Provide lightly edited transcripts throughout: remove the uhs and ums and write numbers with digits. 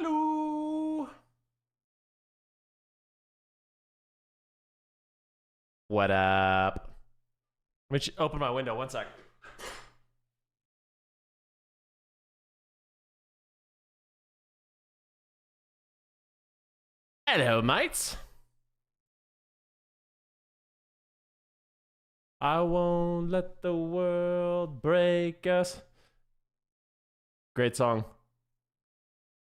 Hello. What up? Let me open my window. One sec. Hello, mates. I won't let the world break us. Great song.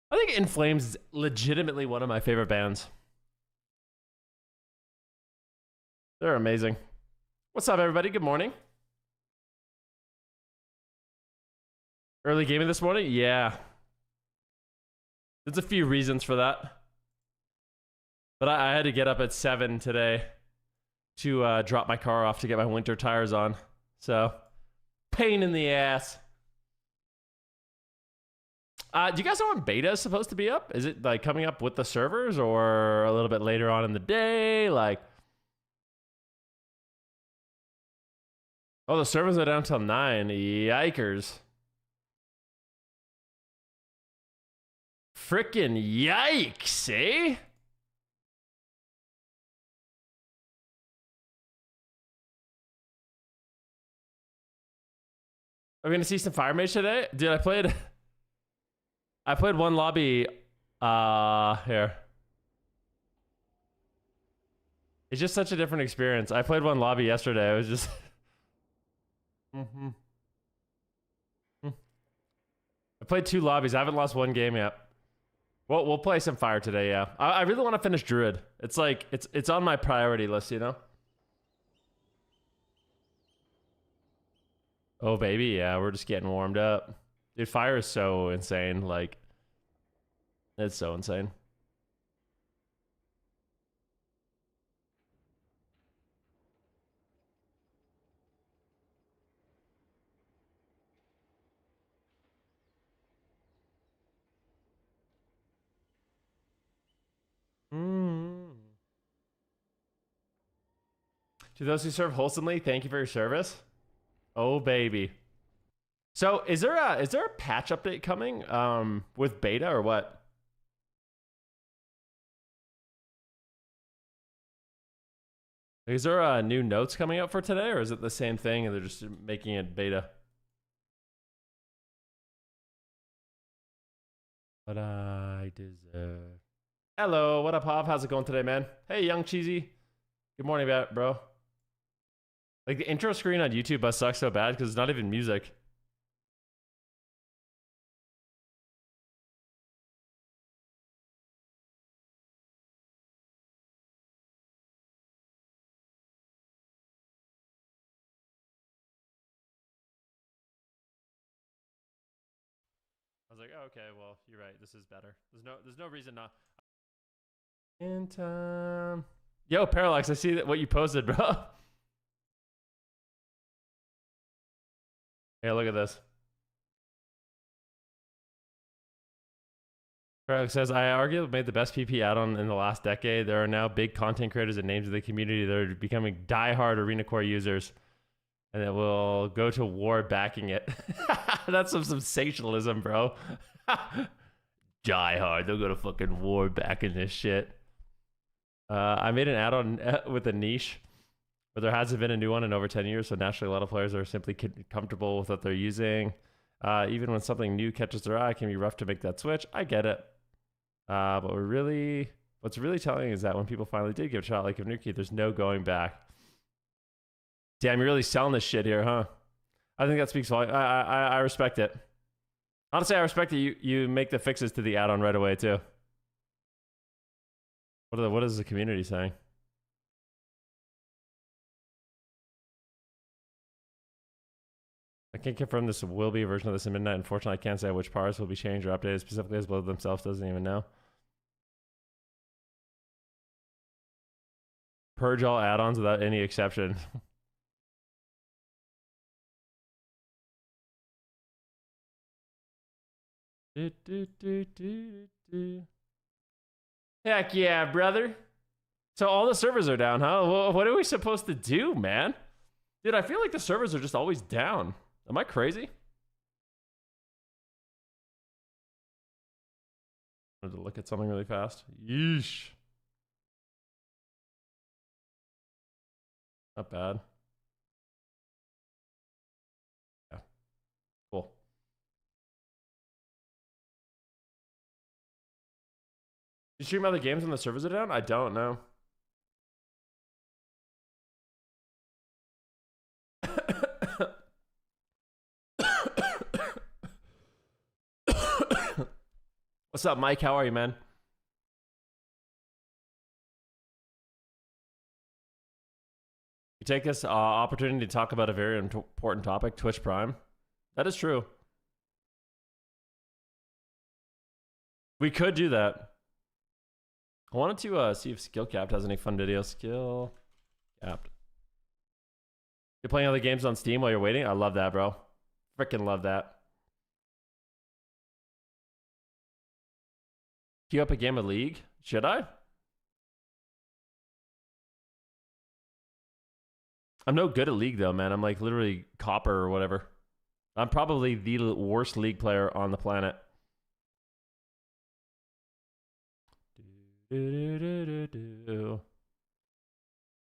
I think In Flames is legitimately one of my favorite bands. They're amazing. What's up, everybody? Good morning. Early gaming this morning? Yeah. There's a few reasons for that. But I had to get up at 7 today to drop my car off to get my winter tires on. So, pain in the ass. Do you guys know when beta is supposed to be up? Is it like coming up with the servers or a little bit later on in the day? Like, oh, the servers are down till 9. Yikers. Frickin' yikes, eh? Are we gonna see some Fire Mage today? Dude, I played one lobby here. It's just such a different experience. I played one lobby yesterday. It was just I played 2 lobbies. I haven't lost one game yet. Well, we'll play some Fire today, yeah. I really want to finish Druid. It's like it's on my priority list, you know? Oh baby, yeah, we're just getting warmed up. Dude, Fire is so insane, like it's so insane. To those who serve wholesomely, thank you for your service. Oh baby. So is there a patch update coming with beta or what? Is there new notes coming out for today, or is it the same thing and they're just making it beta? What I deserve. Hello, what up, Hav? How's it going today, man? Hey, Young Cheesy. Good morning, bro. Like, the intro screen on YouTube must suck so bad because it's not even music. I was like, oh, okay, well, you're right. This is better. There's no reason not. In time. Yo, Parallax, I see that what you posted, bro. Hey, look at this. Parallax says, I arguably made the best PP add-on in the last decade. There are now big content creators and names of the community that are becoming die-hard Arena Core users. And it will go to war backing it. That's some sensationalism, bro. Die hard. They'll go to fucking war backing this shit. I made an add-on with a niche, but there hasn't been a new one in over 10 years, so naturally a lot of players are simply comfortable with what they're using. Even when something new catches their eye, it can be rough to make that switch. I get it. But what's really telling is that when people finally did give it a shot like Venruki, there's no going back. Damn, you're really selling this shit here, huh? I think that speaks volume. I respect it. Honestly, I respect that you make the fixes to the add-on right away, too. What is the community saying? I can't confirm this will be a version of this in midnight. Unfortunately, I can't say which parts will be changed or updated specifically, as Blood themselves doesn't even know. Purge all add-ons without any exception. Heck yeah, brother. So all the servers are down, huh? Well, what are we supposed to do, man? Dude, I feel like the servers are just always down. Am I crazy? I wanted to look at something really fast. Yeesh. Not bad. Yeah. Cool. You stream other games when the servers are down? I don't know. What's up, Mike? How are you, man? You take this opportunity to talk about a very important topic, Twitch Prime. That is true. We could do that. I wanted to see if Skill Capped has any fun videos. Skill Capped. You're playing other games on Steam while you're waiting? I love that, bro. Freaking love that. Queue up a game of League? Should I? I'm no good at League though, man. I'm like literally copper or whatever. I'm probably the worst League player on the planet.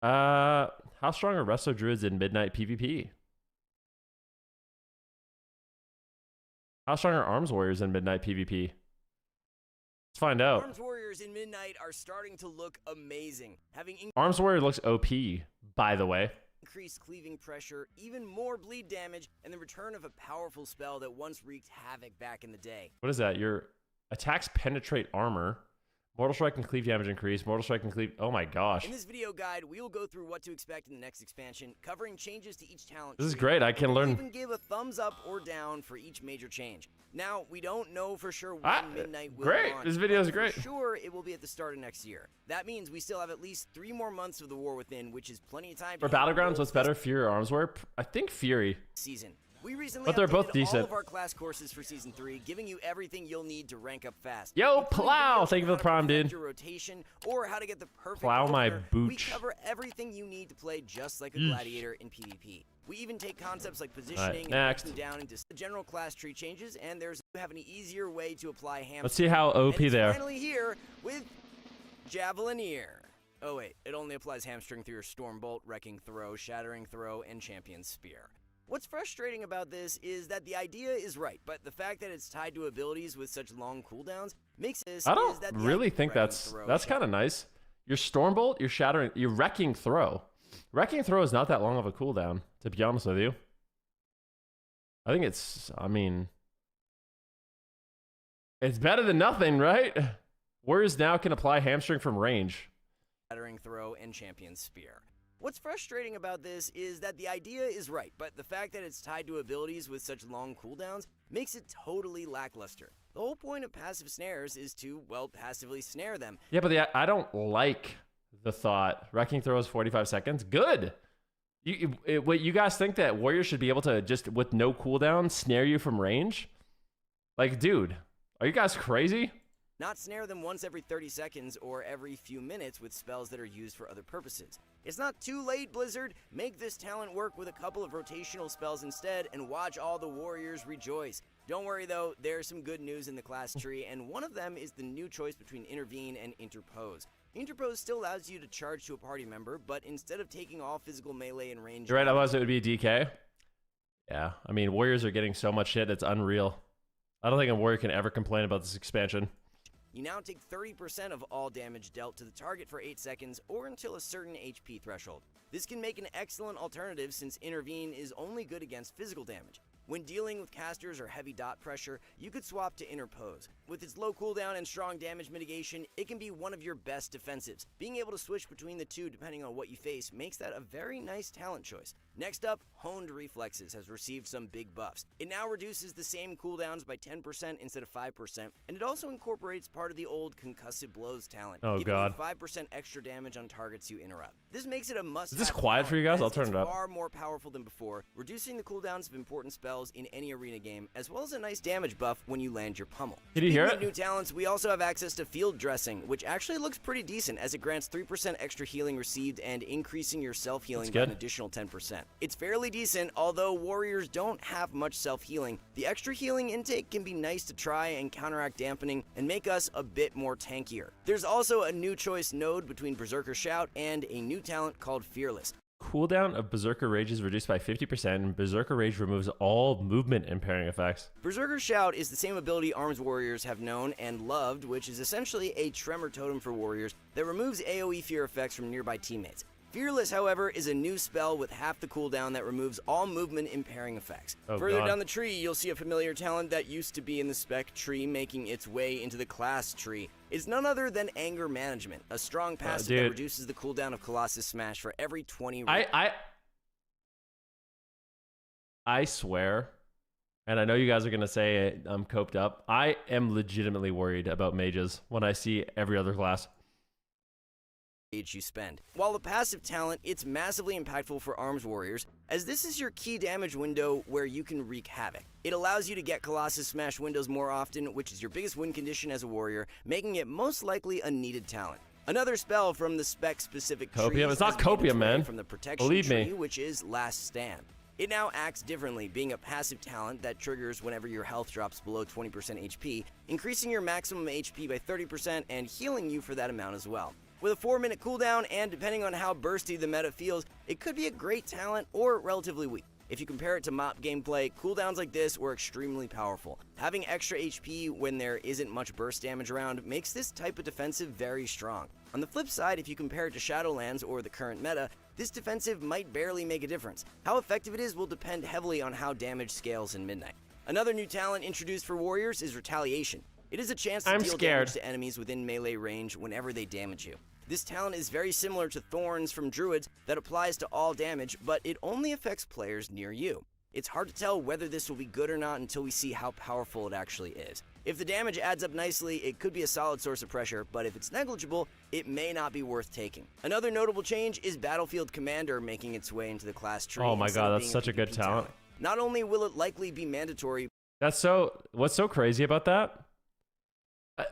How strong are Resto Druids in Midnight PvP? How strong are Arms Warriors in Midnight PvP? Let's find out. Arms Warriors in Midnight are starting to look amazing. Arms Warrior looks OP, by the way. Increased cleaving pressure, even more bleed damage, and the return of a powerful spell that once wreaked havoc back in the day. What is that? Your attacks penetrate armor. Mortal Strike and cleave damage increase. Mortal Strike and cleave... Oh my gosh. In this video guide, we will go through what to expect in the next expansion, covering changes to each talent. This is great. I can learn... We'll even give a thumbs up or down for each major change. Now, we don't know for sure when Midnight will Great. launch. This video is great. For sure, it will be at the start of next year. That means we still have at least 3 more months of the War Within, which is plenty of time for Battlegrounds. What's better, Fury or Arms Warrior? I think Fury. Season. We recently but they're both updated decent. all of our class courses for Season 3, giving you everything you'll need to rank up fast. Yo, Plow! Thank you for the prime, dude. Your rotation, or how to get the perfect Plow my opener. booch. We cover everything you need to play just like a gladiator in PvP. We even take concepts like positioning and breaking down into general class tree changes, and there's have an easier way to apply hamstring. Let's see how OP and they are. Finally here with Javelineer. Oh wait, it only applies hamstring through your Stormbolt, Wrecking Throw, Shattering Throw, and Champion Spear. What's frustrating about this is that the idea is right, but the fact that it's tied to abilities with such long cooldowns makes this. I don't really think that's kind of nice. Your Stormbolt, your Shattering, your Wrecking Throw. Wrecking Throw is not that long of a cooldown, to be honest with you. I think it's, I mean, it's better than nothing, right? Warriors now can apply hamstring from range. Shattering Throw and Champion Spear. What's frustrating about this is that the idea is right, but the fact that it's tied to abilities with such long cooldowns makes it totally lackluster. The whole point of passive snares is to, well, passively snare them. Yeah, but I don't like the thought. Wrecking Throw is 45 seconds. Good. Wait, you guys think that Warriors should be able to just, with no cooldown, snare you from range? Like, dude, are you guys crazy? Not snare them once every 30 seconds or every few minutes with spells that are used for other purposes. It's not too late, Blizzard. Make this talent work with a couple of rotational spells instead and watch all the Warriors rejoice. Don't worry though, there's some good news in the class tree, and one of them is the new choice between Intervene and Interpose. Interpose still allows you to charge to a party member, but instead of taking all physical melee and range... You're right, otherwise it would be a DK. Yeah, I mean, Warriors are getting so much shit, it's unreal. I don't think a Warrior can ever complain about this expansion. You now take 30% of all damage dealt to the target for 8 seconds or until a certain HP threshold. This can make an excellent alternative since Intervene is only good against physical damage. When dealing with casters or heavy dot pressure, you could swap to Interpose. With its low cooldown and strong damage mitigation, it can be one of your best defensives. Being able to switch between the two depending on what you face makes that a very nice talent choice. Next up, Honed Reflexes has received some big buffs. It now reduces the same cooldowns by 10% instead of 5%, and it also incorporates part of the old Concussive Blows talent, giving you 5% extra damage on targets you interrupt. This makes it a must-have. Is this quiet for you guys? I'll turn it up. Far more powerful than before, reducing the cooldowns of important spells in any arena game, as well as a nice damage buff when you land your pummel. Did you hear hear Speaking it? of new talents, we also have access to field dressing, which actually looks pretty decent as it grants 3% extra healing received and increasing your self-healing by an additional 10%. It's fairly decent, although warriors don't have much self-healing. The extra healing intake can be nice to try and counteract dampening and make us a bit more tankier. There's also a new choice node between Berserker Shout and a new talent called Fearless. Cooldown of Berserker Rage is reduced by 50%, and Berserker Rage removes all movement impairing effects. Berserker Shout is the same ability Arms Warriors have known and loved, which is essentially a tremor totem for warriors that removes AoE fear effects from nearby teammates. Fearless, however, is a new spell with half the cooldown that removes all movement impairing effects. Further down the tree, you'll see a familiar talent that used to be in the spec tree making its way into the class tree. It's none other than Anger Management, a strong passive that reduces the cooldown of Colossus Smash for every 20 I swear, and I know you guys are going to say I'm coped up, I am legitimately worried about mages when I see every other class. You spend. While the passive talent, it's massively impactful for Arms Warriors, as this is your key damage window where you can wreak havoc. It allows you to get Colossus Smash windows more often, which is your biggest win condition as a warrior, making it most likely a needed talent. Another spell from the spec-specific tree. It's not copium, man. From the protection Believe tree, me. which is Last Stand. It now acts differently, being a passive talent that triggers whenever your health drops below 20% HP, increasing your maximum HP by 30% and healing you for that amount as well. With a 4-minute cooldown, and depending on how bursty the meta feels, it could be a great talent or relatively weak. If you compare it to mop gameplay, cooldowns like this were extremely powerful. Having extra HP when there isn't much burst damage around makes this type of defensive very strong. On the flip side, if you compare it to Shadowlands or the current meta, this defensive might barely make a difference. How effective it is will depend heavily on how damage scales in Midnight. Another new talent introduced for warriors is Retaliation. It is a chance to deal damage to enemies within melee range whenever they damage you. This talent is very similar to Thorns from Druids that applies to all damage, but it only affects players near you. It's hard to tell whether this will be good or not until we see how powerful it actually is. If the damage adds up nicely, it could be a solid source of pressure, but if it's negligible, it may not be worth taking. Another notable change is Battlefield Commander making its way into the class tree. Oh my god, that's such a good talent. Not only will it likely be mandatory, what's so crazy about that?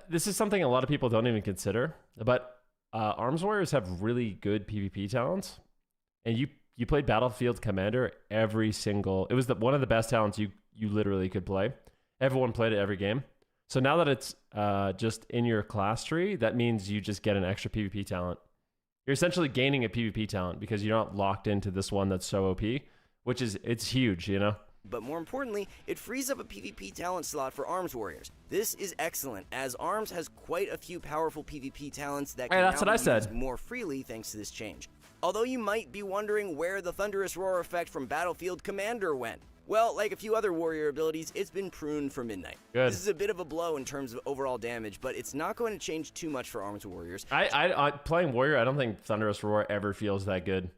This is something a lot of people don't even consider, but Arms Warriors have really good PvP talents, and you played Battlefield Commander every single. It was one of the best talents you literally could play. Everyone played it every game. So now that it's just in your class tree, that means you just get an extra PvP talent. You're essentially gaining a PvP talent because you're not locked into this one that's so OP, which is it's huge, you know. But more importantly, it frees up a PvP talent slot for Arms Warriors. This is excellent, as Arms has quite a few powerful PvP talents that can now be used more freely thanks to this change. Although you might be wondering where the Thunderous Roar effect from Battlefield Commander went. Well, like a few other warrior abilities, it's been pruned for Midnight. Good. This is a bit of a blow in terms of overall damage, but it's not going to change too much for Arms Warriors. Playing Warrior, I don't think Thunderous Roar ever feels that good.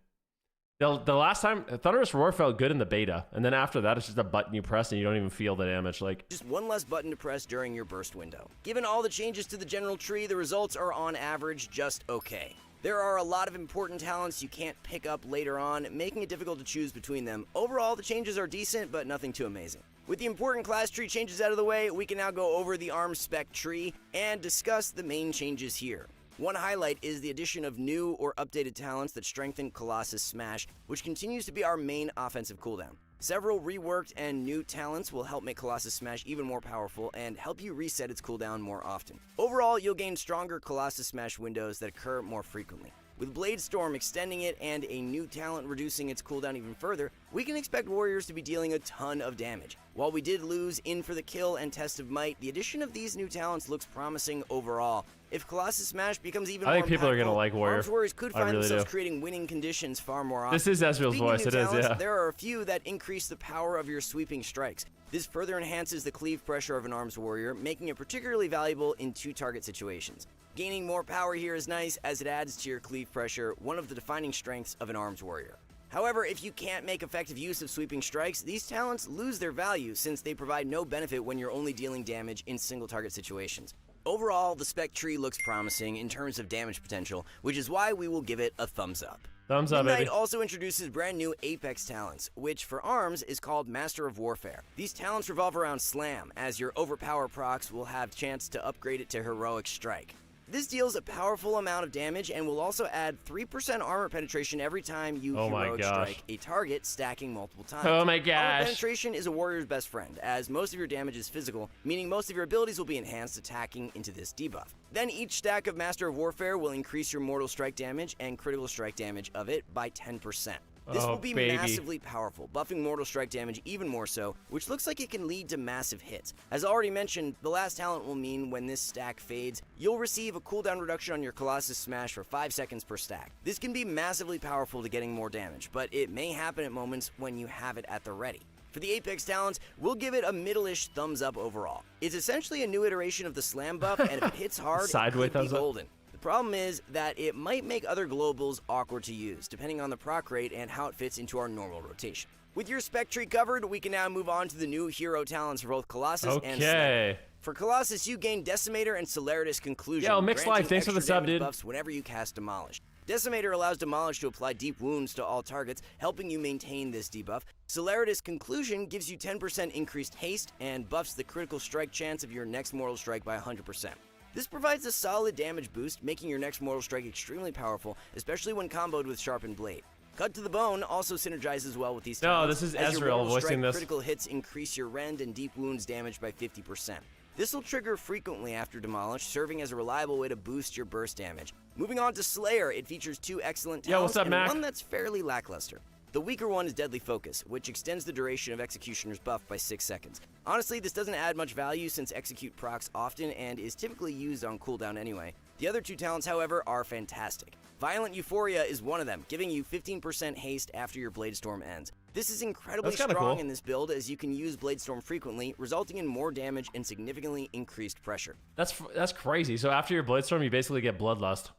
The last time, Thunderous Roar felt good in the beta, and then after that, it's just a button you press and you don't even feel the damage. Like just one less button to press during your burst window. Given all the changes to the general tree, the results are on average just okay. There are a lot of important talents you can't pick up later on, making it difficult to choose between them. Overall, the changes are decent, but nothing too amazing. With the important class tree changes out of the way, we can now go over the Arms spec tree and discuss the main changes here. One highlight is the addition of new or updated talents that strengthen Colossus Smash, which continues to be our main offensive cooldown. Several reworked and new talents will help make Colossus Smash even more powerful and help you reset its cooldown more often. Overall, you'll gain stronger Colossus Smash windows that occur more frequently. With Blade Storm extending it and a new talent reducing its cooldown even further, we can expect warriors to be dealing a ton of damage. While we did lose In for the Kill and Test of Might, the addition of these new talents looks promising overall. If Colossus Smash becomes even more impactful, people are gonna like Warrior. Arms Warriors could find themselves creating winning conditions far more often. This is Ezreal's voice, it is, yeah. There are a few that increase the power of your sweeping strikes. This further enhances the cleave pressure of an Arms Warrior, making it particularly valuable in two-target situations. Gaining more power here is nice as it adds to your cleave pressure, one of the defining strengths of an Arms Warrior. However, if you can't make effective use of sweeping strikes, these talents lose their value since they provide no benefit when you're only dealing damage in single-target situations. Overall, the spec tree looks promising in terms of damage potential, which is why we will give it a thumbs up. Thumbs up, Midnight baby. also introduces brand new Apex talents, which for arms is called Master of Warfare. These talents revolve around Slam, as your overpower procs will have chance to upgrade it to Heroic Strike. This deals a powerful amount of damage and will also add 3% armor penetration every time you Heroic Strike a target, stacking multiple times. Oh my Armor gosh. penetration is a warrior's best friend, as most of your damage is physical, meaning most of your abilities will be enhanced attacking into this debuff. Then each stack of Master of Warfare will increase your mortal strike damage and critical strike damage of it by 10%. This will be massively powerful, buffing mortal strike damage even more so, which looks like it can lead to massive hits. As already mentioned, the last talent will mean when this stack fades, you'll receive a cooldown reduction on your Colossus Smash for 5 seconds per stack. This can be massively powerful to getting more damage, but it may happen at moments when you have it at the ready. For the Apex talents, we'll give it a middle-ish thumbs up overall. It's essentially a new iteration of the Slam buff, and if it hits hard, it could be golden. Problem is that it might make other globals awkward to use, depending on the proc rate and how it fits into our normal rotation. With your spec tree covered, we can now move on to the new hero talents for both Colossus and Slayer. For Colossus, you gain Decimator and Celeritas Conclusion. Yo, Mixed Life, thanks for the sub, dude. Buffs whenever you cast Demolish. Decimator allows Demolish to apply deep wounds to all targets, helping you maintain this debuff. Celeritas Conclusion gives you 10% increased haste and buffs the critical strike chance of your next mortal strike by 100%. This provides a solid damage boost, making your next mortal strike extremely powerful, especially when comboed with Sharpened Blade. Cut to the Bone also synergizes well with these talents. No, this is Ezreal voicing this. Critical hits increase your rend and deep wounds damage by 50%. This will trigger frequently after Demolish, serving as a reliable way to boost your burst damage. Moving on to Slayer, it features 2 excellent talents and one that's fairly lackluster. The weaker one is Deadly Focus, which extends the duration of Executioner's buff by 6 seconds. Honestly, this doesn't add much value since Execute procs often and is typically used on cooldown anyway. The other 2 talents, however, are fantastic. Violent Euphoria is one of them, giving you 15% haste after your Blade Storm ends. This is incredibly strong in this build as you can use Blade Storm frequently, resulting in more damage and significantly increased pressure. That's crazy. So after your Blade Storm, you basically get Bloodlust.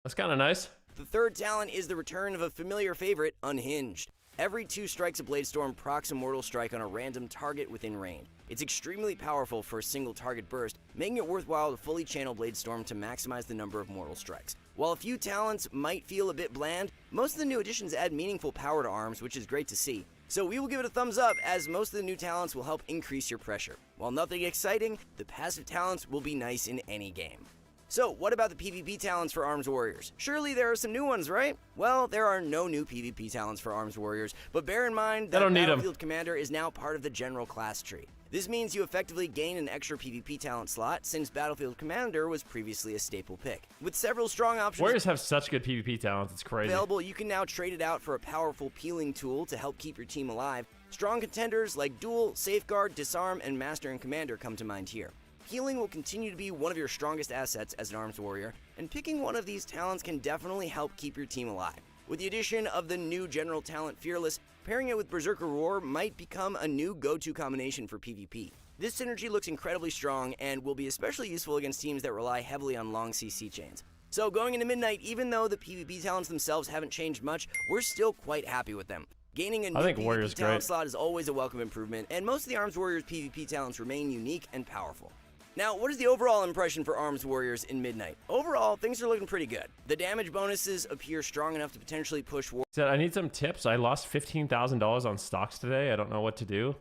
That's kind of nice. The third talent is the return of a familiar favorite, Unhinged. Every 2 strikes of Blade Storm procs a mortal strike on a random target within range. It's extremely powerful for a single target burst, making it worthwhile to fully channel Blade Storm to maximize the number of mortal strikes. While a few talents might feel a bit bland, most of the new additions add meaningful power to arms, which is great to see. So we will give it a thumbs up, as most of the new talents will help increase your pressure. While nothing exciting, the passive talents will be nice in any game. So, what about the PvP talents for Arms Warriors? Surely there are some new ones, right? Well, there are no new PvP talents for Arms Warriors, but bear in mind that Battlefield Commander is now part of the general class tree. This means you effectively gain an extra PvP talent slot, since Battlefield Commander was previously a staple pick. With several strong options Warriors have such good PvP talents, it's crazy. Available, you can now trade it out for a powerful peeling tool to help keep your team alive. Strong contenders like Duel, Safeguard, Disarm, and Master and Commander come to mind here. Healing will continue to be one of your strongest assets as an Arms Warrior, and picking one of these talents can definitely help keep your team alive. With the addition of the new general talent Fearless, pairing it with Berserker Roar might become a new go-to combination for PvP. This synergy looks incredibly strong and will be especially useful against teams that rely heavily on long CC chains. So going into Midnight, even though the PvP talents themselves haven't changed much, we're still quite happy with them. Gaining a new PvP talent slot is always a welcome improvement, and most of the Arms Warriors PvP talents remain unique and powerful. Now, what is the overall impression for Arms Warriors in Midnight? Overall, things are looking pretty good. The damage bonuses appear strong enough to potentially push I need some tips. I lost $15,000 on stocks today. I don't know what to do.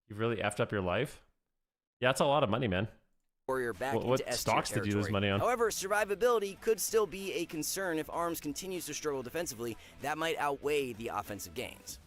You've really effed up your life. Yeah, that's a lot of money, man. Warrior back what into stocks did you lose money on? However, survivability could still be a concern if Arms continues to struggle defensively. That might outweigh the offensive gains.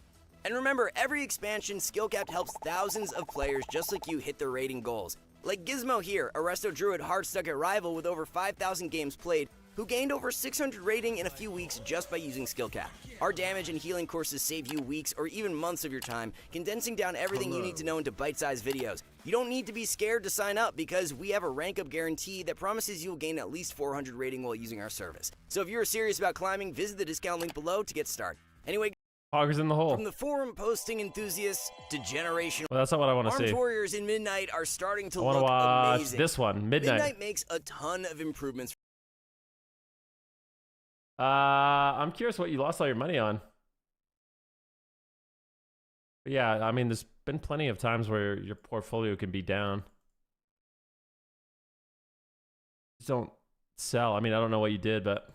And remember, every expansion, skill capped helps thousands of players just like you hit their rating goals. Like Gizmo here, a RESTO Druid hard stuck at Rival with over 5,000 games played, who gained over 600 rating in a few weeks just by using skill cap. Our damage and healing courses save you weeks or even months of your time, condensing down everything you need to know into bite-sized videos. You don't need to be scared to sign up because we have a rank up guarantee that promises you'll gain at least 400 rating while using our service. So if you're serious about climbing, visit the discount link below to get started. Anyway, Hoggers in the hole. From the forum posting enthusiasts to generation. Well, that's not what I want to see. Arms Warriors in Midnight are starting to look amazing. I want to watch this one, Midnight. Midnight makes a ton of improvements. I'm curious what you lost all your money on. But yeah, I mean, there's been plenty of times where your portfolio can be down. Just don't sell. I mean, I don't know what you did, but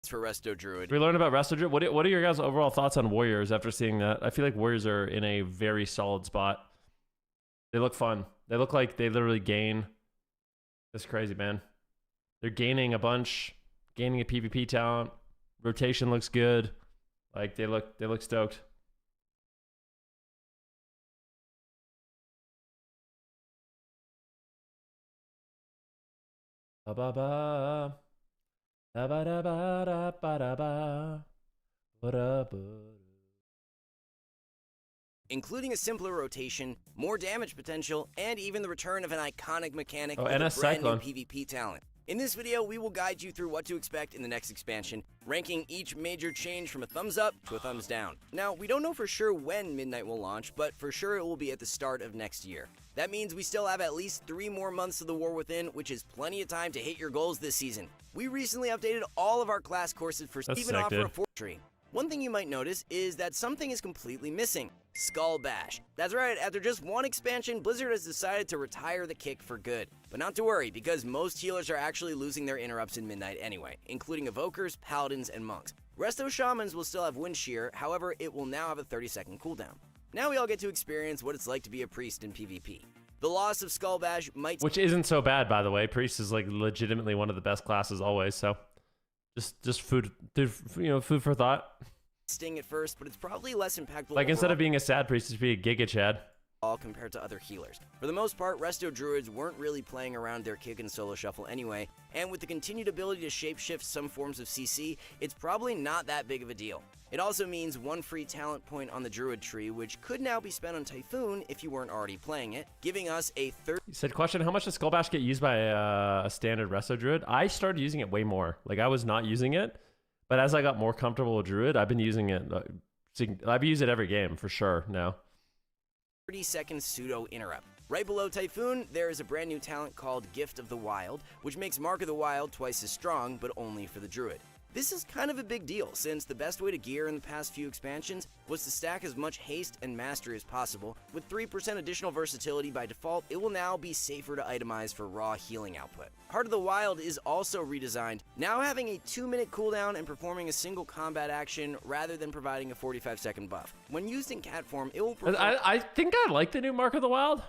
for Resto Druid. We learned about Resto Druid. What are your guys' overall thoughts on Warriors after seeing that? I feel like Warriors are in a very solid spot. They look fun. They look like they literally gain. It's crazy, man. They're gaining a bunch, gaining a PvP talent. Rotation looks good. Like they look stoked. Ba ba ba. Da ba da ba da ba da ba. Ba da ba. Including a simpler rotation, more damage potential, and even the return of an iconic mechanic Oh, with and a a brand new Cyclone. PvP talent. In this video, we will guide you through what to expect in the next expansion, ranking each major change from a thumbs up to a thumbs down. Now, we don't know for sure when Midnight will launch, but for sure it will be at the start of next year. That means we still have at least 3 more months of the War Within, which is plenty of time to hit your goals this season. We recently updated all of our class courses for That's even sick, offer dude. a fortry. One thing you might notice is that something is completely missing. Skull Bash. That's right, after just one expansion, Blizzard has decided to retire the kick for good. But not to worry, because most healers are actually losing their interrupts in Midnight anyway, including Evokers, Paladins, and Monks. Resto Shamans will still have Wind Shear, however, it will now have a 30-second cooldown. Now we all get to experience what it's like to be a priest in PvP. The loss of Skull Bash might Which isn't so bad, by the way. Priest is like legitimately one of the best classes always. So, just food for thought. sting at first, but it's probably less impactful Like instead overall. of being a sad priest, just be a Giga Chad. Compared to other healers. For the most part, Resto Druids weren't really playing around their kick and solo shuffle anyway, and with the continued ability to shapeshift some forms of CC, it's probably not that big of a deal. It also means 1 free talent point on the Druid tree, which could now be spent on Typhoon if you weren't already playing it, giving us a third. You said, question, how much does Skull Bash get used by a standard Resto Druid? I started using it way more. Like, I was not using it, but as I got more comfortable with Druid, I've been using it. I've used it every game, for sure, now. 30-second pseudo interrupt. Right below Typhoon, there is a brand new talent called Gift of the Wild, which makes Mark of the Wild twice as strong, but only for the Druid. This is kind of a big deal, since the best way to gear in the past few expansions was to stack as much haste and mastery as possible. With 3% additional versatility by default, it will now be safer to itemize for raw healing output. Heart of the Wild is also redesigned, now having a 2-minute cooldown and performing a single combat action rather than providing a 45-second buff. When used in cat form, it will perform I think I like the new Mark of the Wild.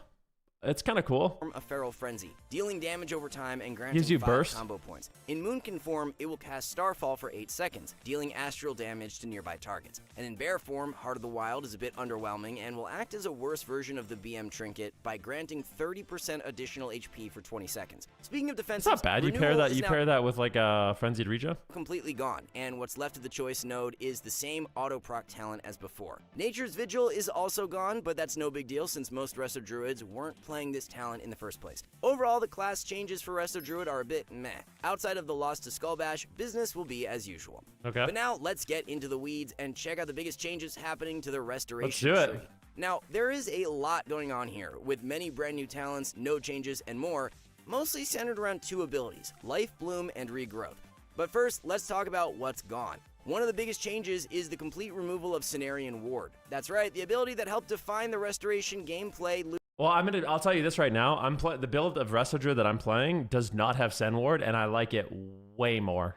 It's kind of cool. a Feral Frenzy, dealing damage over time and granting Gives you 5 burst. combo points. In Moonkin form, it will cast Starfall for 8 seconds, dealing astral damage to nearby targets. And in Bear form, Heart of the Wild is a bit underwhelming and will act as a worse version of the BM trinket by granting 30% additional HP for 20 seconds. Speaking of defenses, It's not bad. You pair that with like a Frenzied Regen. completely gone, and what's left of the choice node is the same auto-proc talent as before. Nature's Vigil is also gone, but that's no big deal since most Resto Druids weren't playing this talent in the first place. Overall, the class changes for Resto Druid are a bit meh. Outside of the loss to Skull Bash, business will be as usual. Okay. But now, let's get into the weeds and check out the biggest changes happening to the Restoration Let's do tree. it. Now, there is a lot going on here, with many brand new talents, node changes, and more, mostly centered around 2 abilities, Life Bloom and Regrowth. But first, let's talk about what's gone. One of the biggest changes is the complete removal of Cenarian Ward. That's right, the ability that helped define the Restoration gameplay. Well, I'll tell you this right now. The build of Resto Druid that I'm playing does not have Sen Ward, and I like it way more.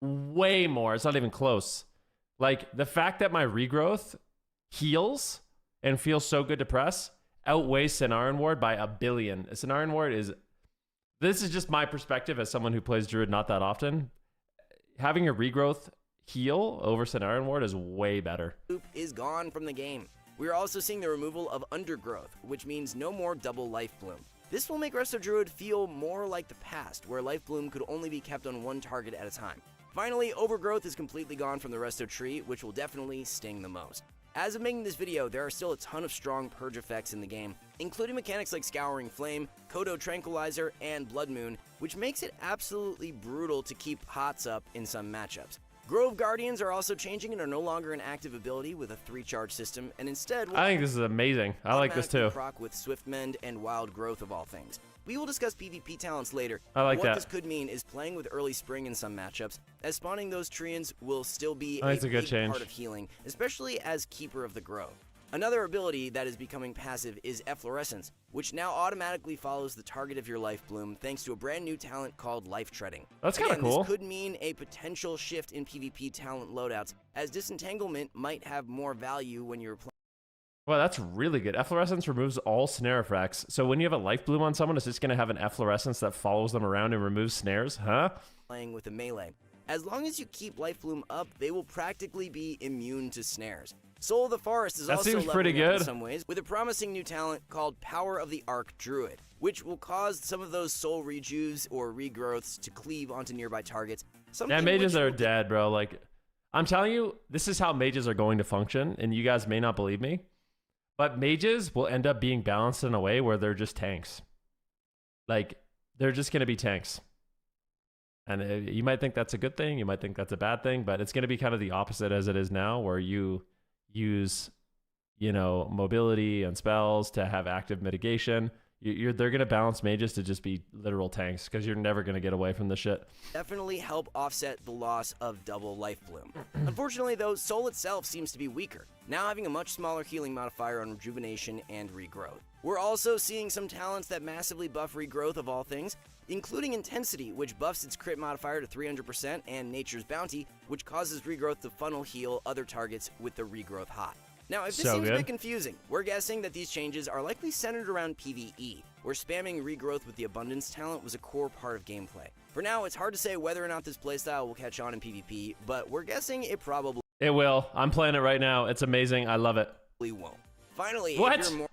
Way more. It's not even close. Like, the fact that my regrowth heals and feels so good to press outweighs Cenarian Ward by 1 billion. Cenarian Ward is... This is just my perspective as someone who plays Druid not that often. Having a regrowth heal over Cenarian Ward is way better. Loop is gone from the game. We are also seeing the removal of Undergrowth, which means no more double Life Bloom. This will make Resto Druid feel more like the past, where Life Bloom could only be kept on 1 target at a time. Finally, Overgrowth is completely gone from the Resto tree, which will definitely sting the most. As of making this video, there are still a ton of strong purge effects in the game, including mechanics like Scouring Flame, Kodo Tranquilizer, and Blood Moon, which makes it absolutely brutal to keep HOTS up in some matchups. Grove Guardians are also changing and are no longer an active ability with a 3-charge system, and instead will I think this is amazing. I like this too. proc with Swift Mend and Wild Growth of all things. We will discuss PvP talents later. I like what that. this could mean is playing with Early Spring in some matchups, as spawning those treants will still be I think it's a good big change. part of healing, especially as Keeper of the Grove. Another ability that is becoming passive is Efflorescence, which now automatically follows the target of your life bloom thanks to a brand new talent called Life Treading. That's kind of cool. This could mean a potential shift in PvP talent loadouts, as Disentanglement might have more value when you're playing. Well, that's really good. Efflorescence removes all snare effects. So when you have a life bloom on someone, it's just going to have an efflorescence that follows them around and removes snares, huh? Playing with a melee. As long as you keep life bloom up, they will practically be immune to snares. Soul of the Forest is also seems pretty leveling up good in some ways, with a promising new talent called Power of the Arc Druid, which will cause some of those soul rejuves or regrowths to cleave onto nearby targets. Yeah, mages are dead, bro. Like, I'm telling you, this is how mages are going to function, and you guys may not believe me, but mages will end up being balanced in a way where they're just tanks. Like, they're just going to be tanks. And you might think that's a good thing, you might think that's a bad thing, but it's going to be kind of the opposite as it is now, where you use, you know, mobility and spells to have active mitigation. They're going to balance mages to just be literal tanks, because you're never going to get away from the shit. Definitely help offset the loss of double life bloom. Unfortunately though, Soul itself seems to be weaker, now having a much smaller healing modifier on rejuvenation and regrowth. We're also seeing some talents that massively buff regrowth of all things, including Intensity, which buffs its crit modifier to 300%, and Nature's Bounty, which causes regrowth to funnel heal other targets with the regrowth hot. Now, if this seems a bit confusing, we're guessing that these changes are likely centered around PvE, where spamming regrowth with the Abundance talent was a core part of gameplay. For now, it's hard to say whether or not this playstyle will catch on in PvP, but we're guessing it probably will. I'm playing it right now. It's amazing. I love it. Won't. Finally, what? If you're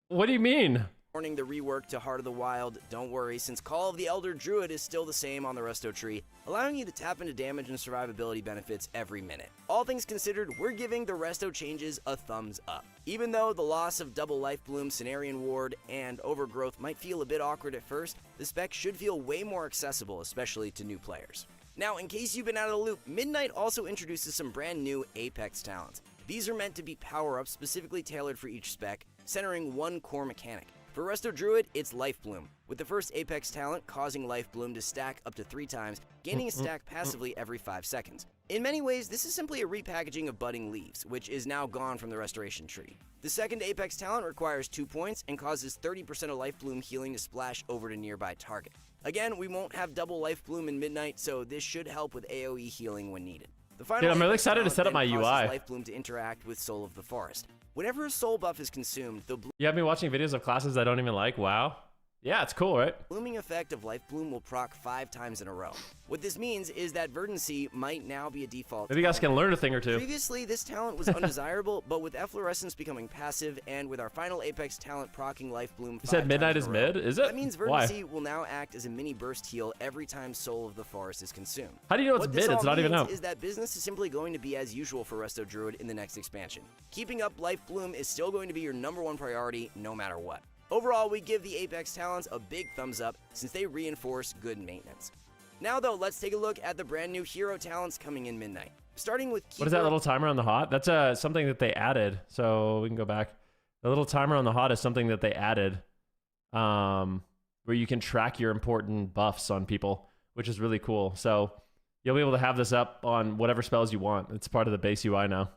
what do you mean? mourning the rework to Heart of the Wild, don't worry, since Call of the Elder Druid is still the same on the Resto tree, allowing you to tap into damage and survivability benefits every minute. All things considered, we're giving the Resto changes a thumbs up. Even though the loss of double life bloom, Cenarian Ward, and overgrowth might feel a bit awkward at first, the spec should feel way more accessible, especially to new players. Now, in case you've been out of the loop, Midnight also introduces some brand new Apex talents. These are meant to be power-ups specifically tailored for each spec, centering one core mechanic. For Resto Druid, it's Life Bloom, with the first Apex talent causing Life Bloom to stack up to 3 times, gaining a stack passively every 5 seconds. In many ways, this is simply a repackaging of Budding Leaves, which is now gone from the Restoration tree. The second Apex talent requires 2 points and causes 30% of Life Bloom healing to splash over to nearby target. Again, we won't have double Life Bloom in Midnight, so this should help with AoE healing when needed. The final Dude, I'm really Apex excited to talent set up my then UI. causes Life Bloom to interact with Soul of the Forest. Whenever a soul buff is consumed, the You have me watching videos of classes I don't even like? Wow. Yeah, it's cool, right? blooming effect of Life Bloom will proc 5 times in a row. What this means is that Verdancy might now be a default Maybe you guys talent. can learn a thing or two. Previously, this talent was undesirable, but with Efflorescence becoming passive, and with our final Apex talent proccing Life Bloom 5 You said Midnight times is in a row, mid? Is it? that means Why? Verdancy will now act as a mini burst heal every time Soul of the Forest is consumed. How do you know it's What this mid? It's all not even means out. is that business is simply going to be as usual for Resto Druid in the next expansion. Keeping up Life Bloom is still going to be your #1 priority no matter what. Overall, we give the Apex talents a big thumbs up since they reinforce good maintenance. Now though, let's take a look at the brand new hero talents coming in Midnight. Starting with Keeper. What is that little timer on the hot? That's something that they added. So we can go back. The little timer on the hot is something that they added, where you can track your important buffs on people, which is really cool. So you'll be able to have this up on whatever spells you want. It's part of the base UI now.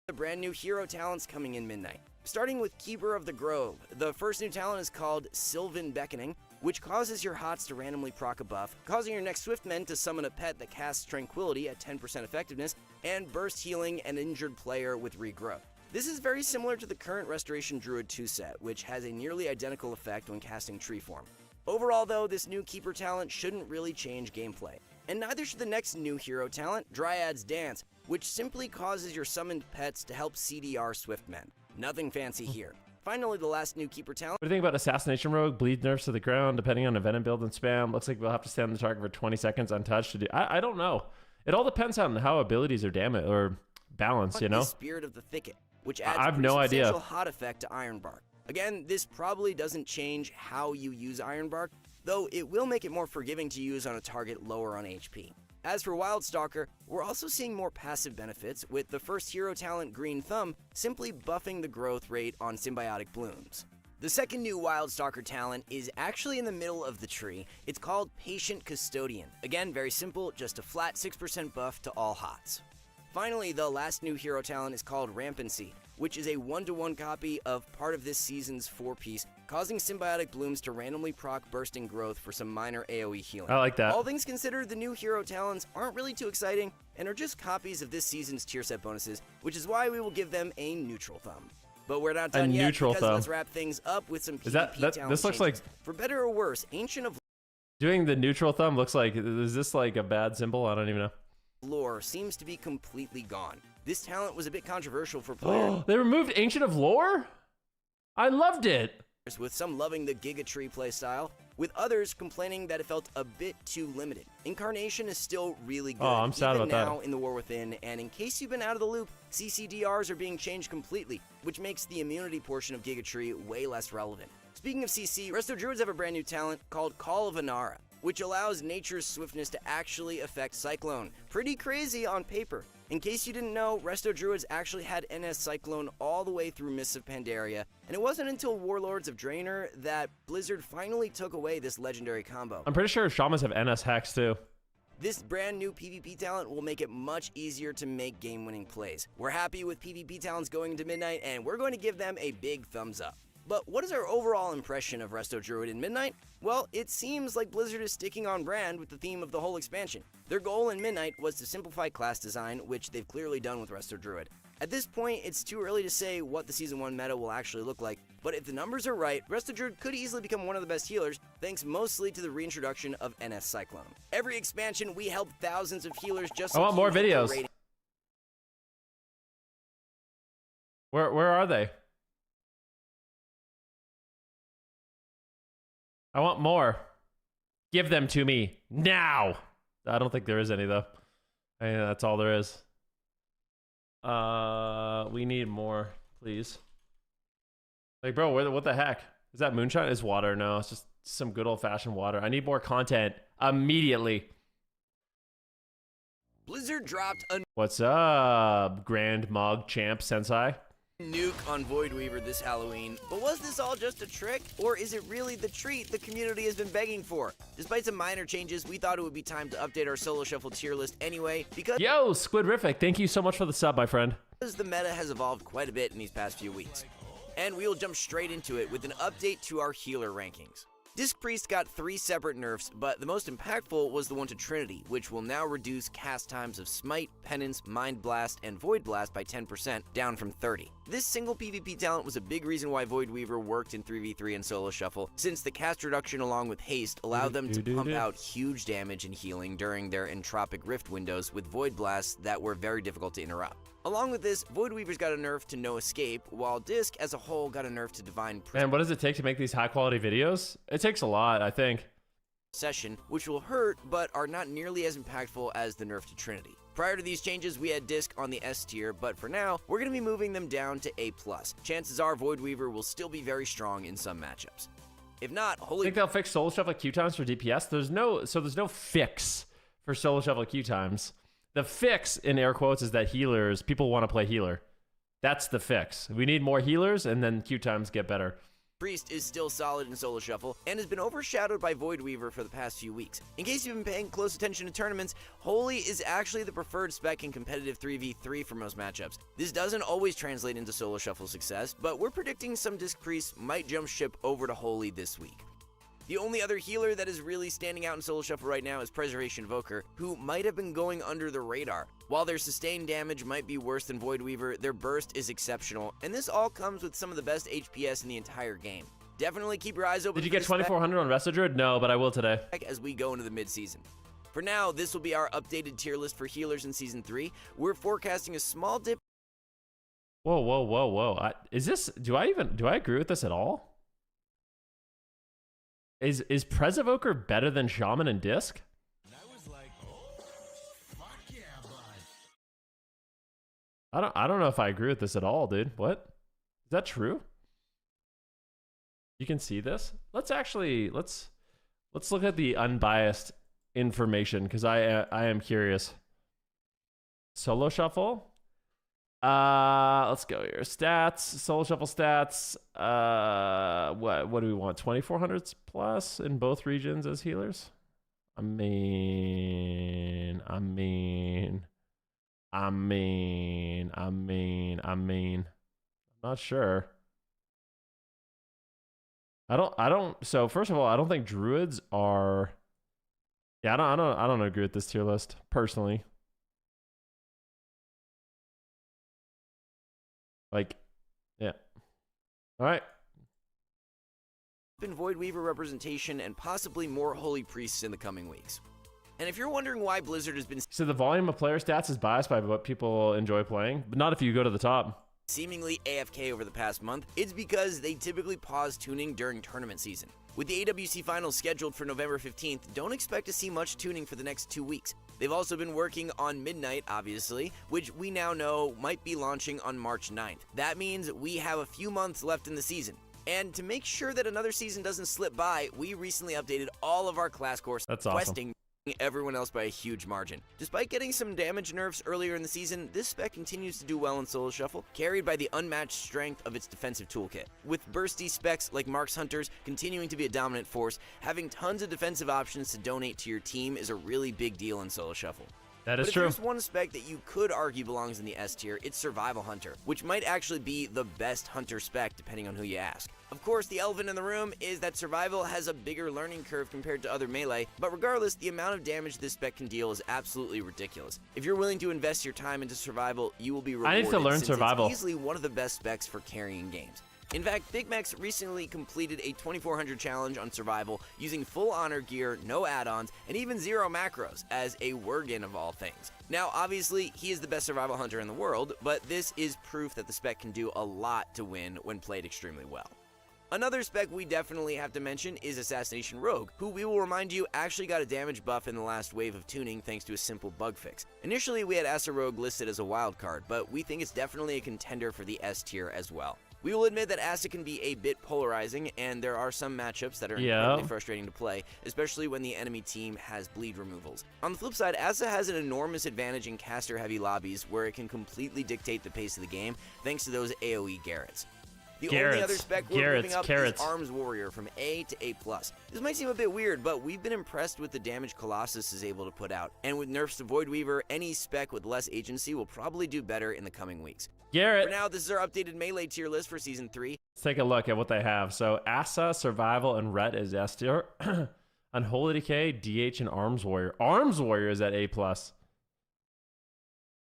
The brand new hero talents coming in Midnight. Starting with Keeper of the Grove, the first new talent is called Sylvan Beckoning, which causes your HOTS to randomly proc a buff, causing your next Swiftmen to summon a pet that casts Tranquility at 10% effectiveness, and burst healing an injured player with regrowth. This is very similar to the current Restoration Druid 2 set, which has a nearly identical effect when casting Tree Form. Overall though, this new Keeper talent shouldn't really change gameplay. And neither should the next new hero talent, Dryad's Dance, which simply causes your summoned pets to help CDR Swiftmen. Nothing fancy here. Finally, the last new Keeper talent. What do you think about Assassination Rogue? Bleed nerfs to the ground, depending on event and build and spam. Looks like we'll have to stay on the target for 20 seconds untouched to do. I don't know. It all depends on how abilities are damaged or balanced, you know? Spirit of the Thicket, which adds I have a no idea. substantial hot effect to Ironbark. Again, this probably doesn't change how you use Ironbark, though it will make it more forgiving to use on a target lower on HP. As for Wildstalker, we're also seeing more passive benefits, with the first hero talent Green Thumb simply buffing the growth rate on symbiotic blooms. The second new Wildstalker talent is actually in the middle of the tree. It's called Patient Custodian. Again, very simple, just a flat 6% buff to all HOTS. Finally, the last new hero talent is called Rampancy, which is a 1-to-1 copy of part of this season's 4-piece, causing symbiotic blooms to randomly proc bursting growth for some minor AoE healing. I like that. All things considered, the new hero talents aren't really too exciting and are just copies of this season's tier set bonuses, which is why we will give them a neutral thumb. But we're not done yet, because let's wrap things up with some PvP talent this looks like, for better or worse, Ancient of doing the neutral thumb looks like, is this like a bad symbol? I don't even know. Lore seems to be completely gone. This talent was a bit controversial for players. They removed Ancient of Lore? I loved it. With some loving the Giga Tree playstyle, with others complaining that it felt a bit too limited. Incarnation is still really good, I'm sad even about now that. in the War Within, and in case you've been out of the loop, CCDRs are being changed completely, which makes the immunity portion of Giga Tree way less relevant. Speaking of CC, Resto Druids have a brand new talent called Call of Inara, which allows nature's swiftness to actually affect Cyclone. Pretty crazy on paper. In case you didn't know, Resto Druids actually had NS Cyclone all the way through Mists of Pandaria, and it wasn't until Warlords of Draenor that Blizzard finally took away this legendary combo. I'm pretty sure Shamans have NS Hex too. This brand new PvP talent will make it much easier to make game-winning plays. We're happy with PvP talents going into Midnight, and we're going to give them a big thumbs up. But what is our overall impression of Resto Druid in Midnight? Well, it seems like Blizzard is sticking on brand with the theme of the whole expansion. Their goal in Midnight was to simplify class design, which they've clearly done with Resto Druid. At this point, it's too early to say what the Season 1 meta will actually look like, but if the numbers are right, Resto Druid could easily become one of the best healers, thanks mostly to the reintroduction of NS Cyclone. Every expansion, we help thousands of healers just I want more videos. Where are they? I want more. Give them to me now. I don't think there is any though. I mean, that's all there is. We need more, please. Like, bro, what the heck? Is that moonshine? Is water? No, it's just some good old-fashioned water. I need more content immediately. Blizzard dropped a What's up, Grand Mog Champ Sensei? nuke on Voidweaver this Halloween, but was this all just a trick, or is it really the treat the community has been begging for? Despite some minor changes, we thought it would be time to update our Solo Shuffle tier list anyway, because Yo, Squidrific, thank you so much for the sub, my friend. the meta has evolved quite a bit in these past few weeks. And we will jump straight into it with an update to our healer rankings. Disc Priest got 3 separate nerfs, but the most impactful was the one to Trinity, which will now reduce cast times of Smite, Penance, Mind Blast, and Void Blast by 10%, down from 30. This single PvP talent was a big reason why Voidweaver worked in 3v3 and Solo Shuffle, since the cast reduction along with haste allowed them to pump out huge damage and healing during their Entropic Rift windows with Void Blasts that were very difficult to interrupt. Along with this, Voidweaver's got a nerf to No Escape, while Disc as a whole got a nerf to Divine Man, what does it take to make these high-quality videos? It takes a lot, I think. Session, which will hurt, but are not nearly as impactful as the nerf to Trinity. Prior to these changes, we had Disc on the S tier, but for now, we're going to be moving them down to A+. Chances are Voidweaver will still be very strong in some matchups. If not, I think they'll fix Solo Shuffle Q times for DPS. There's no fix for Solo Shuffle Q times. The fix, in air quotes, is that people want to play healer. That's the fix. We need more healers, and then Q times get better. Priest is still solid in Solo Shuffle, and has been overshadowed by Voidweaver for the past few weeks. In case you've been paying close attention to tournaments, Holy is actually the preferred spec in competitive 3v3 for most matchups. This doesn't always translate into Solo Shuffle success, but we're predicting some Disc Priests might jump ship over to Holy this week. The only other healer that is really standing out in Solo Shuffle right now is Preservation Evoker, who might have been going under the radar. While their sustained damage might be worse than Voidweaver, their burst is exceptional, and this all comes with some of the best HPS in the entire game. Definitely keep your eyes open. Did you get 2400 on Resto Druid? No, but I will today. As we go into the mid-season. For now, this will be our updated tier list for healers in Season 3. We're forecasting a small dip. Whoa. Do I agree with this at all? Is Pres Evoker better than Shaman and Disc? I was like, oh, fuck yeah, bud. I don't know if I agree with this at all, dude. What? Is that true? You can see this? Let's look at the unbiased information, because I am curious. Solo Shuffle. Let's go here. Stats, Solo Shuffle stats. What do we want? 2400s plus in both regions as healers? I mean, I'm not sure. So first of all, I don't think druids are. Yeah, I don't agree with this tier list personally. Like, yeah. All right. Void Weaver representation and possibly more Holy Priests in the coming weeks. And if you're wondering why Blizzard has been So the volume of player stats is biased by what people enjoy playing, but not if you go to the top. seemingly AFK over the past month, it's because they typically pause tuning during tournament season. With the AWC Finals scheduled for November 15th, don't expect to see much tuning for the next 2 weeks. They've also been working on Midnight, obviously, which we now know might be launching on March 9th. That means we have a few months left in the season. And to make sure that another season doesn't slip by, we recently updated all of our class course That's awesome. questing everyone else by a huge margin. Despite getting some damage nerfs earlier in the season, this spec continues to do well in Solo Shuffle, carried by the unmatched strength of its defensive toolkit. With bursty specs like Marks Hunters continuing to be a dominant force, having tons of defensive options to donate to your team is a really big deal in Solo Shuffle. That is But if true. there's one spec that you could argue belongs in the S tier, it's Survival Hunter, which might actually be the best Hunter spec depending on who you ask. Of course, the elephant in the room is that Survival has a bigger learning curve compared to other melee, but regardless, the amount of damage this spec can deal is absolutely ridiculous. If you're willing to invest your time into Survival, you will be rewarded. I need to learn since Survival. It's easily one of the best specs for carrying games. In fact, Big Max recently completed a 2400 challenge on Survival using full honor gear, no add-ons, and even 0 macros as a Worgen of all things. Now, obviously, he is the best Survival Hunter in the world, but this is proof that the spec can do a lot to win when played extremely well. Another spec we definitely have to mention is Assassination Rogue, who we will remind you actually got a damage buff in the last wave of tuning thanks to a simple bug fix. Initially, we had Assa Rogue listed as a wild card, but we think it's definitely a contender for the S tier as well. We will admit that Assa can be a bit polarizing, and there are some matchups that are incredibly frustrating to play, especially when the enemy team has bleed removals. On the flip side, Assa has an enormous advantage in caster-heavy lobbies where it can completely dictate the pace of the game thanks to those AoE Garrets. The only other spec we're moving up is Arms Warrior from A to A+. This might seem a bit weird, but we've been impressed with the damage Colossus is able to put out, and with nerfs to Void Weaver, any spec with less agency will probably do better in the coming weeks. Garrett. For now, this is our updated melee tier list for Season 3. Let's take a look at what they have. So Assa, Survival, and Ret is S tier. Unholy Decay, DH, and Arms Warrior. Arms Warrior is at A+.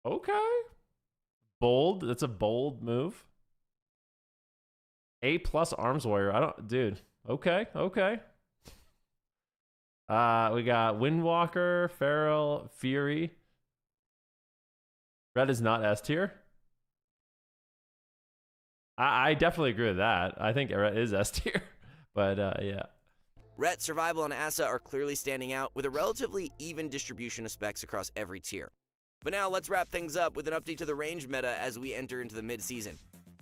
Okay. Bold. That's a bold move. A+ Arms Warrior. Dude. Okay. We got Windwalker, Feral, Fury. Red is not S tier. I definitely agree with that. I think Red is S tier. But yeah. Ret, Survival, and Assa are clearly standing out with a relatively even distribution of specs across every tier. But now let's wrap things up with an update to the range meta as we enter into the mid-season.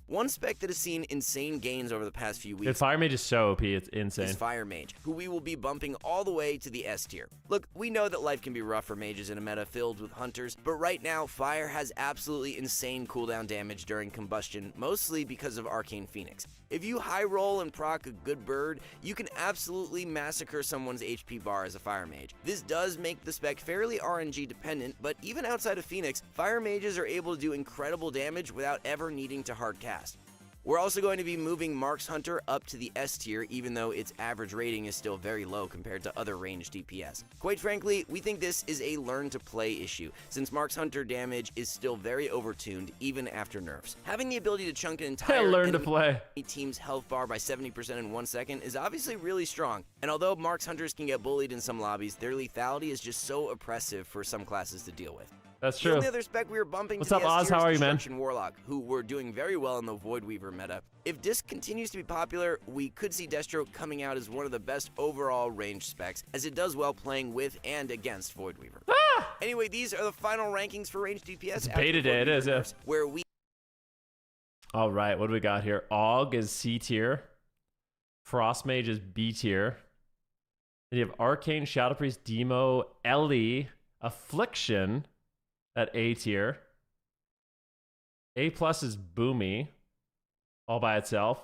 One spec that has seen insane gains over the past few weeks. Dude, Fire Mage is so OP, it's insane. Is Fire Mage, who we will be bumping all the way to the S tier. Look, we know that life can be rough for mages in a meta filled with hunters, but right now, Fire has absolutely insane cooldown damage during combustion, mostly because of Arcane Phoenix. If you high roll and proc a good bird, you can absolutely massacre someone's HP bar as a Fire Mage. This does make the spec fairly RNG dependent, but even outside of Phoenix, Fire Mages are able to do incredible damage without ever needing to hard cast. We're also going to be moving Marks Hunter up to the S tier, even though its average rating is still very low compared to other ranged DPS. Quite frankly, we think this is a learn-to-play issue, since Marks Hunter damage is still very overtuned, even after nerfs. Having the ability to chunk an entire team's health bar by 70% in 1 second is obviously really strong, and although Marks Hunters can get bullied in some lobbies, their lethality is just so oppressive for some classes to deal with. That's true. The only other spec we were bumping What's to up, the S Oz? tier How is are you, man? Destruction Warlock, who were doing very well in the Void Weaver meta. If Disc continues to be popular, we could see Destro coming out as one of the best overall range specs, as it does well playing with and against Void Weaver. Anyway, these are the final rankings for range DPS. It's beta day, it is, yeah. Where we All right, what do we got here? Og is C tier. Frost Mage is B tier. Then you have Arcane, Shadow Priest, Demo, Ellie, Affliction at A tier. A+ is Boomy, all by itself.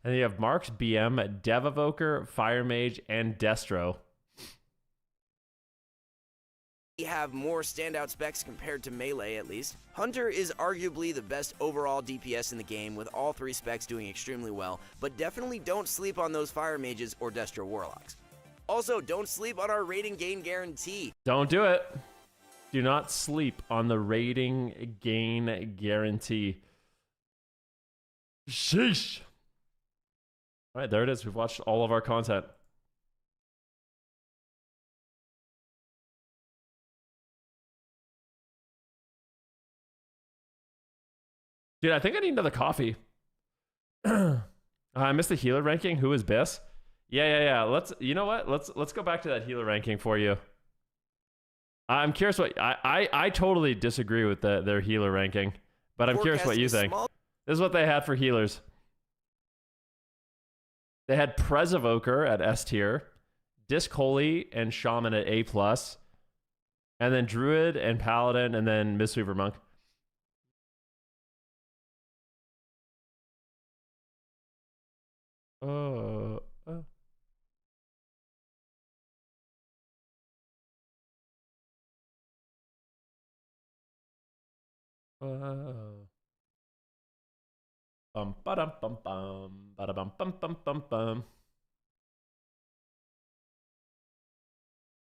And then you have Marks, BM, Dev Evoker, Fire Mage, and Destro. have more standout specs compared to melee at least. Hunter is arguably the best overall DPS in the game, with all 3 specs doing extremely well, but definitely don't sleep on those fire mages or Destro warlocks. Also, don't sleep on our rating gain guarantee. Don't do it. Do not sleep on the rating gain guarantee. Sheesh. All right, there it is. We've watched all of our content. Dude, I think I need another coffee. I missed the healer ranking. Who is Biss? Yeah. You know what? Let's go back to that healer ranking for you. I'm curious what I totally disagree with their healer ranking, but I'm curious what you think. This is what they had for healers. They had Prez Evoker at S tier, Disc Holy and Shaman at A+, and then Druid and Paladin, and then Mistweaver Monk. Oh. Bum ba-dum bum bum ba-da-bum bum bum bum bum.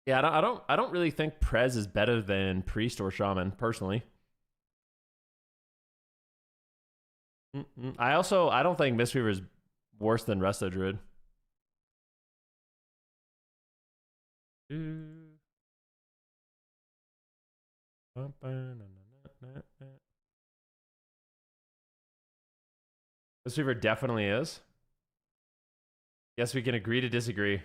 Yeah, I don't really think Prez is better than Priest or Shaman personally. I don't think Mistweaver is worse than Resto Druid. Mistweaver definitely is. Guess we can agree to disagree.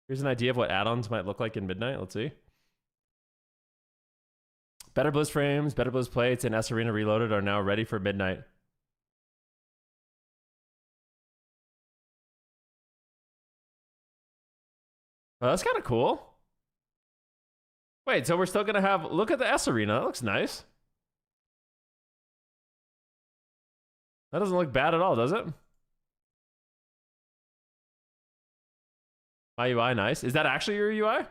Here's an idea of what add-ons might look like in Midnight. Let's see. Better Blizz frames, better Blizz plates, and S Arena Reloaded are now ready for Midnight. Oh, that's kind of cool. Wait, so we're still going to have... Look at the S Arena. That looks nice. That doesn't look bad at all, does it? My UI, nice. Is that actually your UI?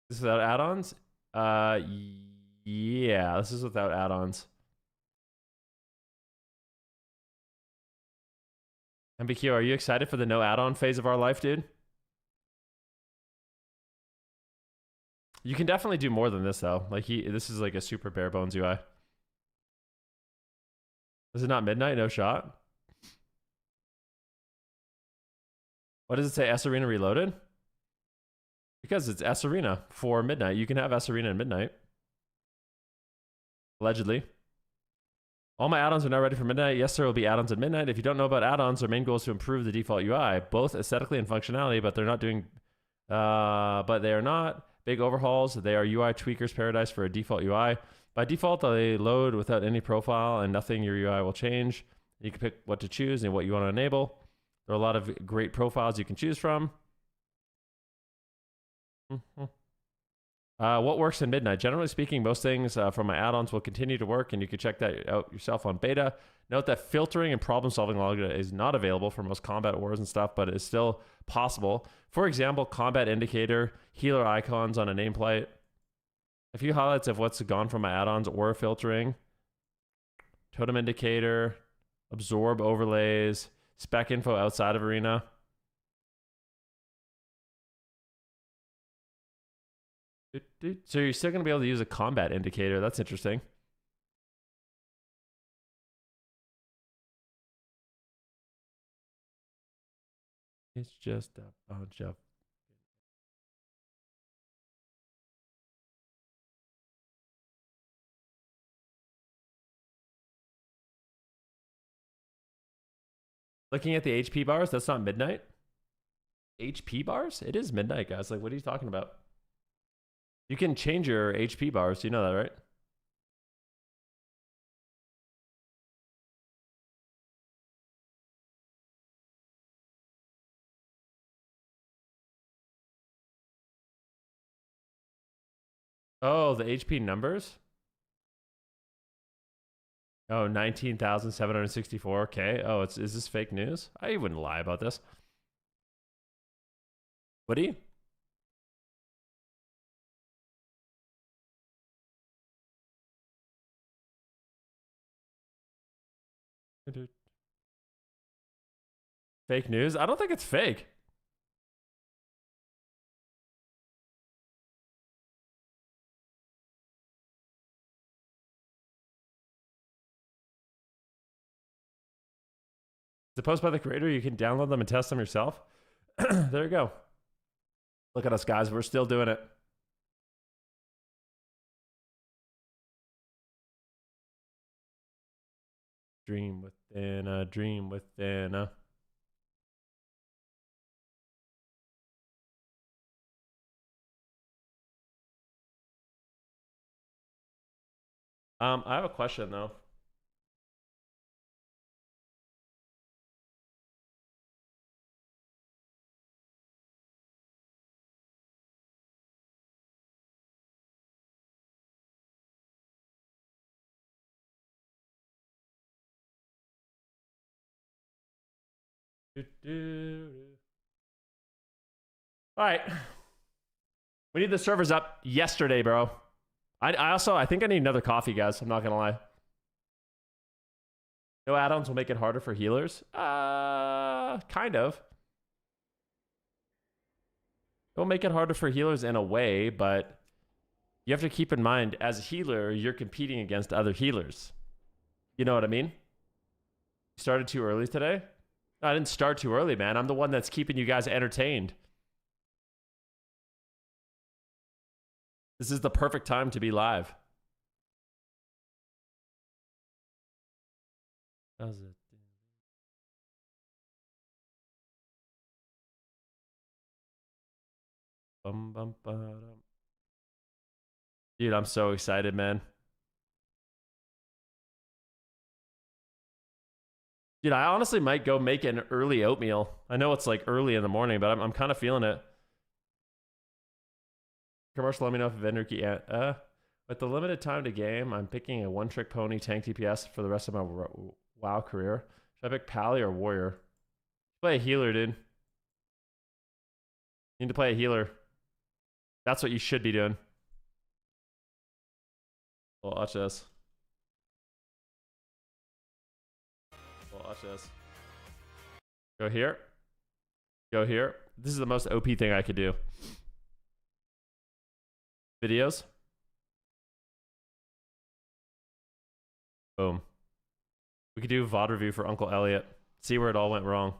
This is without add-ons? Yeah, this is without add-ons. MBQ, are you excited for the no add-on phase of our life, dude? You can definitely do more than this, though. Like, this is like a super bare bones UI. Is it not Midnight? No shot? What does it say? S Arena Reloaded? Because it's S Arena for Midnight. You can have S Arena in Midnight. Allegedly. All my add-ons are now ready for Midnight. Yes, there will be add-ons at Midnight. If you don't know about add-ons, their main goal is to improve the default UI, both aesthetically and functionality, but they're not doing... but they are not big overhauls. They are UI tweakers paradise for a default UI. By default, they load without any profile, and nothing your UI will change. You can pick what to choose and what you want to enable. There are a lot of great profiles you can choose from. What works in Midnight? Generally speaking, most things from my add-ons will continue to work, and you can check that out yourself on beta. Note that filtering and problem-solving logic is not available for most combat wars and stuff, but it is still possible. For example, combat indicator, healer icons on a nameplate. A few highlights of what's gone from my add-ons: aura filtering, totem indicator, absorb overlays, spec info outside of arena. So you're still going to be able to use a combat indicator. That's interesting. It's just a bunch of... Looking at the HP bars, that's not Midnight. HP bars? It is Midnight, guys. Like, what are you talking about? You can change your HP bars. You know that, right? Oh, the HP numbers? Oh, 19,764. Okay. Oh, is this fake news? I wouldn't lie about this. Would he? Fake news? I don't think it's fake. It's a post by the creator. You can download them and test them yourself. There you go. Look at us, guys. We're still doing it. Dream within a dream within a. I have a question though. All right. We need the servers up yesterday, bro. I think I need another coffee, guys. I'm not gonna lie. No add-ons will make it harder for healers. Kind of. It'll make it harder for healers in a way, but you have to keep in mind, as a healer, you're competing against other healers. You know what I mean? You started too early today? No, I didn't start too early, man. I'm the one that's keeping you guys entertained. This is the perfect time to be live. How's it? Bum, bum, ba-dum. Dude, I'm so excited, man. Dude, I honestly might go make an early oatmeal. I know it's like early in the morning, but I'm kind of feeling it. Commercial, let me know if Venruki. With the limited time to game, I'm picking a one-trick pony tank DPS for the rest of my WoW career. Should I pick Pally or Warrior? Play a healer, dude. You need to play a healer. That's what you should be doing. Well, watch this. Watch this. Go here. Go here. This is the most OP thing I could do. Videos. Boom. We could do a VOD review for Uncle Elliot. See where it all went wrong.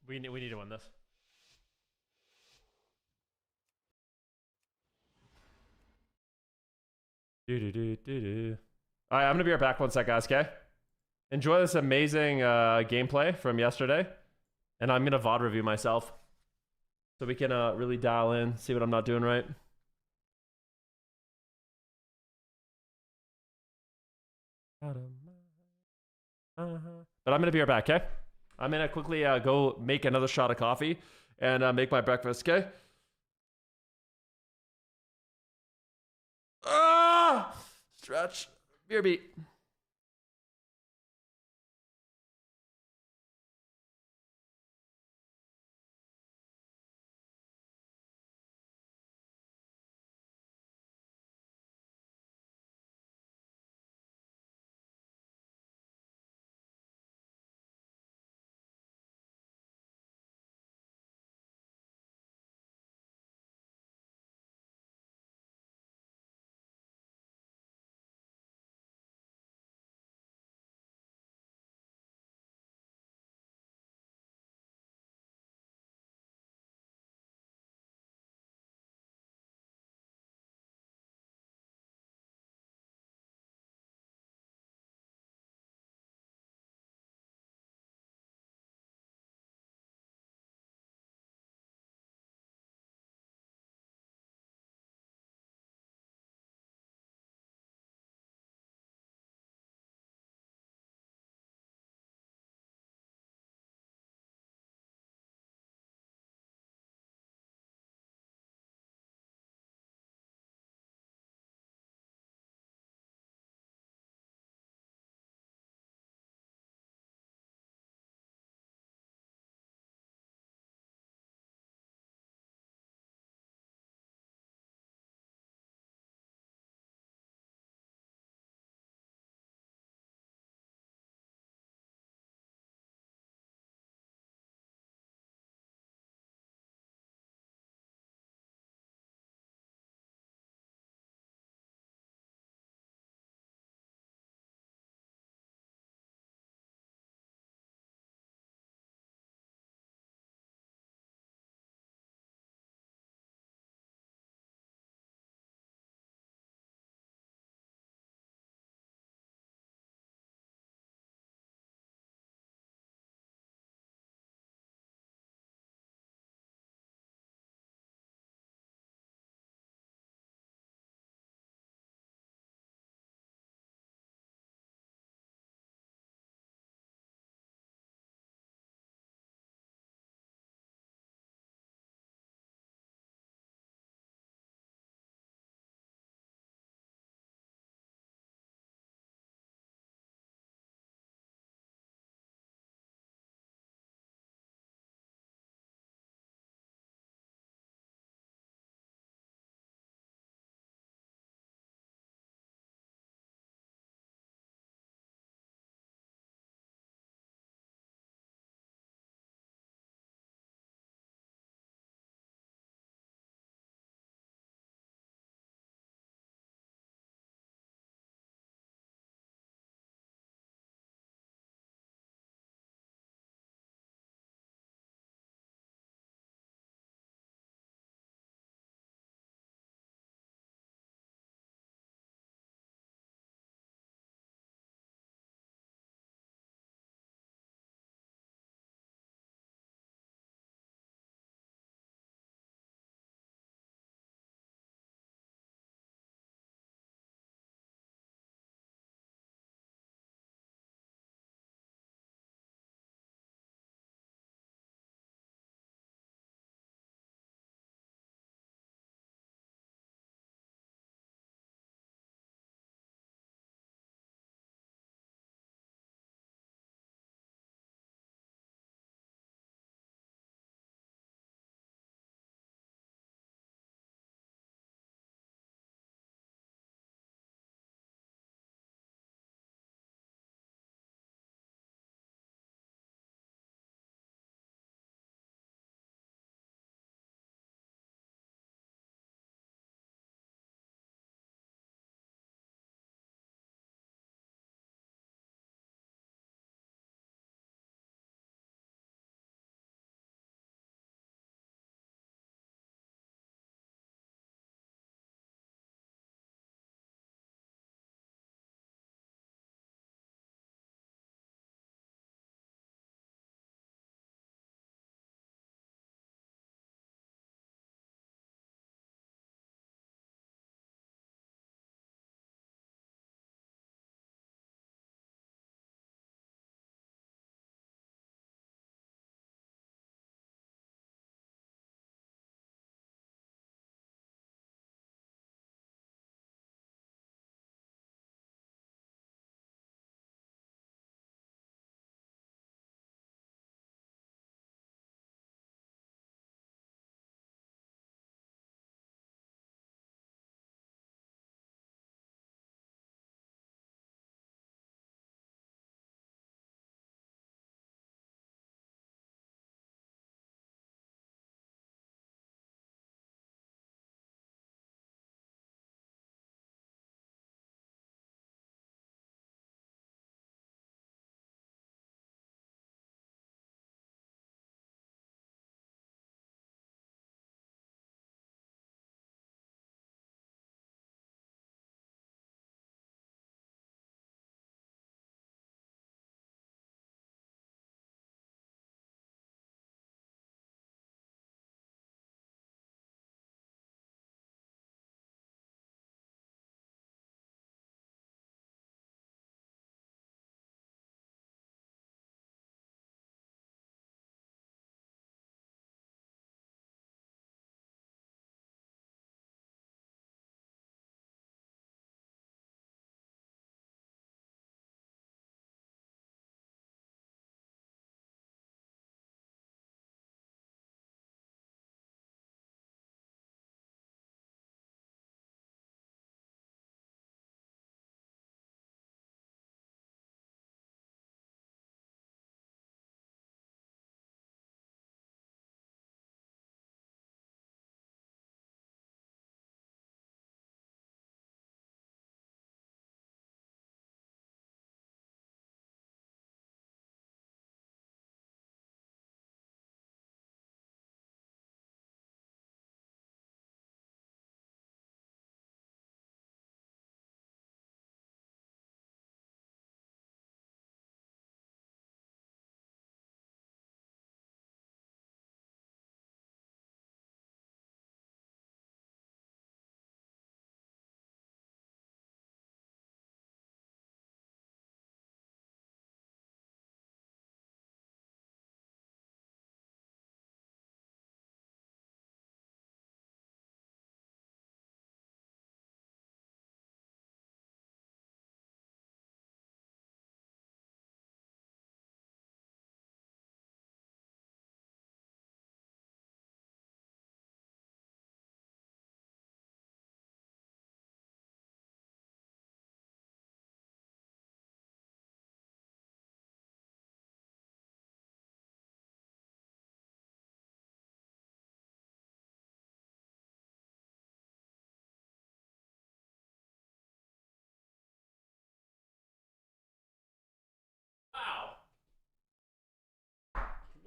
We need to win this. All right, I'm gonna be right back one sec, guys. Okay. Enjoy this amazing gameplay from yesterday, and I'm gonna VOD review myself, so we can really dial in, see what I'm not doing right. But I'm gonna be right back, okay? I'm gonna quickly go make another shot of coffee and make my breakfast, okay? Stretch. BRB.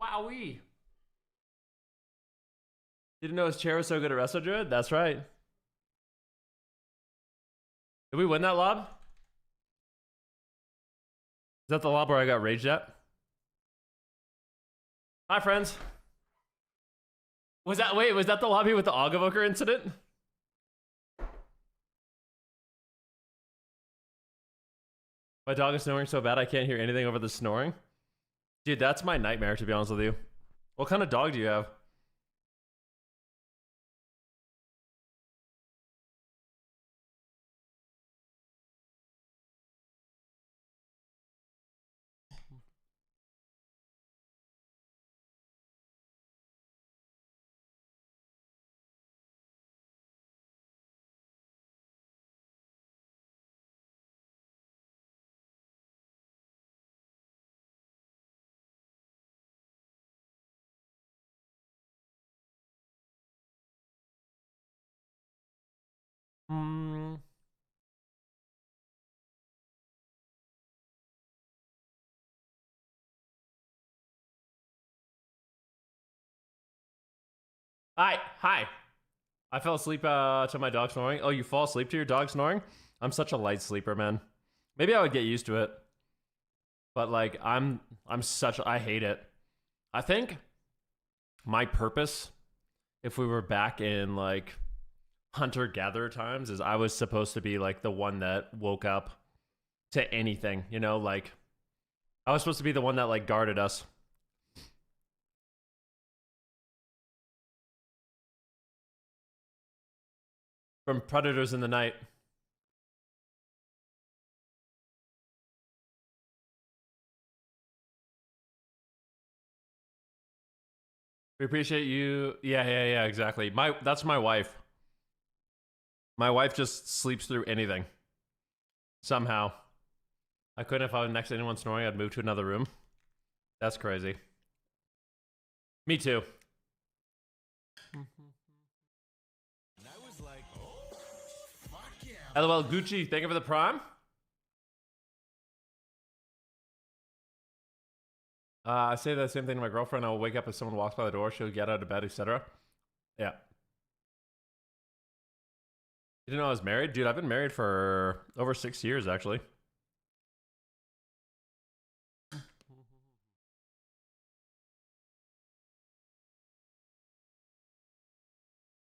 Wowee. Didn't know his chair was so good at Resto Druid? That's right. Did we win that lob? Is that the lob where I got raged at? Hi, friends. Was that the lobby with the Ogavoker incident? My dog is snoring so bad I can't hear anything over the snoring. Dude, that's my nightmare, to be honest with you. What kind of dog do you have? Hmm. Hi. I fell asleep to my dog snoring. Oh, you fall asleep to your dog snoring? I'm such a light sleeper, man. Maybe I would get used to it. But like I hate it. I think my purpose, if we were back in like hunter-gatherer times, is I was supposed to be like the one that woke up to anything, you know, like I was supposed to be the one that like guarded us. From predators in the night. We appreciate you. Yeah, exactly. That's my wife. My wife just sleeps through anything. Somehow. I couldn't if I was next to anyone snoring, I'd move to another room. That's crazy. Me too. And I was like, oh, fuck yeah. LOL Gucci, thank you for the prime. I say the same thing to my girlfriend. I will wake up if someone walks by the door. She'll get out of bed, etc. Yeah. You didn't know I was married? Dude, I've been married for over 6 years, actually.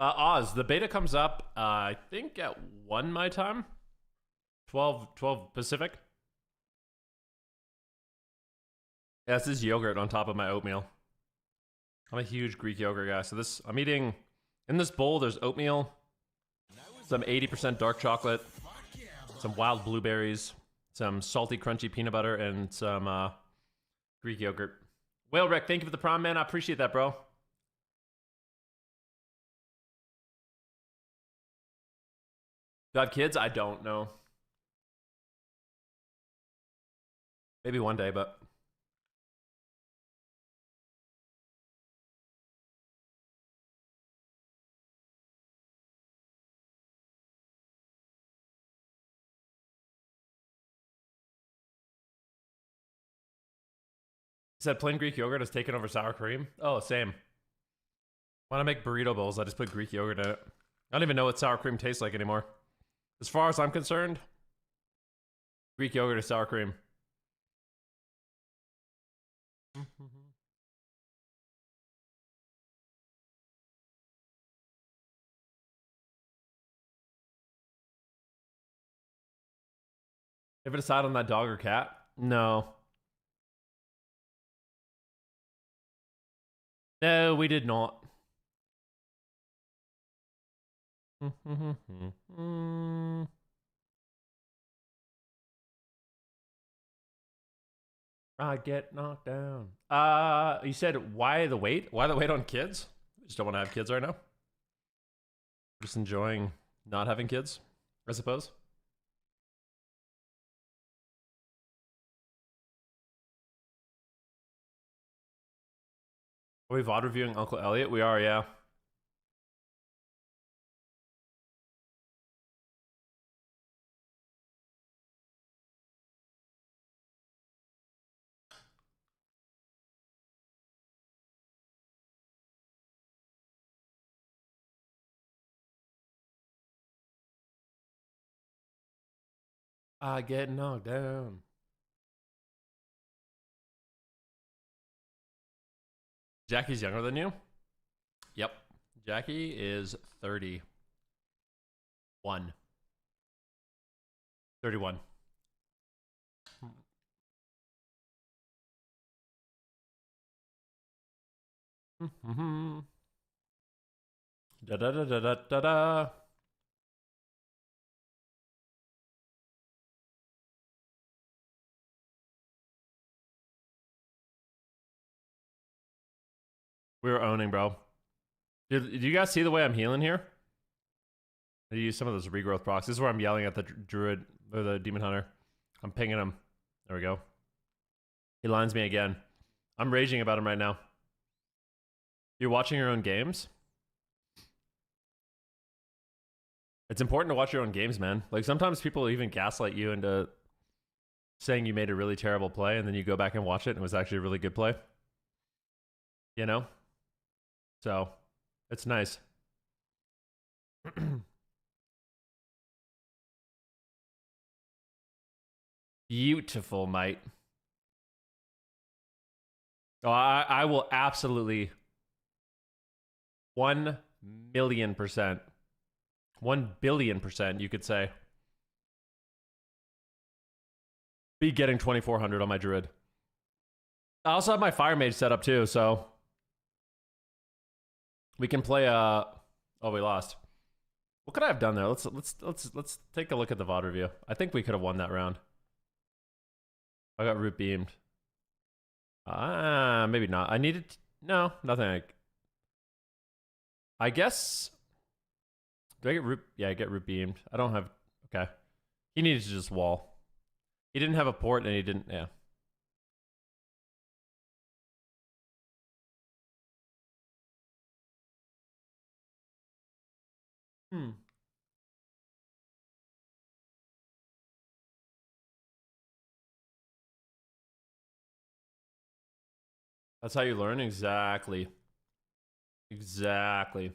Oz, the beta comes up, I think at 1 my time. 12 Pacific. Yeah, this is yogurt on top of my oatmeal. I'm a huge Greek yogurt guy. So I'm eating, in this bowl, there's oatmeal, some 80% dark chocolate, some wild blueberries, some salty, crunchy peanut butter, and some Greek yogurt. Whale Rick, thank you for the prime, man. I appreciate that, bro. Do I have kids? I don't know. Maybe one day, but... He said plain Greek yogurt has taken over sour cream. Oh, same. When I make burrito bowls, I just put Greek yogurt in it. I don't even know what sour cream tastes like anymore. As far as I'm concerned, Greek yogurt is sour cream. Ever decide on that dog or cat? No. No, we did not. I get knocked down. You said why the wait? Why the wait on kids? I just don't want to have kids right now. Just enjoying not having kids, I suppose. Are we VOD reviewing Uncle Elliot? We are, yeah. I get knocked down. Jackie's younger than you? Yep. Jackie is 31. 31. Mm-hmm. Da da da da da da da. We were owning, bro. Did you guys see the way I'm healing here? I use some of those regrowth procs. This is where I'm yelling at the druid or the demon hunter. I'm pinging him. There we go. He lines me again. I'm raging about him right now. You're watching your own games? It's important to watch your own games, man. Like sometimes people even gaslight you into saying you made a really terrible play and then you go back and watch it and it was actually a really good play. You know? So, it's nice. Beautiful, mate. Oh, I will absolutely 1,000,000%. 1,000,000,000%, you could say. Be getting 2,400 on my druid. I also have my fire mage set up too, so we can play oh, we lost. What could I have done there? Let's take a look at the VOD review. I think we could have won that round. I got root beamed. Maybe not. I needed no, nothing. I guess. Do I get root? Yeah, I get root beamed. I don't have. Okay. He needed to just wall. He didn't have a port, and he didn't. Yeah. That's how you learn? Exactly. Exactly.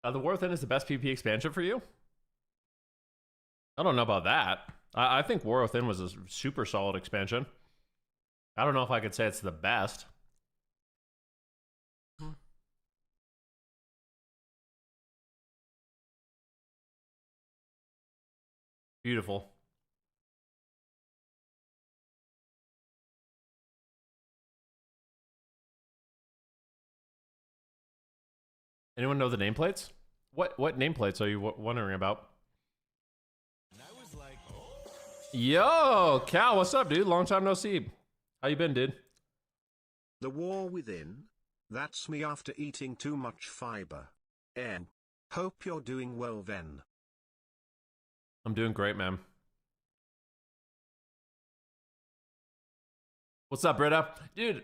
The War Within is the best PvP expansion for you? I don't know about that. I think War Within was a super solid expansion. I don't know if I could say it's the best. Beautiful. Anyone know the nameplates? What nameplates are you wondering about? Like, oh. Yo, Cal, what's up, dude? Long time no see. How you been, dude? The War Within? That's me after eating too much fiber. Hope you're doing well, Ven. I'm doing great, man. What's up, Britta? Dude,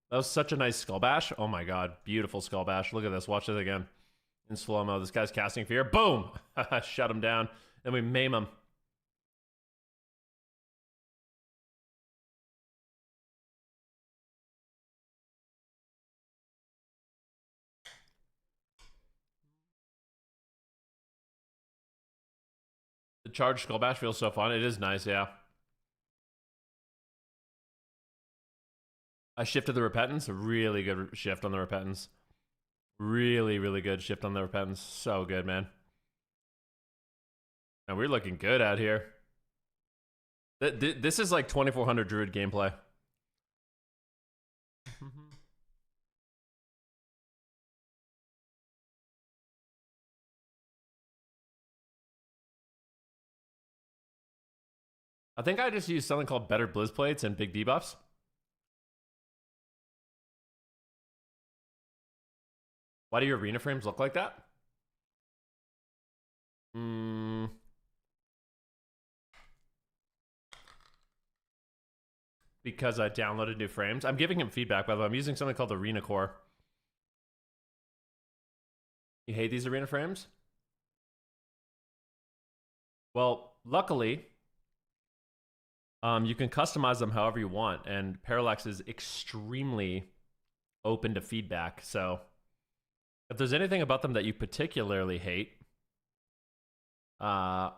that was such a nice skull bash. Oh my god, beautiful skull bash. Look at this. Watch it again. In slow-mo, this guy's casting fear. Boom! Shut him down. Then we maim him. The charged skull bash feels so fun. It is nice, yeah. I shifted the repentance. A really good shift on the repentance. Really, really good shift on the repentance. So good, man. And we're looking good out here. This is like 2,400 druid gameplay. I think I just used something called better blizz plates and big debuffs. Why do your arena frames look like that? Because I downloaded new frames. I'm giving him feedback, by the way. I'm using something called Arena Core. You hate these arena frames? Well, luckily, You can customize them however you want, and Parallax is extremely open to feedback. So if there's anything about them that you particularly hate, and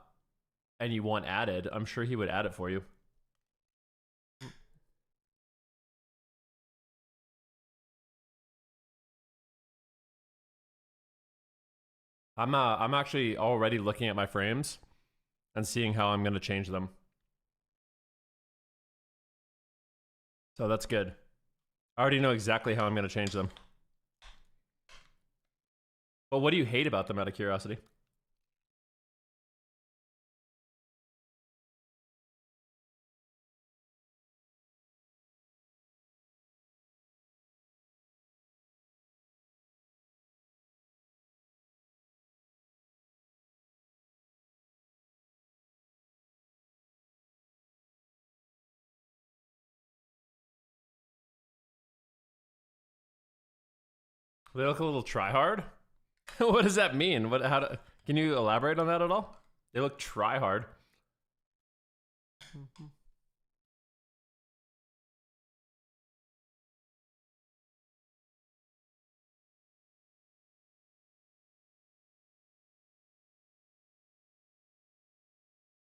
you want added, I'm sure he would add it for you. I'm actually already looking at my frames and seeing how I'm going to change them. So that's good. I already know exactly how I'm going to change them. But what do you hate about them out of curiosity? They look a little try-hard? What does that mean? Can you elaborate on that at all? They look try-hard.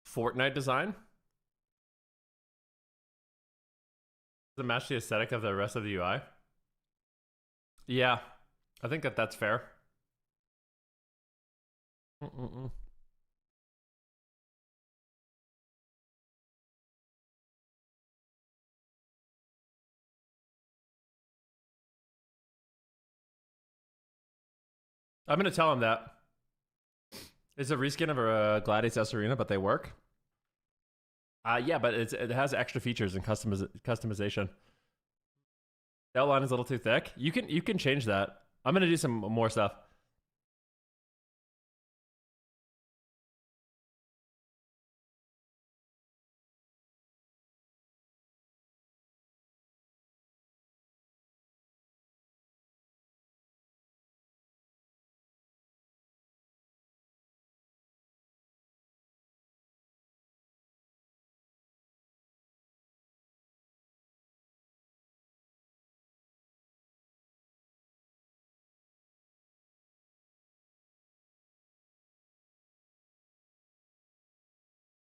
Fortnite design? Does it match the aesthetic of the rest of the UI? Yeah, I think that's fair. I'm gonna tell him that. It's a reskin of a Gladius Arena, but they work. Yeah, but it has extra features and customization. The outline is a little too thick. You can change that. I'm gonna do some more stuff.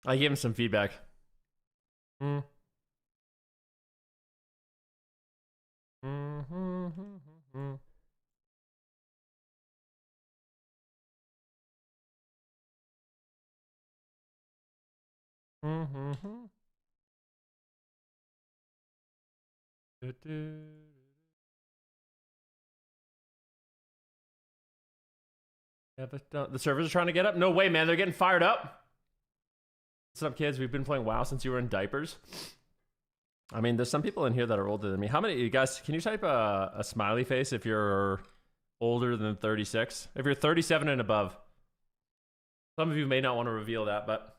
I gave him some feedback. Mm. Yeah, but the servers are trying to get up. No way, man. They're getting fired up. What's up, kids? We've been playing WoW since you were in diapers. I mean, there's some people in here that are older than me. How many, you guys, can you type a smiley face if you're older than 36? If you're 37 and above. Some of you may not want to reveal that, but...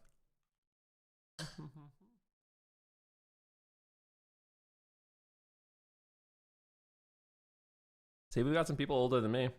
See, we've got some people older than me.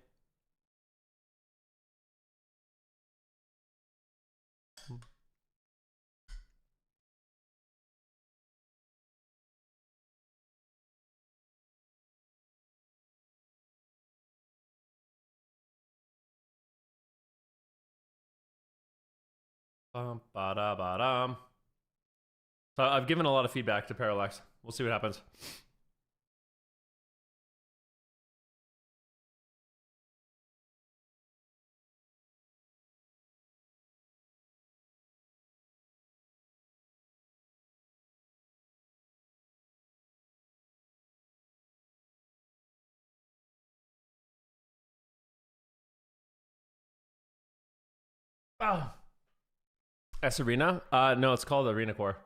Ba-da-ba-dum. So I've given a lot of feedback to Parallax. We'll see what happens. Oh. S Arena? No, it's called Arena Core.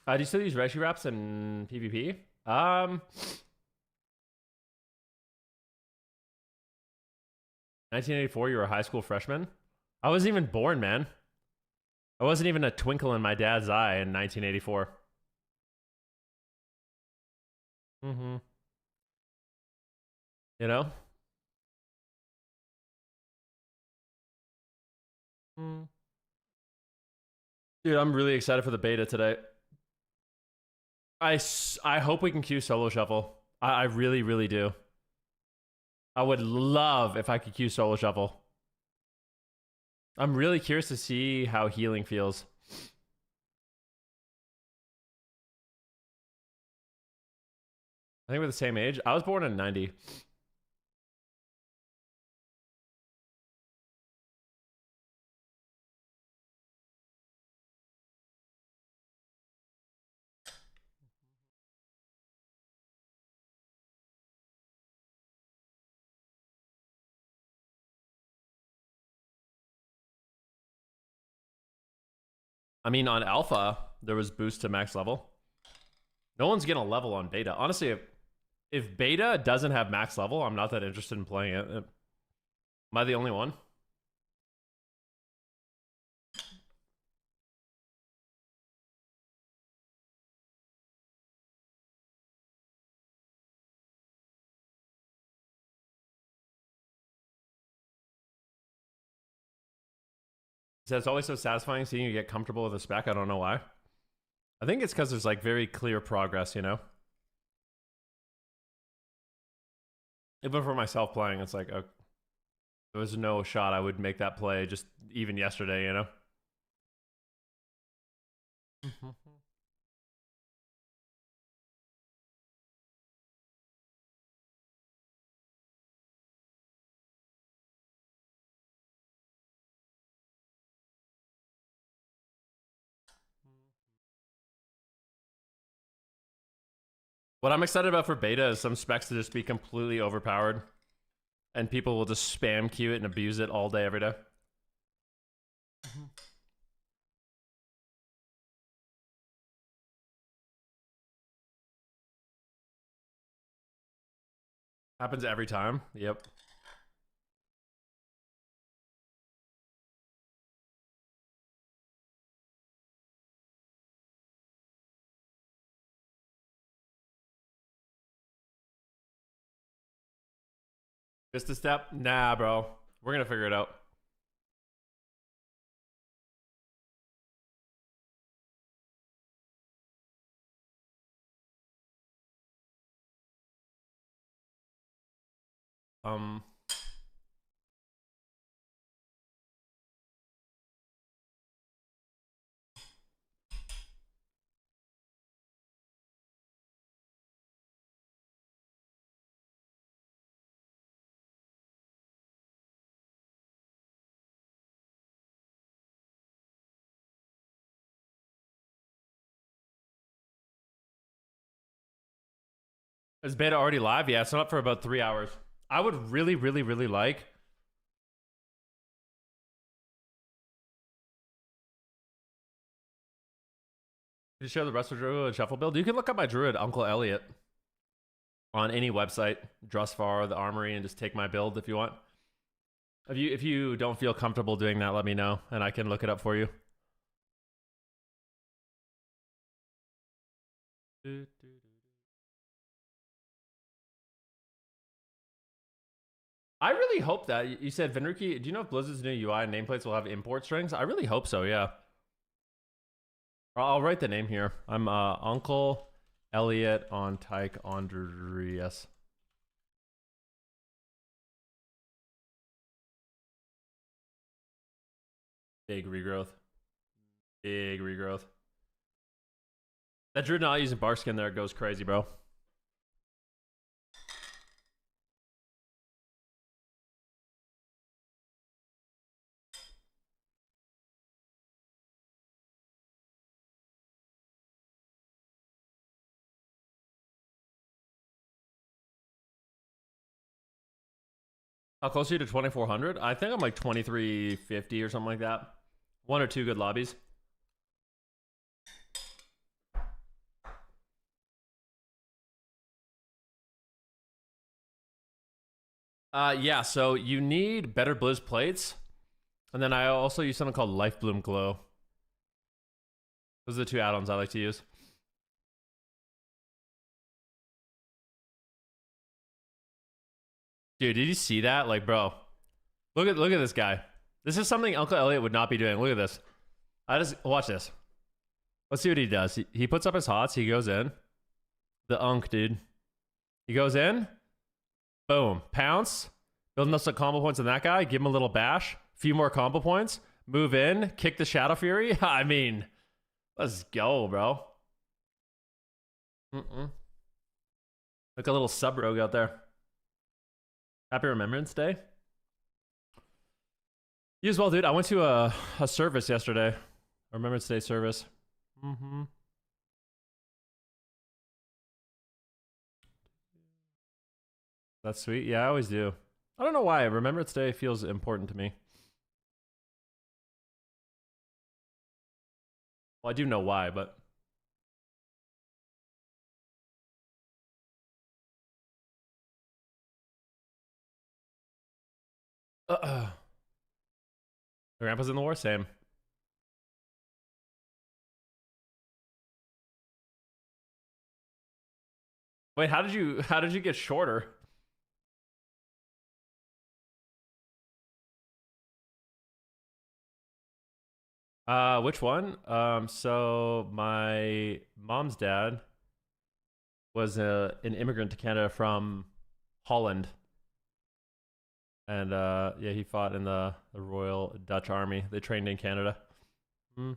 Do you still use Reggie Wraps in PvP? 1984, you were a high school freshman? I wasn't even born, man. I wasn't even a twinkle in my dad's eye in 1984. You know? Dude, I'm really excited for the beta today. I hope we can queue solo shuffle. I really, really do. I would love if I could queue solo shuffle. I'm really curious to see how healing feels. I think we're the same age. I was born in 90. I mean, on alpha, there was boost to max level. No one's gonna level on beta. Honestly, if beta doesn't have max level, I'm not that interested in playing it. Am I the only one? So it's always so satisfying seeing you get comfortable with a spec. I don't know why. I think it's because there's like very clear progress, you know? Even for myself playing, it's like, there was no shot I would make that play just even yesterday, you know? What I'm excited about for beta is some specs to just be completely overpowered. And people will just spam queue it and abuse it all day, every day. Happens every time. Yep. Just a step? Nah, bro. We're gonna figure it out. Um... Is beta already live? Yeah, it's not up for about 3 hours. I would really, really, really like... Did you share the rest of Druid Shuffle build? You can look up my Druid, Uncle Elliot, on any website, Drusvar, the Armory, and just take my build if you want. If you don't feel comfortable doing that, let me know, and I can look it up for you. I really hope that. You said, Venruki, do you know if Blizzard's new UI and nameplates will have import strings? I really hope so, yeah. I'll write the name here. I'm Uncle Elliot on Tyke Andreas. Big regrowth. Big regrowth. That Druid not using bar skin there goes crazy, bro. How close are you to 2400? I think I'm like 2350 or something like that. 1 or 2 good lobbies. Yeah, so you need better Blizz plates. And then I also use something called Life Bloom Glow. Those are the 2 add-ons I like to use. Dude, did you see that? Like, bro, look at this guy. This is something Uncle Elliot would not be doing. Look at this. I just watch this. Let's see what he does. He puts up his hots. He goes in. The unk, dude. He goes in. Boom. Pounce. Building up some combo points on that guy. Give him a little bash. Few more combo points. Move in. Kick the Shadow Fury. I mean, let's go, bro. Like a little sub rogue out there. Happy Remembrance Day. You as well, dude. I went to a service yesterday. A Remembrance Day service. That's sweet. Yeah, I always do. I don't know why. Remembrance Day feels important to me. Well, I do know why, but... My grandpa's in the war? Same. Wait, how did you get shorter? Which one? So my mom's dad was an immigrant to Canada from Holland. And yeah, he fought in the Royal Dutch Army. They trained in Canada. You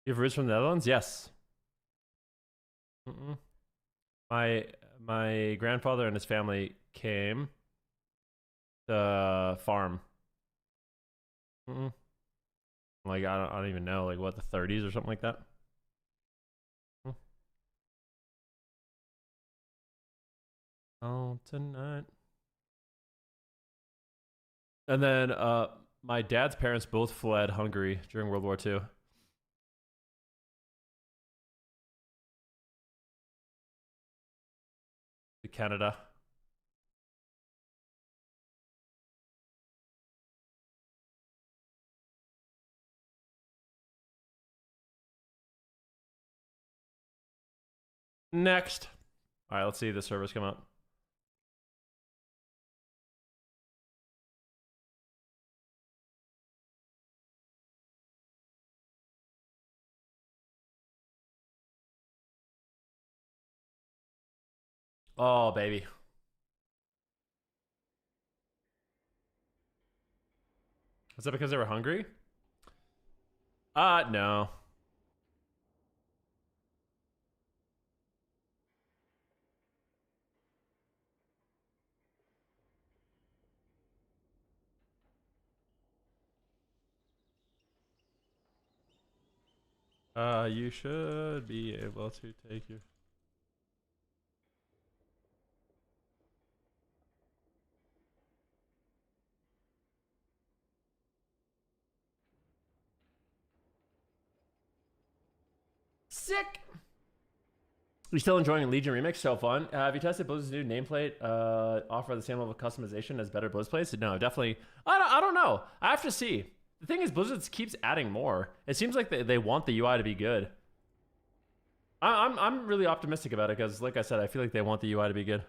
have roots from the Netherlands? Yes. My grandfather and his family came to farm. Like I don't even know, like what, the 30s or something like that. Oh, tonight. And then my dad's parents both fled Hungary during World War II. To Canada. Next. All right, let's see the servers come up. Oh, baby. Is that because they were hungry? No. You should be able to take your... Sick! You still enjoying Legion Remix? So fun. Have you tested Blizzard's new nameplate offer the same level of customization as better Blizz plays? No, definitely. I don't know. I have to see. The thing is, Blizzard keeps adding more. It seems like they want the UI to be good. I'm really optimistic about it because, like I said, I feel like they want the UI to be good.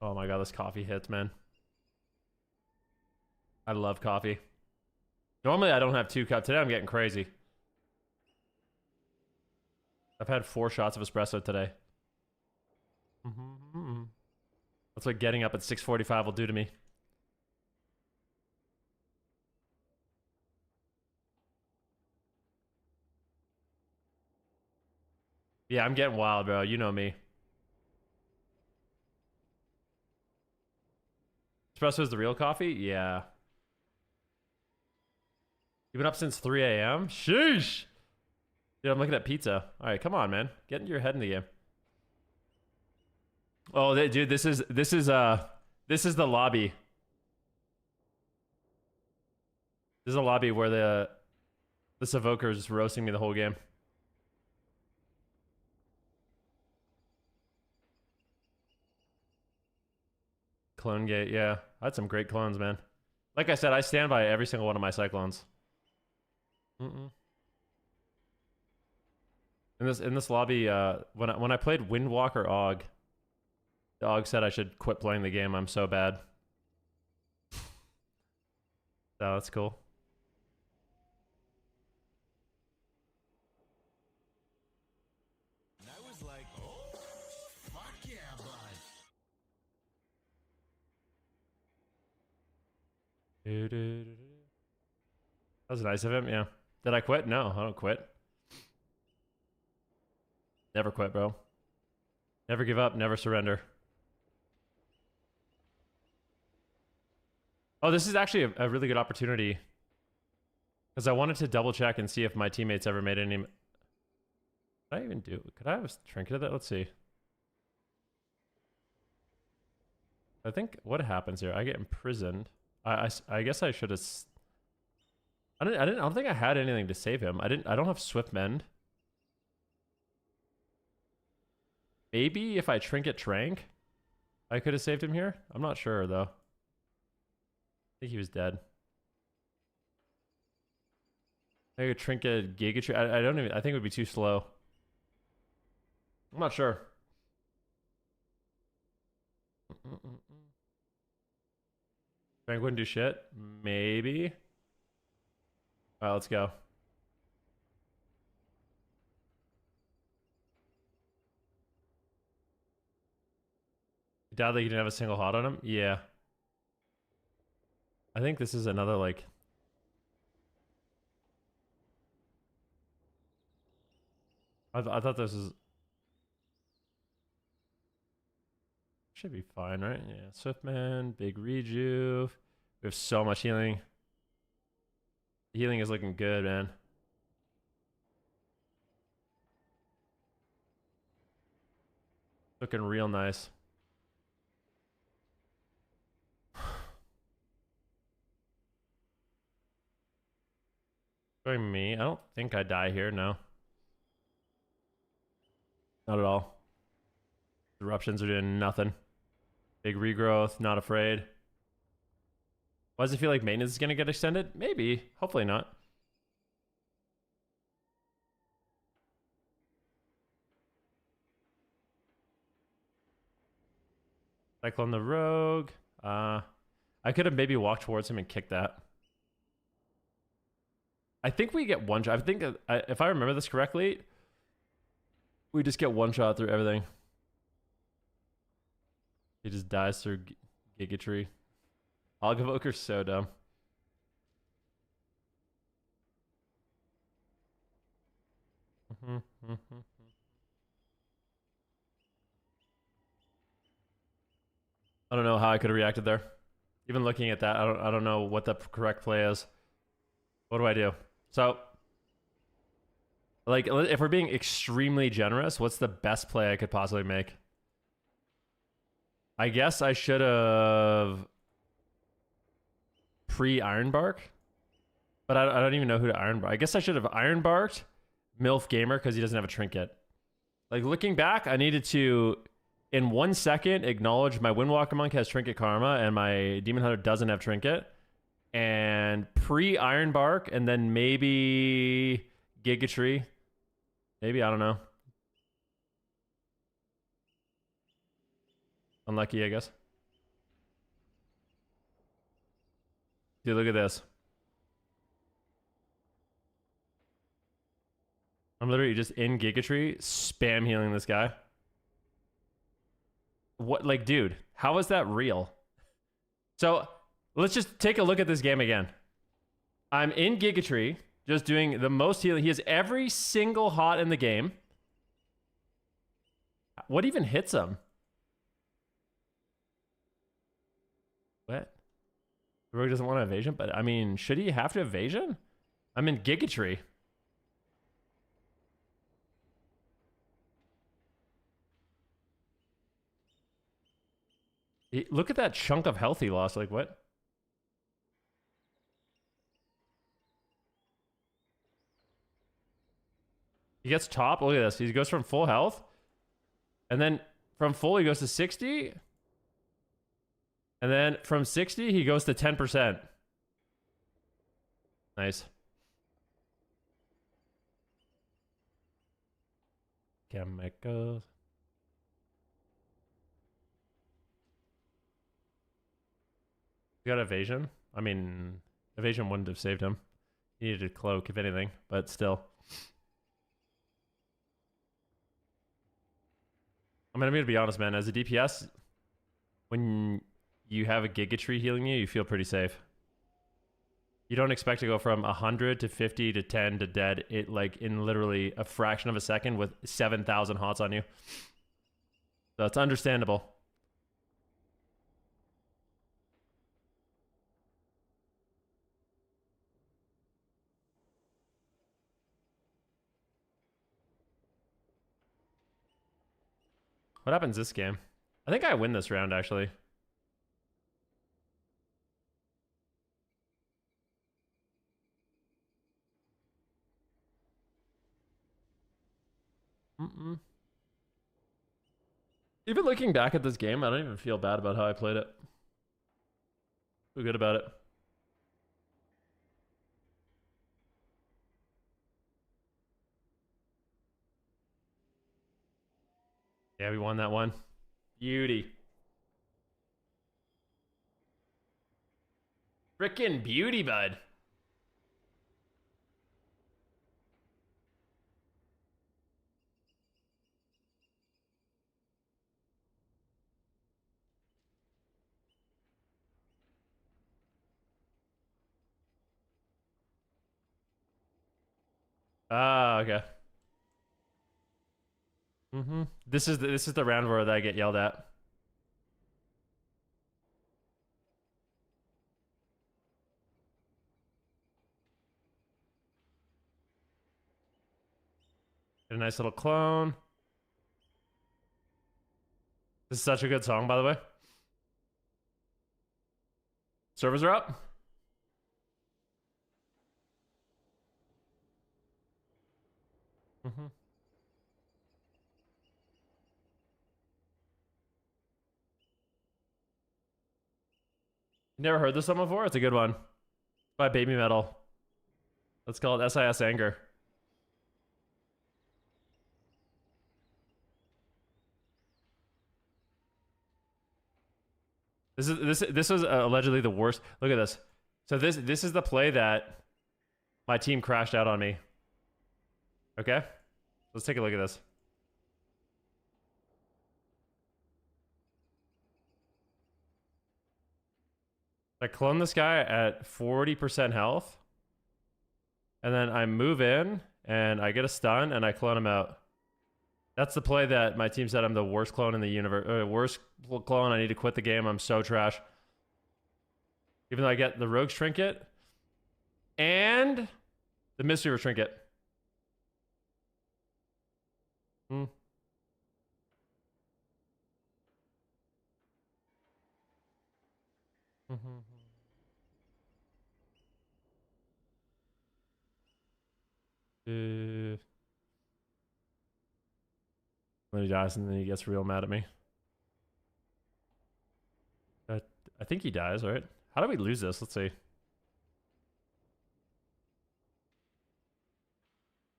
Oh my god, this coffee hits, man. I love coffee. Normally, I don't have 2 cups. Today, I'm getting crazy. I've had 4 shots of espresso today. That's what getting up at 6:45 will do to me. Yeah, I'm getting wild, bro. You know me. Espresso is the real coffee? Yeah. You've been up since 3 a.m.? Sheesh! Dude, I'm looking at pizza. Alright, come on, man. Get into your head in the game. Oh, dude, this is the lobby. This is a lobby where this evoker is roasting me the whole game. Clone gate, yeah. I had some great clones, man. Like I said, I stand by every single one of my cyclones. In this lobby, when I played Windwalker Og, the Og said I should quit playing the game. I'm so bad. So that's cool. And I was like, oh, fuck yeah, bud. That was nice of him, yeah. Did I quit? No, I don't quit. Never quit, bro. Never give up, never surrender. Oh, this is actually a really good opportunity. Because I wanted to double check and see if my teammates ever made any... Could I even do... Could I have a trinket of that? Let's see. I think... What happens here? I get imprisoned. I guess I should have... I don't think I had anything to save him. I don't have swift mend. Maybe if I trinket trank, I could have saved him here. I'm not sure though. I think he was dead. I could trinket Giga. I don't even. I think it would be too slow. I'm not sure. Trank wouldn't do shit. Maybe. All right, let's go. Doubt that you didn't have a single hot on him? Yeah. I think this is another, like... I thought this was... Should be fine, right? Yeah. Swiftman, big rejuve. We have so much healing. Healing is looking good, man. Looking real nice. Going me? I don't think I die here, no. Not at all. Eruptions are doing nothing. Big regrowth, not afraid. Why does it feel like maintenance is going to get extended? Maybe. Hopefully not. Cyclone the Rogue. I could have maybe walked towards him and kicked that. I think we get one shot. I think if I remember this correctly, we just get one shot through everything. He just dies through Gigatree. Algavoker's so dumb. I don't know how I could have reacted there. Even looking at that, I don't know what the correct play is. What do I do? So, like, if we're being extremely generous, what's the best play I could possibly make? I guess I should have pre-Ironbark, but I don't even know who to Ironbark. I guess I should have Ironbarked MILF Gamer because he doesn't have a trinket. Like, looking back, I needed to, in 1 second, acknowledge my Windwalker Monk has Trinket Karma and my Demon Hunter doesn't have Trinket. And pre-Ironbark, and then maybe Gigatree. Maybe, I don't know. Unlucky, I guess. Dude, look at this. I'm literally just in Gigatree, spam healing this guy. What, like, dude, how is that real? So... let's just take a look at this game again. I'm in Gigatree, just doing the most healing. He has every single hot in the game. What even hits him? What? The rogue doesn't want to evasion, but I mean, should he have to evasion? I'm in Gigatree. Look at that chunk of health he lost. Like, what? He gets top. Look at this. He goes from full health. And then from full, he goes to 60. And then from 60, he goes to 10%. Nice. chemicals. He got evasion. I mean, evasion wouldn't have saved him. He needed a cloak, if anything, but still. I mean, I'm gonna be honest, man. As a DPS, when you have a Giga Tree healing you, you feel pretty safe. You don't expect to go from 100 to 50 to 10 to dead it like in literally a fraction of a second with 7,000 hots on you. So it's understandable. What happens this game? I think I win this round, actually. Even looking back at this game, I don't even feel bad about how I played it. Feel good about it. Yeah, we won that one. Beauty. Frickin' beauty, bud. Ah, okay. This is the round where I get yelled at. Get a nice little clone. This is such a good song, by the way. Servers are up. Never heard this song before? It's a good one. By Baby Metal. Let's call it SIS Anger. This was allegedly the worst. Look at this. So this is the play that my team crashed out on me. Okay? Let's take a look at this. I clone this guy at 40% health. And then I move in and I get a stun and I clone him out. That's the play that my team said I'm the worst clone in the universe. Worst clone. I need to quit the game. I'm so trash. Even though I get the Rogue's Trinket and the Mystery Trinket. Then he dies and then he gets real mad at me. I think he dies, right? How do we lose this? Let's see.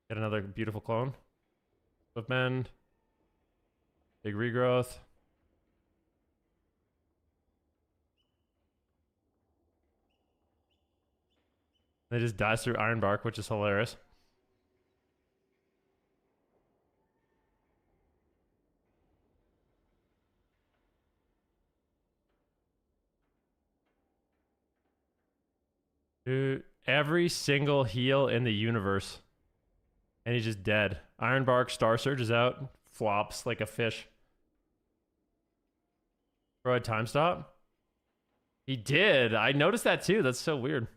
Get another beautiful clone. Swiftmend. Big regrowth. They just dies through Iron Bark, which is hilarious. Dude, every single heal in the universe. And he's just dead. Iron Bark, Star Surge is out. Flops like a fish. Bro, had time stop? He did. I noticed that too. That's so weird.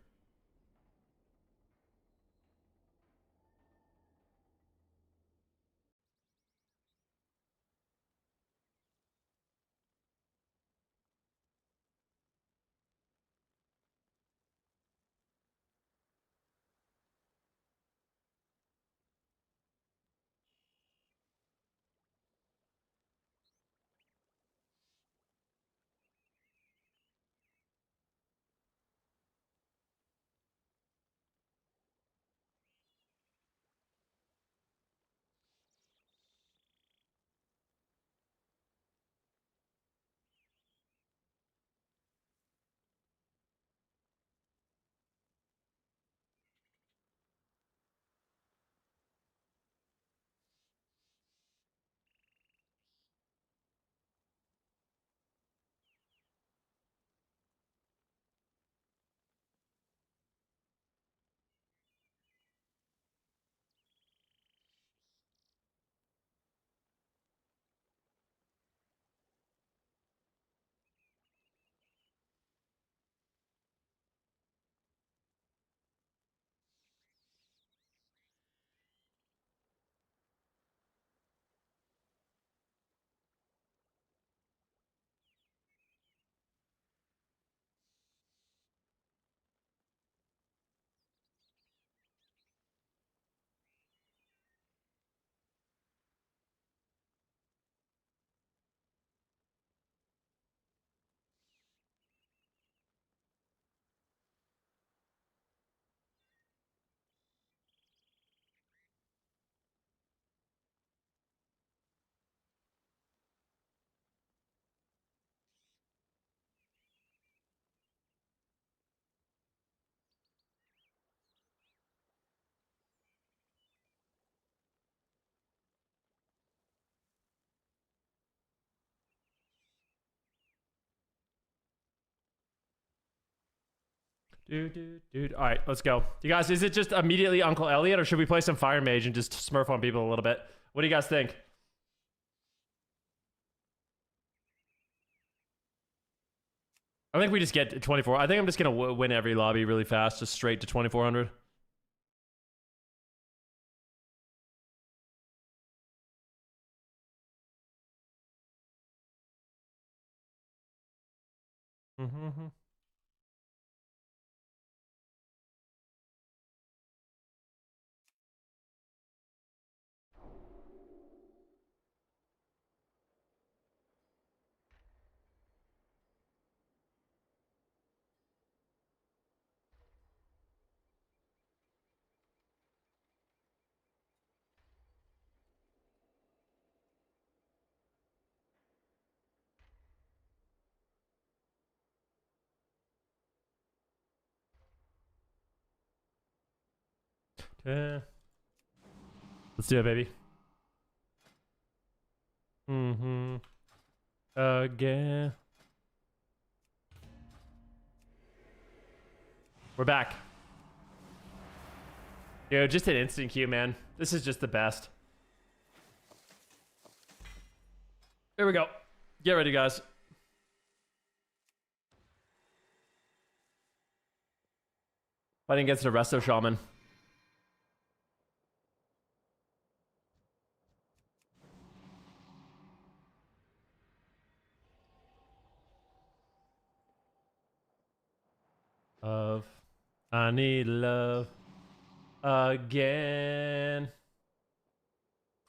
Dude. All right, let's go. You guys, is it just immediately Uncle Elliot, or should we play some Fire Mage and just smurf on people a little bit? What do you guys think? I think we just get 24. I think I'm just gonna win every lobby really fast, just straight to 2400. Mm-hmm. Yeah. Let's do it, baby. Mm-hmm. Again. We're back. Yo, just an instant queue, man. This is just the best. Here we go. Get ready, guys. Fighting against the Resto Shaman. I need love again.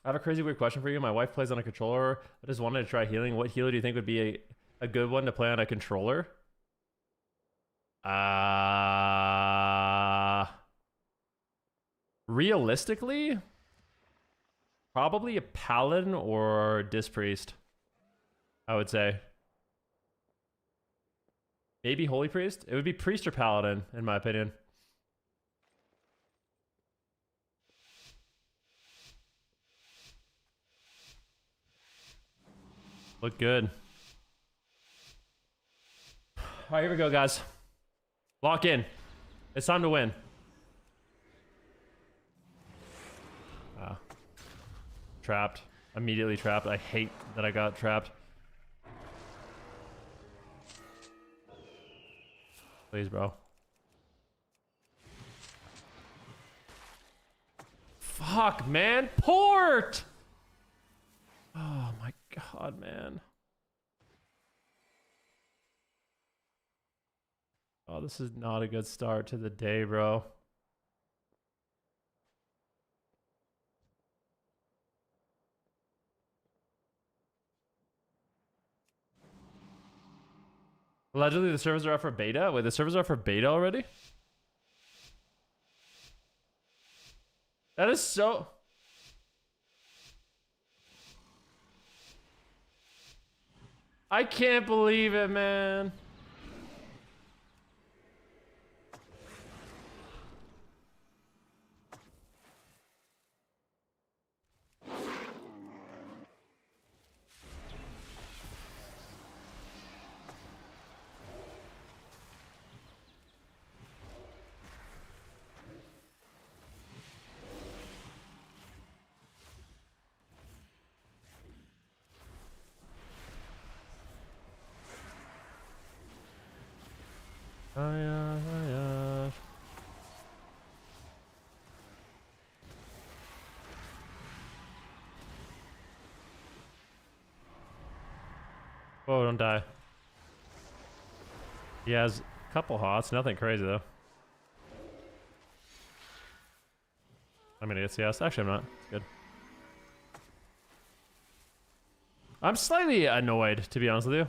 I have a crazy weird question for you. My wife plays on a controller. I just wanted to try healing. What healer do you think would be a good one to play on a controller? Realistically, probably a paladin or disc priest, I would say. Maybe holy priest? It would be priest or paladin, in my opinion. Look good. All right, here we go, guys. Lock in. It's time to win. Trapped. Immediately trapped. I hate that I got trapped. Please, bro. Fuck, man. Port! Oh my god, man. Oh, this is not a good start to the day, bro. Allegedly, the servers are up for beta? Wait, the servers are up for beta already? That is so... I can't believe it, man. Whoa, don't die. He has a couple hots, nothing crazy though. I'm gonna get CS. Actually, I'm not. It's good. I'm slightly annoyed, to be honest with you.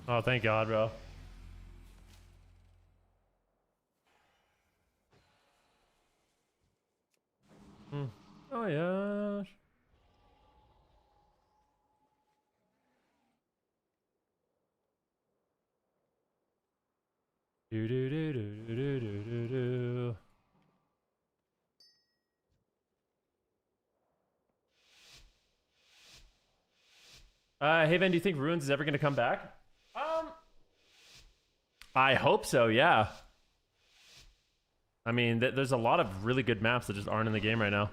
Oh, thank God, bro. Oh, yeah. Do do do do do do do do. Hey Ben, do you think Ruins is ever gonna come back? I hope so. Yeah. I mean, there's a lot of really good maps that just aren't in the game right now.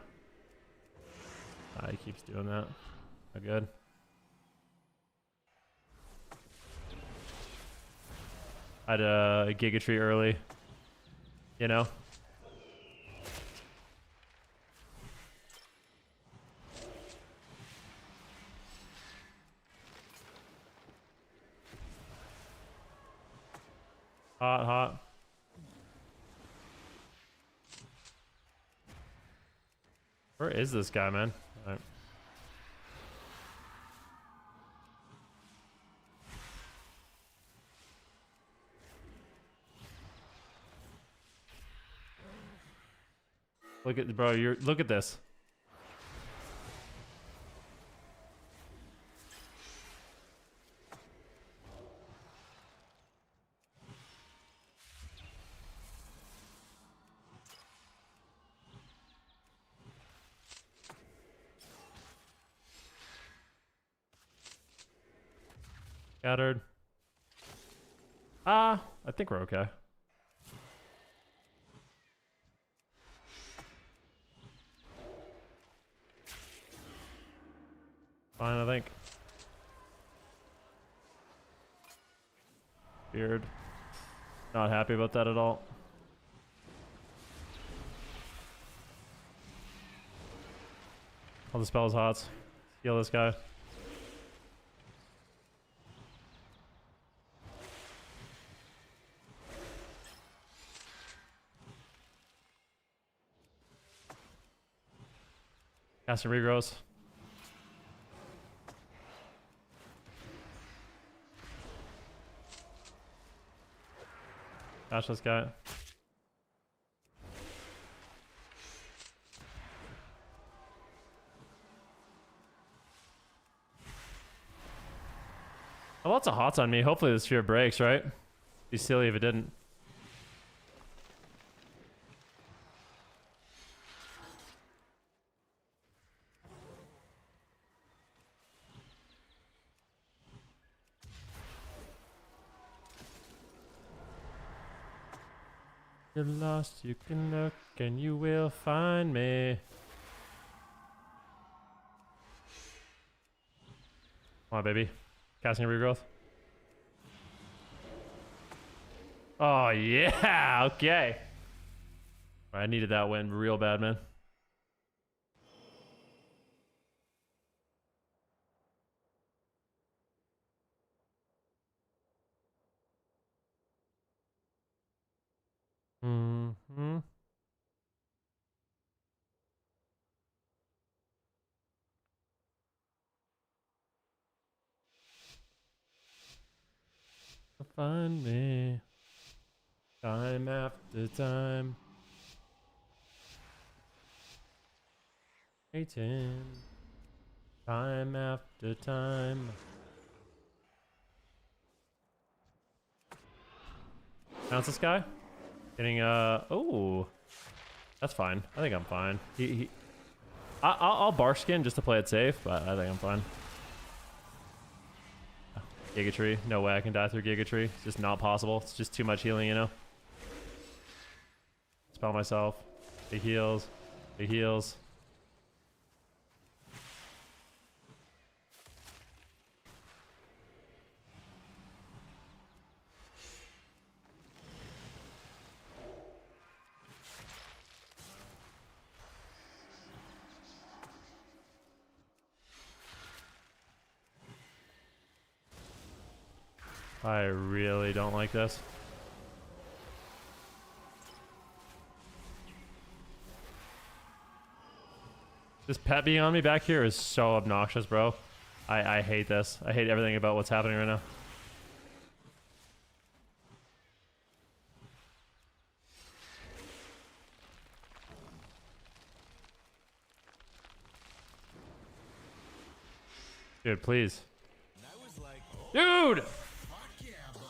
He keeps doing that. Not good. I had a Giga Tree early. You know? Hot, hot. Where is this guy, man? All right. Look at bro, look at this. Scattered. I think we're okay. Fine, I think. Weird. Not happy about that at all. All the spells hots. Heal this guy. Cast some regrows. Gosh, this guy. Oh, lots of hots on me. Hopefully this sphere breaks, right? Be silly if it didn't. You're lost, you can look, and you will find me. Come on, baby. Casting regrowth. Oh, yeah. Okay. I needed that win real bad, man. Mm-hmm. Find me. Time after time. Waiting. Time after time. Bounce this guy. Getting oh, that's fine. I think I'm fine. I'll bar skin just to play it safe, but I think I'm fine. Giga Tree. No way I can die through Giga Tree. It's just not possible. It's just too much healing, you know? Spell myself. Big heals. Big heals. I really don't like this. This pet being on me back here is so obnoxious, bro. I hate this. I hate everything about what's happening right now. Dude, please. And I was like, oh, Dude! fuck yeah, bud.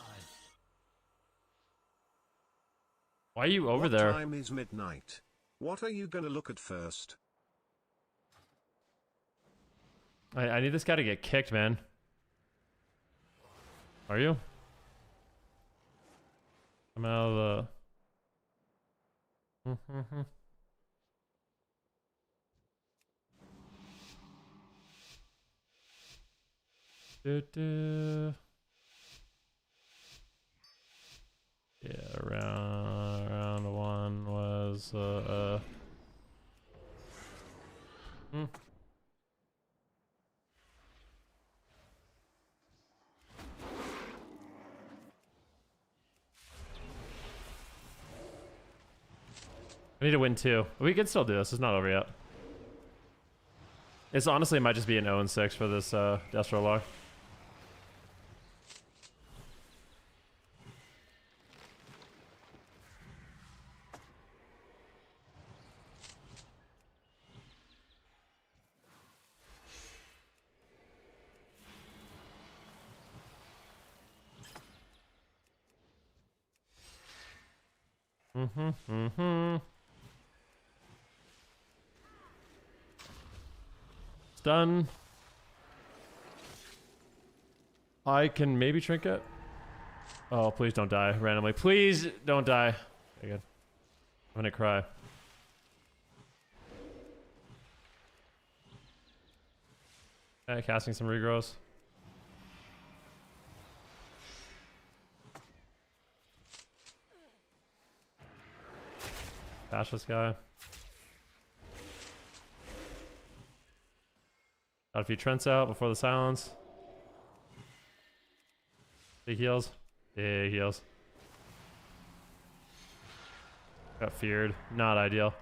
Why are you over What there? time is midnight? What are you gonna look at first? I need this guy to get kicked, man. Are you? I'm out of the... Yeah, round one was I need to win 2. We can still do this. It's not over yet. It's honestly it might just be an 0-6 for this Destro log. It's done. I can maybe trinket. Oh, please don't die randomly. Please don't die. Okay, good. I'm gonna cry. Okay, casting some regrows. Bash this guy. Got a few Trents out before the silence. Big heals. Big heals. Got feared. Not ideal.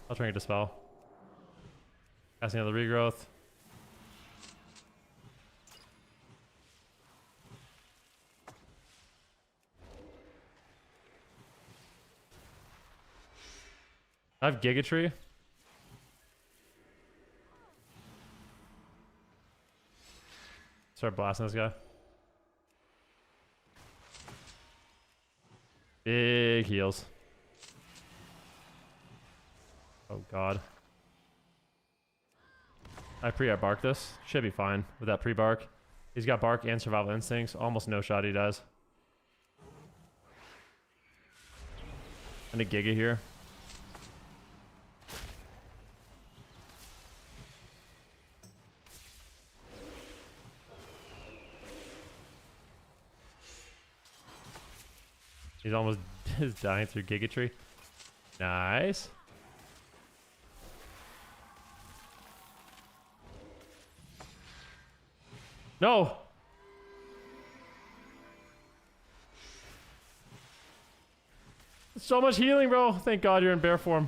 I'll try and dispel. Casting another regrowth. I have Giga Tree. Start blasting this guy. Big heals. Oh god. I bark this. Should be fine with that pre-bark. He's got bark and survival instincts. Almost no shot he does. And a Giga here. He's almost dying through Giga Tree. Nice. No! So much healing, bro. Thank God you're in bear form.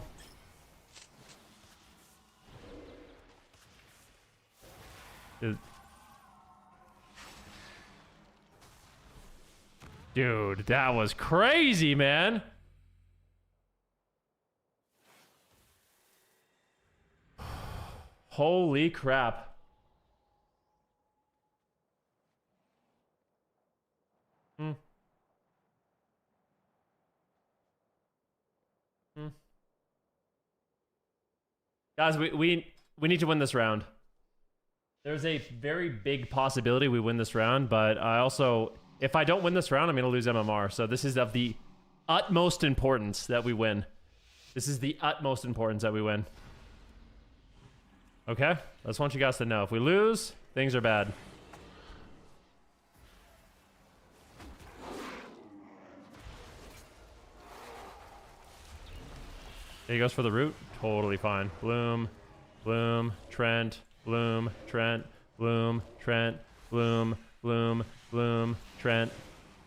Dude, that was crazy, man. Holy crap. Guys, we need to win this round. There's a very big possibility we win this round, but I also, if I don't win this round, I'm going to lose MMR. So this is of the utmost importance that we win. This is the utmost importance that we win. Okay? I just want you guys to know. If we lose, things are bad. There he goes for the root. Totally fine. Bloom, Bloom, Trent, Bloom, Trent, Bloom, Trent, Bloom, Bloom, Bloom, Trent.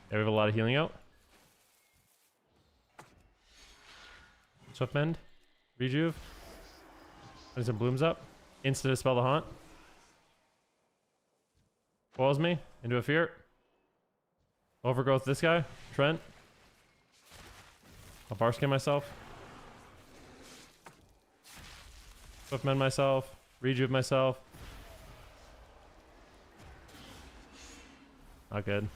There we have a lot of healing out. Swiftmend. Rejuve. Putting some blooms up. Instant dispel the haunt. Boils me into a fear. Overgrowth this guy. Trent. I'll bar skin myself. Swiftmend myself. Rejuve myself. Not good.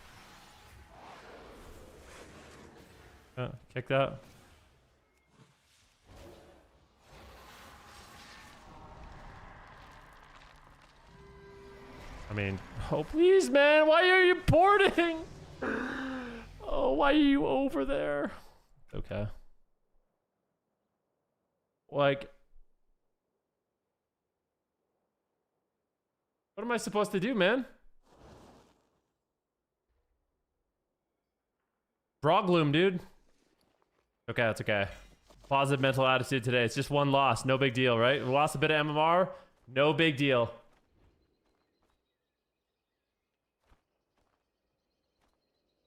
Kick that. I mean, oh please, man, why are you boarding? Oh, why are you over there? Okay. Like, what am I supposed to do, man? Brogloom, dude. Okay, that's okay. Positive mental attitude today. It's just one loss. No big deal, right? We lost a bit of MMR. No big deal.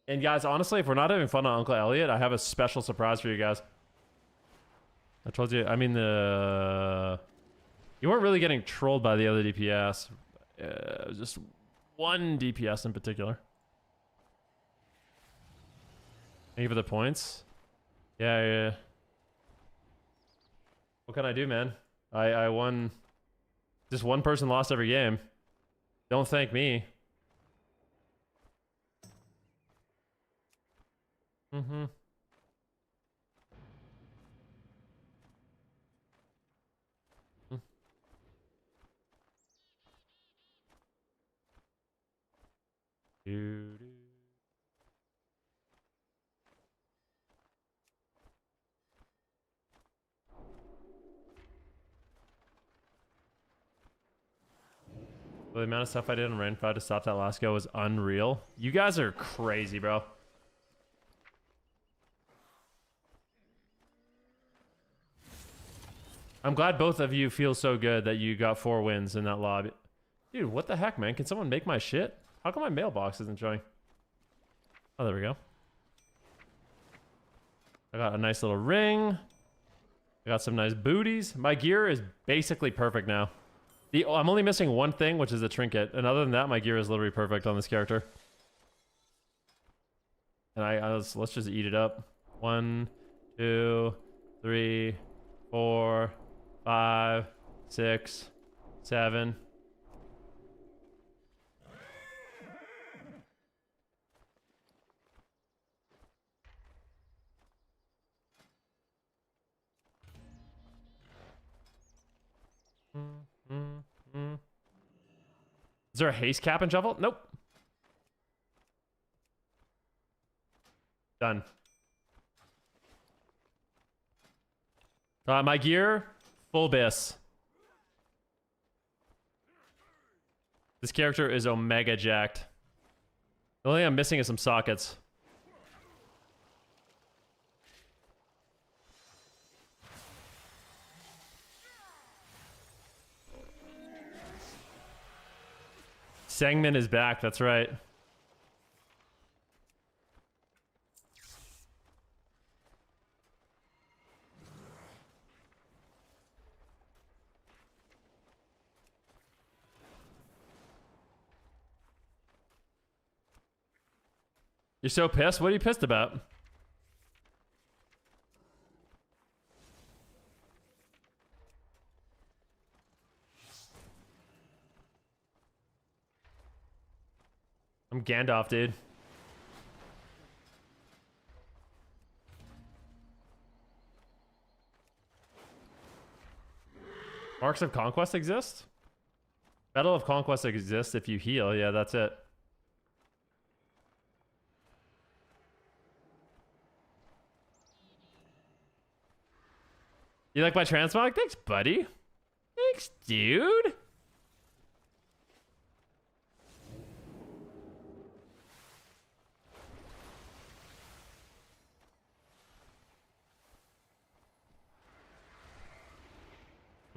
And guys, honestly, if we're not having fun on Uncle Elliot, I have a special surprise for you guys. I told you, I mean, you weren't really getting trolled by the other DPS. It was just one DPS in particular. Thank you for the points. Yeah. What can I do, man? I won. Just one person lost every game. Don't thank me. Mm-hmm. The amount of stuff I did on Rain 5 to stop that last go was unreal. You guys are crazy, bro. I'm glad both of you feel so good that you got 4 wins in that lobby. Dude, what the heck, man? Can someone make my shit? How come my mailbox isn't showing? Oh, there we go. I got a nice little ring. I got some nice booties. My gear is basically perfect now. I'm only missing one thing, which is a trinket. And other than that, my gear is literally perfect on this character. And let's just eat it up. 1, 2, 3, 4, 5, 6, 7. Is there a haste cap and shuffle? Nope. Done. My gear, full bis. This character is omega jacked. The only thing I'm missing is some sockets. Sangmin is back, that's right. You're so pissed? What are you pissed about? I'm Gandalf, dude. Marks of Conquest exist? Battle of Conquest exists if you heal. Yeah, that's it. You like my transmog? Thanks, buddy. Thanks, dude.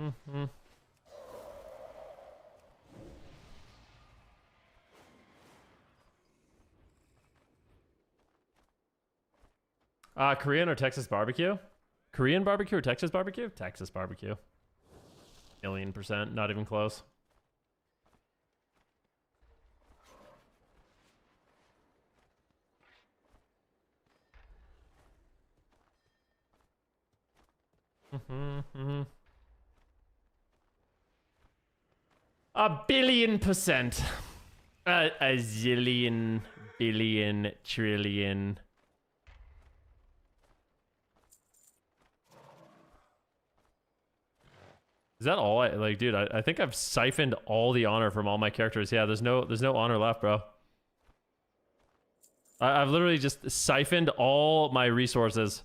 Mm-hmm. Korean or Texas barbecue? Korean barbecue or Texas barbecue? Texas barbecue. 1,000,000%, not even close. Mm-hmm. 1,000,000,000%. A zillion, billion, trillion. Is that all I like, dude? I think I've siphoned all the honor from all my characters. Yeah, there's no honor left, bro. I've literally just siphoned all my resources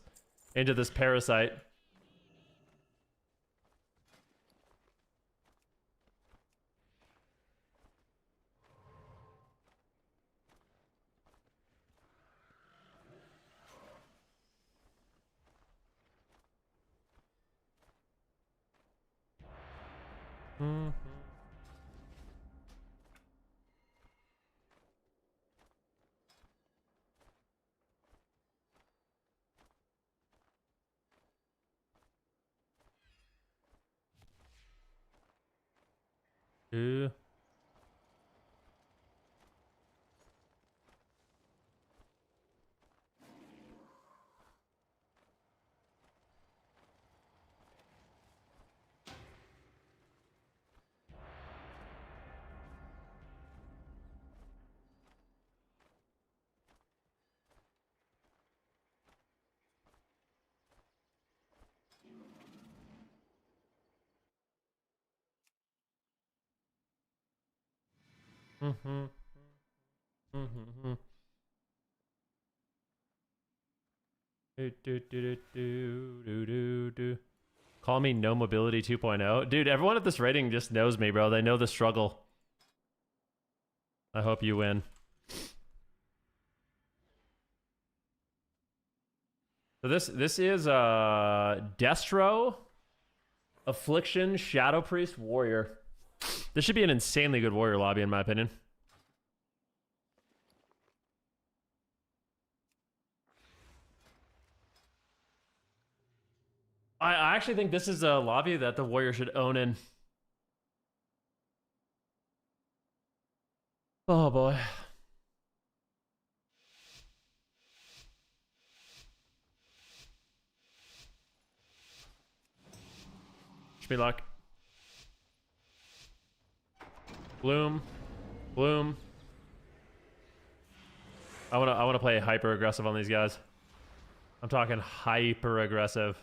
into this parasite. Mm-hmm. Two. Mm-hmm. Mm-hmm. Do, do, do, do, do, do, do. Call me no mobility 2.0. Dude, everyone at this rating just knows me, bro. They know the struggle. I hope you win. So this is Destro, Affliction, Shadow Priest, Warrior. This should be an insanely good warrior lobby in my opinion. I actually think this is a lobby that the warrior should own in. Oh boy. Wish me luck. Bloom. Bloom. I wanna play hyper aggressive on these guys. I'm talking hyper aggressive.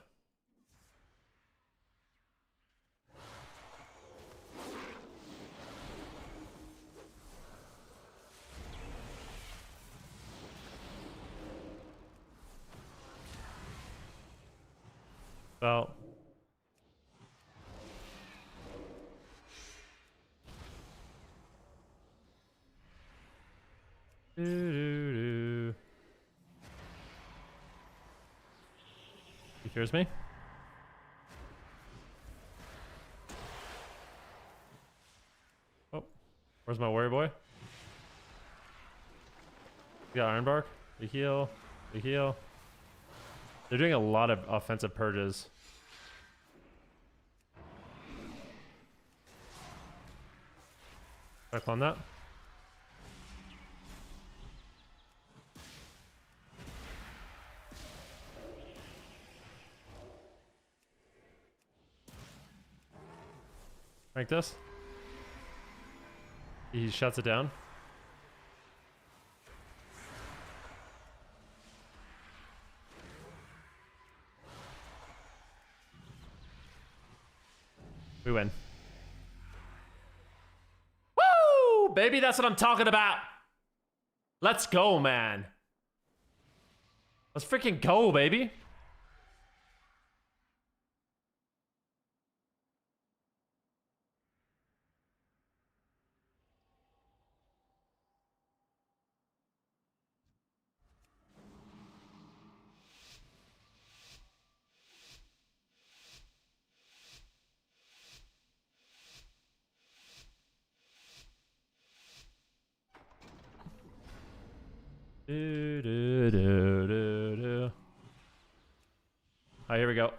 So he fears me. Oh, where's my warrior boy? We got Iron Bark. We heal. We heal. They're doing a lot of offensive purges. Can I clone that? Like this? He shuts it down. We win. Woo! Baby, that's what I'm talking about. Let's go, man. Let's freaking go, baby. Do, do, do, do, do. Alright, here we go.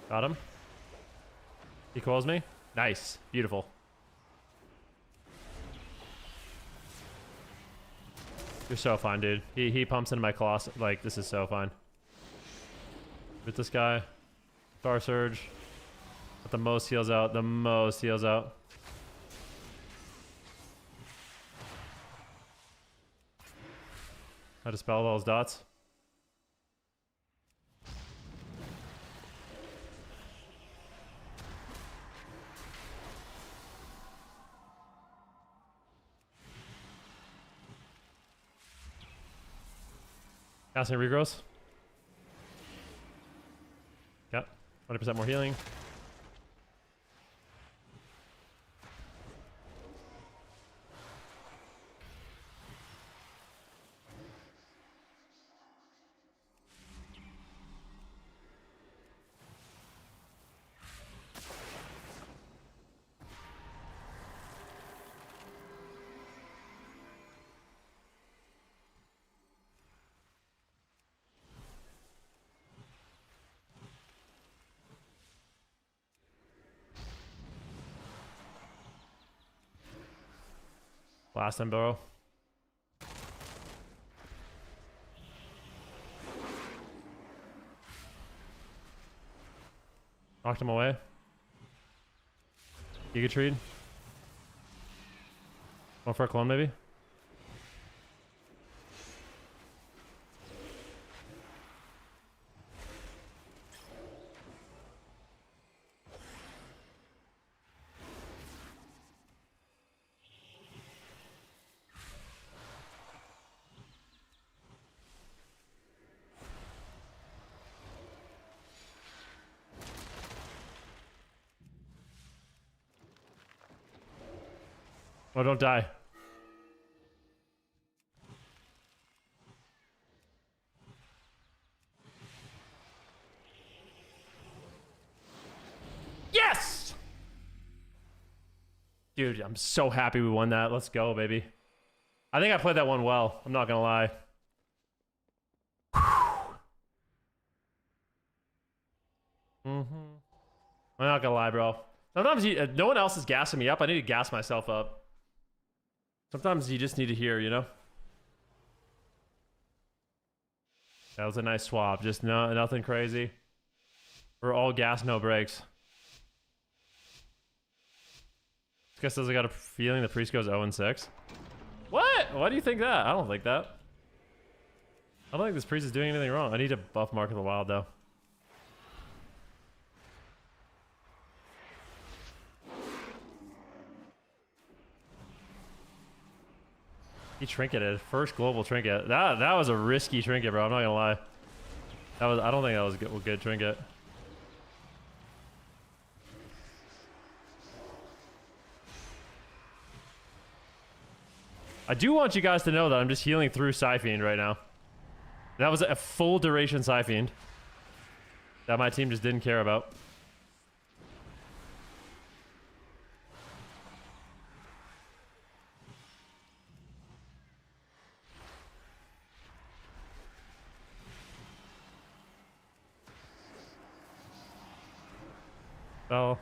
Got him. He calls me. Nice. Beautiful. You're so fine, dude. He pumps into my claws. Like, this is so fine. With this guy. Star Surge. But the most heals out. The most heals out. I dispelled all his dots. Casting regrowth. Yep. 20% more healing. Last time, Burrow. Knocked him away. Giga Treed. One for a clone, maybe? Oh, don't die. Yes! Dude, I'm so happy we won that. Let's go, baby. I think I played that one well. I'm not gonna lie. I'm not gonna lie, bro. Sometimes no one else is gassing me up. I need to gas myself up. Sometimes you just need to hear, you know? That was a nice swap. Just nothing crazy. We're all gas, no brakes. This guy says I got a feeling the priest goes 0-6. What? Why do you think that? I don't think that. I don't think this priest is doing anything wrong. I need to buff Mark of the Wild, though. He trinketed. First global trinket. That was a risky trinket, bro. I'm not gonna lie. I don't think that was a good trinket. I do want you guys to know that I'm just healing through Psyfiend right now. That was a full duration Psyfiend that my team just didn't care about. Oh.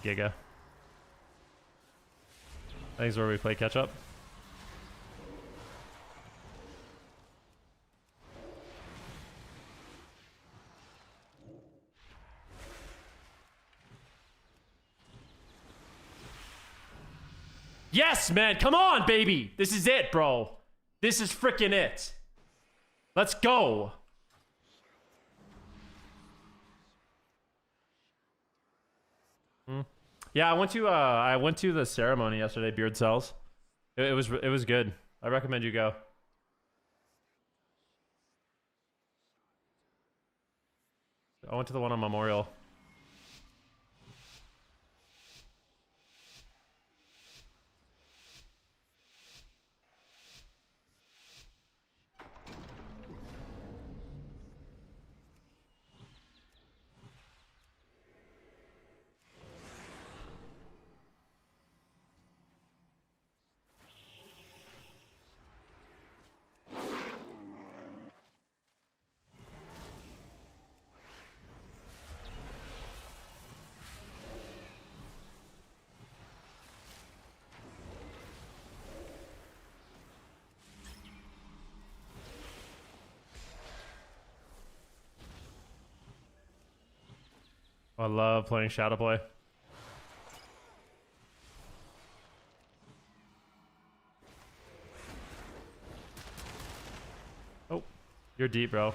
Giga. I think it's where we play catch up. Yes, man. Come on, baby. This is it, bro. This is freaking it. Let's go. Yeah, I went to the ceremony yesterday, Beard Cells. It was good. I recommend you go. I went to the one on Memorial. I love playing shadow play. Oh, you're deep, bro.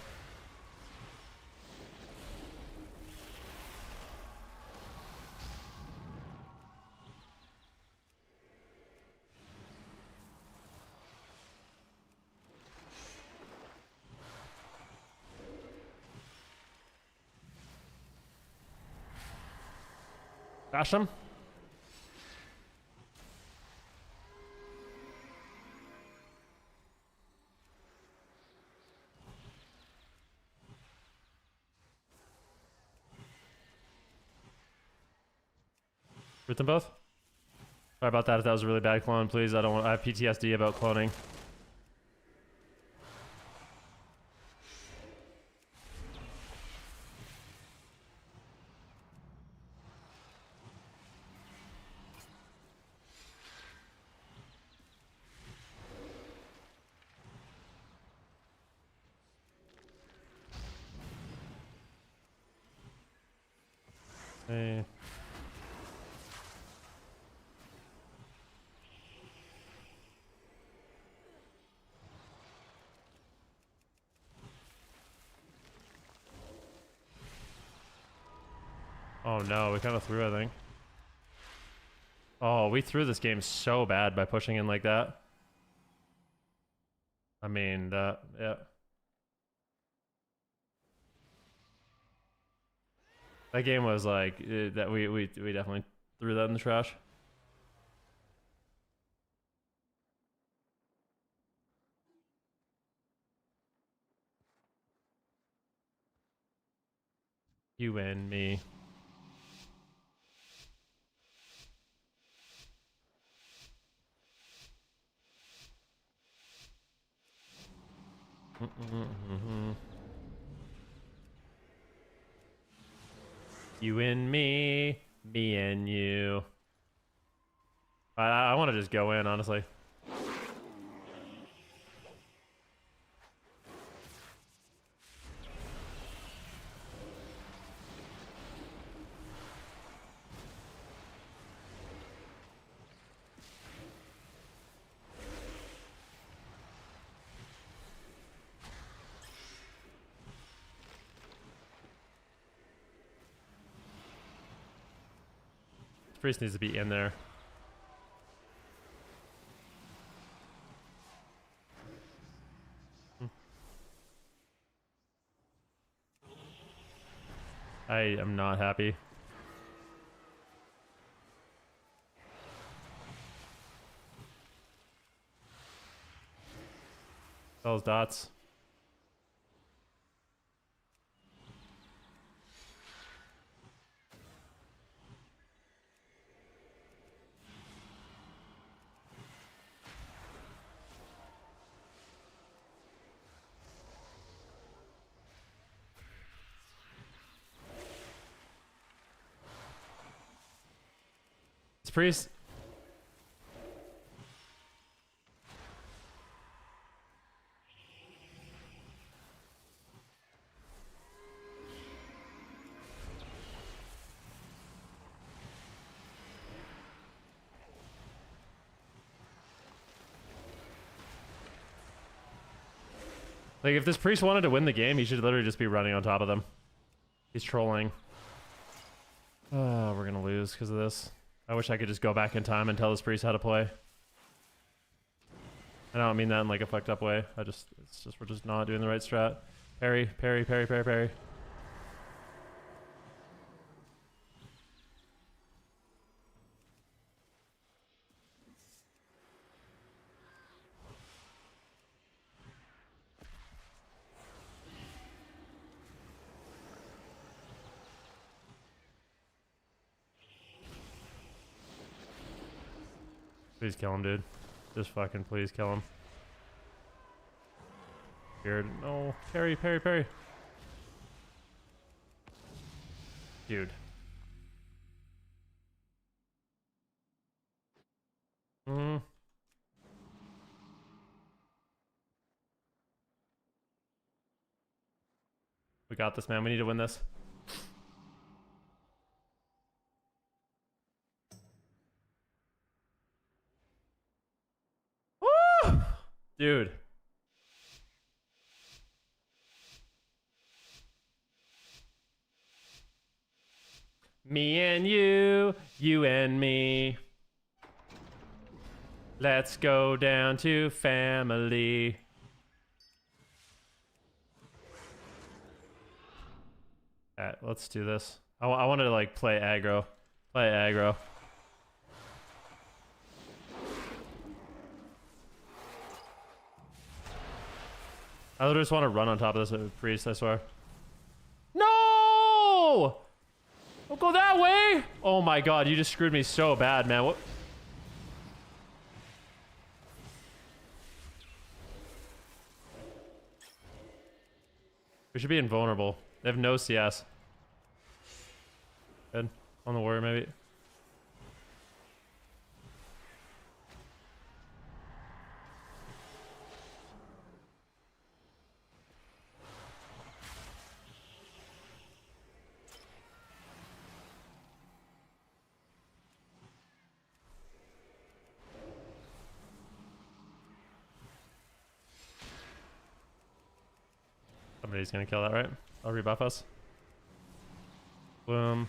Bash him. Root them both. Sorry about that. If that was a really bad clone, please. I don't want. I have PTSD about cloning. Hey. Oh no, we kind of threw, I think. Oh, we threw this game so bad by pushing in like that. I mean, yeah. That game was like, that we definitely threw that in the trash. You and me. You and me and you. I want to just go in, honestly. Priest needs to be in there. I am not happy. Those dots. This priest. Like, if this priest wanted to win the game, he should literally just be running on top of them. He's trolling. Oh, we're gonna lose because of this. I wish I could just go back in time and tell this priest how to play. I don't mean that in like a fucked up way. It's just, we're just not doing the right strat. Parry, parry, parry, parry, parry. Please kill him, dude. Just fucking please kill him. Weird. No. Parry, parry, parry. Dude. We got this, man. We need to win this. Dude. Me and you and me. Let's go down to family. Alright, let's do this. I want to like play aggro. Play aggro. I literally just want to run on top of this priest, I swear. No! Don't go that way! Oh my god, you just screwed me so bad, man. What? We should be invulnerable. They have no CS. Good. On the warrior, maybe. Somebody's gonna kill that, right? I'll rebuff us. Boom.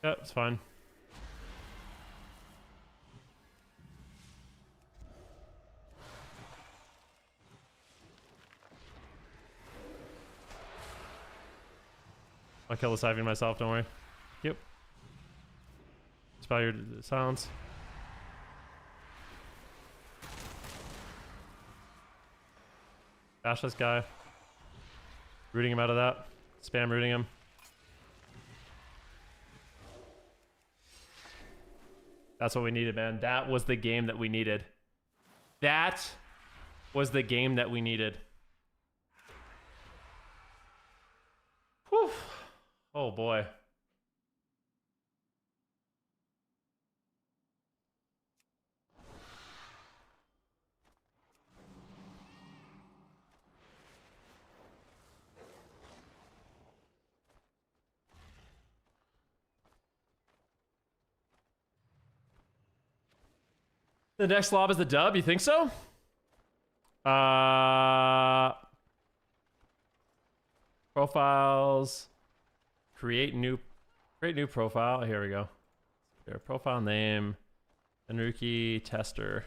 Yeah, it's fine. I'll kill this Ivy myself, don't worry. Yep. Spell your silence. Bash this guy. Rooting him out of that. Spam rooting him. That's what we needed, man. That was the game that we needed. That was the game that we needed. Whew. Oh boy. The next lob is the dub, you think so? Profiles. Create new profile. Here we go. Here, profile name. Venruki tester.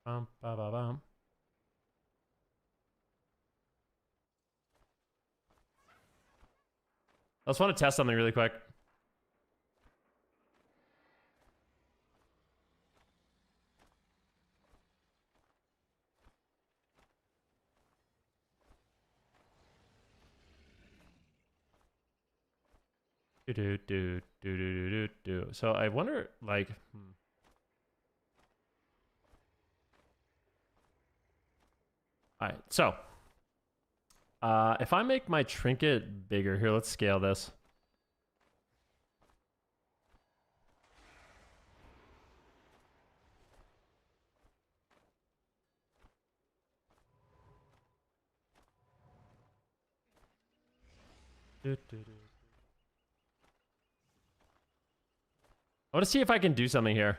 Bum, ba, ba, bum. I just want to test something really quick. Do. So I wonder, like, all right, so if I make my trinket bigger here, let's scale this. I want to see if I can do something here.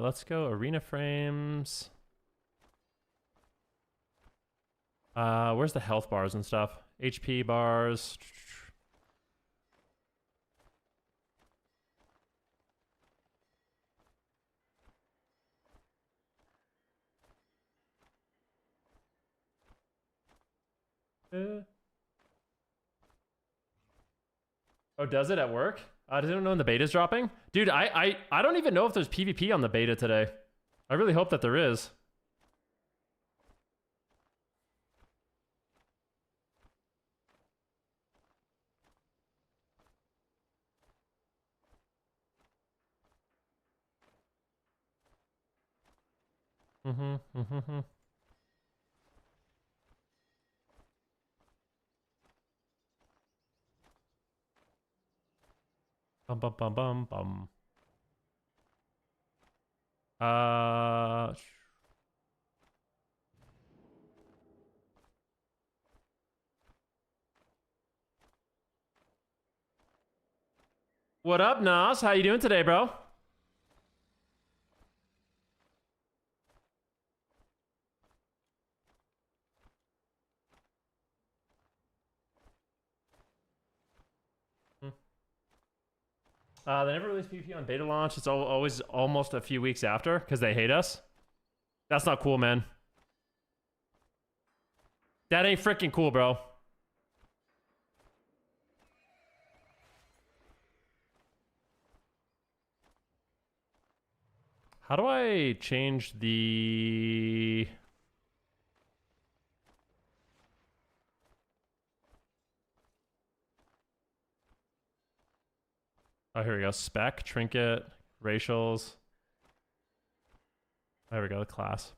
Let's go arena frames. Where's the health bars and stuff? HP bars. Oh, does it at work? I didn't know when the beta's dropping. Dude, I don't even know if there's PvP on the beta today. I really hope that there is. Bum bum bum bum bum. What up, Nas? How you doing today, bro? They never release PvP on beta launch. It's always almost a few weeks after because they hate us. That's not cool, man. That ain't freaking cool, bro. How do I change the... Oh, here we go. Spec, trinket, racials. There we go, class.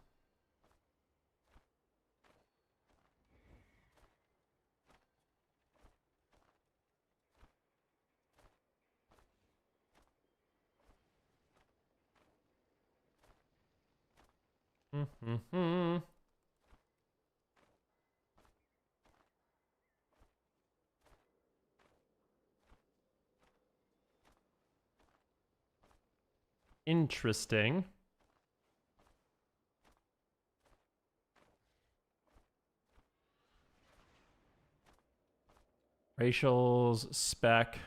Interesting. Racials, spec.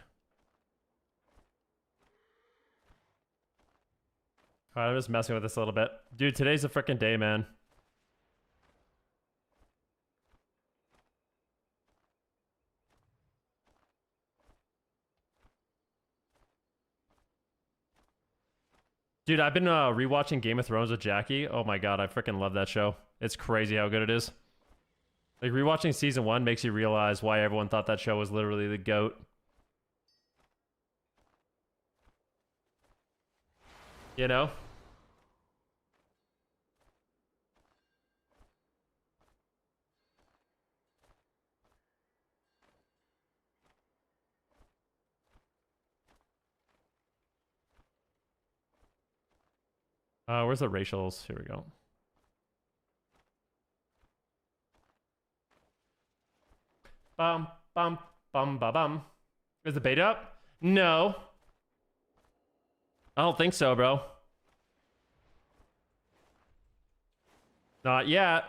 Alright, I'm just messing with this a little bit. Dude, today's a freaking day, man. Dude, I've been rewatching Game of Thrones with Jackie. Oh my god, I freaking love that show. It's crazy how good it is. Like, rewatching season 1 makes you realize why everyone thought that show was literally the GOAT. You know? Where's the racials? Here we go. Bum, bum, bum, ba bum. Is the beta up? No. I don't think so, bro. Not yet.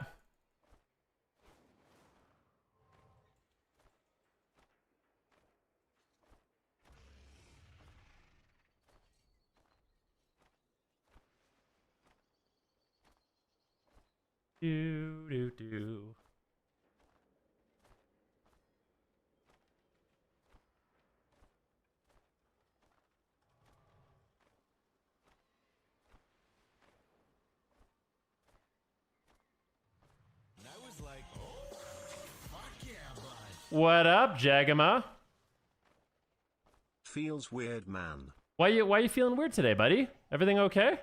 Do, do, do. And I was like, oh, fuck yeah, bud. What up, Jagama? Feels weird, man. Why you feeling weird today, buddy? Everything okay?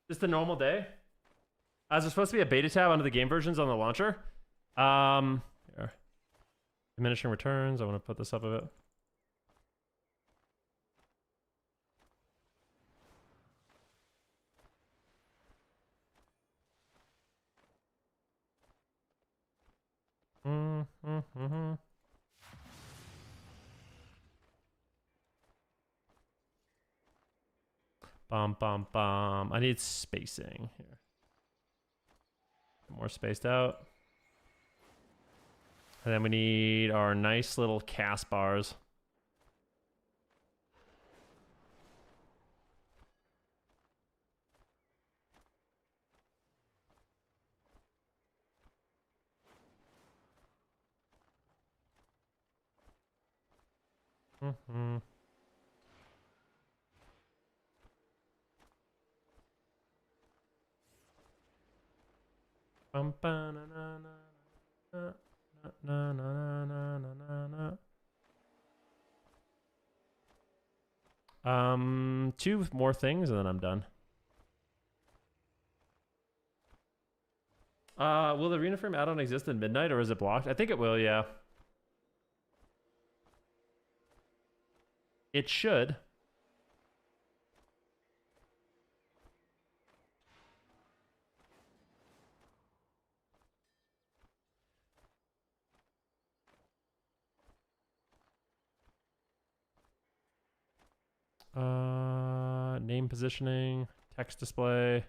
Just a normal day? Is there supposed to be a beta tab under the game versions on the launcher? Here. Diminishing returns. I want to put this up a bit. Bum, bum, bum. I need spacing here. More spaced out. And then we need our nice little cast bars. Bum, ba, na, na, na, na, na, na, na, na, na, na. Two more things and then I'm done. Will the arena frame add-on exist in midnight or is it blocked? I think it will, yeah. It should. Name positioning, text display.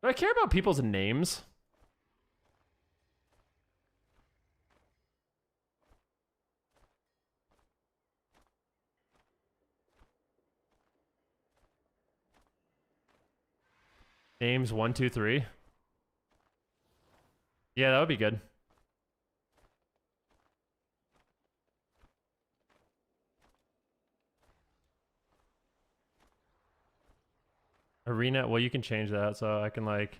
Do I care about people's names? Names 1, 2, 3. Yeah, that would be good. Arena, well, you can change that, so I can like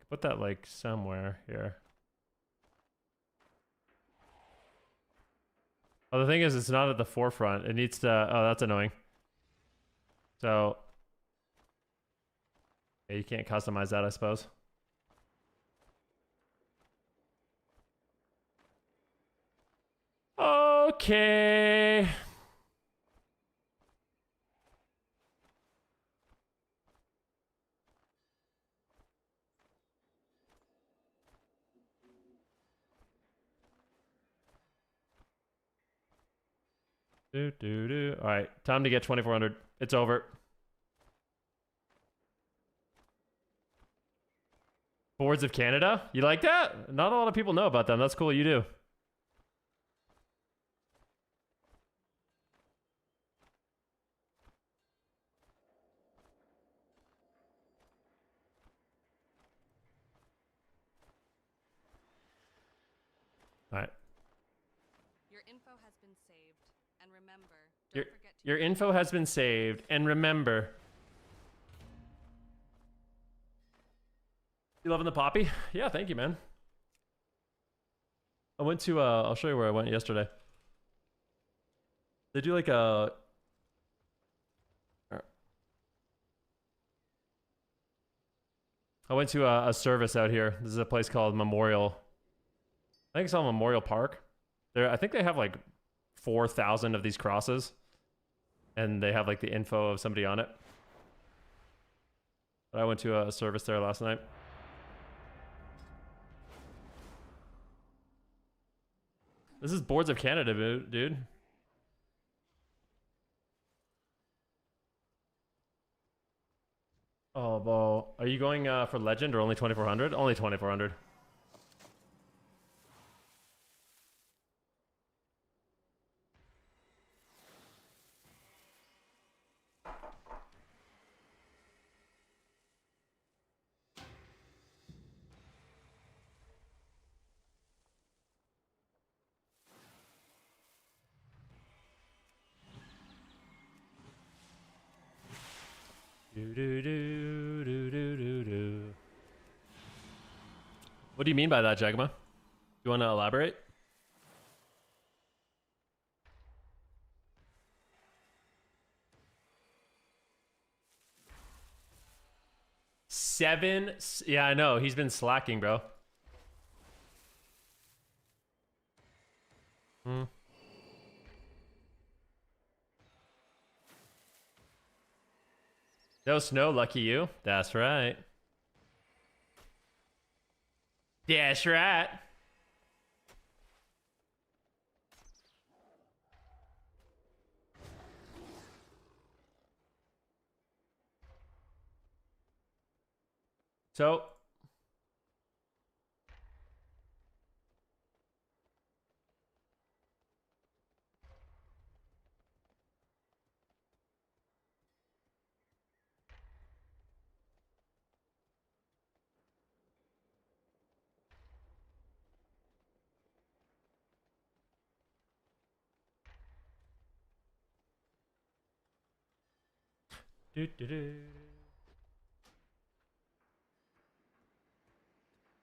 put that like somewhere here. Oh, the thing is, it's not at the forefront. It needs to. Oh, that's annoying. So, yeah, you can't customize that, I suppose. Okay. All right, time to get 2400. It's over. Boards of Canada? You like that? Not a lot of people know about them. That's cool. You do. All right. Your info has been saved. And remember, Your, don't forget to your info has been saved. And remember. You loving the poppy? Yeah, thank you, man. I went to, I'll show you where I went yesterday. They do like a... I went to a service out here. This is a place called Memorial. I think it's on Memorial Park. I think they have like 4,000 of these crosses. And they have like the info of somebody on it. But I went to a service there last night. This is Boards of Canada, dude. Oh, Bo. Are you going for Legend or only 2400? Only 2400. What do you mean by that, Jagma? You want to elaborate? Seven? Yeah, I know. He's been slacking, bro. No snow, lucky you. That's right. That's right. So, Do-do-do.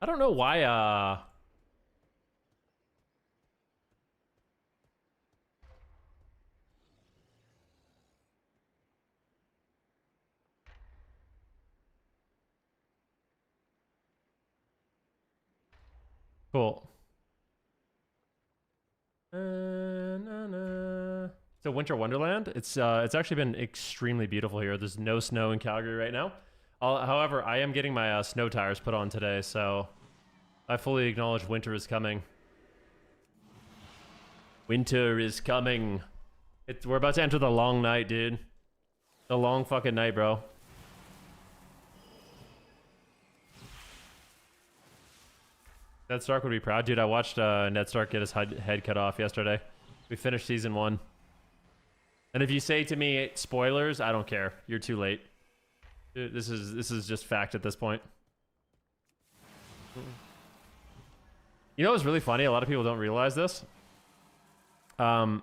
I don't know why cool. So Winter Wonderland. It's actually been extremely beautiful here. There's no snow in Calgary right now. However, I am getting my snow tires put on today, so I fully acknowledge winter is coming. Winter is coming. We're about to enter the long night, dude. The long fucking night, bro. Ned Stark would be proud. Dude, I watched Ned Stark get his head cut off yesterday. We finished season 1. And if you say to me, spoilers, I don't care. You're too late. Dude, this is just fact at this point. You know what's really funny? A lot of people don't realize this. So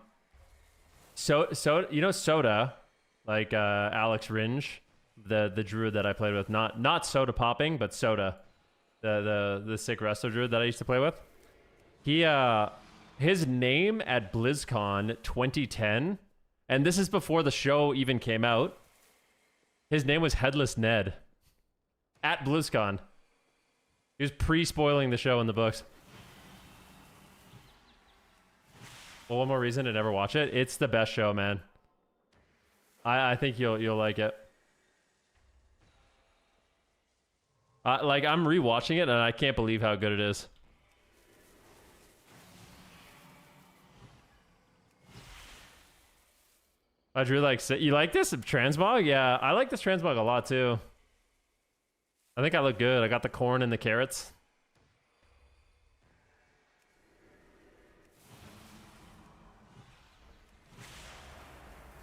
you know Soda, like Alex Ringe, the druid that I played with, not soda popping, but Soda, the sick resto druid that I used to play with. His name at BlizzCon 2010, and this is before the show even came out. His name was Headless Ned at BlizzCon. He was pre-spoiling the show in the books. Well, one more reason to never watch it. It's the best show, man. I think you'll like it. Like I'm rewatching it and I can't believe how good it is. I drew like you like this transmog? Yeah, I like this transmog a lot too. I think I look good. I got the corn and the carrots.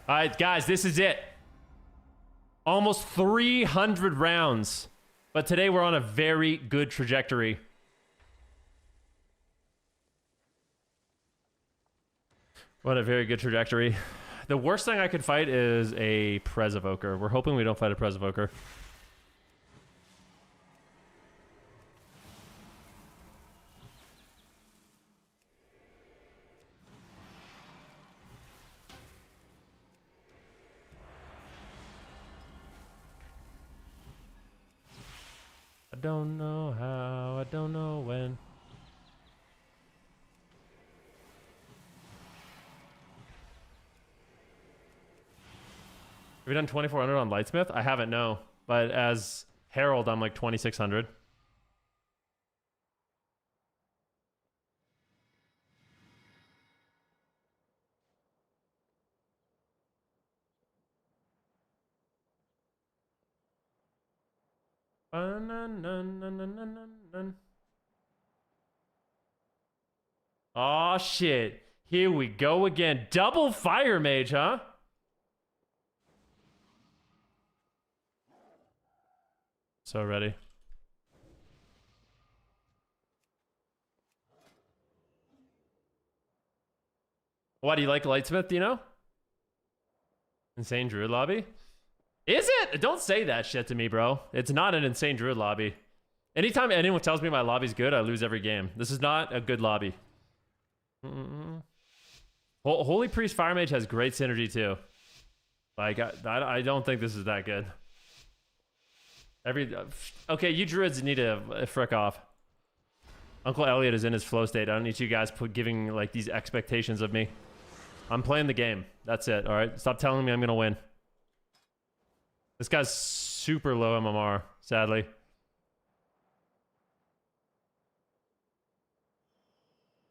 All right, guys, this is it. Almost 300 rounds. But today we're on a very good trajectory. What a very good trajectory. The worst thing I could fight is a Prez Evoker. We're hoping we don't fight a Prez Evoker. I don't know how, I don't know when. Have you done 2400 on Lightsmith? I haven't, no. But as Herald, I'm like 2600. Oh shit. Here we go again. Double fire mage, huh? So ready. What, do you like Lightsmith, do you know? Insane Druid lobby? Is it? Don't say that shit to me, bro. It's not an insane Druid lobby. Anytime anyone tells me my lobby's good, I lose every game. This is not a good lobby. Holy Priest Fire Mage has great synergy too. Like, I don't think this is that good. Okay, you druids need to frick off. Uncle Elliot is in his flow state. I don't need you guys giving like these expectations of me. I'm playing the game. That's it. All right, stop telling me I'm gonna win. This guy's super low MMR, sadly.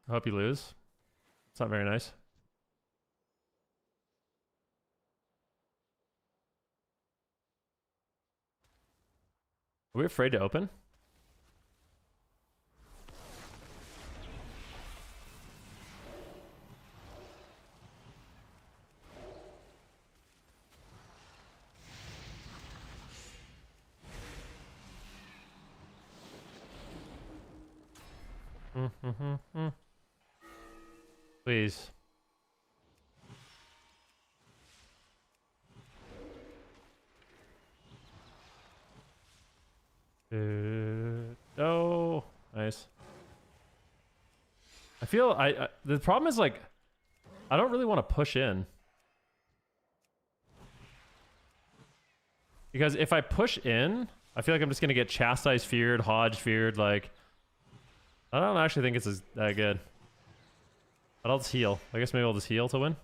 I hope you lose. It's not very nice. Are we afraid to open? Please. Nice. I feel the problem is like I don't really want to push in. Because if I push in, I feel like I'm just gonna get chastised, feared, hodge feared, like I don't actually think it's that good. But I'll just heal. I guess maybe I'll just heal to win.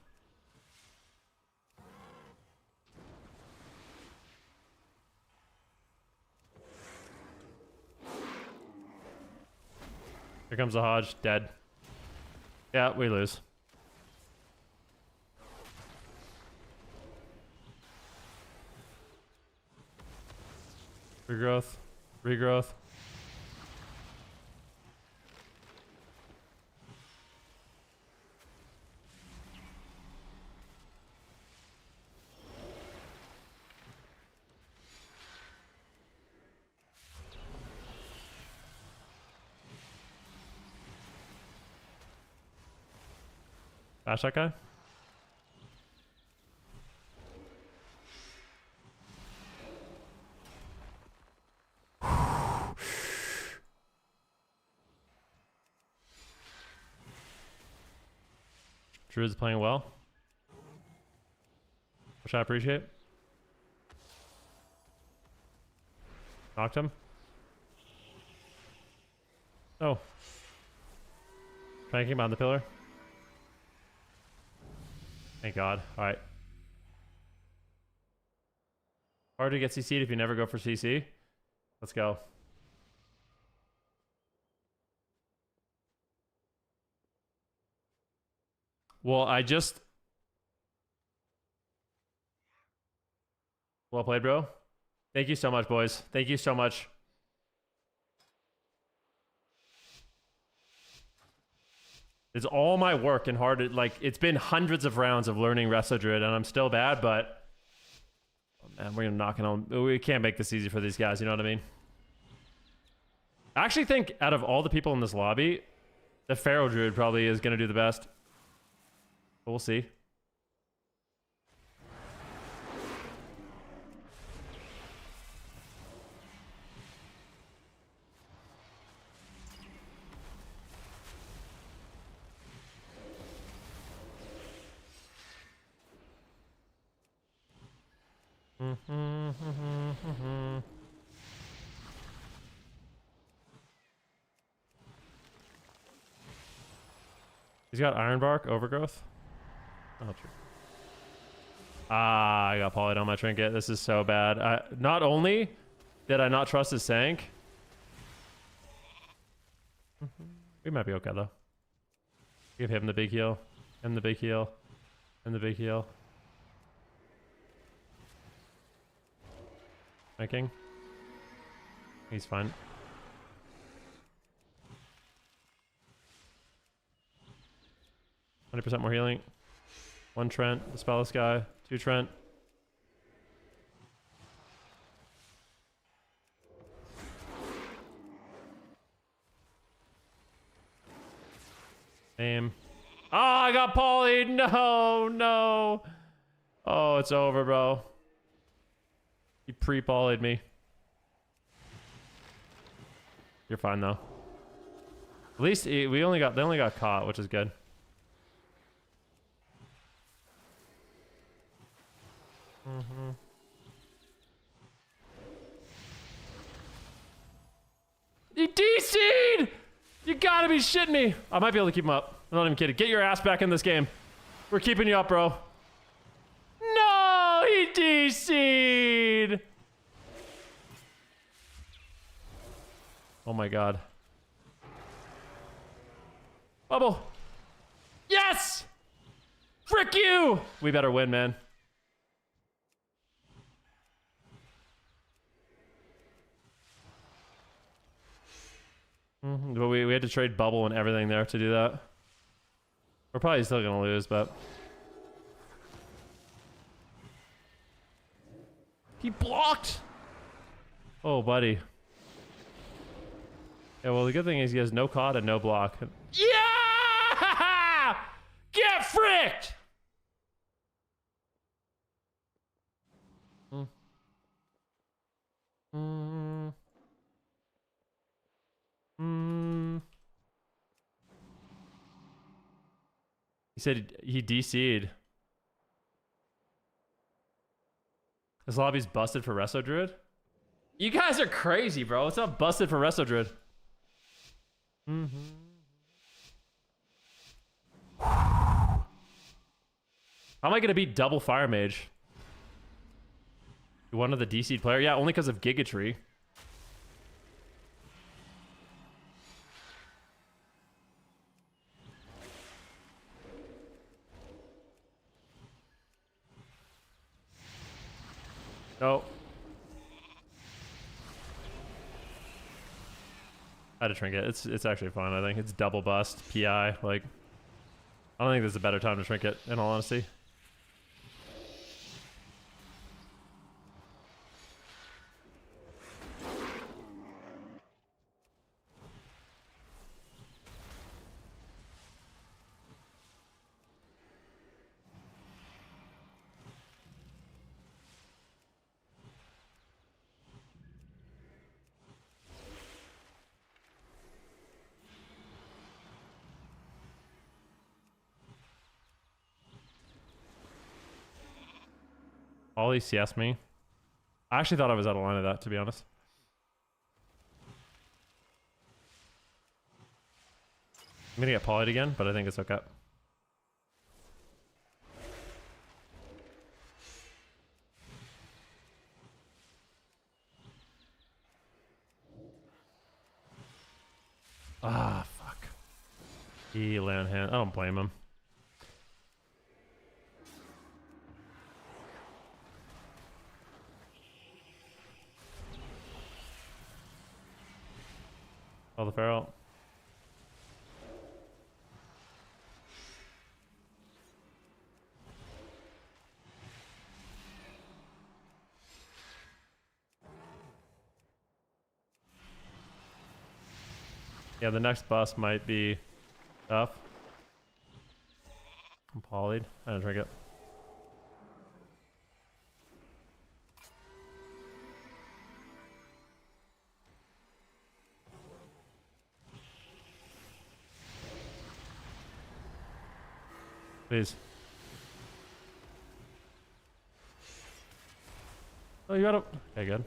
Here comes the Hodge, dead. Yeah, we lose. Regrowth. Regrowth. Bash that guy. Druid's playing well, which I appreciate. Knocked him. Oh. Trying to keep him on the pillar. Thank God. Alright. Hard to get CC'd if you never go for CC. Let's go. Well, well played, bro. Thank you so much, boys. Thank you so much. It's all my work and hard. Like, it's been hundreds of rounds of learning Resto Druid, and I'm still bad, but... Oh, man, we're gonna knock it on... We can't make this easy for these guys, you know what I mean? I actually think, out of all the people in this lobby, the Pharaoh Druid probably is gonna do the best. But we'll see. He's got Iron Bark, Overgrowth. Oh, true. Ah, I got polyed on my trinket. This is so bad. Not only did I not trust his Sank. We might be okay, though. Give him the big heal. And the big heal. And the big heal. Making. He's fine. %, more healing. 1 Trent, the spell this guy. 2 Trent. Aim. Oh, I got polyed. No, no. Oh, it's over, bro. He pre-polyed me. You're fine though. At least they only got caught, which is good. You DC'd! You gotta be shitting me. I might be able to keep him up. I'm not even kidding. Get your ass back in this game. We're keeping you up, bro. No, he DC'd. Oh my God. Bubble. Yes! Frick you! We better win, man. But we had to trade bubble and everything there to do that. We're probably still gonna lose, but... He blocked! Oh, buddy. Yeah, well, the good thing is he has no COD and no block. Yeah! Get fricked! He said he DC'd. This lobby's busted for Resto Druid? You guys are crazy, bro. It's not busted for Resto Druid. How am I gonna beat double Fire Mage? One of the DC'd player? Yeah, only because of Gigatree. Oh. I had to trinket. It's actually fine, I think. It's double bust, PI. Like, I don't think there's a better time to trinket, in all honesty. Ollie CS me. I actually thought I was out of line of that, to be honest. I'm gonna get polyed again, but I think it's okay. Ah, fuck. He land hand. I don't blame him. Oh, the feral. Yeah, the next bus might be tough. I'm polyed. I didn't drink it. Please. Oh, you got it. Okay, good.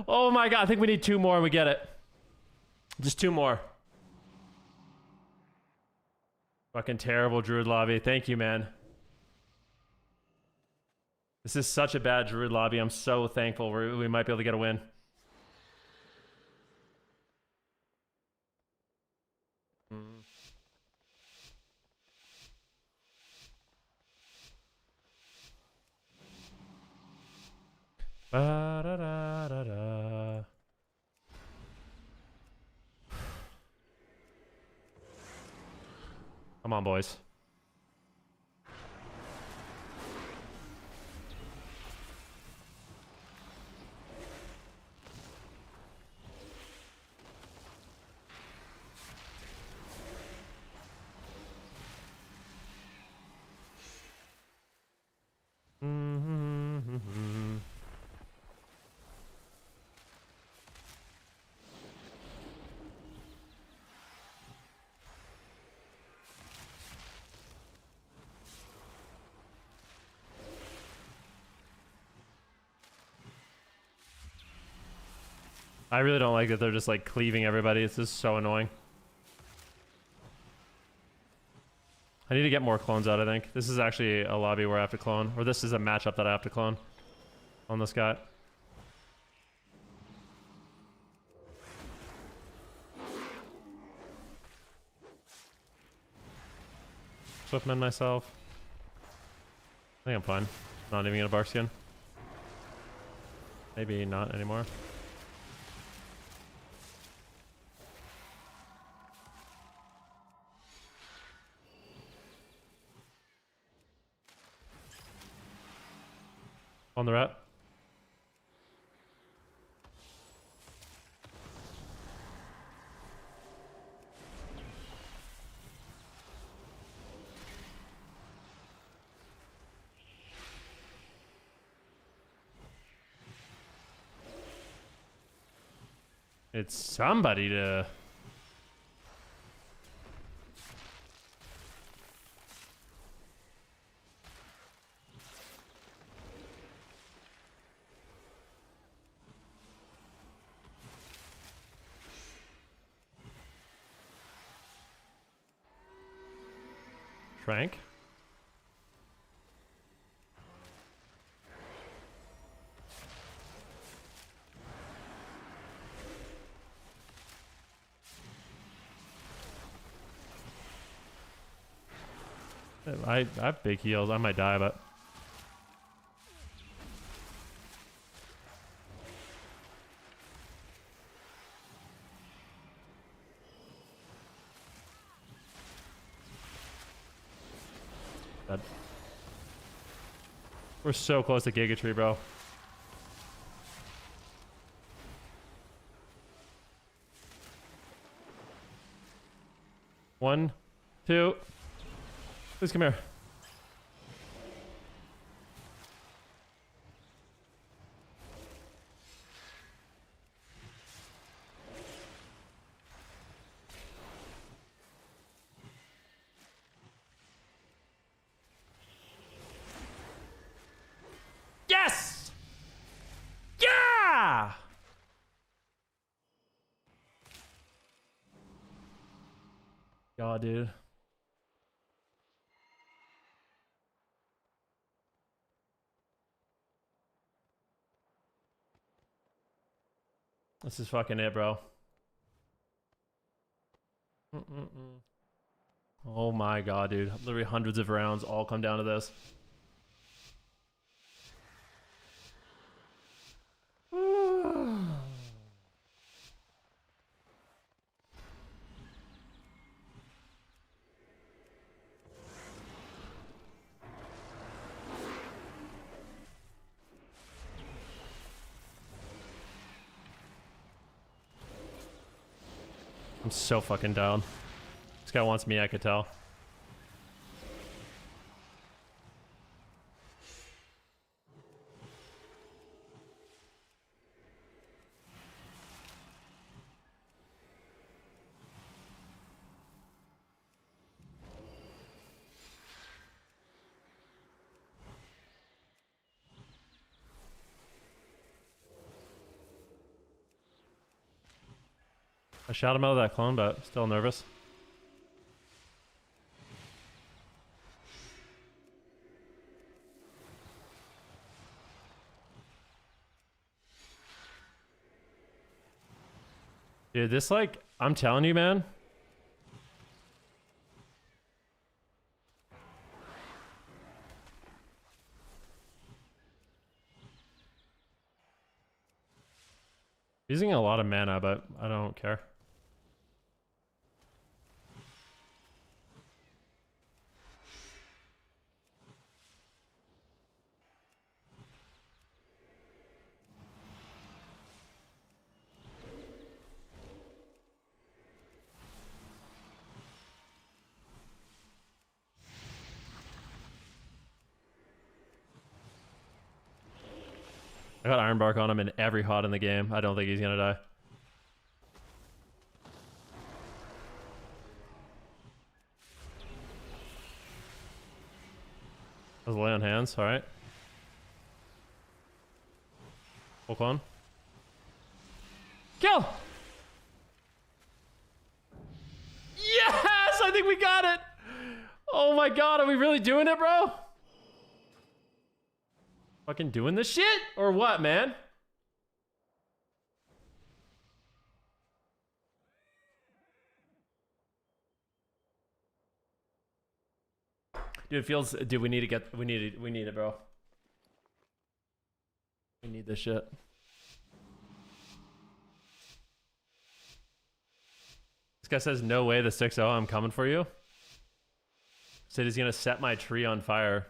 Oh my god, I think we need 2 more and we get it. Just 2 more. Fucking terrible Druid lobby. Thank you, man. This is such a bad Druid lobby. I'm so thankful we might be able to get a win. Ba-da-da-da-da. Come on, boys. I really don't like that they're just like cleaving everybody. It's just so annoying. I need to get more clones out, I think. This is actually a lobby where I have to clone. Or this is a matchup that I have to clone on this guy. Swiftman myself. I think I'm fine. Not even gonna bark skin. Maybe not anymore. On the rat. It's somebody to... Frank? I have big heals. I might die, but... Dead. We're so close to Giga Tree, bro. One, two. Please come here. Yes! Yeah! God, dude. This is fucking it, bro. Oh my god, dude. Literally hundreds of rounds all come down to this. I'm so fucking down. This guy wants me, I could tell. I shot him out of that clone, but still nervous. Dude, this, like, I'm telling you, man. Using a lot of mana, but I don't care. I got Iron Bark on him in every HOT in the game. I don't think he's gonna die. That was lay on hands, alright. Full clone. Kill! Yes! I think we got it! Oh Oh my god, are we really doing it, bro? Fucking doing this shit? Or what, man? Dude, it feels... Dude, we need to get... We need it, bro. We need this shit. This guy says, no way, the 6-0, I'm coming for you. Said he's gonna set my tree on fire.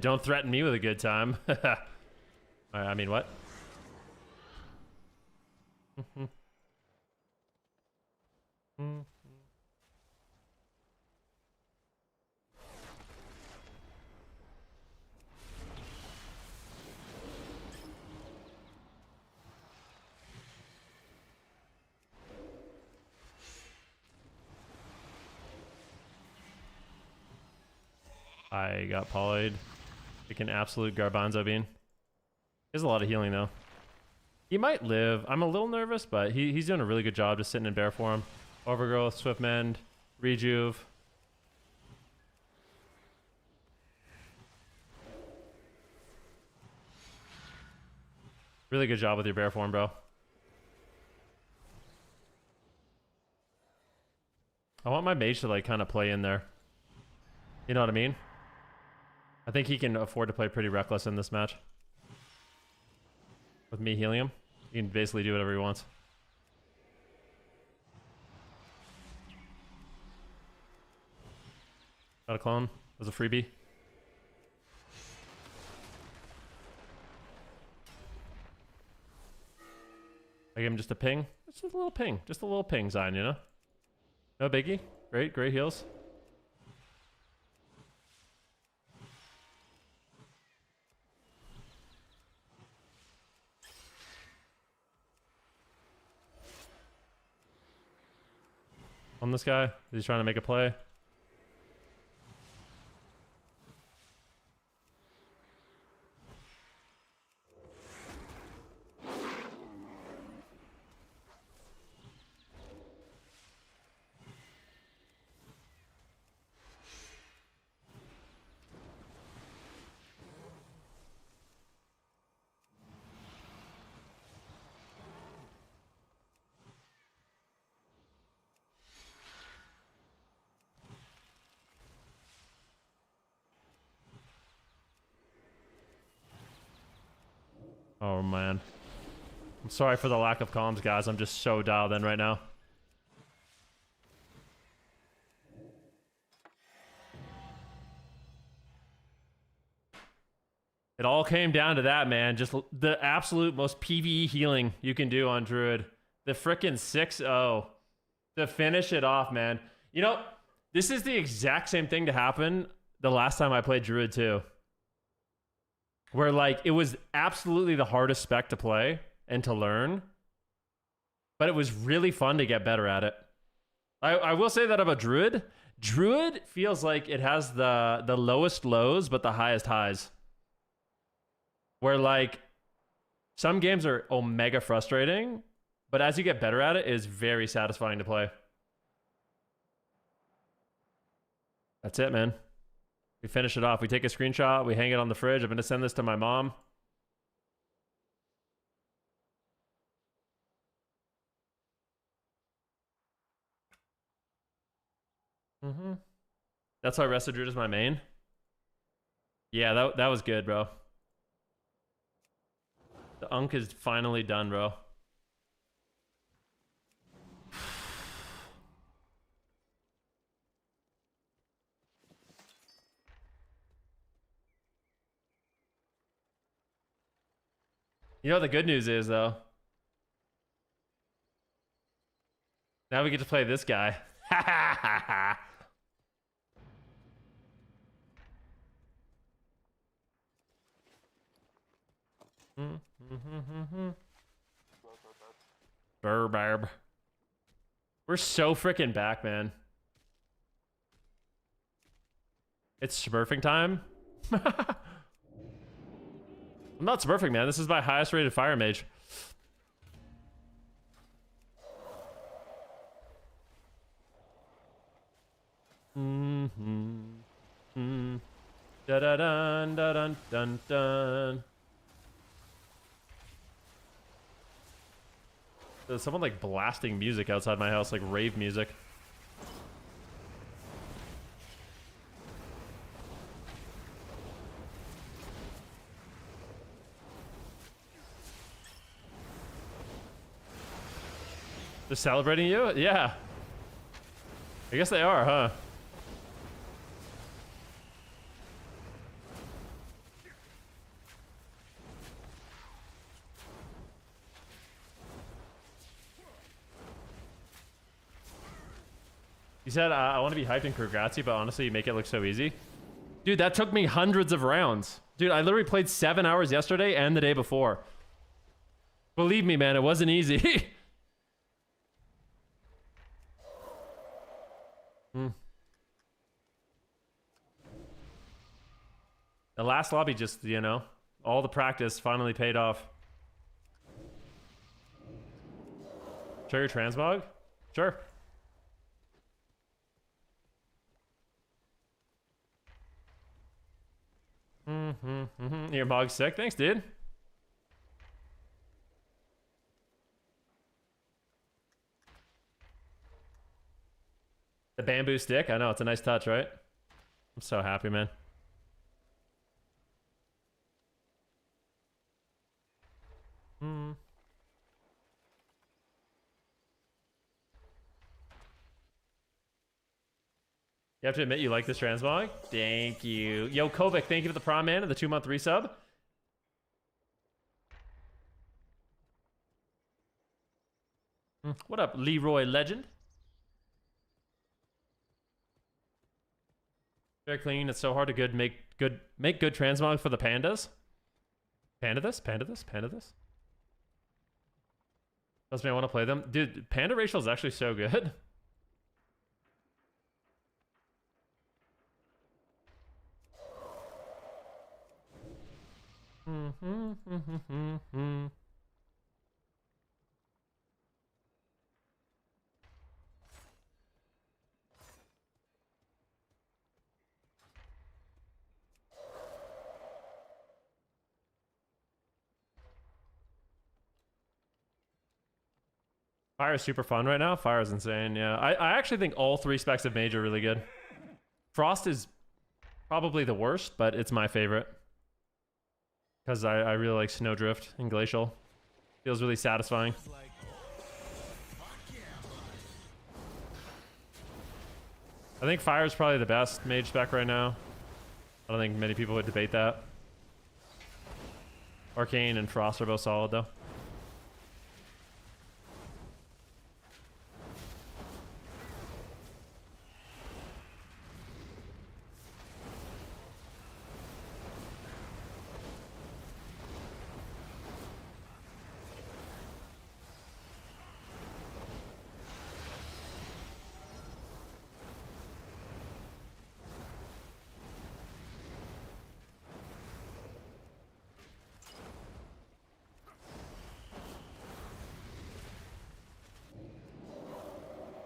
Don't threaten me with a good time. Alright, I mean, what? I got polyed. Like an absolute garbanzo bean. There's a lot of healing though. He might live. I'm a little nervous, but he's doing a really good job just sitting in bear form. Overgrowth, Swift Mend, Rejuve. Really good job with your bear form, bro. I want my mage to like kind of play in there. You know what I mean? I think he can afford to play pretty reckless in this match. With me healing him, he can basically do whatever he wants. Got a clone. That was a freebie. I give him just a ping. Just a little ping. Just a little ping, Zion, you know? No biggie. Great, great heals. On this guy. He's trying to make a play. Oh man. I'm sorry for the lack of comms, guys. I'm just so dialed in right now. It all came down to that, man. Just the absolute most PvE healing you can do on Druid. The frickin' 6-0 to finish it off, man. You know, this is the exact same thing to happen the last time I played Druid too. Where like it was absolutely the hardest spec to play and to learn, but it was really fun to get better at it. I will say that about Druid. Druid feels like it has the lowest lows but the highest highs. Where like some games are omega frustrating, but as you get better at it, it is very satisfying to play. That's it, man. We finish it off. We take a screenshot. We hang it on the fridge. I'm going to send this to my mom. That's why RESTO DRUID is my main. Yeah, that was good, bro. The unk is finally done, bro. You know what the good news is, though? Now we get to play this guy. Burbarb. We're so freaking back, man. It's smurfing time. I'm not smurfing, man. This is my highest rated fire mage. Da da dun da dun dun dun. There's someone like blasting music outside my house, like rave music. They're celebrating you? Yeah. I guess they are, huh? You said, I want to be hyped and congrats you, but honestly, you make it look so easy. Dude, that took me hundreds of rounds. Dude, I literally played 7 hours yesterday and the day before. Believe me, man, it wasn't easy. The last lobby just, you know, all the practice finally paid off. Show your transmog? Sure. Your mog's sick? Thanks, dude. The bamboo stick? I know, it's a nice touch, right? I'm so happy, man. You have to admit you like this transmog? Thank you. Yo, Kovic, thank you for the Prime Man and the 2-month resub. What up, Leroy Legend? Very clean. It's so hard to make good transmog for the pandas. Panda this? Does me I want to play them. Dude, panda racial is actually so good. Fire is super fun right now. Fire is insane, yeah. I actually think all 3 specs of mage are really good. Frost is probably the worst, but it's my favorite. Because I really like Snowdrift and Glacial. Feels really satisfying. I think Fire is probably the best mage spec right now. I don't think many people would debate that. Arcane and Frost are both solid, though.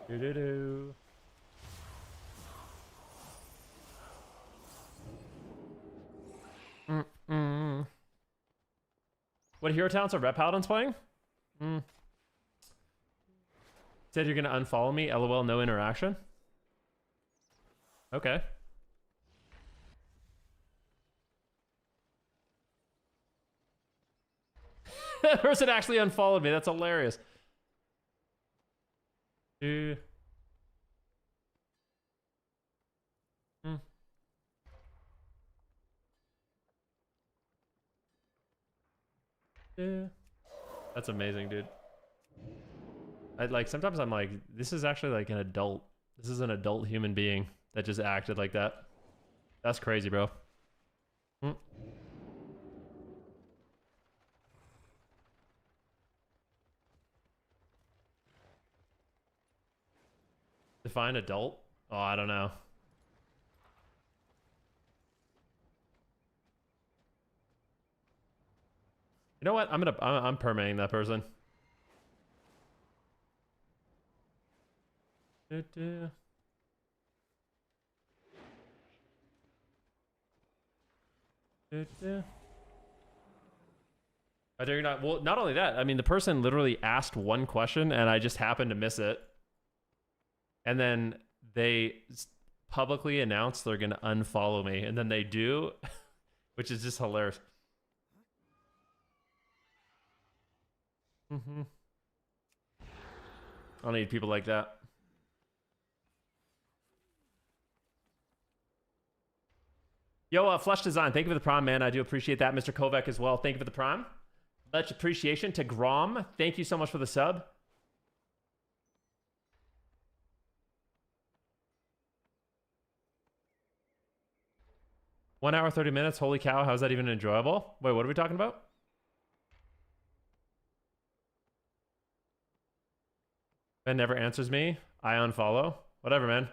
Do-do-do. What hero talents are Rep Paladins playing? Said you're gonna unfollow me. LOL, no interaction. Okay. That person actually unfollowed me. That's hilarious. Dude. Yeah. That's amazing, dude. Sometimes I'm like, this is actually like an adult. This is an adult human being that just acted like that. That's crazy, bro. Define adult? Oh, I don't know. You know what? I'm permitting that person. Are they not? Well, not only that. I mean, the person literally asked one question, and I just happened to miss it. And then they publicly announce they're gonna unfollow me, and then they do, which is just hilarious. I need people like that. Yo, Flush Design, thank you for the prime, man. I do appreciate that. Mr. Kovac as well. Thank you for the prime. Much appreciation to Grom. Thank you so much for the sub. One hour, 30 minutes. Holy cow. How's that even enjoyable? Wait, what are we talking about? Ben never answers me. I unfollow. Whatever, man.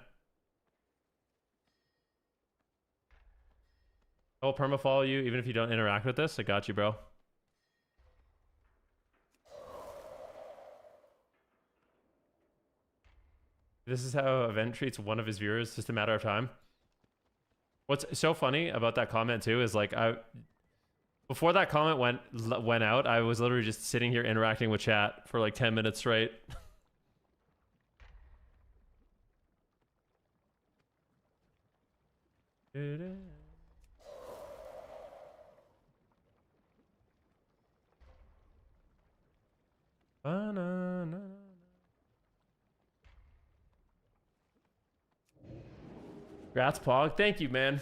I'll perma-follow you even if you don't interact with this. I got you, bro. This is how Event treats one of his viewers. Just a matter of time. What's so funny about that comment too is like before that comment went out, I was literally just sitting here interacting with chat for like 10 minutes straight. Grats, Pog. Thank you, man.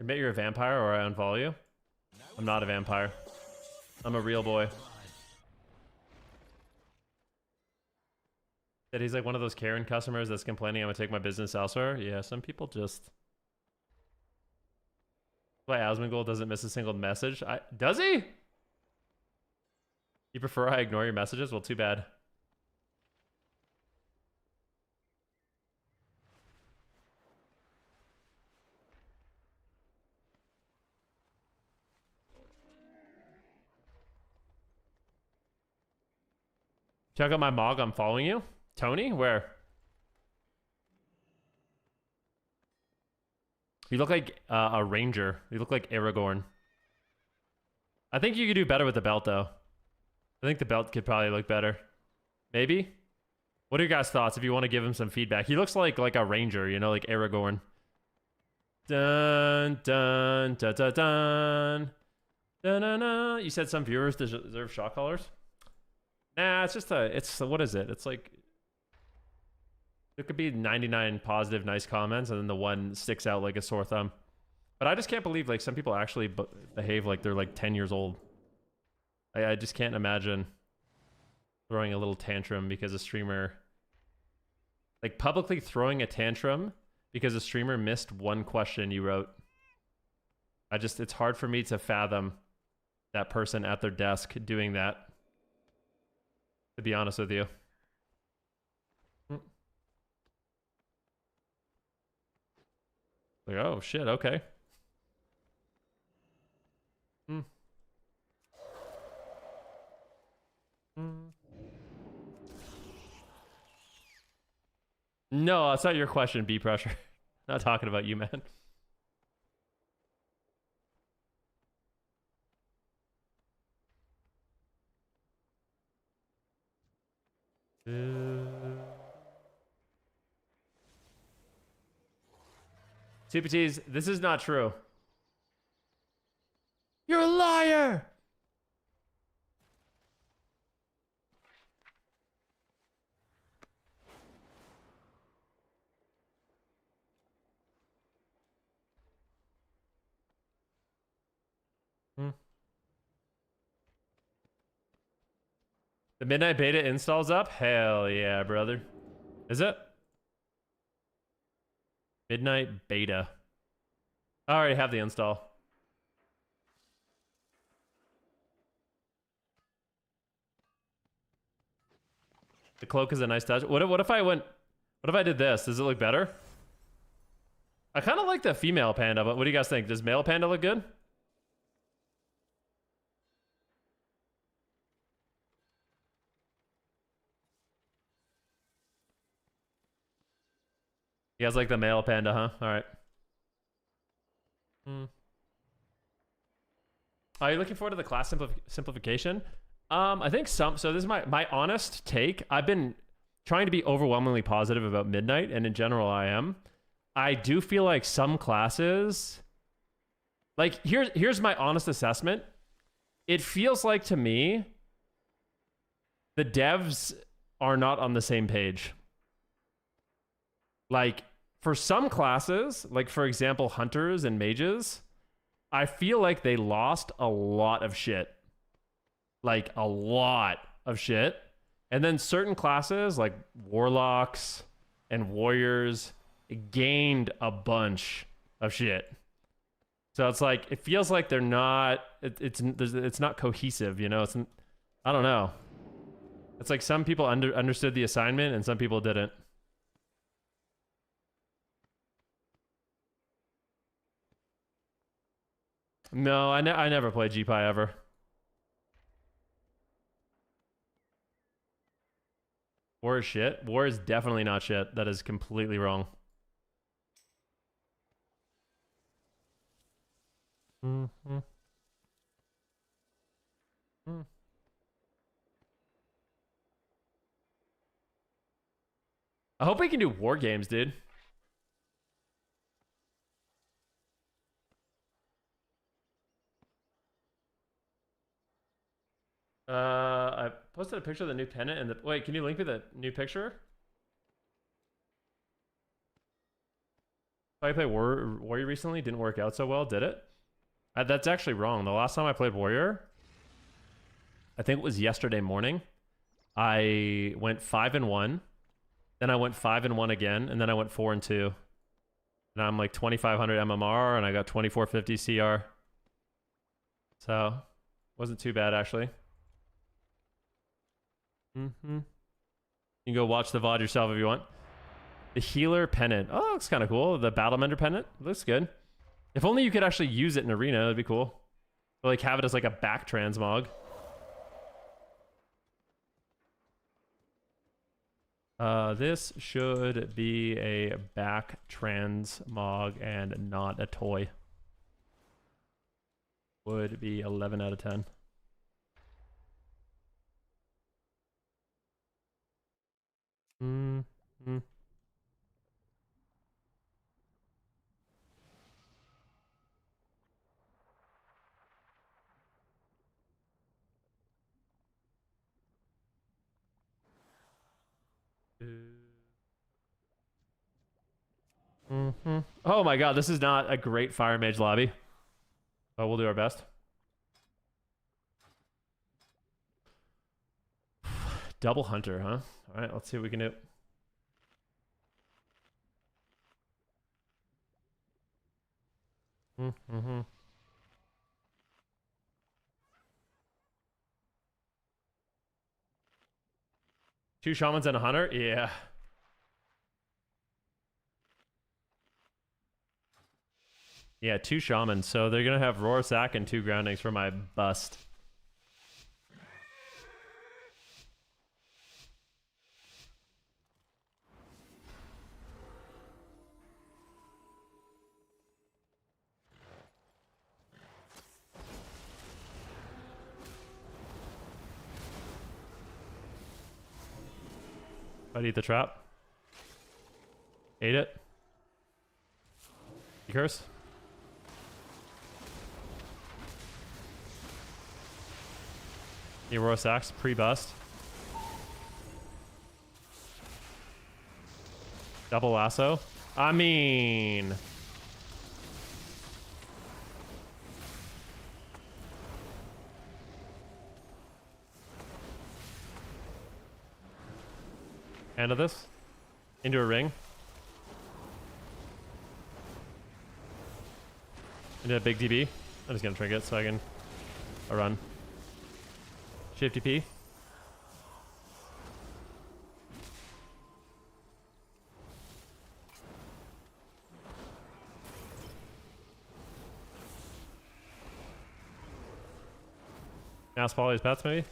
Admit you're a vampire or I unfollow you. I'm not a vampire. I'm a real boy. That he's like one of those Karen customers that's complaining I'm gonna take my business elsewhere. Yeah, some people just... Why Asmongold doesn't miss a single message. Does he? You prefer I ignore your messages? Well, too bad. Check out my mog. I'm following you. Tony? Where? You look like a ranger. You look like Aragorn. I think you could do better with the belt, though. I think the belt could probably look better. Maybe? What are your guys' thoughts if you want to give him some feedback? He looks like a ranger, you know, like Aragorn. Dun, dun, dun, dun, dun. Dun, dun, dun. You said some viewers deserve shot callers? Nah, it's just what is it? It's like, there could be 99 positive, nice comments, and then the one sticks out like a sore thumb. But I just can't believe, like, some people actually behave like they're, like, 10 years old. I just can't imagine throwing a little tantrum because a streamer... Like, publicly throwing a tantrum because a streamer missed one question you wrote. It's hard for me to fathom that person at their desk doing that. To be honest with you. Like, oh shit, okay. No, that's not your question, B Pressure. Not talking about you, man. CPTs, this is not true. You're a liar! The midnight beta installs up? Hell yeah, brother. Is it? Midnight beta. I already have the install. The cloak is a nice touch. What if I did this? Does it look better? I kind of like the female panda, but what do you guys think? Does male panda look good? He has like the male panda, huh? All right. Are you looking forward to the class simplification? I think some. So this is my honest take. I've been trying to be overwhelmingly positive about Midnight, and in general, I am. I do feel like some classes, like here's my honest assessment. It feels like to me, the devs are not on the same page. Like for some classes, like for example, hunters and mages, I feel like they lost a lot of shit. Like a lot of shit. And then certain classes like warlocks and warriors gained a bunch of shit. So it's like it feels like they're not it's not cohesive, you know? I don't know. It's like some people understood the assignment and some people didn't. No, I never played GPI ever. War is shit. War is definitely not shit. That is completely wrong. I hope we can do war games, dude. I posted a picture of the new pennant and the wait, can you link me the new picture? I played Warrior recently, didn't work out so well, did it? That's actually wrong. The last time I played Warrior, I think it was yesterday morning. I went 5-1, then I went 5-1 again, and then I went 4-2. And I'm like 2,500 MMR, and I got 2450 CR. So, wasn't too bad actually. You can go watch the VOD yourself if you want. The healer pennant. Oh, that looks kind of cool. The battle mender pennant looks good. If only you could actually use it in arena, that'd be cool. Or like have it as like a back transmog. This should be a back transmog and not a toy. Would be 11 out of 10. Oh my god, this is not a great fire mage lobby. But we'll do our best. Double hunter, huh? Alright, let's see what we can do. Two shamans and a hunter? Yeah. Yeah, two shamans. So they're gonna have roar sack and 2 groundings for my bust. I'd eat the trap. Ate it. You curse. Aurora Sax, pre-bust. Double lasso. I mean... End of this. Into a ring. Into a big DB. I'm just gonna trinket so I can run. Shifty P. Mouse Polly's pets maybe?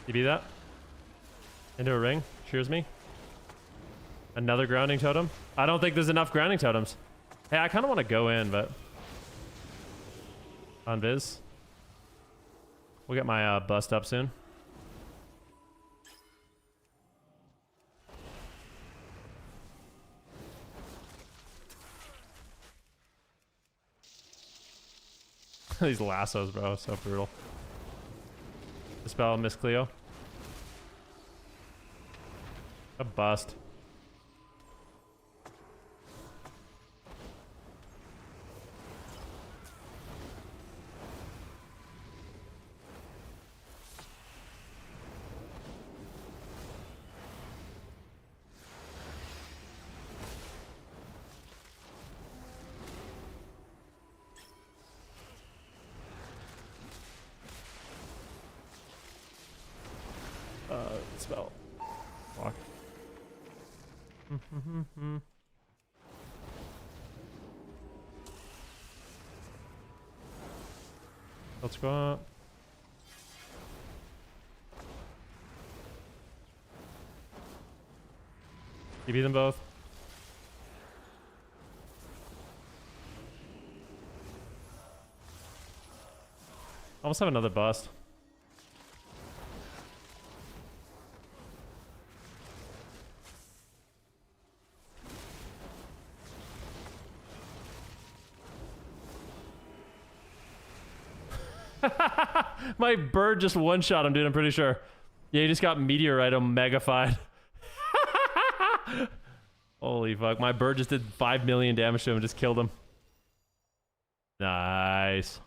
You beat that? Into a ring. Cheers me. Another grounding totem. I don't think there's enough grounding totems. Hey, I kind of want to go in, but... On Viz. We'll get my bust up soon. These lassos, bro. So brutal. Dispel, Miss Cleo. A bust. Spell. Walk. Let's go up. You beat them both. Almost have another bust. My bird just one-shot him, dude, I'm pretty sure. Yeah, he just got meteorite megafied. Holy fuck, my bird just did 5 million damage to him and just killed him. Nice.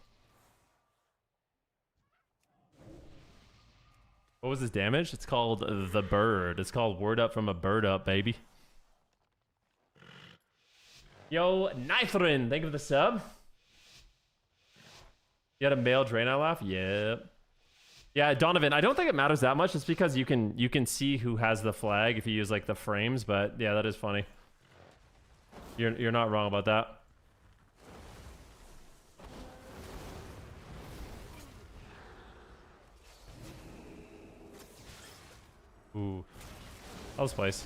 What was his damage? It's called the bird. It's called word up from a bird up, baby. Yo, Nithrin, thank you for the sub. You had a male Draenei laugh? Yep. Yeah, Donovan, I don't think it matters that much. It's because you can see who has the flag if you use like the frames, but yeah, that is funny. You're not wrong about that. Ooh. That was place.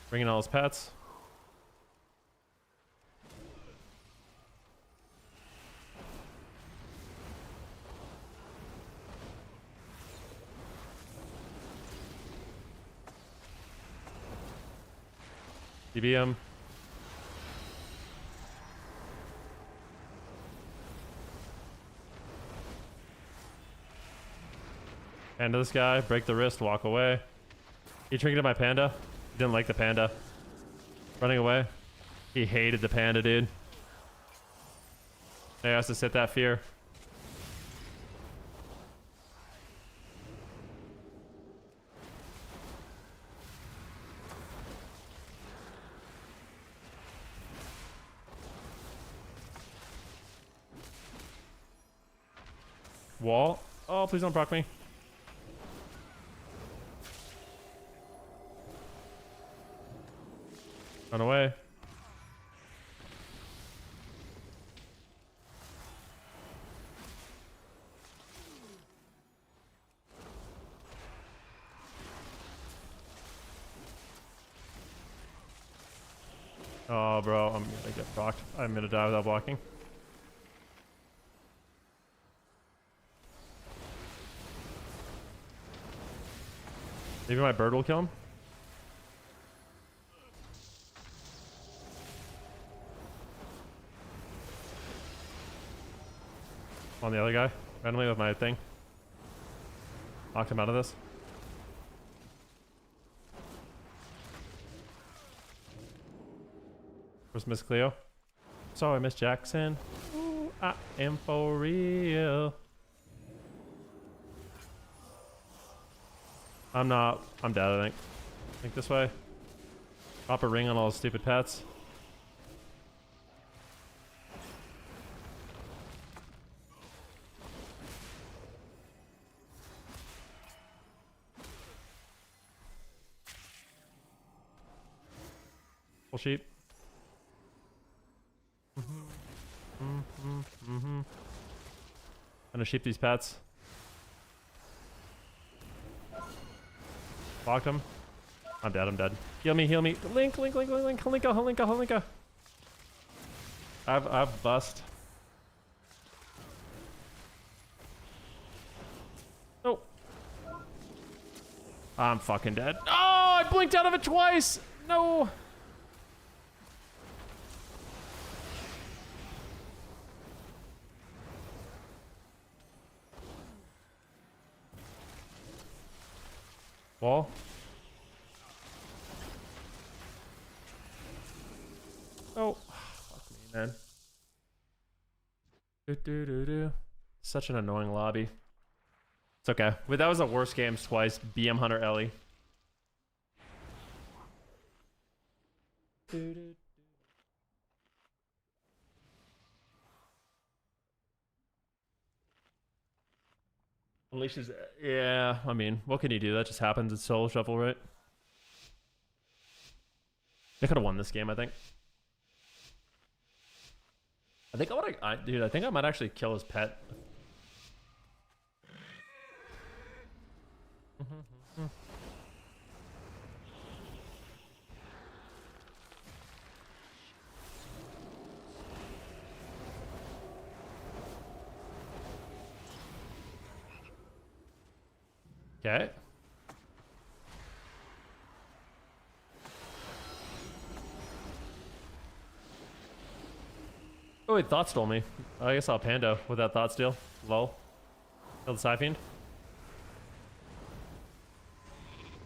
Bringing all his pets. DBM. Panda this guy, break the wrist, walk away. He trinketed my panda. He didn't like the panda. Running away. He hated the panda, dude. He has to sit that fear. Wall. Oh, please don't proc me. Run away. Oh, bro, I'm gonna get procced. I'm gonna die without blocking. Maybe my bird will kill him. On the other guy, randomly with my thing. Knocked him out of this. Where's Miss Cleo? Sorry, Miss Jackson. Ooh, I am for real. I'm not. I'm dead, I think. Think this way. Drop a ring on all the stupid pets. Full sheep. Gonna sheep these pets. Blocked him. I'm dead, I'm dead. Heal me, heal me. Link, link, link, link, link. Holinka, holinka, holinka. I've bust. Oh. I'm fucking dead. Oh, I blinked out of it twice. No. Wall. Oh, fuck me, man. Such an annoying lobby. It's okay. But that was the worst games twice. BM Hunter Ellie. Unleashes. Yeah, I mean, what can you do? That just happens. It's solo shuffle, right? They could have won this game, I think. I think dude, I think I might actually kill his pet. Okay. Oh, wait, Thought stole me. I guess I'll Pando with that Thought steal. Lol. Kill the Psyfiend.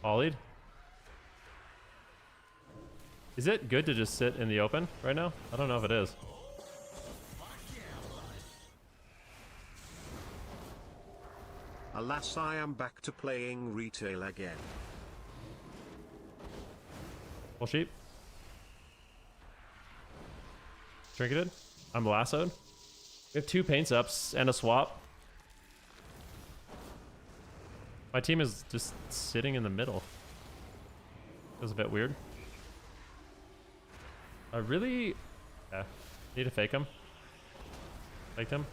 Ollied. Is it good to just sit in the open right now? I don't know if it is. Alas, I am back to playing retail again. Full sheep. Trinketed. I'm lassoed. We have 2 paints ups and a swap. My team is just sitting in the middle. Feels a bit weird. I really need to fake him. Faked him.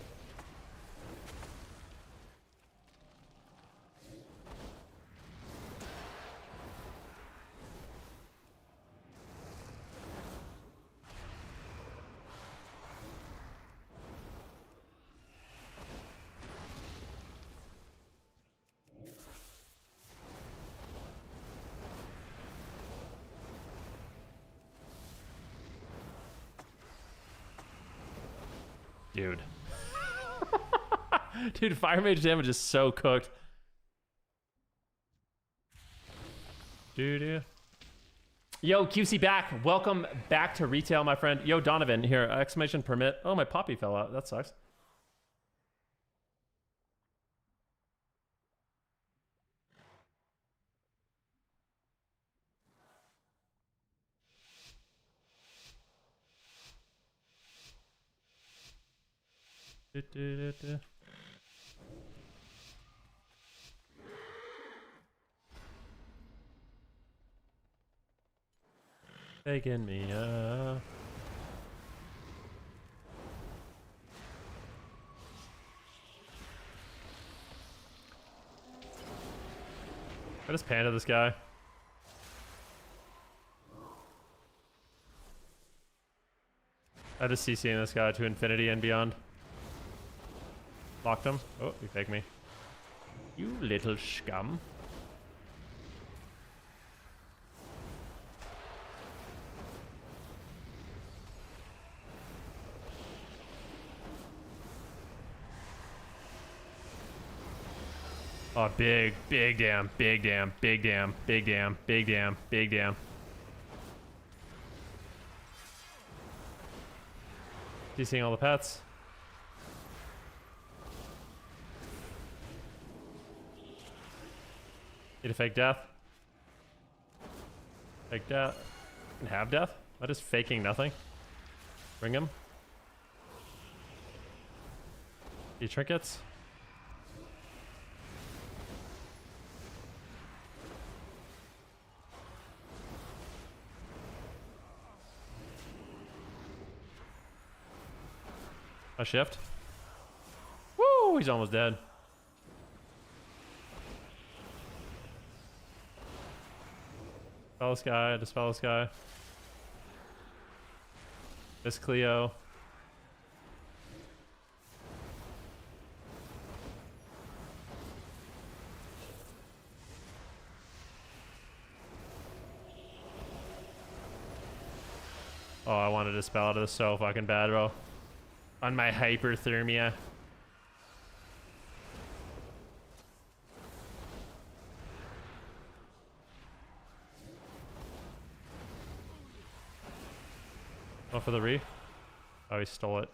Dude. Dude, Fire Mage damage is so cooked. Dude. Yo, QC back. Welcome back to retail, my friend. Yo, Donovan, here, exclamation permit. Oh, my poppy fell out. That sucks. Taking me up. I just panda this guy. I just CCing this guy to infinity and beyond. Locked him. Oh, you fake me. You little scum. Oh, big damn, big damn, big damn, big damn, big damn, big damn. CCing all the pets. Need a fake death. Fake death. And have death? Am I just faking nothing? Bring him. The trinkets. A shift. Woo! Oh, he's almost dead. Dispel this guy, dispel this guy. Miss Cleo. Oh, I wanted to spell it. It was so fucking bad, bro. On my hyperthermia. Oh, for the re? Oh, he stole it.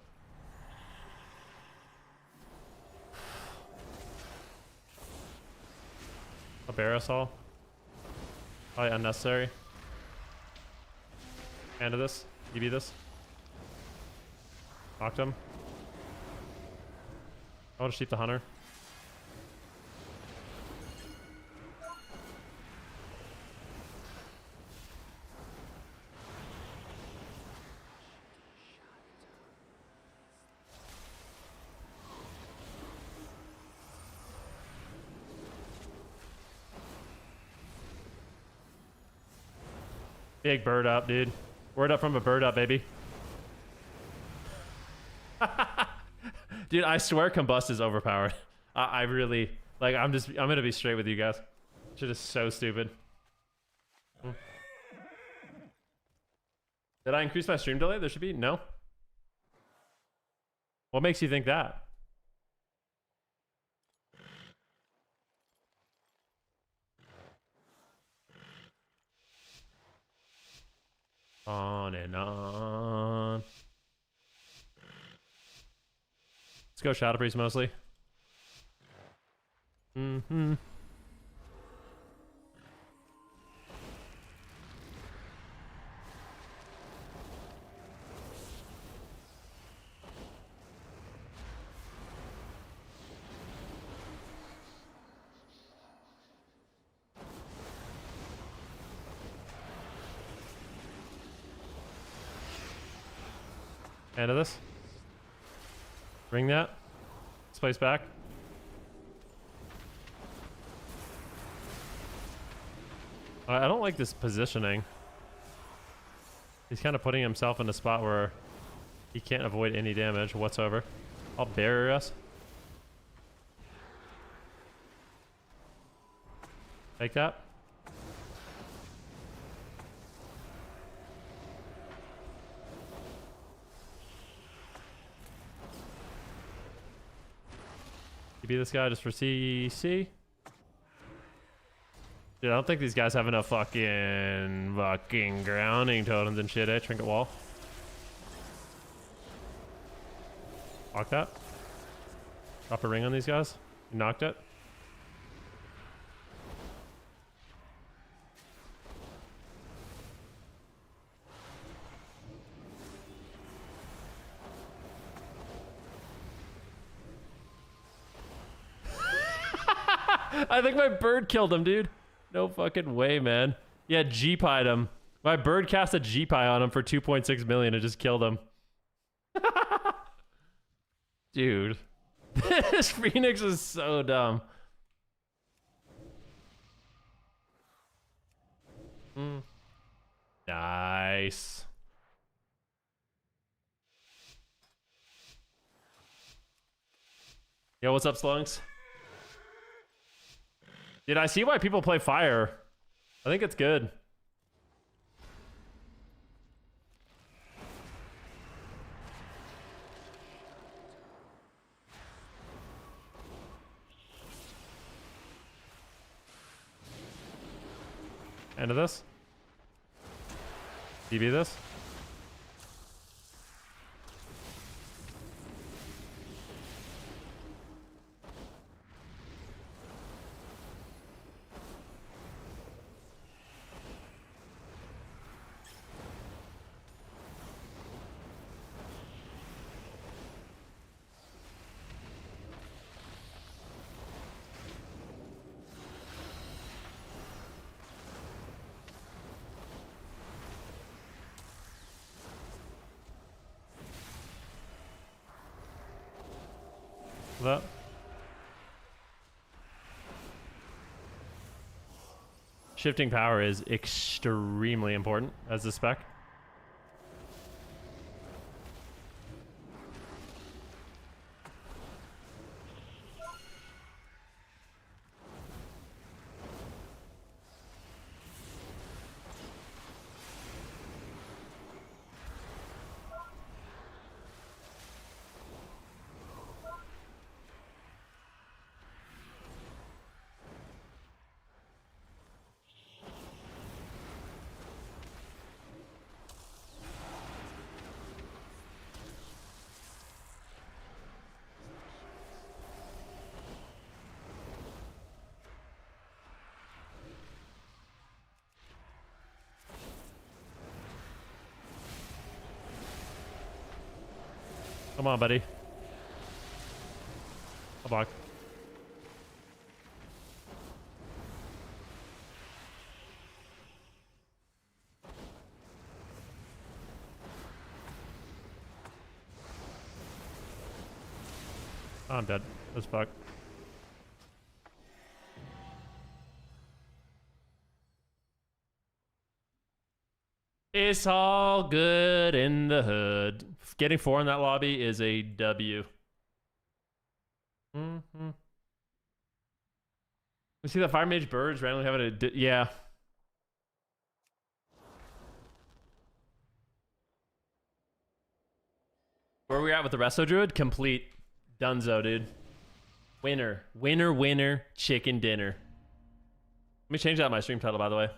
A Barasol. Probably unnecessary. Hand of this. EB this. Knocked him. I want to shoot the hunter. Big bird up, dude. Word up from a bird up, baby. Dude, I swear combust is overpowered. I really, like, I'm gonna be straight with you guys. Shit is so stupid. Did I increase my stream delay? There should be, no. What makes you think that? On and on. Let's go Shadow Priest mostly. Mm-hmm. End of this. Bring that. This place back. I don't like this positioning. He's kind of putting himself in a spot where he can't avoid any damage whatsoever. I'll barrier us. Take that. You beat this guy just for CC? Dude, I don't think these guys have enough fucking grounding totems and shit, eh? Trinket wall. Lock that. Drop a ring on these guys. You knocked it. I think my bird killed him, dude. No fucking way, man. Yeah, G-pied him. My bird cast a G-pie on him for 2.6 million and just killed him. Dude. This Phoenix is so dumb. Nice. Yo, what's up, Slunks? Dude, I see why people play fire. I think it's good. End of this. DB this. That. Shifting power is extremely important as a spec. Come on, buddy. A block. Oh, I'm dead as fuck. It's all good in the hood. Getting 4 in that lobby is a W. Mm-hmm. We see that Fire Mage birds randomly having a... Yeah. Where are we at with the Resto Druid? Complete. Dunzo, dude. Winner. Winner, winner, chicken dinner. Let me change that in my stream title, by the way.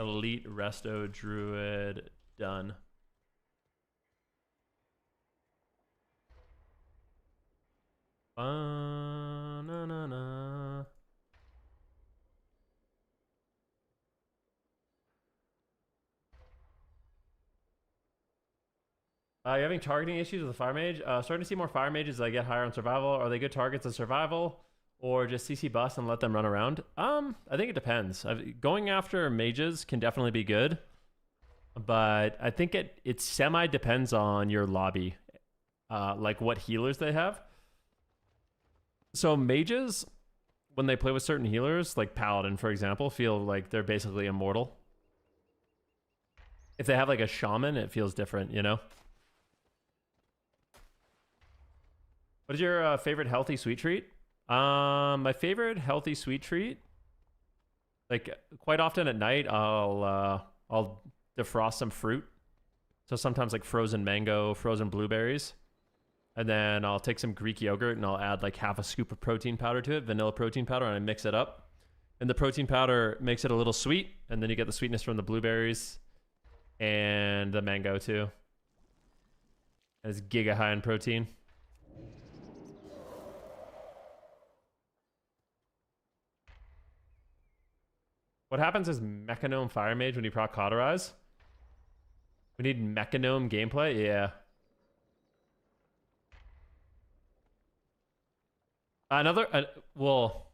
Elite Resto Druid done. Na-na-na. You having targeting issues with the Fire Mage? Starting to see more Fire Mages that get higher on survival. Are they good targets on survival? Or just CC bust and let them run around? I think it depends. Going after mages can definitely be good. But I think it semi-depends on your lobby. Like what healers they have. So mages, when they play with certain healers, like Paladin, for example, feel like they're basically immortal. If they have like a shaman, it feels different, you know? What is your favorite healthy sweet treat? My favorite healthy sweet treat, like quite often at night, I'll defrost some fruit. So sometimes like frozen mango, frozen blueberries, and then I'll take some Greek yogurt and I'll add like half a scoop of protein powder to it, vanilla protein powder, and I mix it up. And the protein powder makes it a little sweet, and then you get the sweetness from the blueberries and the mango too. And it's giga high in protein. What happens is Mechanome Fire Mage when you proc Cauterize? We need Mechanome gameplay? Yeah. Well,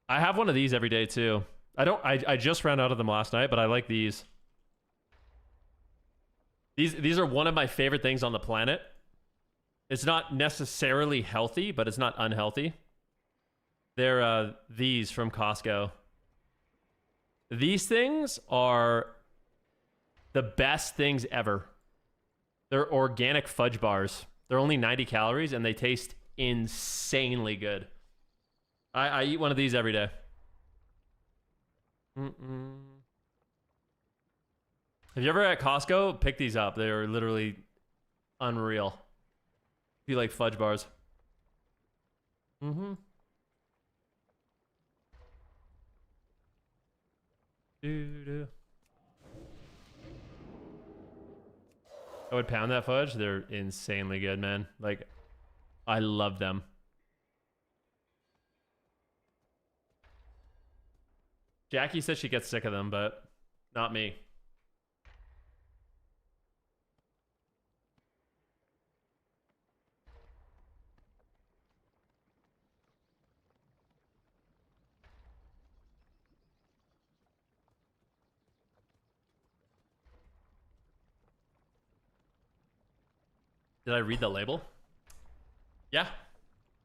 I have one of these every day too. I just ran out of them last night, but I like these. These are one of my favorite things on the planet. It's not necessarily healthy, but it's not unhealthy. They're these from Costco. These things are the best things ever. They're organic fudge bars. They're only 90 calories and they taste insanely good. I eat one of these every day. Have you ever at Costco? Pick these up. They're literally unreal. If you like fudge bars. I would pound that fudge. They're insanely good, man. Like, I love them. Jackie says she gets sick of them, but not me. Did I read the label? Yeah.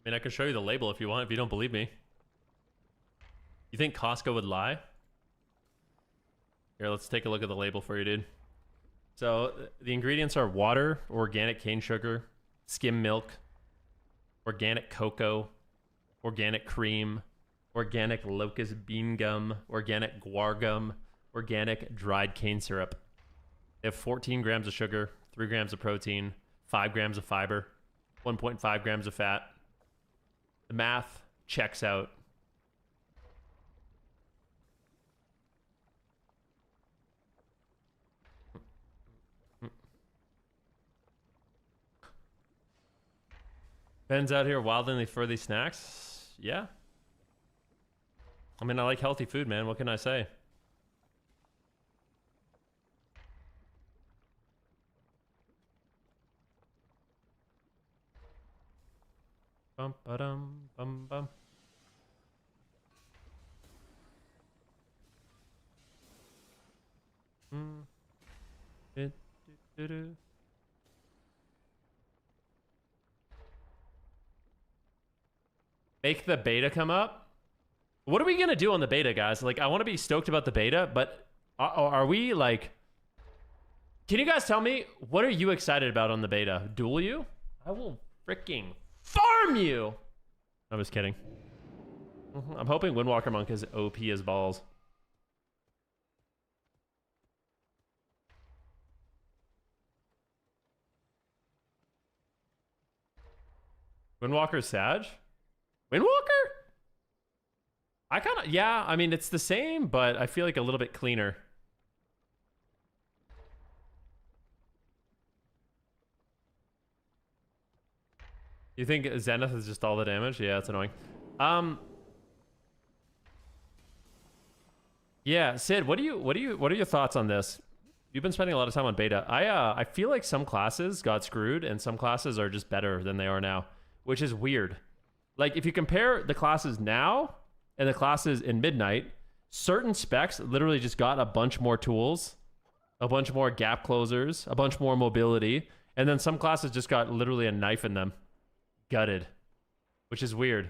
I mean, I can show you the label if you want, if you don't believe me. You think Costco would lie? Here, let's take a look at the label for you, dude. So, the ingredients are water, organic cane sugar, skim milk, organic cocoa, organic cream, organic locust bean gum, organic guar gum, organic dried cane syrup. They have 14 grams of sugar, 3 grams of protein, 5 grams of fiber, 1.5 grams of fat. The math checks out. Ben's out here wildly for these snacks. Yeah. I mean, I like healthy food, man. What can I say? Bum ba dum bum bum. Do, do, do. Make the beta come up. What are we gonna do on the beta, guys? Like, I want to be stoked about the beta, but are we like? Can you guys tell me what are you excited about on the beta? Duel you? I will freaking farm you. I'm just kidding. I'm hoping Windwalker Monk is OP as balls. Windwalker's Sag? Windwalker? I kind of, yeah, I mean, it's the same, but I feel like a little bit cleaner. You think Zenith is just all the damage? Yeah, it's annoying. Yeah, Sid, what are your thoughts on this? You've been spending a lot of time on beta. I feel like some classes got screwed and some classes are just better than they are now, which is weird. Like, if you compare the classes now and the classes in Midnight, certain specs literally just got a bunch more tools, a bunch more gap closers, a bunch more mobility, and then some classes just got literally a knife in them. Gutted. Which is weird.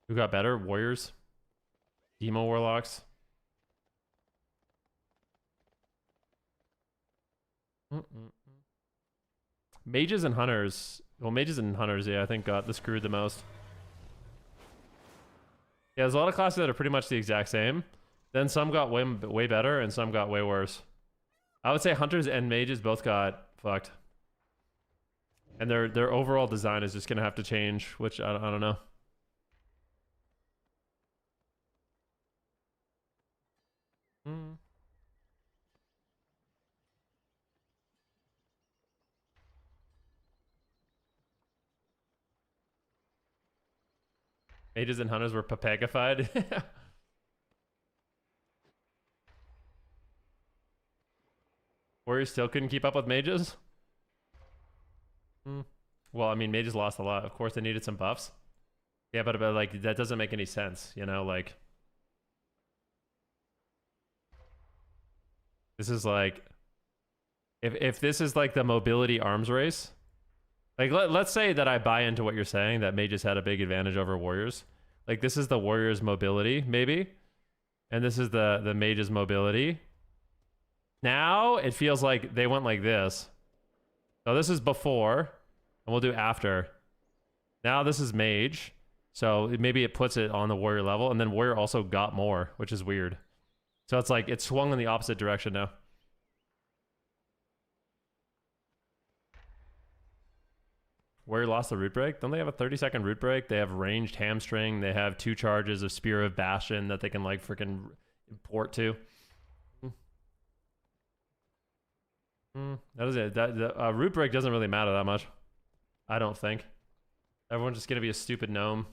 Who got better? Warriors? Demo Warlocks? Mages and Hunters. Well, Mages and Hunters, yeah, I think got screwed the most. Yeah, there's a lot of classes that are pretty much the exact same. Then some got way better and some got way worse. I would say Hunters and Mages both got fucked. And their overall design is just going to have to change, which I don't know. Mages and Hunters were papagified. Warriors still couldn't keep up with Mages? Well, I mean, Mages lost a lot. Of course, they needed some buffs. Yeah, but like, that doesn't make any sense, you know? Like, this is like, if this is like the mobility arms race, like, let's say that I buy into what you're saying, that Mages had a big advantage over Warriors. Like, this is the Warriors' mobility, maybe. And this is the Mages' mobility. Now, it feels like they went like this. So this is before, and we'll do after. Now this is Mage. So maybe it puts it on the Warrior level, and then Warrior also got more, which is weird. So it's like, it swung in the opposite direction now. Warrior lost the root break. Don't they have a 30-second root break? They have ranged hamstring. They have 2 charges of Spear of Bastion that they can like freaking import to. That is it. That root break doesn't really matter that much. I don't think. Everyone's just gonna be a stupid gnome.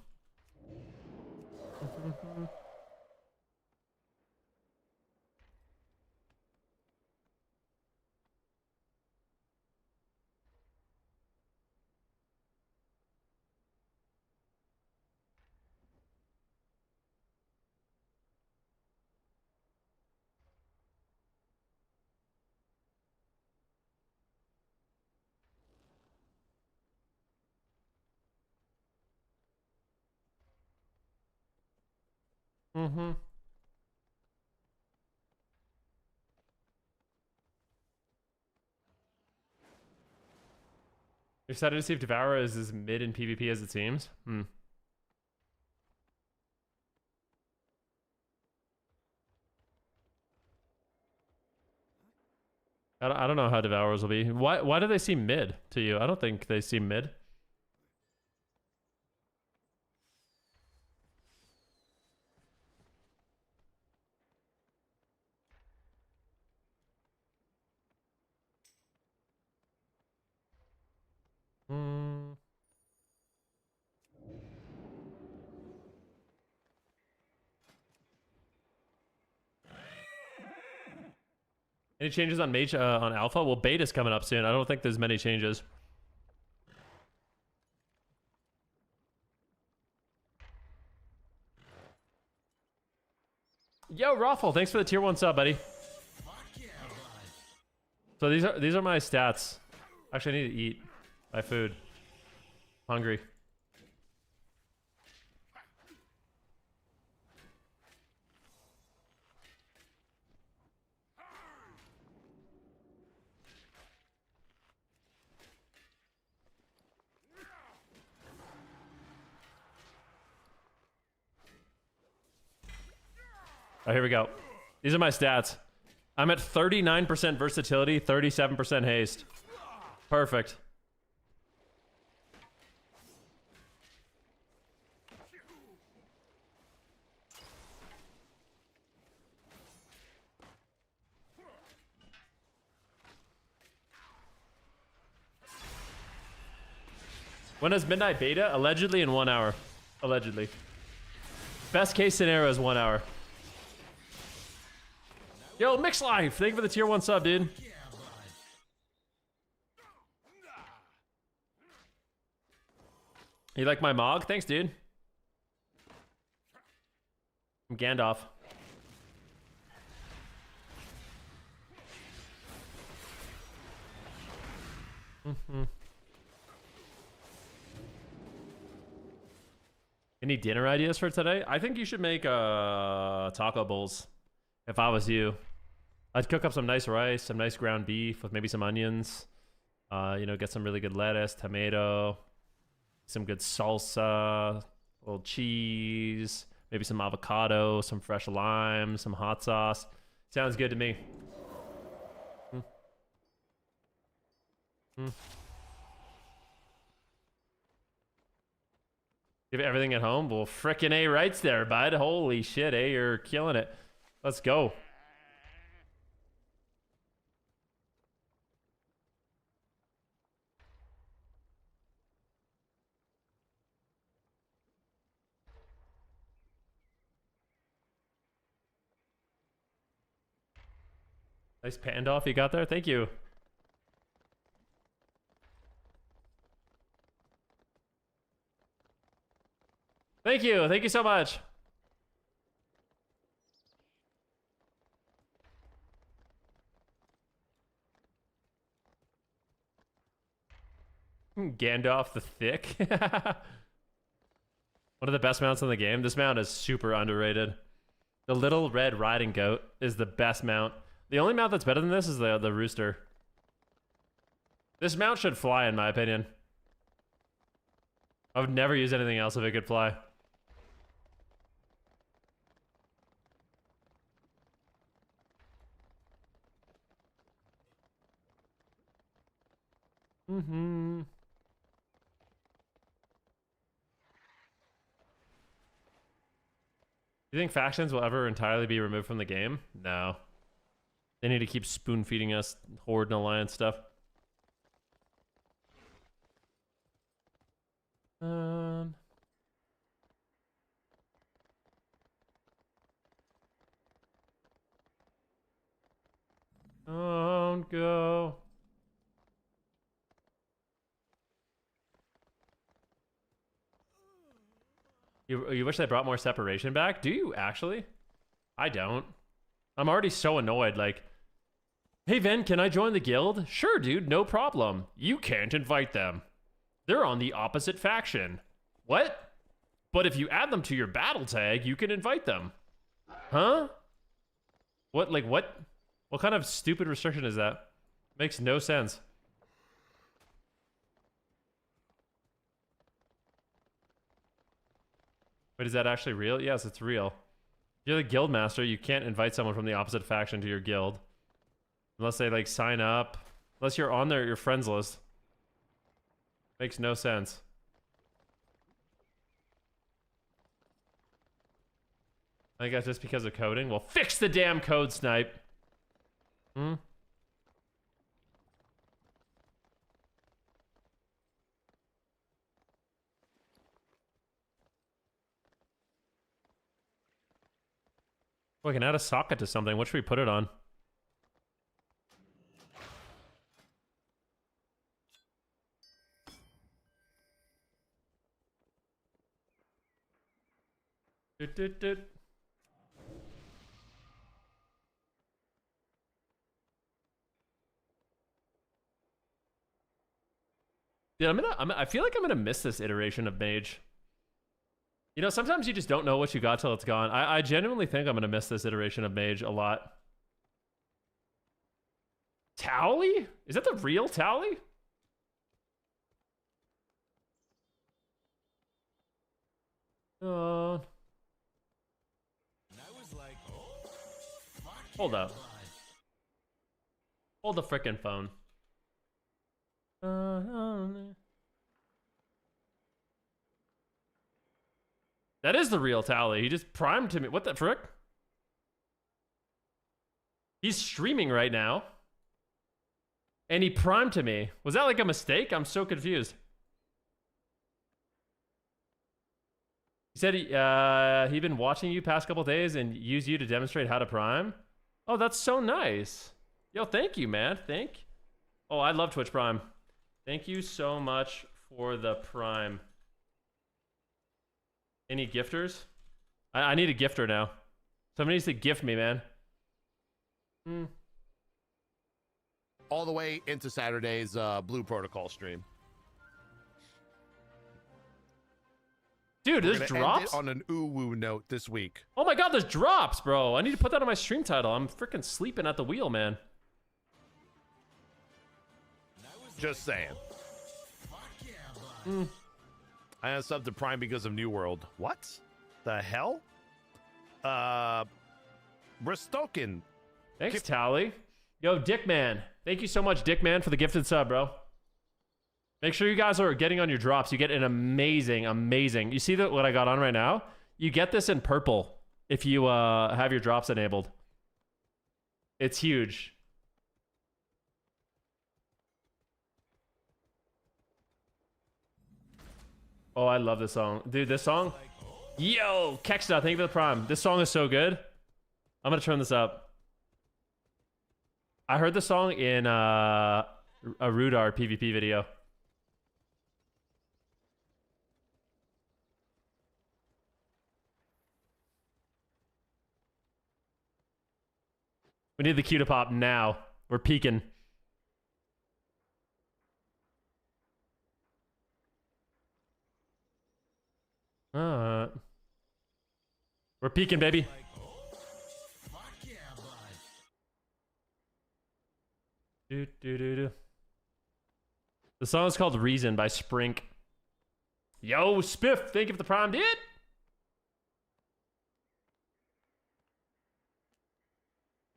Mm-hmm. You're excited to see if Devour is as mid in PvP as it seems? Hmm. I don't know how Devourers will be. Why do they seem mid to you? I don't think they seem mid. Hmm. Any changes on Mage on Alpha? Well, Beta's coming up soon. I don't think there's many changes. Yo, Raffle, thanks for the tier 1 sub, buddy. Fuck yeah, bud. So these are my stats. Actually, I need to eat my food. Hungry. Oh, here we go. These are my stats. I'm at 39% versatility, 37% haste. Perfect. When is midnight beta? Allegedly in 1 hour. Allegedly. Best case scenario is 1 hour. Yo, Mix Life! Thank you for the tier 1 sub, dude. Yeah, bud. You like my Mog? Thanks, dude. I'm Gandalf. Any dinner ideas for today? I think you should make taco bowls. If I was you, I'd cook up some nice rice, some nice ground beef with maybe some onions. You know, get some really good lettuce, tomato, some good salsa, a little cheese, maybe some avocado, some fresh lime, some hot sauce. Sounds good to me. You have everything at home? Well, frickin' A rights there, bud. Holy shit, A, you're killing it. Let's go. Nice pandoff you got there. Thank you. Thank you. Thank you so much. Gandalf the Thick. One of the best mounts in the game. This mount is super underrated. The Little Red Riding Goat is the best mount. The only mount that's better than this is the Rooster. This mount should fly, in my opinion. I would never use anything else if it could fly. Mm-hmm. Do you think factions will ever entirely be removed from the game? No. They need to keep spoon feeding us Horde and Alliance stuff. Don't go. You wish they brought more separation back? Do you actually? I don't. I'm already so annoyed. Like, hey, Ven, can I join the guild? Sure, dude, no problem. You can't invite them. They're on the opposite faction. What? But if you add them to your battle tag, you can invite them. Huh? What, like, what? What kind of stupid restriction is that? Makes no sense. Wait, is that actually real? Yes, it's real. If you're the guild master, you can't invite someone from the opposite faction to your guild. Unless they, like, sign up. Unless you're on your friends list. Makes no sense. I guess just because of coding? Well, fix the damn code, Snipe! Hmm? We can add a socket to something. What should we put it on? Doot, doot, doot. Dude, I feel like I'm gonna miss this iteration of Mage. You know, sometimes you just don't know what you got till it's gone. I genuinely think I'm gonna miss this iteration of Mage a lot. Towley? Is that the real Towley? And I was like, oh, fuck Hold yeah, up. bud. Hold the frickin' phone. That is the real Tally. He just primed to me. What the frick? He's streaming right now. And he primed to me. Was that like a mistake? I'm so confused. He said he'd been watching you past couple days and used you to demonstrate how to prime. Oh, that's so nice. Yo, thank you, man. Oh, I love Twitch Prime. Thank you so much for the Prime. Any gifters? I need a gifter now. Somebody needs to gift me, man. All the way into Saturday's Blue Protocol stream. Dude, We're there's gonna end drops? it on an ooh-woo note this week. Oh my god, there's drops, bro. I need to put that on my stream title. I'm freaking sleeping at the wheel, man. Just saying. Fuck yeah, bud. I have subbed to Prime because of New World. What? The hell? Restoken. Thanks, Tally. Yo, Dickman. Thank you so much, Dickman, for the gifted sub, bro. Make sure you guys are getting on your drops. You get an amazing, amazing... You see what I got on right now? You get this in purple if you have your drops enabled. It's huge. Oh, I love this song. Dude, this song... Yo, Kexta, thank you for the prime. This song is so good. I'm gonna turn this up. I heard the song in a Rudar PvP video. We need the cue to pop now. We're peaking. We're peaking, baby. Fuck yeah, bud. The song is called Reason by Sprink. Yo, Spiff, thank you for the prime, dude.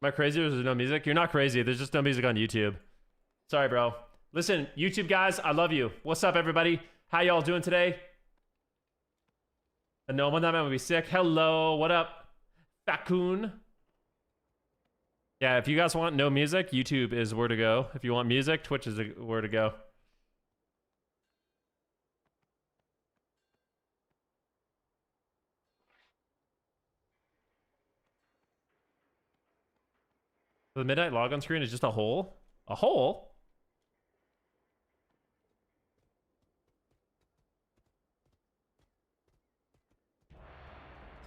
Am I crazy or is there no music? You're not crazy. There's just no music on YouTube. Sorry, bro. Listen, YouTube guys, I love you. What's up, everybody? How y'all doing today? And no one that man would be sick. Hello, what up? Fakun. Yeah, if you guys want no music, YouTube is where to go. If you want music, Twitch is where to go. The midnight logon screen is just a hole? A hole?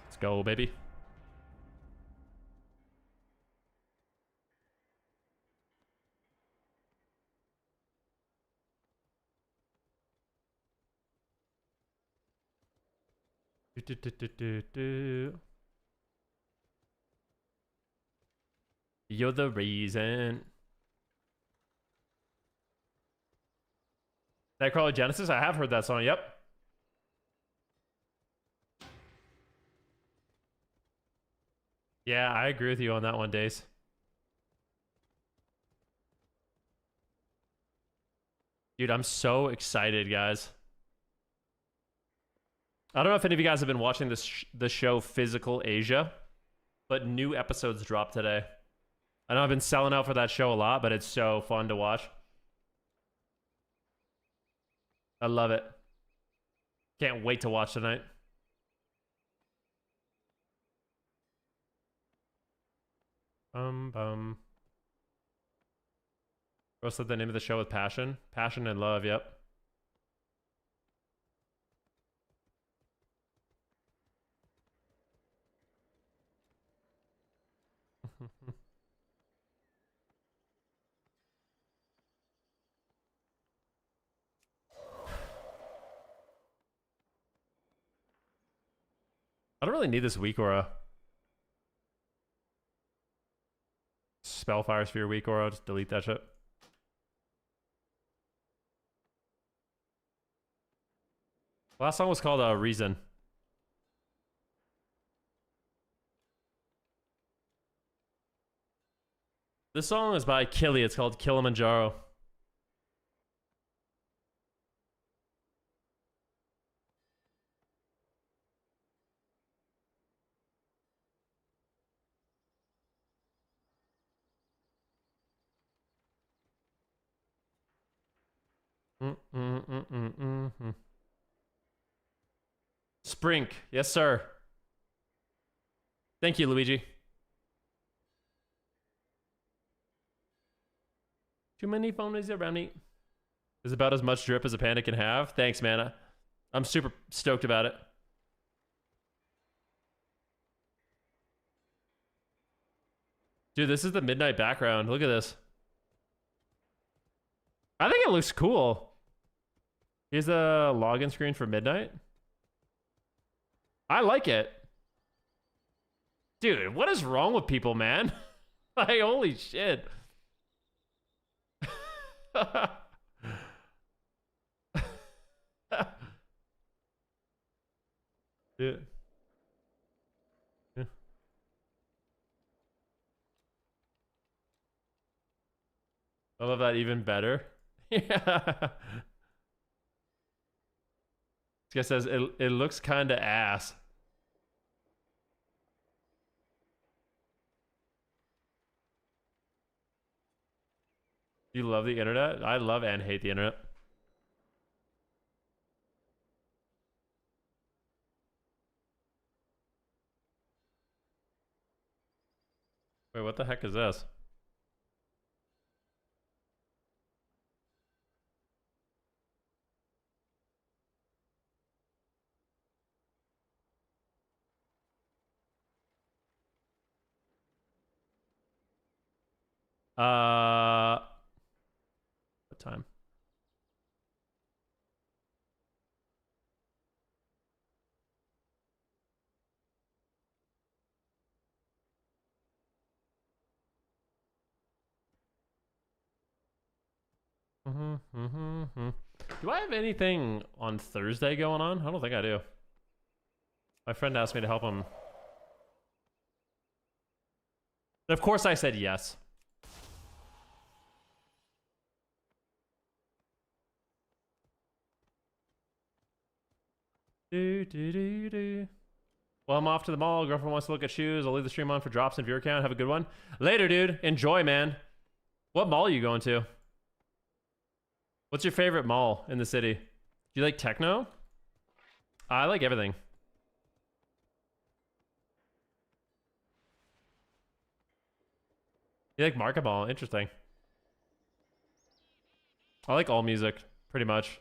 Let's go, baby. You're the reason. Nightcrawler Genesis? I have heard that song, yep. Yeah, I agree with you on that one, Dace. Dude, I'm so excited, guys. I don't know if any of you guys have been watching the show Physical Asia, but new episodes dropped today. I know I've been selling out for that show a lot, but it's so fun to watch. I love it. Can't wait to watch tonight. Bum. What's the name of the show with passion? Passion and love, yep. I don't really need this weak aura. Spellfire Sphere weak aura, just delete that shit. Last song was called Reason. This song is by Killy. It's called Kilimanjaro. Sprink. Yes, sir. Thank you, Luigi. Too many phonies around me. Is about as much drip as a panda can have. Thanks, man. I'm super stoked about it. Dude, this is the midnight background. Look at this. I think it looks cool. Here's a login screen for midnight. I like it. Dude, what is wrong with people, man? Like, holy shit. Dude. Yeah. I love that even better. Yeah. This guy says it looks kind of ass. You love the internet? I love and hate the internet. Wait, what the heck is this? What time? Do I have anything on Thursday going on? I don't think I do. My friend asked me to help him. And of course I said yes. Well, I'm off to the mall. Girlfriend wants to look at shoes. I'll leave the stream on for drops and viewer count. Have a good one. Later, dude. Enjoy, man. What mall are you going to? What's your favorite mall in the city? Do you like techno? I like everything. You like Market Mall? Interesting. I like all music, pretty much.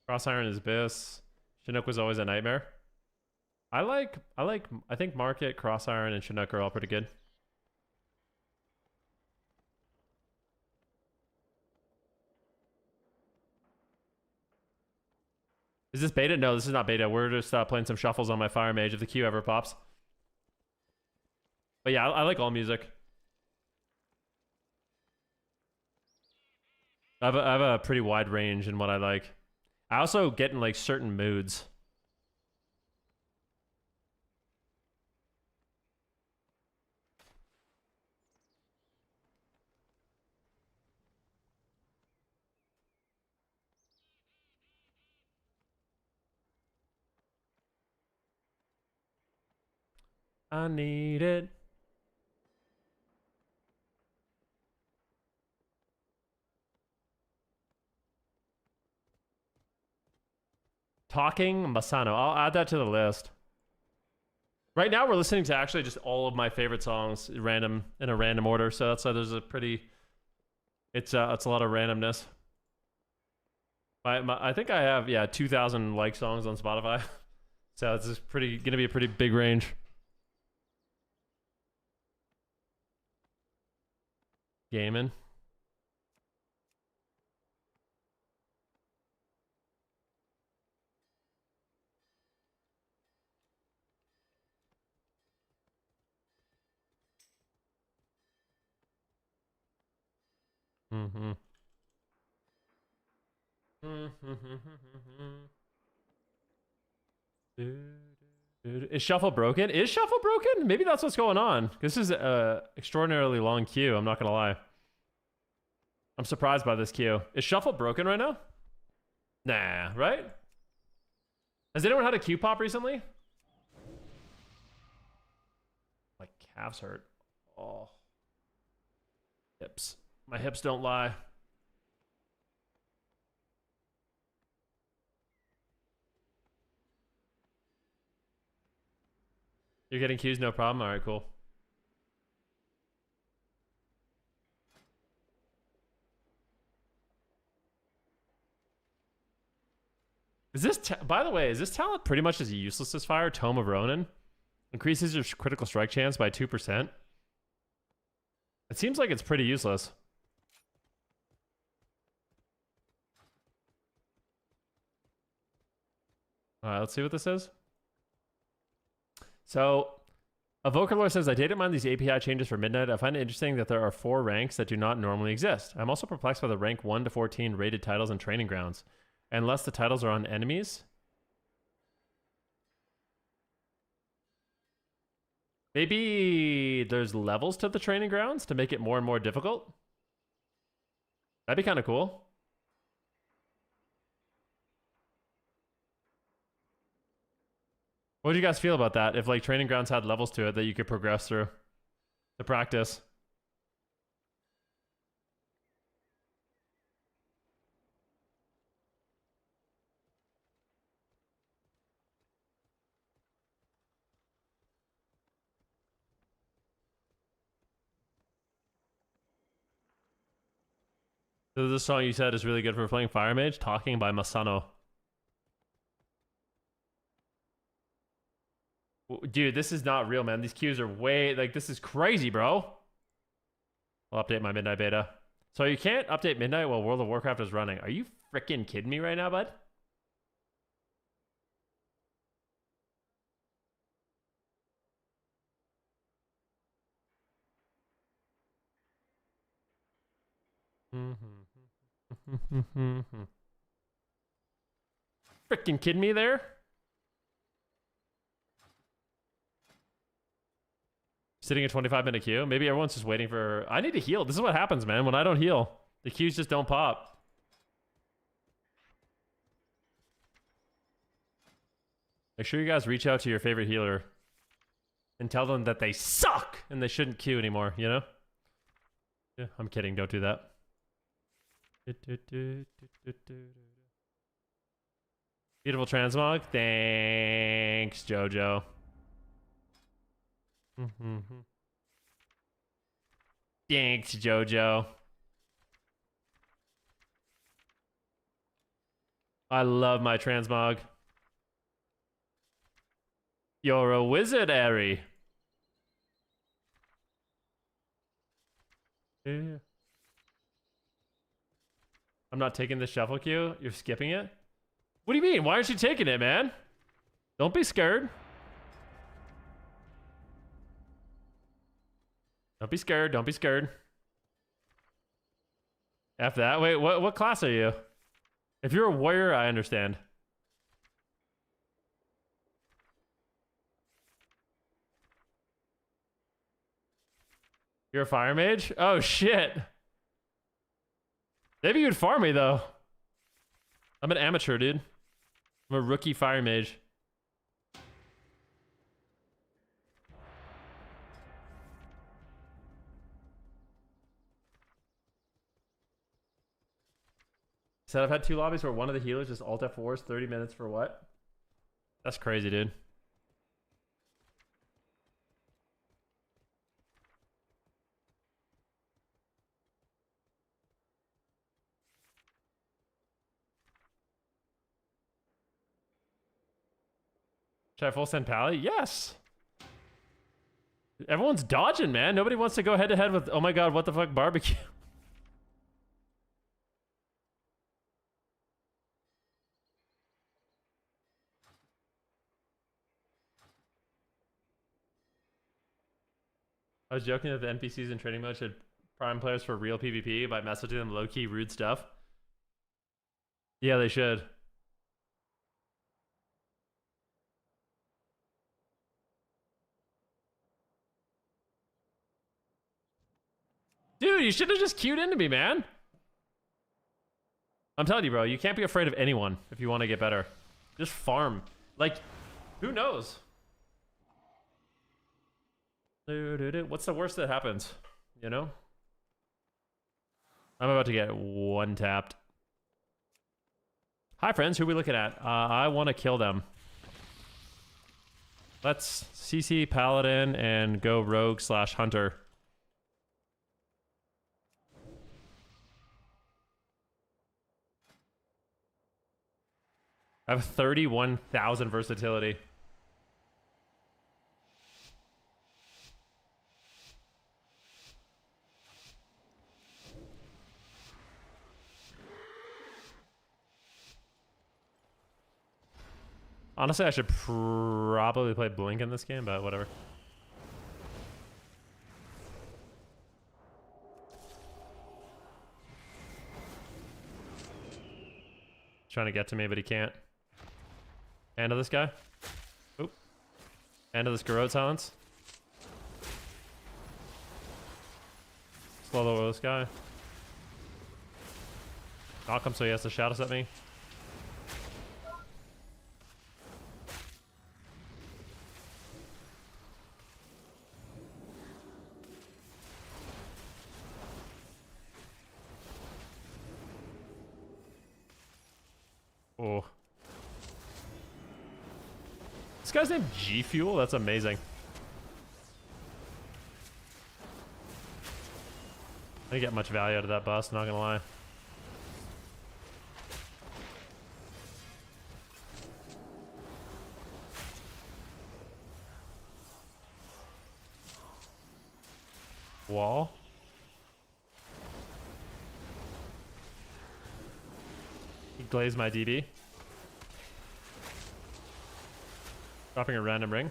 Cross Iron is Abyss. Chinook was always a nightmare. I think Market, Cross Iron, and Chinook are all pretty good. Is this beta? No, this is not beta. We're just playing some shuffles on my Fire Mage if the queue ever pops. But yeah, I like all music. I have a pretty wide range in what I like. I also get in like certain moods. I need it. Talking Masano. I'll add that to the list. Right now, we're listening to actually just all of my favorite songs, random in a random order. So that's why there's a pretty. It's a lot of randomness. I think I have 2,000 like songs on Spotify. So it's just gonna be a pretty big range. Gaming. Mm-hmm. Is shuffle broken? Is shuffle broken? Maybe that's what's going on. This is a extraordinarily long queue. I'm not gonna lie. I'm surprised by this queue. Is shuffle broken right now? Nah, right? Has anyone had a queue pop recently? My calves hurt. Oh. Hips. My hips don't lie. You're getting queues, no problem? Alright, cool. Is this, by the way, is this talent pretty much as useless as fire? Tome of Ronin? Increases your critical strike chance by 2%. It seems like it's pretty useless. Alright, let's see what this is. So, Evokerlore says, I didn't mind these API changes for Midnight. I find it interesting that there are 4 ranks that do not normally exist. I'm also perplexed by the rank 1 to 14 rated titles and training grounds. Unless the titles are on enemies. Maybe there's levels to the training grounds to make it more and more difficult. That'd be kind of cool. What do you guys feel about that? If like training grounds had levels to it that you could progress through to practice. So this song you said is really good for playing Fire Mage, Talking by Masano. Dude, this is not real, man. These queues are way, like, this is crazy, bro. I'll update my Midnight beta. So you can't update Midnight while World of Warcraft is running. Are you freaking kidding me right now, bud? Freaking kidding me there? Sitting a 25-minute queue. Maybe everyone's just waiting for... I need to heal. This is what happens, man. When I don't heal, the queues just don't pop. Make sure you guys reach out to your favorite healer and tell them that they suck and they shouldn't queue anymore, you know? Yeah, I'm kidding. Don't do that. Beautiful transmog. Thanks, Jojo. Thanks, Jojo. I love my transmog. You're a wizard, Ari. Yeah. I'm not taking the shuffle queue. You're skipping it? What do you mean? Why aren't you taking it, man? Don't be scared. Don't be scared. Don't be scared. F that. Wait, what class are you? If you're a warrior, I understand. You're a fire mage? Oh, shit. Maybe you'd farm me, though. I'm an amateur, dude. I'm a rookie fire mage. Said I've had 2 lobbies where one of the healers just alt F4s 30 minutes for what? That's crazy, dude. Should I full send Pally? Yes. Everyone's dodging, man. Nobody wants to go head to head with, oh my god, what the fuck, barbecue. I was joking that the NPCs in training mode should prime players for real PvP by messaging them low-key rude stuff. Yeah, they should. Dude, you should have just queued into me, man. I'm telling you, bro, you can't be afraid of anyone if you want to get better. Just farm. Like, who knows? What's the worst that happens? You know? I'm about to get one tapped. Hi, friends. Who are we looking at? I want to kill them. Let's CC Paladin and go Rogue / Hunter. I have 31,000 versatility. Honestly, I should probably play Blink in this game, but whatever. Trying to get to me, but he can't. Hand of this guy. Oop. Hand of this Garrote Silence. Slow the this guy. Knock him so he has to shadow set me. Oh. This guy's named G Fuel? That's amazing. I didn't get much value out of that bust, not gonna lie. Wall. He glazed my DB. Dropping a random ring.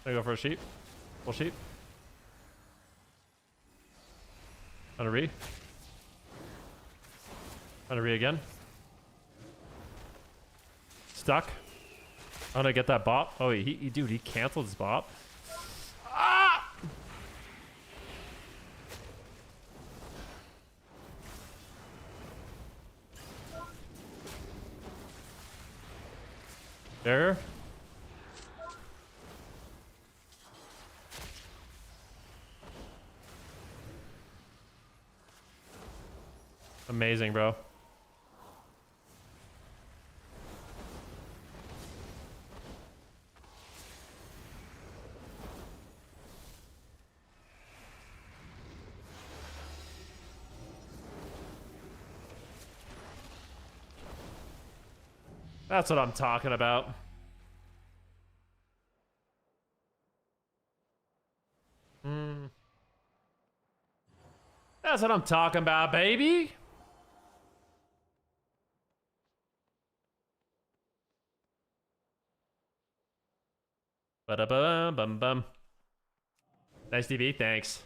Gonna go for a sheep. Full sheep. On a re. On a re again. Stuck. I'm gonna get that bop. Oh, dude, he canceled his bop. Ah! There. Amazing, bro. That's what I'm talking about. That's what I'm talking about, baby. Ba-da-ba-bum-bum. Nice DB, thanks.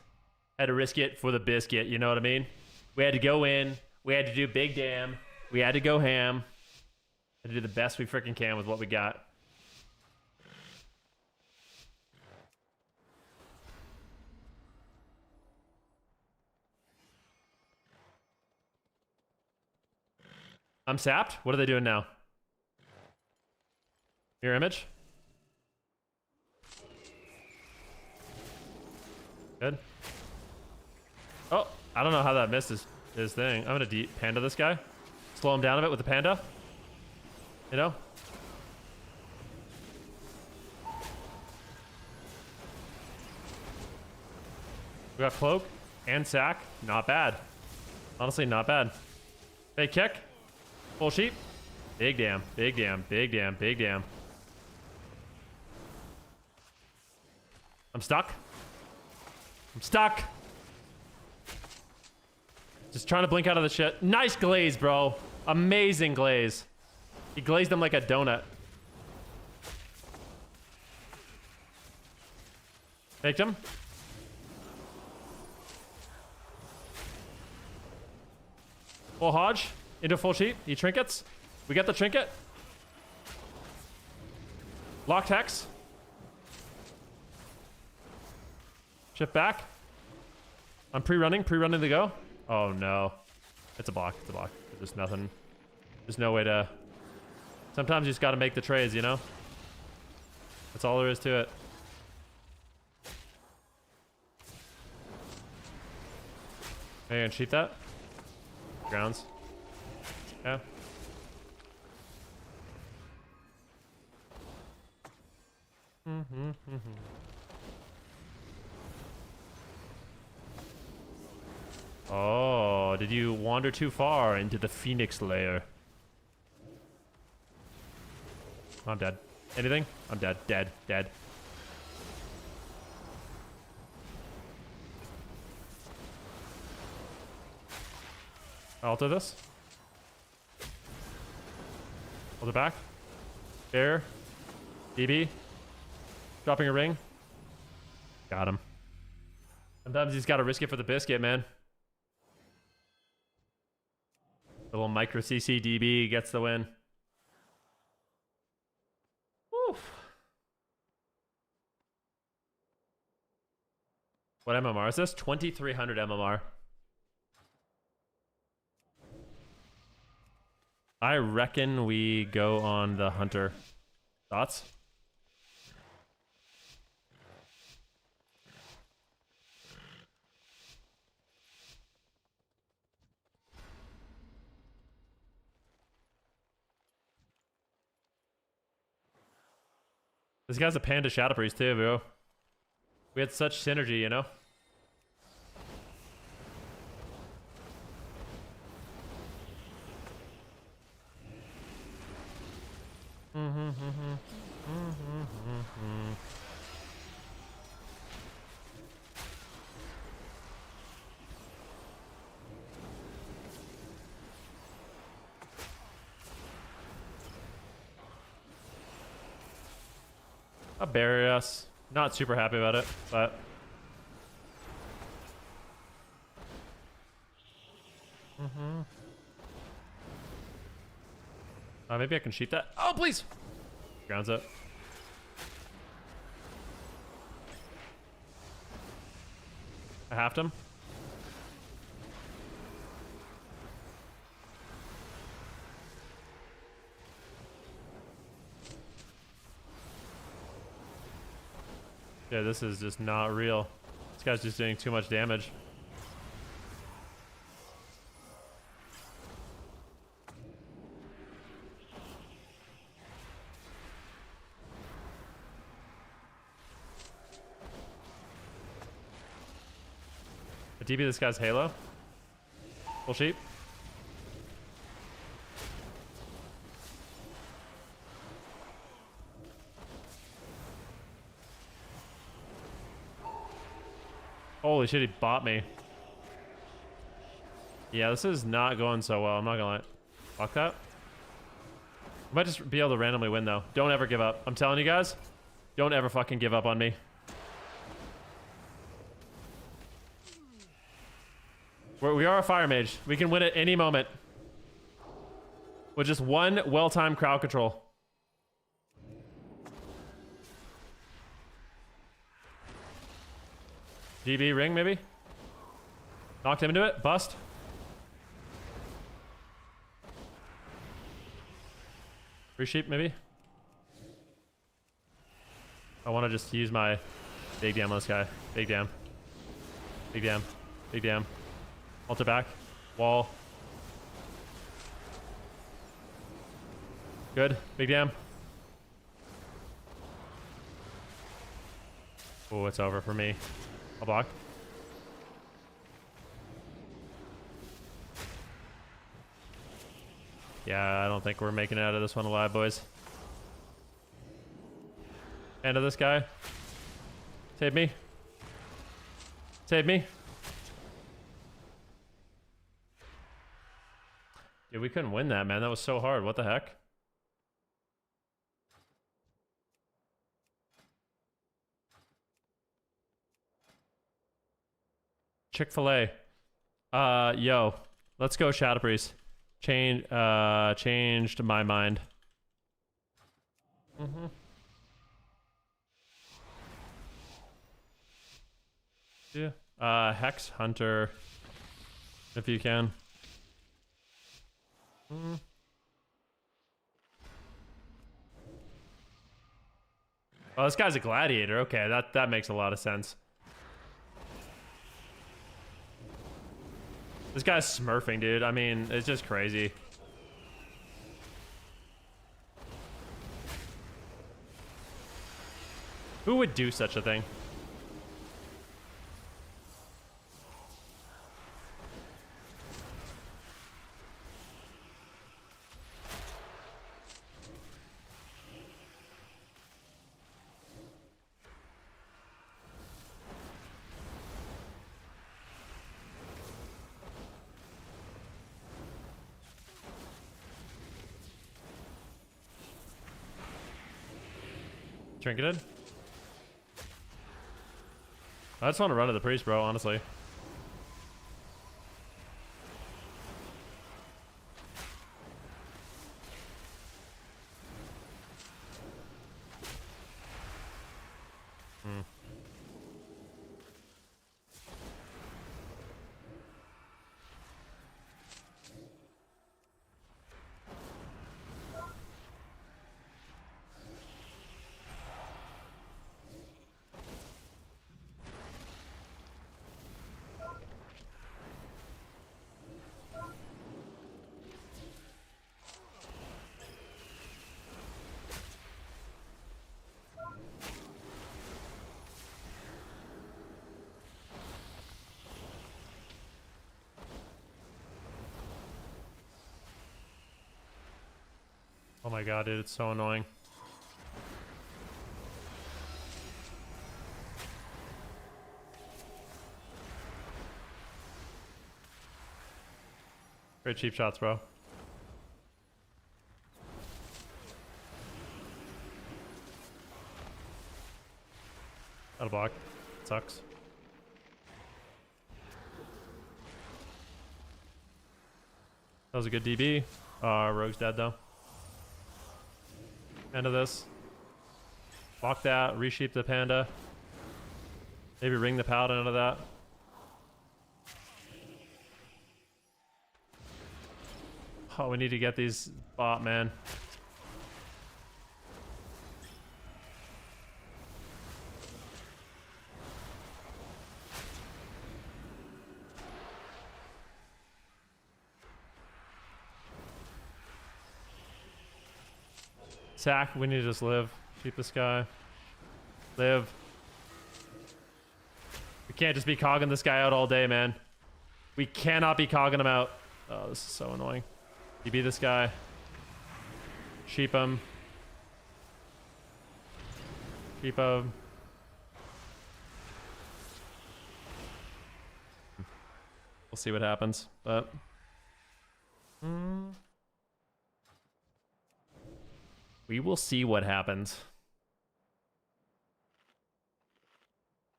Had to risk it for the biscuit, you know what I mean? We had to go in. We had to do big damn. We had to go ham. Had to do the best we freaking can with what we got. I'm sapped? What are they doing now? Mirror image? Good. Oh, I don't know how that missed his thing. I'm gonna deep panda this guy. Slow him down a bit with the panda. You know? We got cloak and sack. Not bad. Honestly, not bad. Hey, kick. Full sheep. Big damn, big damn, big damn, big damn. I'm stuck. I'm stuck. Just trying to blink out of the shit. Nice glaze, bro. Amazing glaze. He glazed them like a donut. Faked him. Full Hodge. Into full sheep. He trinkets. We get the trinket. Locked hex. Shift back. I'm pre-running to go. Oh no. It's a block, it's a block. There's just nothing. There's no way to... Sometimes you just gotta make the trades, you know? That's all there is to it. Are you gonna cheat that? Grounds. Yeah. Oh, did you wander too far into the Phoenix lair? I'm dead. Anything? I'm dead. Dead. Dead. Alter this. Hold it back. Bear. DB. Dropping a ring. Got him. Sometimes he's got to risk it for the biscuit, man. Little micro CC DB gets the win. Woof. What MMR is this? 2300 MMR. I reckon we go on the hunter. Thoughts? This guy's a panda shadow priest too, bro. We had such synergy, you know? I'll bury us. Not super happy about it, but... maybe I can cheat that. Oh, please! Grounds up. I halved him. Yeah, this is just not real. This guy's just doing too much damage. I DB this guy's Halo. Full sheep. Holy shit, he bought me. Yeah, this is not going so well. I'm not gonna lie. Fuck that. I might just be able to randomly win though. Don't ever give up. I'm telling you guys, Don't ever fucking give up on me. We are a fire mage. We can win at any moment. With just one well-timed crowd control. DB ring, maybe? Knocked him into it. Bust. Resheep, maybe? I want to just use my big damn on this guy. Big damn. Big damn. Big damn. Alter back. Wall. Good. Big damn. Oh, it's over for me. I'll block. Yeah, I don't think we're making it out of this one alive, boys. End of this guy. Save me. Save me. Dude, we couldn't win that, man. That was so hard. What the heck? Chick-fil-A. Yo. Let's go, Shadow Priest. Changed my mind. Mm-hmm. Yeah. Hex Hunter. If you can. Mm. Oh, this guy's a gladiator. Okay, that makes a lot of sense. This guy's smurfing, dude. I mean, it's just crazy. Who would do such a thing? Trinketed? I just want to run to the priest, bro, honestly. Oh my god, dude, it's so annoying. Great cheap shots, bro. Out of block. Sucks. That was a good DB. Rogue's dead though. End of this. Block that. Resheep the panda. Maybe ring the paladin out of that. Oh, we need to get these bot, man. Sack, we need to just live. Keep this guy. Live. We can't just be cogging this guy out all day, man. We cannot be cogging him out. Oh, this is so annoying. DB this guy. Sheep him. Keep him. We'll see what happens, but... we will see what happens.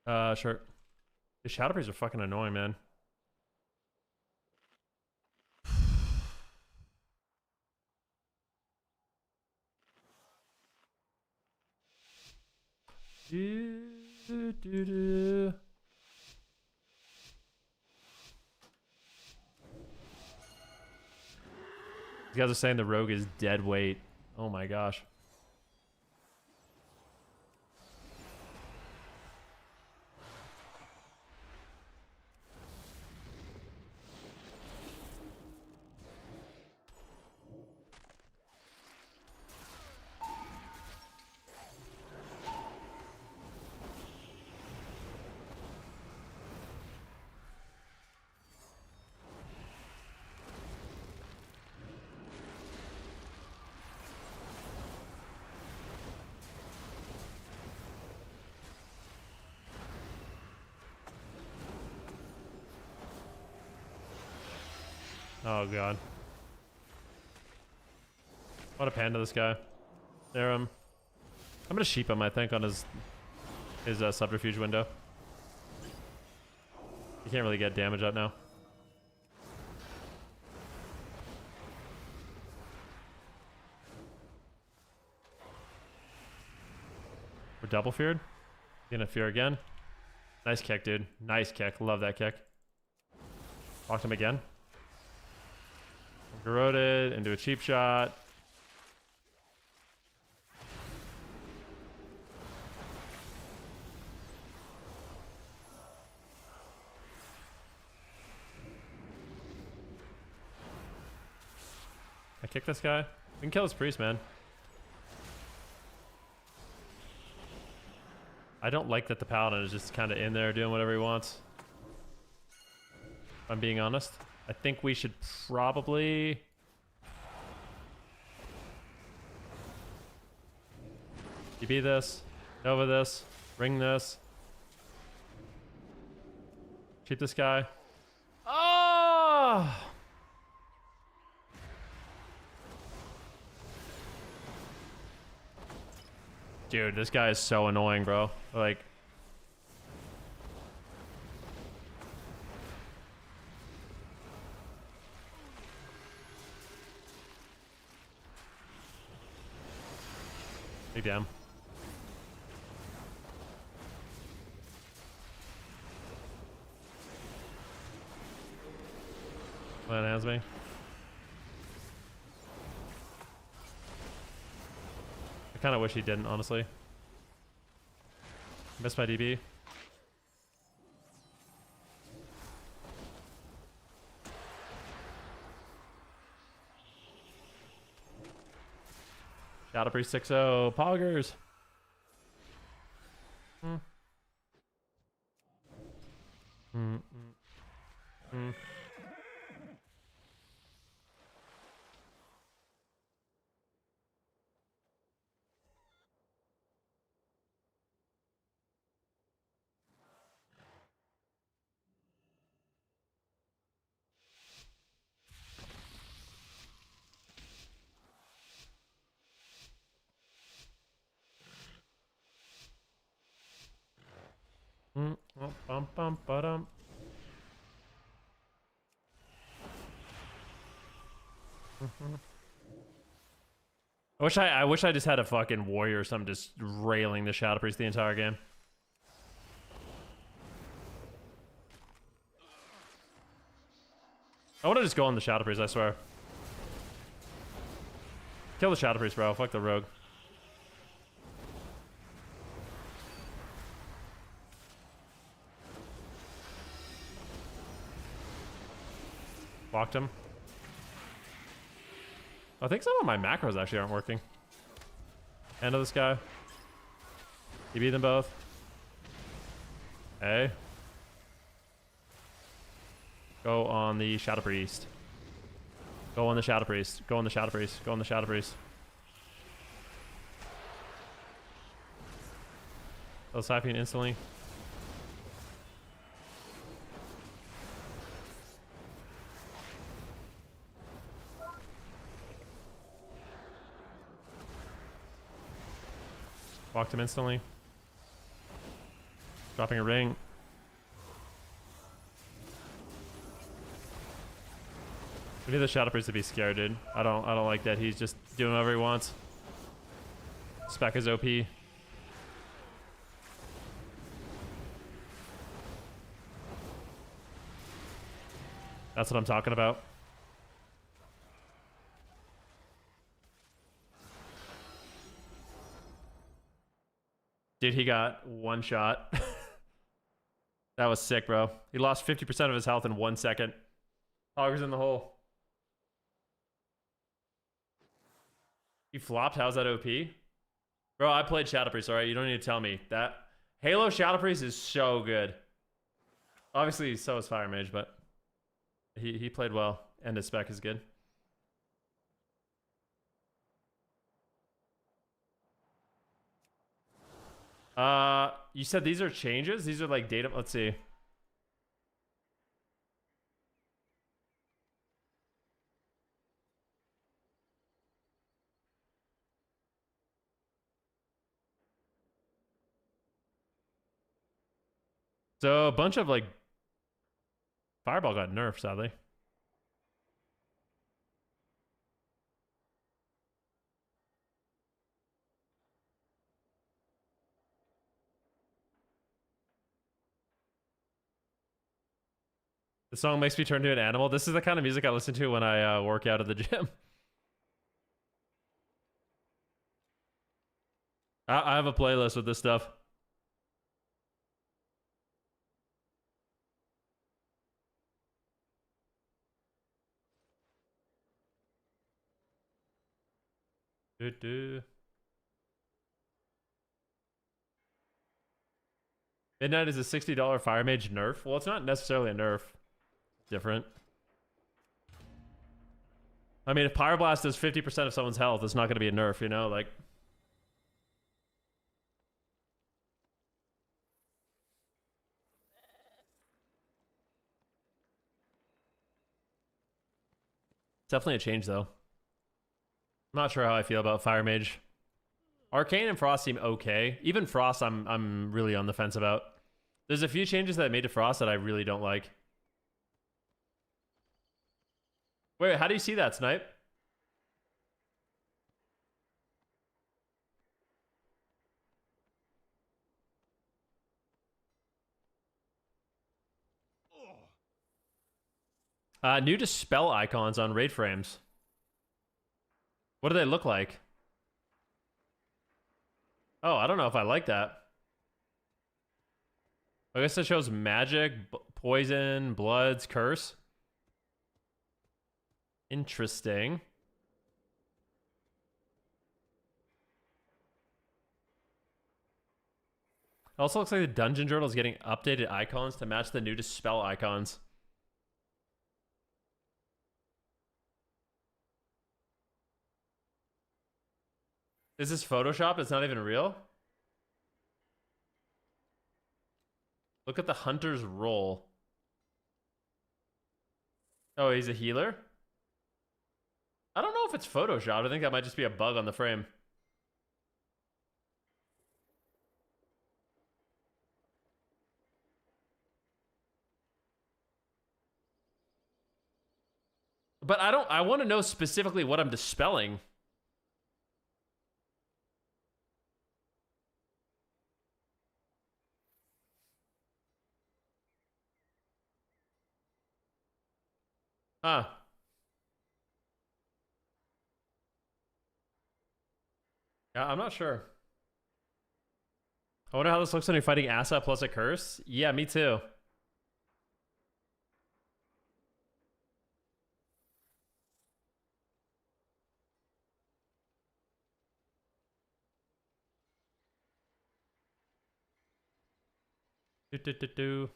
Sure. The Shadow Priests are fucking annoying, man. Do. These guys are saying the rogue is dead weight. Oh my gosh. Oh god. What a panda this guy. There I'm gonna sheep him, I think, on his subterfuge window. You can't really get damage out now. We're double feared. Gonna fear again. Nice kick, dude. Nice kick. Love that kick. Locked him again. Corroded into a cheap shot. I kick this guy. We can kill his priest, man. I don't like that the paladin is just kind of in there doing whatever he wants. If I'm being honest. I think we should probably... DB this. Nova this. Ring this. Keep this guy. Oh! Dude, this guy is so annoying, bro. Like... Big damn. That has me. I kind of wish he didn't, honestly. Missed my DB. Shadow Priest 6-0. Poggers. Bum, bum, ba-dum. I wish I just had a fucking warrior or something just railing the Shadow Priest the entire game. I want to just go on the Shadow Priest, I swear. Kill the Shadow Priest, bro. Fuck the rogue. Blocked him. I think some of my macros actually aren't working. End of this guy. You beat them both. Hey. Go on the Shadow Priest. Go on the Shadow Priest. Go on the Shadow Priest. Go on the Shadow Priest. Kill Sapien instantly. Walked him instantly. Dropping a ring. We need the Shadow Priest to be scared, dude. I don't like that. He's just doing whatever he wants. Spec is OP. That's what I'm talking about. Dude, he got one shot. That was sick, bro. He lost 50% of his health in 1 second. Hogger's in the hole. He flopped? How's that OP? Bro, I played Shadow Priest, alright? You don't need to tell me. That Halo Shadow Priest is so good. Obviously, so is Fire Mage, but he played well. And his spec is good. You said these are changes? These are like data. Let's see. So a bunch of like Fireball got nerfed, sadly. The song makes me turn to an animal. This is the kind of music I listen to when I work out at the gym. I have a playlist with this stuff. Midnight is a $60 Fire Mage nerf. Well, it's not necessarily a nerf. Different. I mean, if Pyroblast does 50% of someone's health, it's not going to be a nerf, you know? Like, it's definitely a change, though. I'm not sure how I feel about Fire Mage. Arcane and Frost seem okay. Even Frost, I'm really on the fence about. There's a few changes that I made to Frost that I really don't like. Wait, how do you see that, Snipe? New dispel icons on raid frames. What do they look like? Oh, I don't know if I like that. I guess it shows magic, poison, bloods, curse. Interesting. It also looks like the dungeon journal is getting updated icons to match the new dispel icons. Is this Photoshop? It's not even real? Look at the hunter's roll. Oh, he's a healer? I don't know if it's Photoshopped. I think that might just be a bug on the frame. But I want to know specifically what I'm dispelling. Huh. Yeah, I'm not sure. I wonder how this looks when you're fighting Asa plus a curse. Yeah, me too. Do.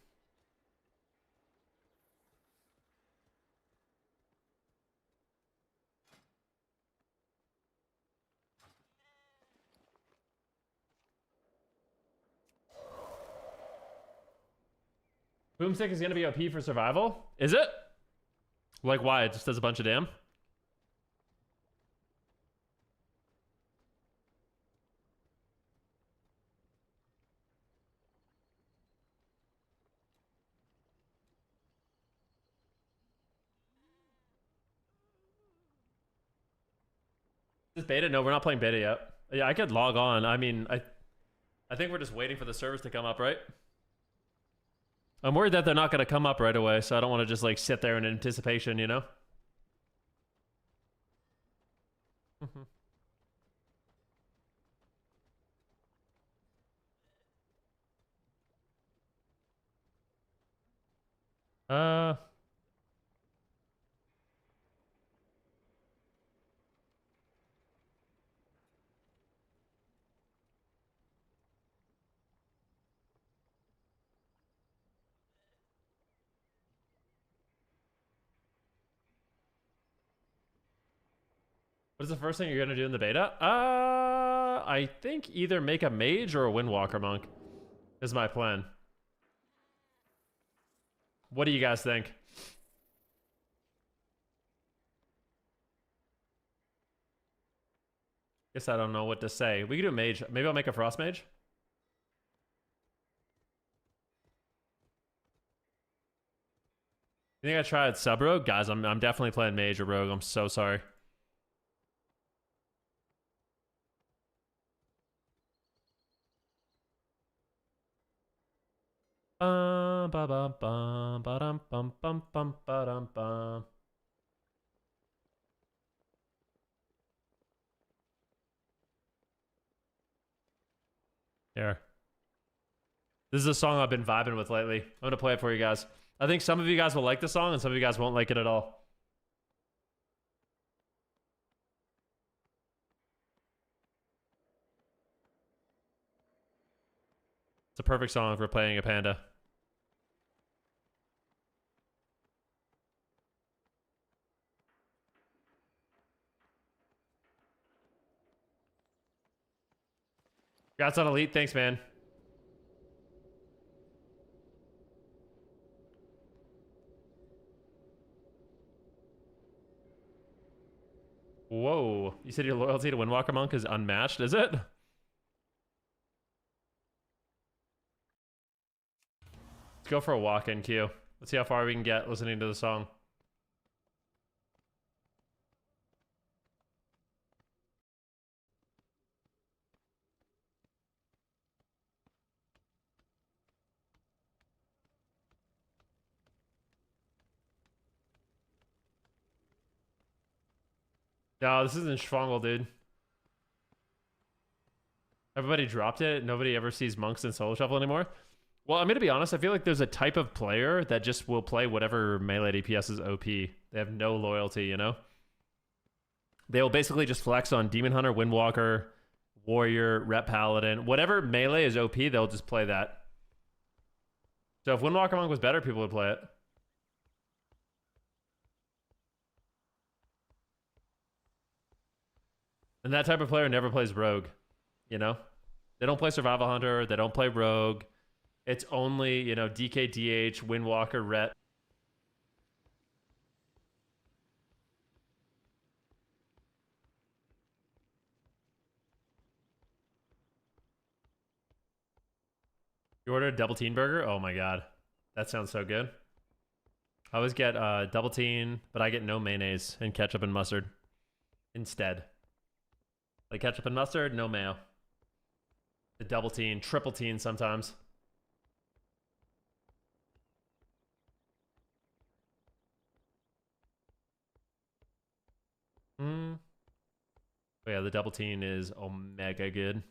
Boomstick is gonna be OP for survival? Is it? Like why? It just does a bunch of damn? Is beta? No, we're not playing beta yet. Yeah, I could log on. I mean, I think we're just waiting for the servers to come up, right? I'm worried that they're not going to come up right away, so I don't want to just like sit there in anticipation, you know? uh What is the first thing you're gonna do in the beta? I think either make a mage or a windwalker monk is my plan. What do you guys think? Guess I don't know what to say. We could do a mage. Maybe I'll make a frost mage. You think I tried sub rogue? Guys, I'm definitely playing mage or rogue. I'm so sorry. Bum ba bum bum ba dum bum bum bum ba dum bum. Here. This is a song I've been vibing with lately. I'm gonna play it for you guys. I think some of you guys will like the song and some of you guys won't like it at all. It's a perfect song for playing a panda. Congrats on Elite. Thanks, man. Whoa. You said your loyalty to Windwalker Monk is unmatched, is it? Let's go for a walk-in queue. Let's see how far we can get listening to the song. No, this isn't Schwangel, dude. Everybody dropped it. Nobody ever sees monks in solo shuffle anymore. Well, I'm gonna be honest. I feel like there's a type of player that just will play whatever melee DPS is OP. They have no loyalty, you know? They'll basically just flex on Demon Hunter, Windwalker, Warrior, Rep Paladin. Whatever melee is OP, they'll just play that. So if Windwalker Monk was better, people would play it. And that type of player never plays Rogue, you know? They don't play Survival Hunter. They don't play Rogue. It's only, you know, DKDH, Windwalker, Ret. You ordered a double teen burger? Oh my god. That sounds so good. I always get double teen, but I get no mayonnaise and ketchup and mustard instead. Like ketchup and mustard, no mayo. The double teen, triple teen sometimes. But yeah, the double teen is omega good.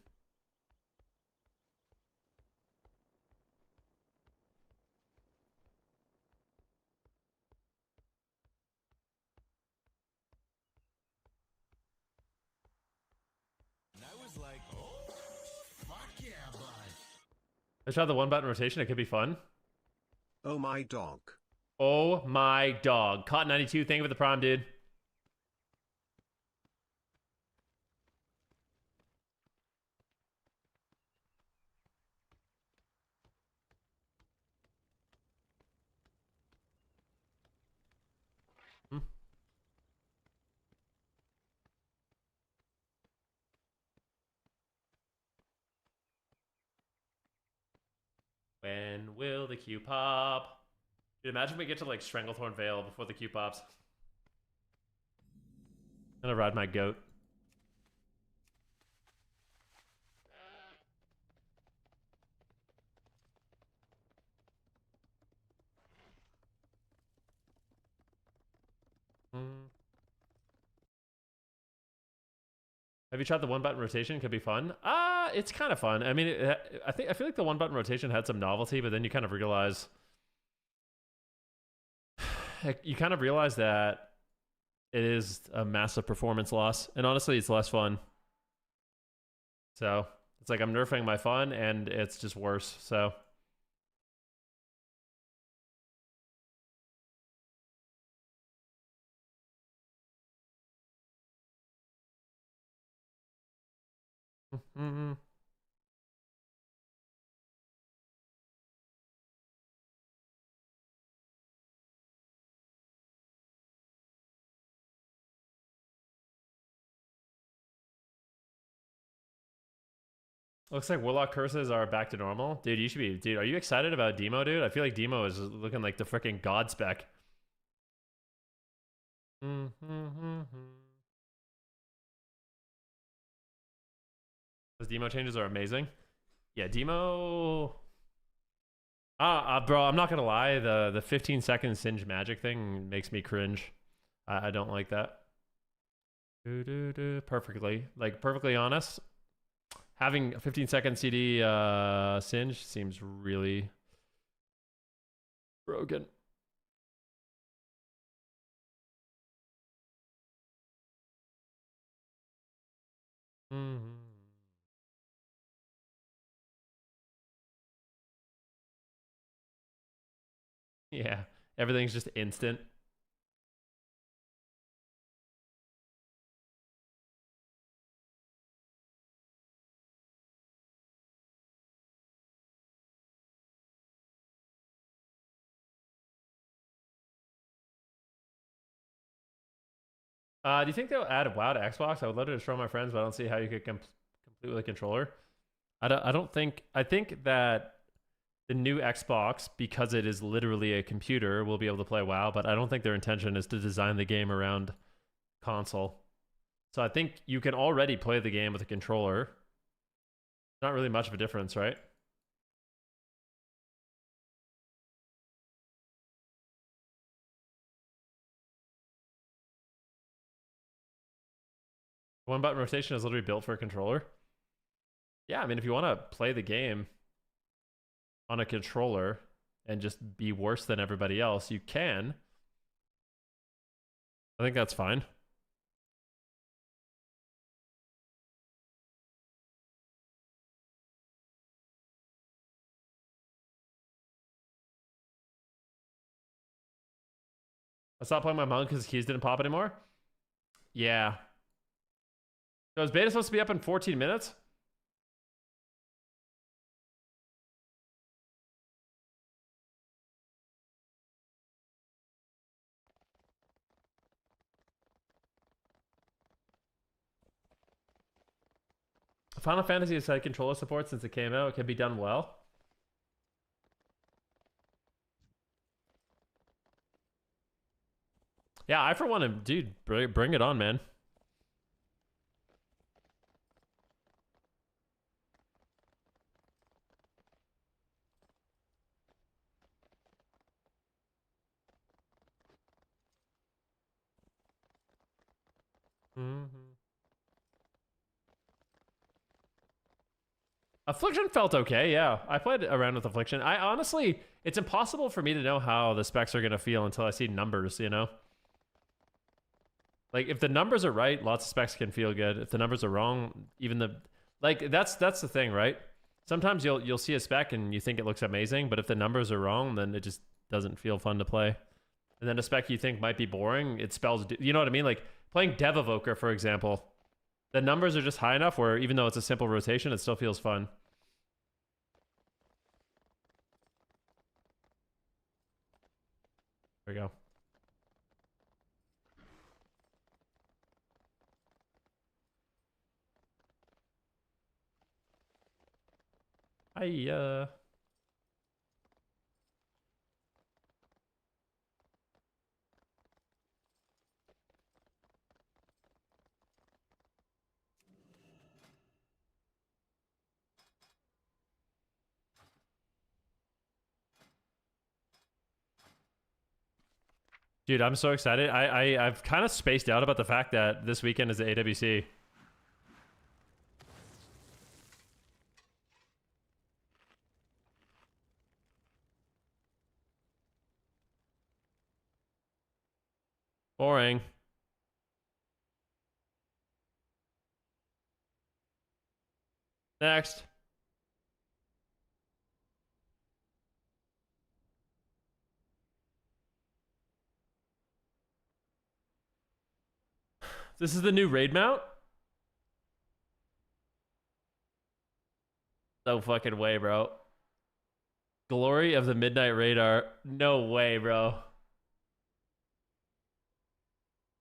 And I was like, oh, fuck yeah, bud. Let's try the one button rotation. It could be fun. Oh my dog. Oh my dog. Caught 92. Thank you for the prime, dude. When will the Q pop? Dude, imagine we get to like Stranglethorn Vale before the Q pops. I'm gonna ride my goat. Have you tried the one button rotation? Could be fun. It's kind of fun. I mean, I feel like the one button rotation had some novelty, but then you kind of realize that it is a massive performance loss, and honestly, it's less fun. So it's like I'm nerfing my fun, and it's just worse. So. Looks like Warlock curses are back to normal. Dude, you should be... Dude, are you excited about Demo, dude? I feel like Demo is looking like the freaking god spec. Those Demo changes are amazing. Yeah, Demo... bro, I'm not gonna lie. The 15-second Singe magic thing makes me cringe. I don't like that. Perfectly. Like, perfectly honest. Having a 15-second CD Singe seems really broken. Yeah, everything's just instant. Do you think they'll add WoW to Xbox? I would love to show my friends, but I don't see how you could complete with a controller. I don't think... I think that the new Xbox, because it is literally a computer, will be able to play WoW, but I don't think their intention is to design the game around console. So I think you can already play the game with a controller. Not really much of a difference, right? One button rotation is literally built for a controller. Yeah, I mean, if you want to play the game on a controller and just be worse than everybody else, you can. I think that's fine. I stopped playing my monk because keys didn't pop anymore. Yeah. So is beta supposed to be up in 14 minutes? Final Fantasy has had controller support since it came out. It can be done well. Yeah, I for one am... Dude, bring it on, man. Affliction felt okay, yeah. I played around with Affliction. I honestly, it's impossible for me to know how the specs are going to feel until I see numbers, you know? Like, if the numbers are right, lots of specs can feel good. If the numbers are wrong, even the... Like, that's the thing, right? Sometimes you'll see a spec and you think it looks amazing, but if the numbers are wrong, then it just doesn't feel fun to play. And then a spec you think might be boring, it spells... You know what I mean? Like, playing Dev Evoker, for example. The numbers are just high enough where even though it's a simple rotation, it still feels fun. There we go. Dude, I'm so excited. I've kind of spaced out about the fact that this weekend is the AWC. Boring. Next. This is the new raid mount? No fucking way, bro. Glory of the Midnight Radar. No way, bro.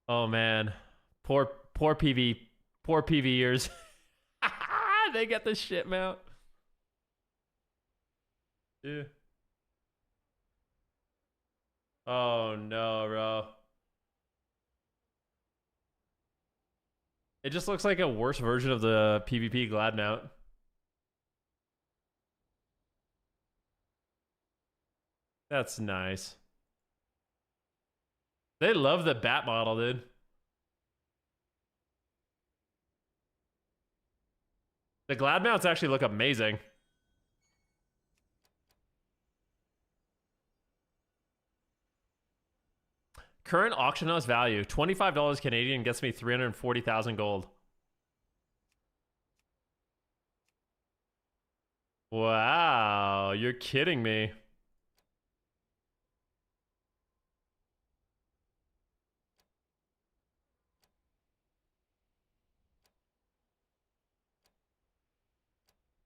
Oh man. Poor PV. Poor PVers. They get the shit mount. Yeah. Oh no, bro. It just looks like a worse version of the PvP Glad mount. That's nice. They love the bat model, dude. The Glad mounts actually look amazing. Current auction house value, $25 Canadian gets me 340,000 gold. Wow, you're kidding me.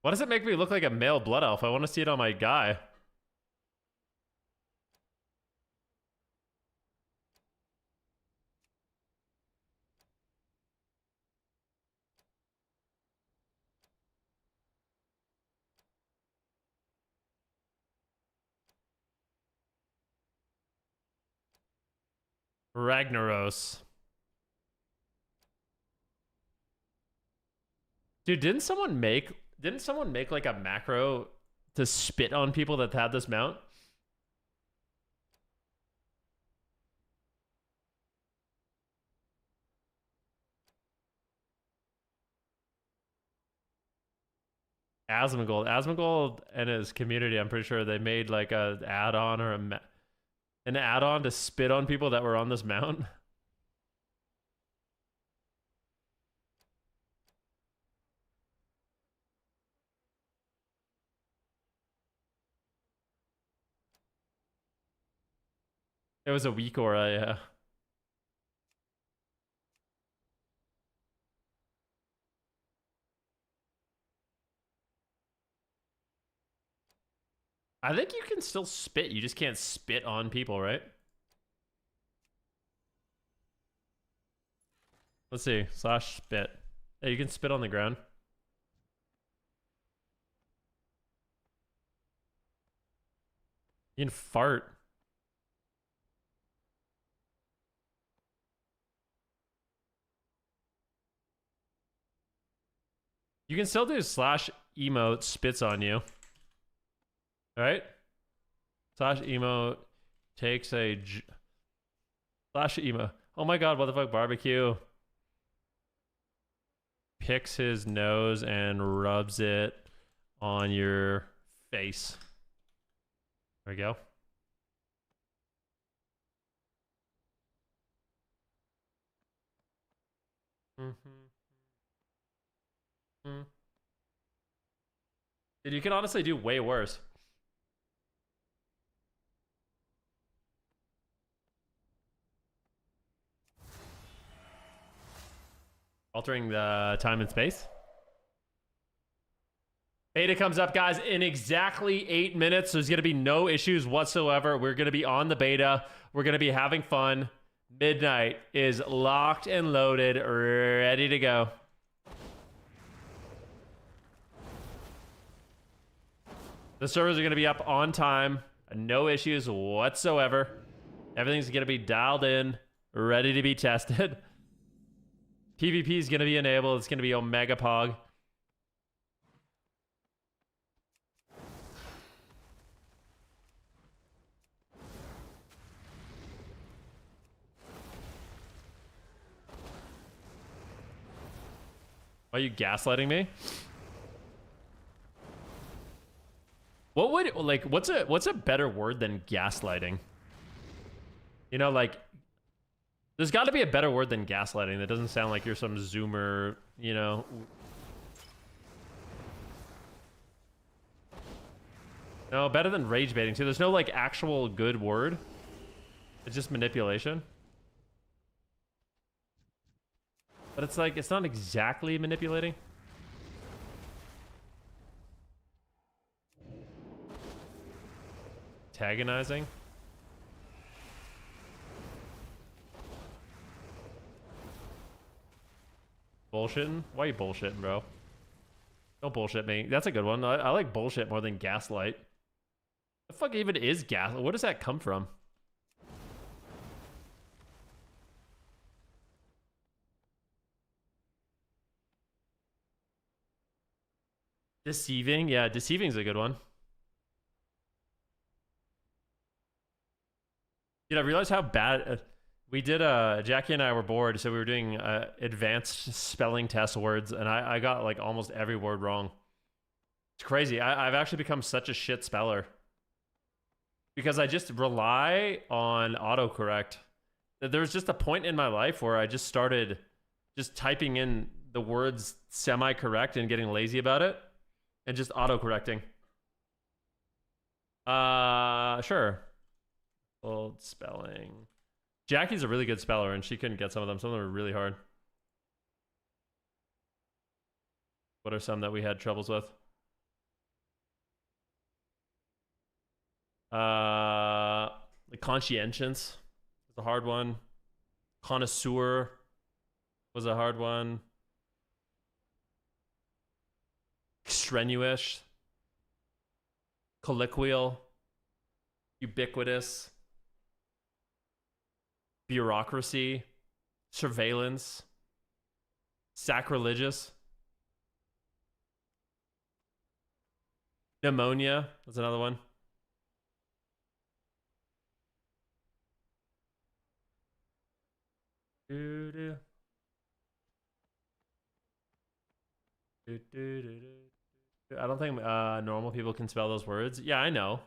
Why does it make me look like a male blood elf? I want to see it on my guy. Ragnaros. Dude, didn't someone make like a macro to spit on people that had this mount? Asmongold and his community, I'm pretty sure they made like a add-on or an add-on to spit on people that were on this mount. It was a weak aura, yeah. I think you can still spit. You just can't spit on people, right? Let's see. Slash spit. Yeah, you can spit on the ground. You can fart. You can still do slash emote spits on you. Right? Slash emote takes a slash emo. Oh my god, what the fuck, barbecue? Picks his nose and rubs it on your face. There we go. Dude, you can honestly do way worse. Altering the time and space. Beta comes up, guys, in exactly 8 minutes. There's going to be no issues whatsoever. We're going to be on the beta. We're going to be having fun. Midnight is locked and loaded, ready to go. The servers are going to be up on time. No issues whatsoever. Everything's going to be dialed in, ready to be tested. PvP is going to be enabled. It's going to be Omega Pog. Are you gaslighting me? What would like what's a better word than gaslighting? You know, like There's got to be a better word than gaslighting that doesn't sound like you're some zoomer, you know. No, better than rage baiting. See, there's no like actual good word. It's just manipulation. But it's like, it's not exactly manipulating. Antagonizing. Bullshitting? Why are you bullshitting, bro? Don't bullshit me. That's a good one. I like bullshit more than gaslight. The fuck even is gas? Where does that come from? Deceiving? Yeah, deceiving's a good one. Dude, I realized how bad we did. Jackie and I were bored, so we were doing advanced spelling test words, and I got like almost every word wrong. It's crazy. I've actually become such a shit speller because I just rely on autocorrect. There was just a point in my life where I just started just typing in the words semi-correct and getting lazy about it, and just autocorrecting. Sure. Old spelling. Jackie's a really good speller, and she couldn't get some of them. Some of them are really hard. What are some that we had troubles with? Like conscientious was a hard one. Connoisseur was a hard one. Extraneous. Colloquial. Ubiquitous. Bureaucracy. Surveillance. Sacrilegious. Pneumonia was another one. I don't think normal people can spell those words. Yeah, I know.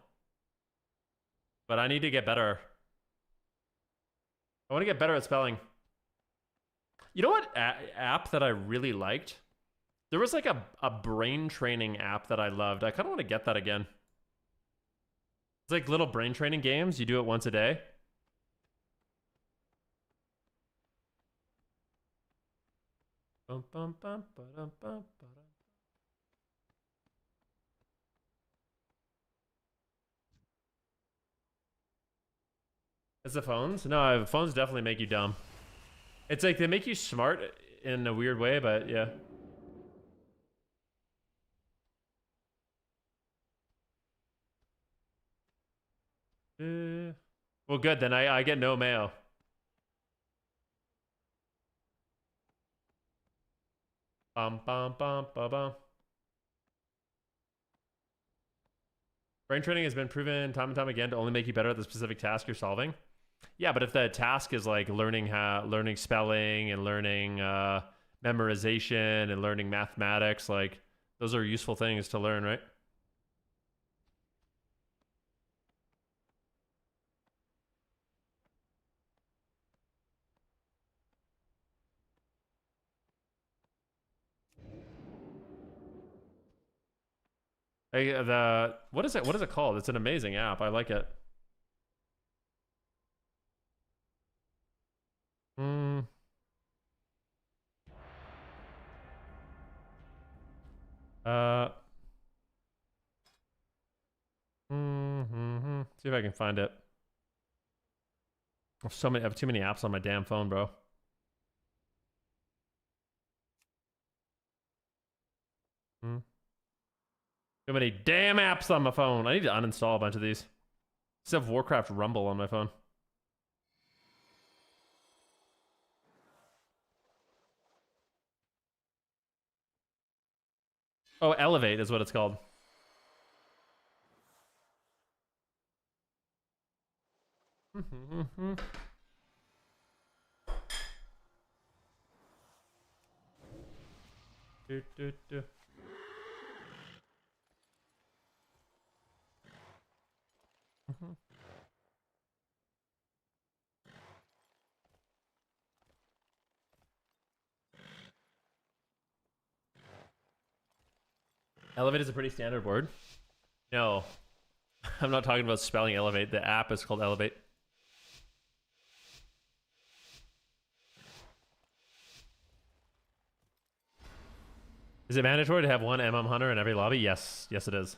But I need to get better. I want to get better at spelling. You know what app that I really liked? There was like a brain training app that I loved. I kind of want to get that again. It's like little brain training games. You do it once a day. Bum, bum, bum, ba-dum, bum, ba-dum. It's the phones? No, phones definitely make you dumb. It's like they make you smart in a weird way, but yeah. Well, good. Then I get no mayo. Bum, bum, bum, ba, bum. Brain training has been proven time and time again to only make you better at the specific task you're solving. Yeah, but if the task is like learning spelling and learning memorization and learning mathematics, like those are useful things to learn, right? Hey, what is it? What is it called? It's an amazing app. I like it. Hmm. See if I can find it. I have too many apps on my damn phone, bro. Too many damn apps on my phone. I need to uninstall a bunch of these. I still have Warcraft Rumble on my phone. Oh, Elevate is what it's called. Elevate is a pretty standard word. No, I'm not talking about spelling elevate. The app is called Elevate. Is it mandatory to have one MM hunter in every lobby? Yes. Yes, it is.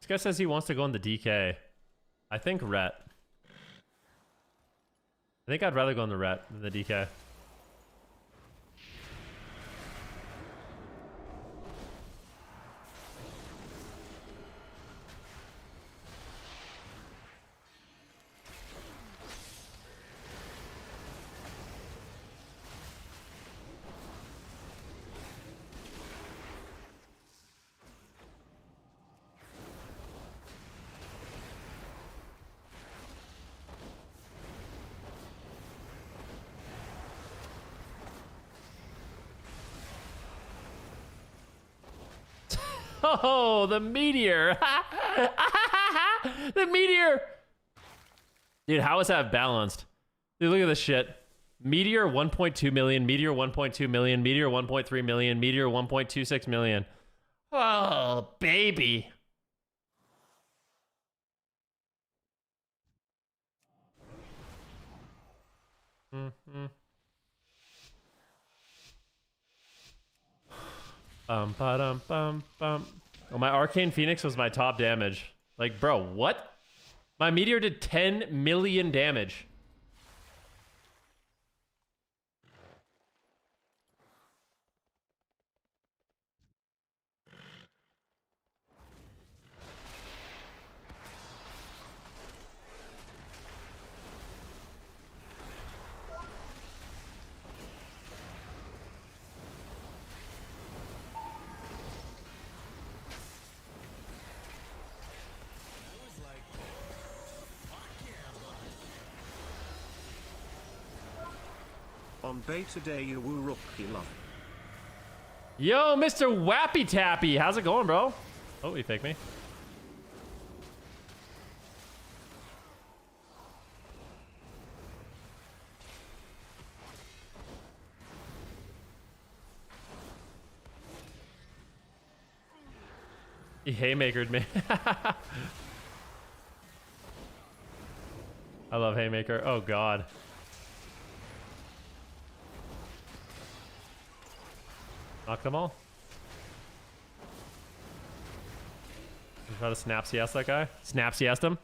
This guy says he wants to go in the DK. I think Ret. I think I'd rather go in the Ret than the DK. Oh, the meteor. The meteor. Dude, how is that balanced? Dude, look at this shit. Meteor 1.2 million, Meteor 1.2 million, Meteor 1.3 million, Meteor 1.26 million. Oh, baby. Mm-hmm. Bum. Oh, my Arcane Phoenix was my top damage. Like, bro, what? My Meteor did 10 million damage. On beta day you Venruki love. Yo, Mr. Wappy Tappy. How's it going, bro? Oh, he faked me. He haymakered me. I love haymaker. Oh, God. Knock them all. Try to snap CS that guy. Snap CS him.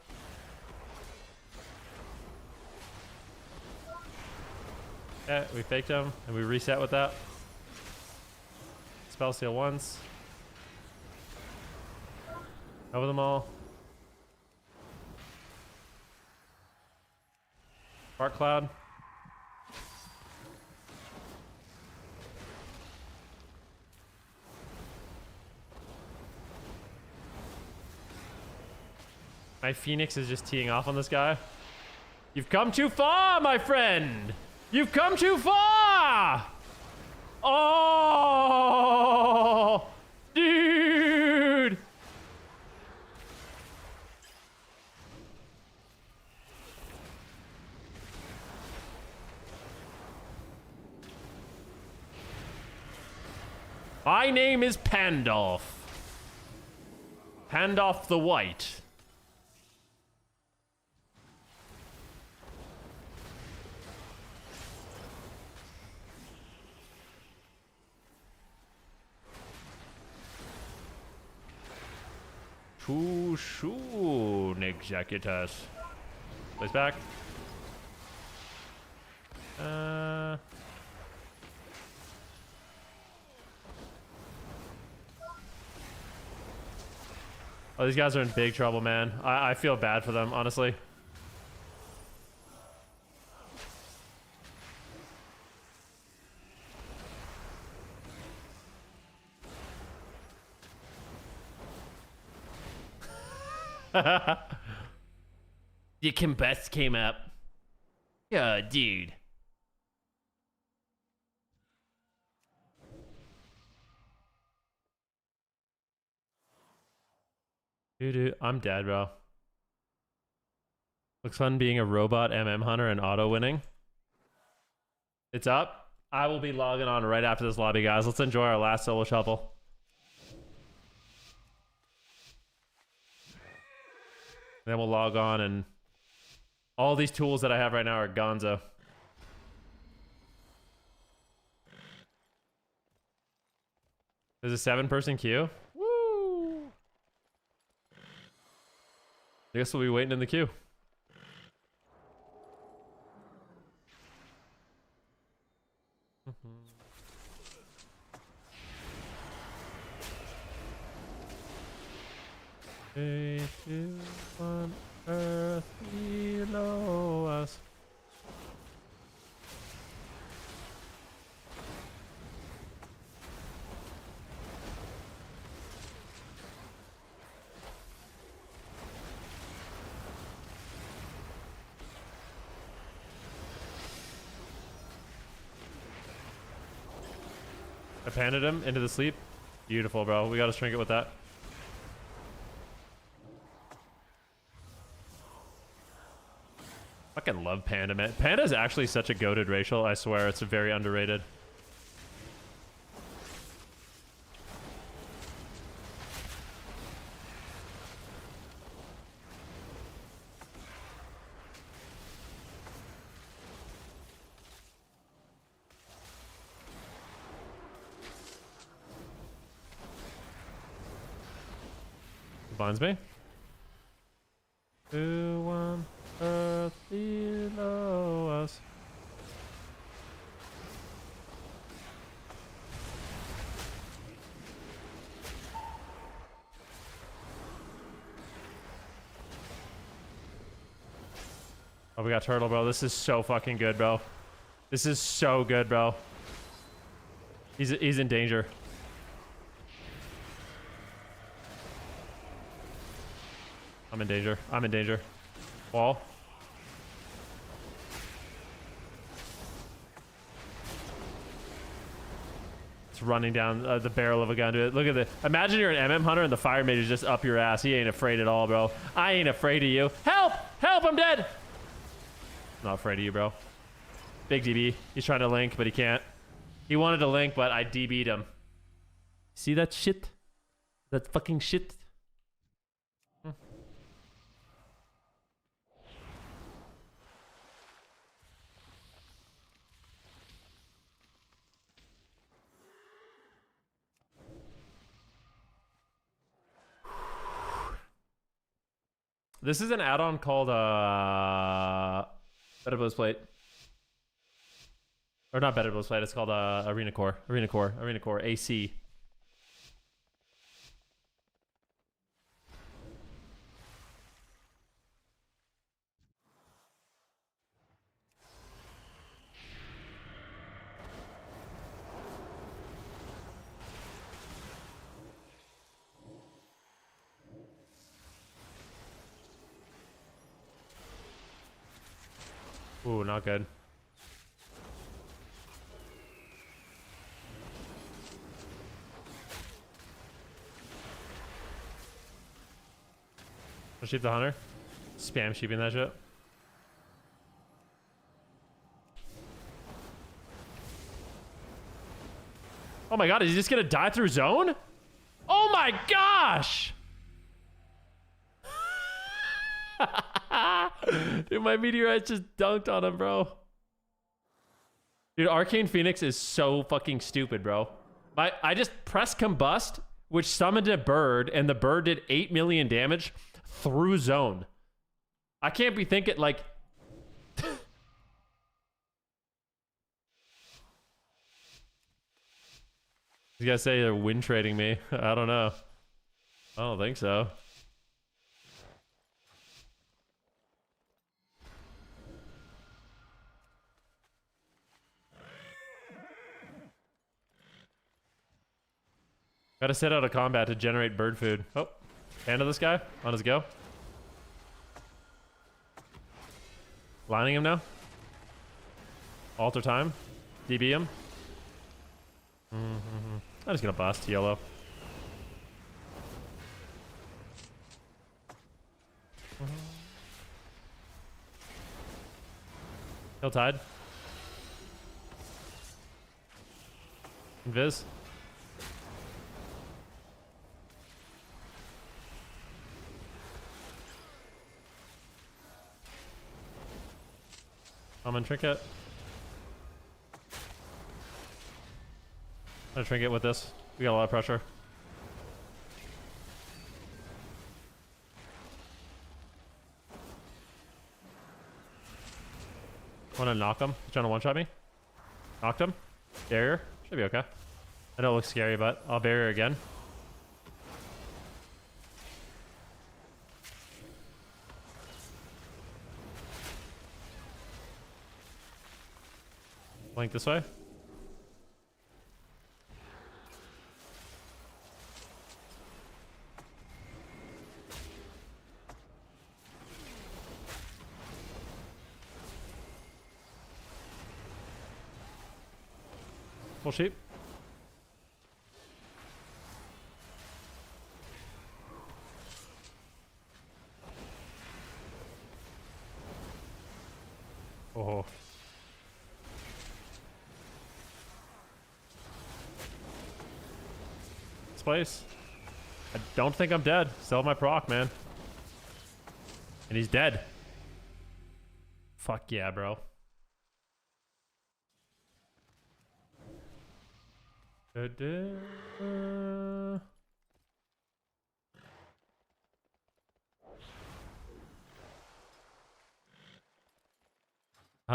Okay, we faked him and we reset with that. Spell seal once. Over them all. Spark cloud. My Phoenix is just teeing off on this guy. You've come too far, my friend. You've come too far. Oh, dude. My name is Pandolf. Pandolf the White. Shoo, Executus. Place back. Oh, these guys are in big trouble, man. I feel bad for them, honestly. The combust came up. Oh, dude. Dude, I'm dead, bro. Looks fun being a robot MM hunter and auto winning. It's up. I will be logging on right after this lobby, guys. Let's enjoy our last solo shuffle. Then we'll log on, and all these tools that I have right now are gonzo. There's a 7-person queue. Woo! I guess we'll be waiting in the queue. Hey, you on earth below us. I panted him into the sleep. Beautiful, bro. We got to shrink it with that. Fucking love Panda, man. Panda is actually such a goated racial. I swear, it's very underrated. Binds me. Who on earth below us? Oh, we got turtle, bro. This is so fucking good, bro. This is so good, bro. He's in danger. I'm in danger. I'm in danger. Wall. It's running down the barrel of a gun to it. Look at this. Imagine you're an MM hunter and the fire mage is just up your ass. He ain't afraid at all, bro. I ain't afraid of you. Help! Help! I'm dead! Not afraid of you, bro. Big DB. He's trying to link, but he can't. He wanted to link, but I DB'd him. See that shit? That fucking shit? This is an add-on called Better Bliss Plate. Or not Better Bliss Plate, it's called Arena Core AC. Ooh, not good. I'll sheep the hunter. Spam sheeping that shit. Oh my god, is he just gonna die through zone? Oh my gosh! Dude, my meteorite just dunked on him, bro. Dude, Arcane Phoenix is so fucking stupid, bro. I just pressed combust, which summoned a bird, and the bird did 8 million damage through zone. I can't be thinking, like... You guys say they're win trading me. I don't know. I don't think so. Gotta set out of combat to generate bird food. Oh, handle this guy on his go. Lining him now. Alter time. DB him. I'm just gonna bust yellow. Kill tide. Invis. I'm gonna trinket. I'm gonna trinket with this. We got a lot of pressure. Wanna knock him? He's trying to one-shot me. Knocked him. Barrier. Should be okay. I know it looks scary, but I'll barrier again. Flank this way. Full sheep. Oh. This place. I don't think I'm dead. Still have my proc, man. And he's dead. Fuck yeah, bro. Hunter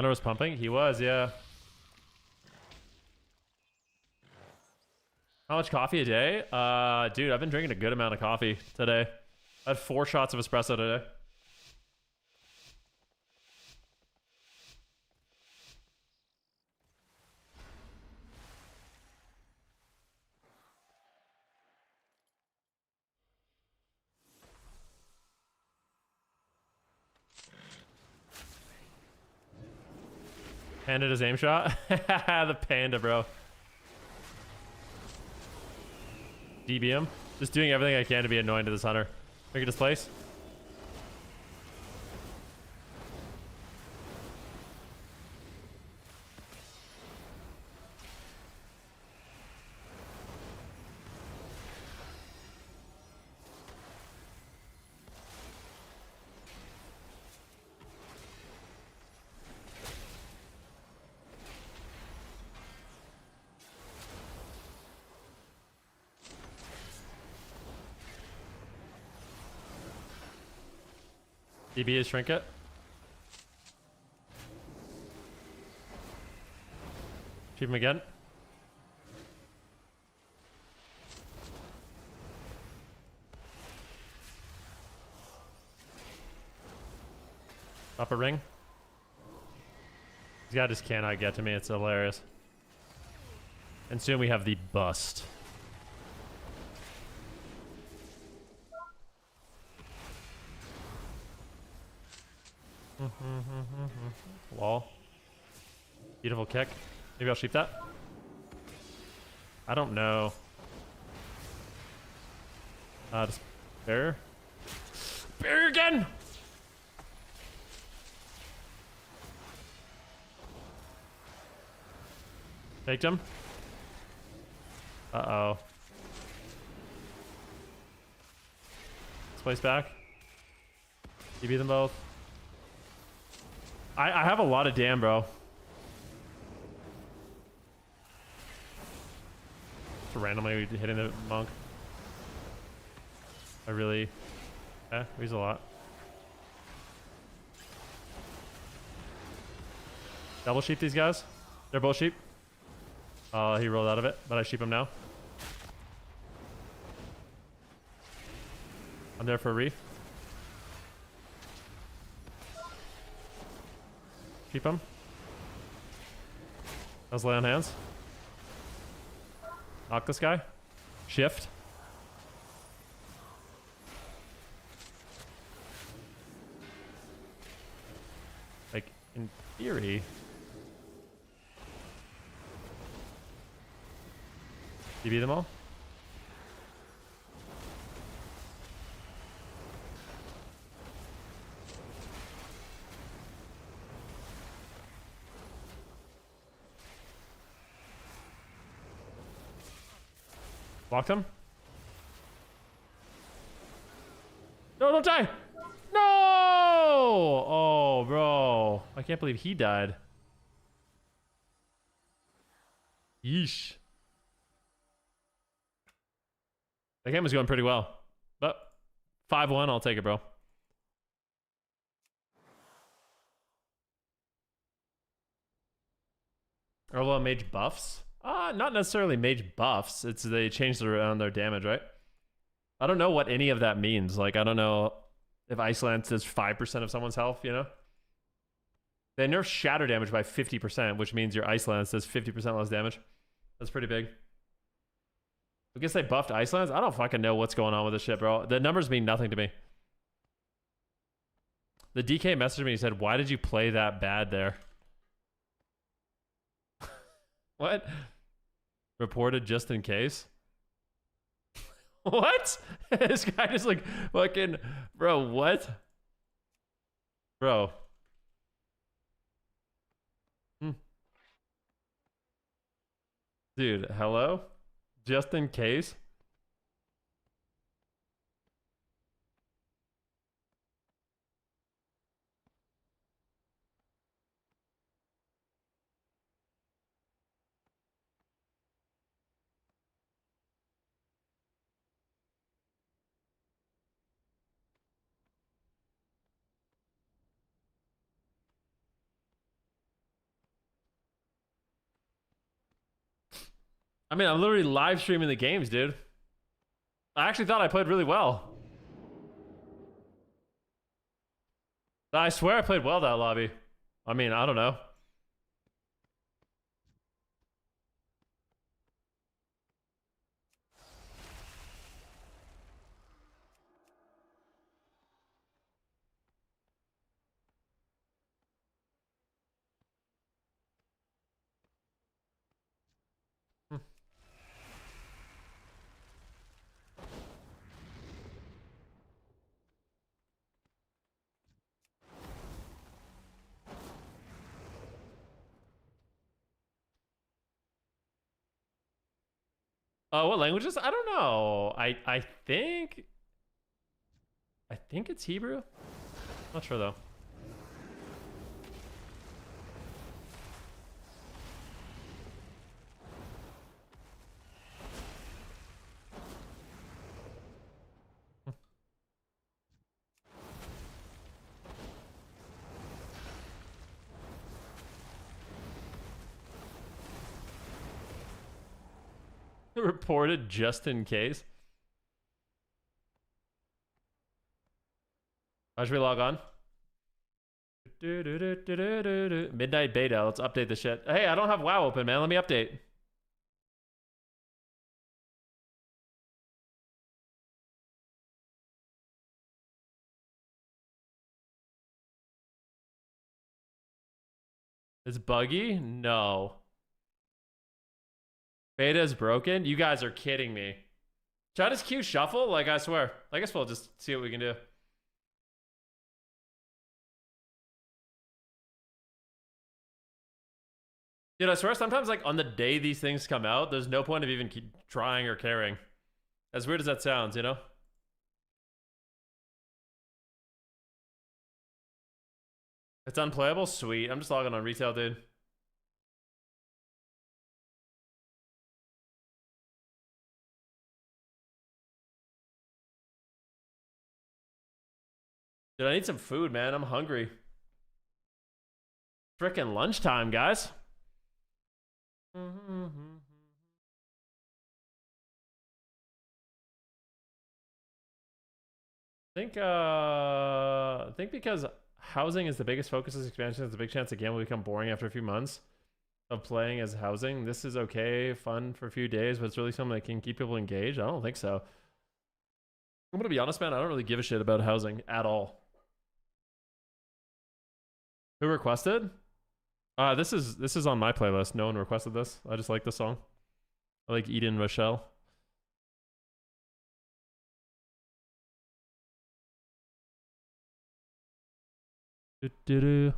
was pumping? He was, yeah. How much coffee a day? Dude, I've been drinking a good amount of coffee today. I had 4 shots of espresso today. Panda does aim shot? The panda, bro. DB him. Just doing everything I can to be annoying to this hunter. Make it displace. DB is trinket. Keep him again. Up a ring. This guy just cannot get to me. It's hilarious. And soon we have the bust. Wall. Beautiful kick. Maybe I'll sheep that. I don't know. Just barrier. Barrier again! Faked him. Uh-oh. Let's place back. You beat them both. I have a lot of damn, bro. Just randomly hitting the monk. I really... Yeah, he's a lot. Double sheep these guys. They're both sheep. He rolled out of it, but I sheep him now. I'm there for a reef. Keep him. Let's lay on hands. Knock this guy. Shift. Like, in theory. You beat them all? Blocked him. No, don't die. No! Oh, bro. I can't believe he died. Yeesh. The game was going pretty well. But 5-1, I'll take it, bro. Or well, mage buffs? Not necessarily mage buffs. It's they changed around their damage, right? I don't know what any of that means. Like, I don't know if Ice Lance does 5% of someone's health, you know? They nerfed shatter damage by 50%, which means your Ice Lance does 50% less damage. That's pretty big. I guess they buffed Ice Lance? I don't fucking know what's going on with this shit, bro. The numbers mean nothing to me. The DK messaged me, he said, why did you play that bad there? What? Reported just in case? What? This guy just like fucking... Bro, what? Bro. Dude, hello? Just in case? I mean, I'm literally live streaming the games, dude. I actually thought I played really well. I swear I played well that lobby. I mean, I don't know. What languages? I don't know. I think it's Hebrew. Not sure though. Reported just in case. How should we log on? Midnight beta. Let's update the shit. Hey, I don't have WoW open, man. Let me update. It's buggy? No. Beta is broken? You guys are kidding me. Should I just queue shuffle? Like, I swear. I guess we'll just see what we can do. Dude, I swear sometimes, like, on the day these things come out, there's no point of even keep trying or caring. As weird as that sounds, you know? It's unplayable? Sweet. I'm just logging on retail, dude. Dude, I need some food, man. I'm hungry. Frickin' lunchtime, guys. I think because housing is the biggest focus of this expansion, there's a big chance the game will become boring after a few months of playing as housing. This is okay, fun for a few days, but it's really something that can keep people engaged. I don't think so. I'm gonna be honest, man. I don't really give a shit about housing at all. Who requested? This is on my playlist. No one requested this. I just like the song. I like Eden Rochelle. Do-do-do.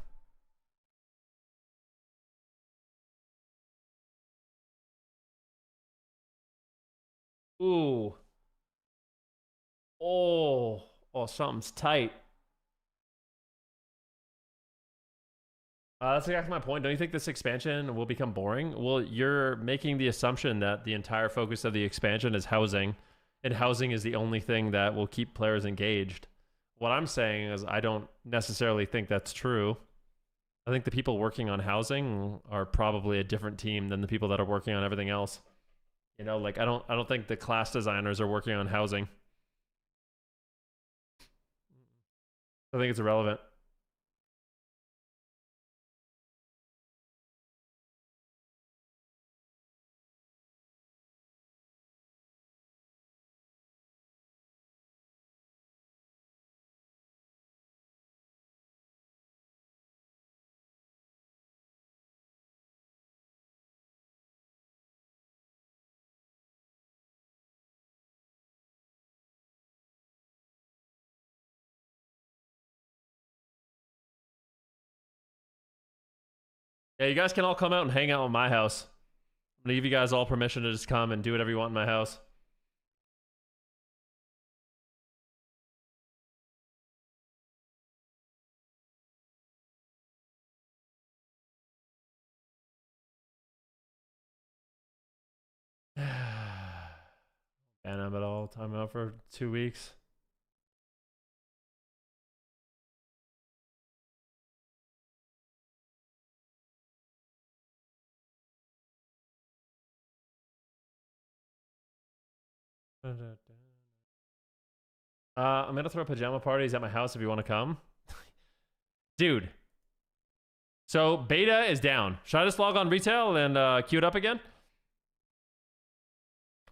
Ooh. Oh. Oh, something's tight. That's exactly my point. Don't you think this expansion will become boring? Well, you're making the assumption that the entire focus of the expansion is housing, and housing is the only thing that will keep players engaged. What I'm saying is I don't necessarily think that's true. I think the people working on housing are probably a different team than the people that are working on everything else. You know, like I don't think the class designers are working on housing. I think it's irrelevant. Yeah, you guys can all come out and hang out in my house. I'm gonna give you guys all permission to just come and do whatever you want in my house. And I'm at all time out for 2 weeks. I'm gonna throw pajama parties at my house if you want to come. Dude. So beta is down. Should I just log on retail and queue it up again?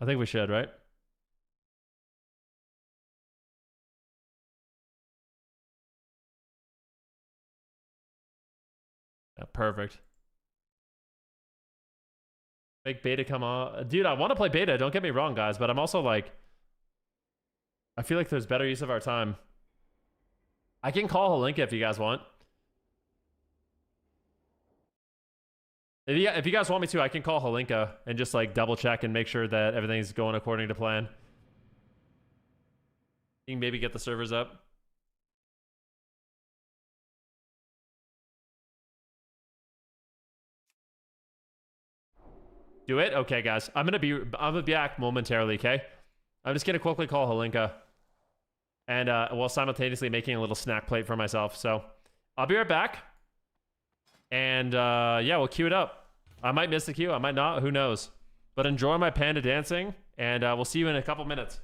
I think we should, right? Yeah, perfect. Make beta come on. Dude, I want to play beta. Don't get me wrong, guys, but I'm also like, I feel like there's better use of our time. I can call Halinka if you guys want. If you guys want me to, I can call Halinka and just like double check and make sure that everything's going according to plan. You can maybe get the servers up. Do it? Okay, guys. I'm gonna be back momentarily, okay? I'm just gonna quickly call Halinka. And while simultaneously making a little snack plate for myself. So I'll be right back. And yeah, we'll queue it up. I might miss the queue, I might not, who knows. But enjoy my panda dancing, and we'll see you in a couple minutes.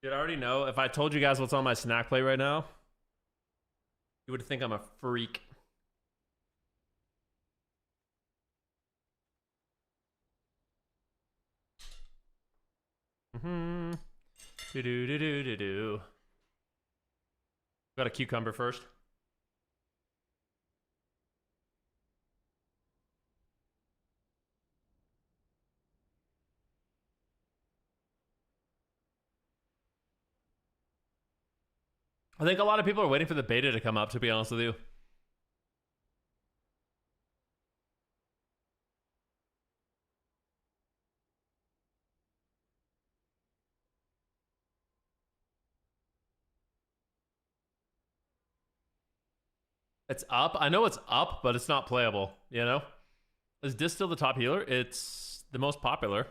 Dude, I already know. If I told you guys what's on my snack plate right now, you would think I'm a freak. Mm-hmm. Do. Got a cucumber first. I think a lot of people are waiting for the beta to come up, to be honest with you. It's up. I know it's up, but it's not playable, you know? Is Disc still the top healer? It's the most popular.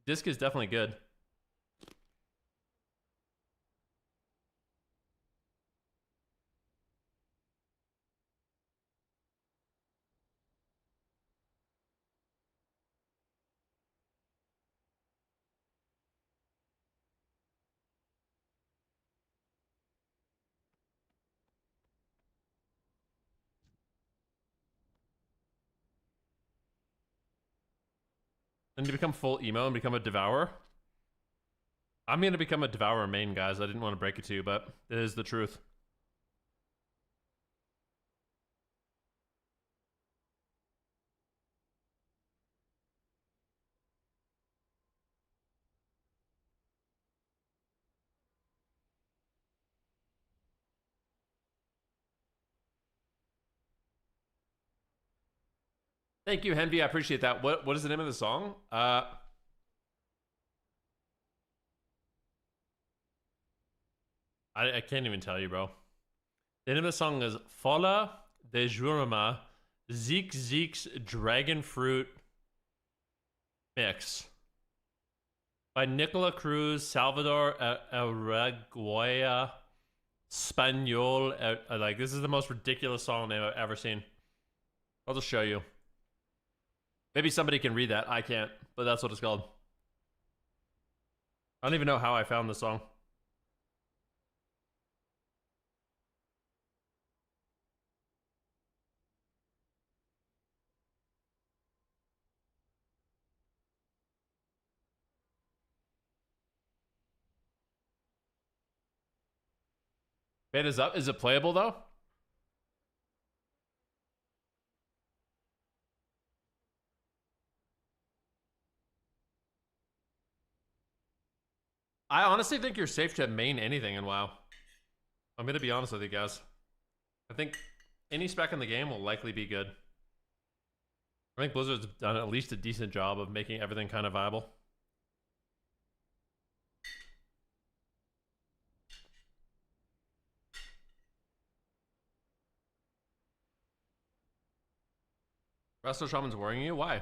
Disc is definitely good. And to become full emo and become a devourer? I'm going to become a devourer main, guys. I didn't want to break it to you, but it is the truth. Thank you, Henvy. I appreciate that. What is the name of the song? I can't even tell you, bro. The name of the song is Fola de Jurema Zeke's Dragon Fruit Mix by Nicola Cruz, Salvador Araguaya, Spaniol. Like, this is the most ridiculous song name I've ever seen. I'll just show you. Maybe somebody can read that. I can't, but that's what it's called. I don't even know how I found the song. Beta's up. Is it playable though? I honestly think you're safe to main anything in WoW. I'm gonna be honest with you guys. I think any spec in the game will likely be good. I think Blizzard's done at least a decent job of making everything kind of viable. Resto Shaman's worrying you? Why?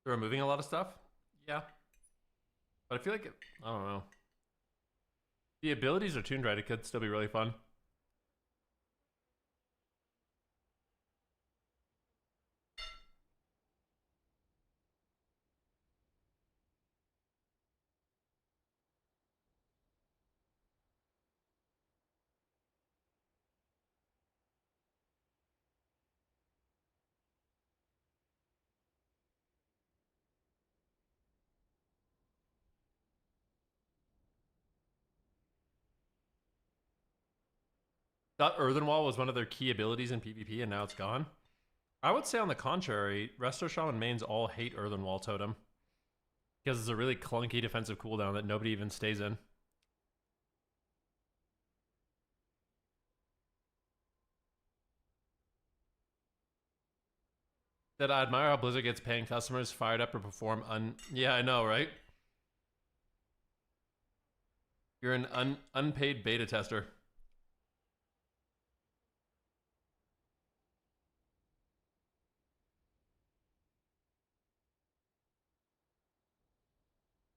They're removing a lot of stuff? Yeah. But I feel like I don't know. The abilities are tuned right. It could still be really fun. Thought Earthen Wall was one of their key abilities in PvP and now it's gone. I would say on the contrary, Resto Shaman mains all hate Earthen Wall Totem. Because it's a really clunky defensive cooldown that nobody even stays in. That I admire how Blizzard gets paying customers fired up to perform Yeah, I know, right? You're an unpaid beta tester.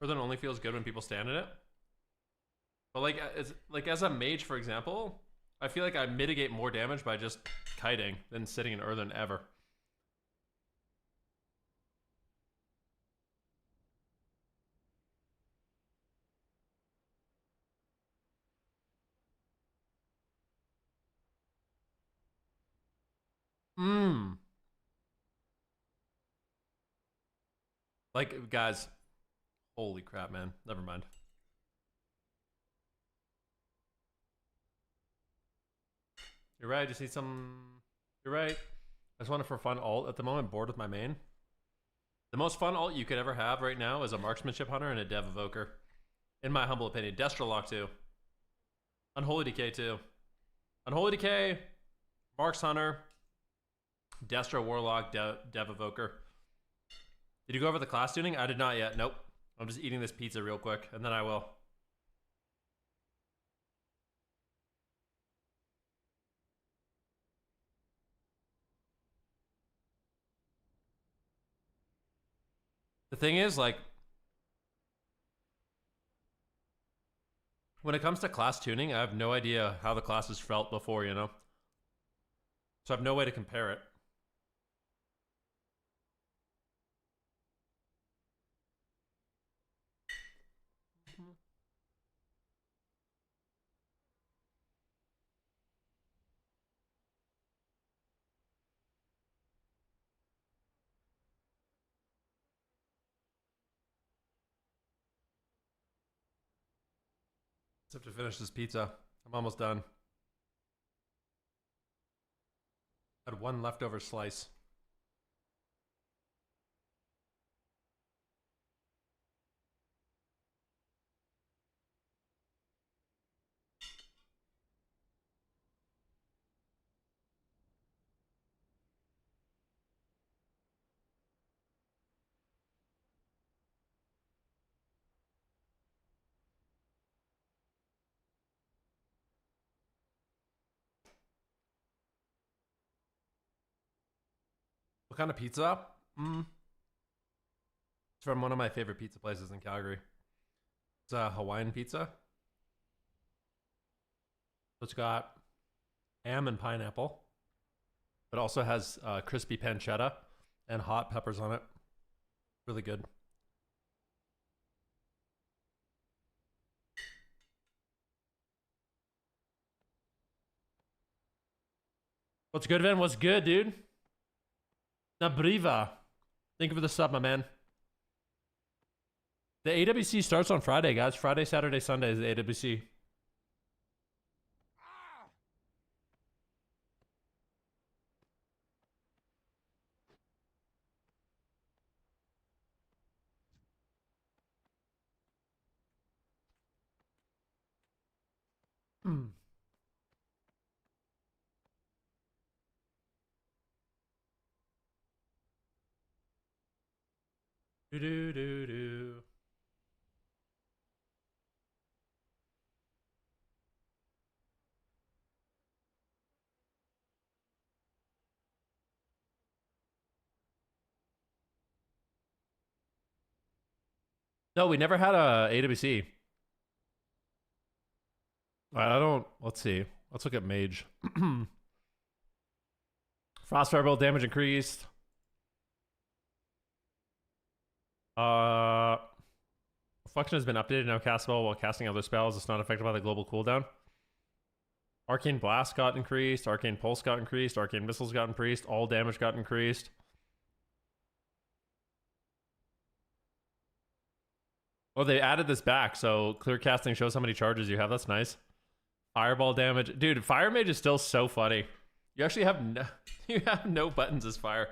Earthen only feels good when people stand in it. But like as a mage, for example, I feel like I mitigate more damage by just kiting than sitting in earthen ever. Mmm. Like, guys, holy crap, man. Never mind. You're right, I just need some... You're right. I just want it for fun alt. At the moment, bored with my main. The most fun alt you could ever have right now is a marksmanship hunter and a dev evoker. In my humble opinion. Destro lock too. Unholy Decay too. Unholy Decay, Marks Hunter, Destro Warlock, dev evoker. Did you go over the class tuning? I did not yet. Nope. I'm just eating this pizza real quick, and then I will. The thing is, like, when it comes to class tuning, I have no idea how the classes felt before, you know? So I have no way to compare it. Just have to finish this pizza. I'm almost done. Had one leftover slice. What kind of pizza? It's from one of my favorite pizza places in Calgary. It's a Hawaiian pizza. It's got ham and pineapple, but also has crispy pancetta and hot peppers on it. Really good. What's good, Vin? What's good, dude? Nabriva. Thank you for the sub, my man. The AWC starts on Friday, guys. Friday, Saturday, Sunday is the AWC. Do do do do. No, we never had a AWC. I don't. Let's see. Let's look at mage. Frost fireball damage increased. Reflection has been updated. Now castable while casting other spells. It's not affected by the global cooldown. Arcane Blast got increased. Arcane Pulse got increased. Arcane Missiles got increased. All damage got increased. Oh, they added this back, so clear casting shows how many charges you have. That's nice. Fireball damage. Dude, Fire Mage is still so funny. You actually have no, you have no buttons as fire.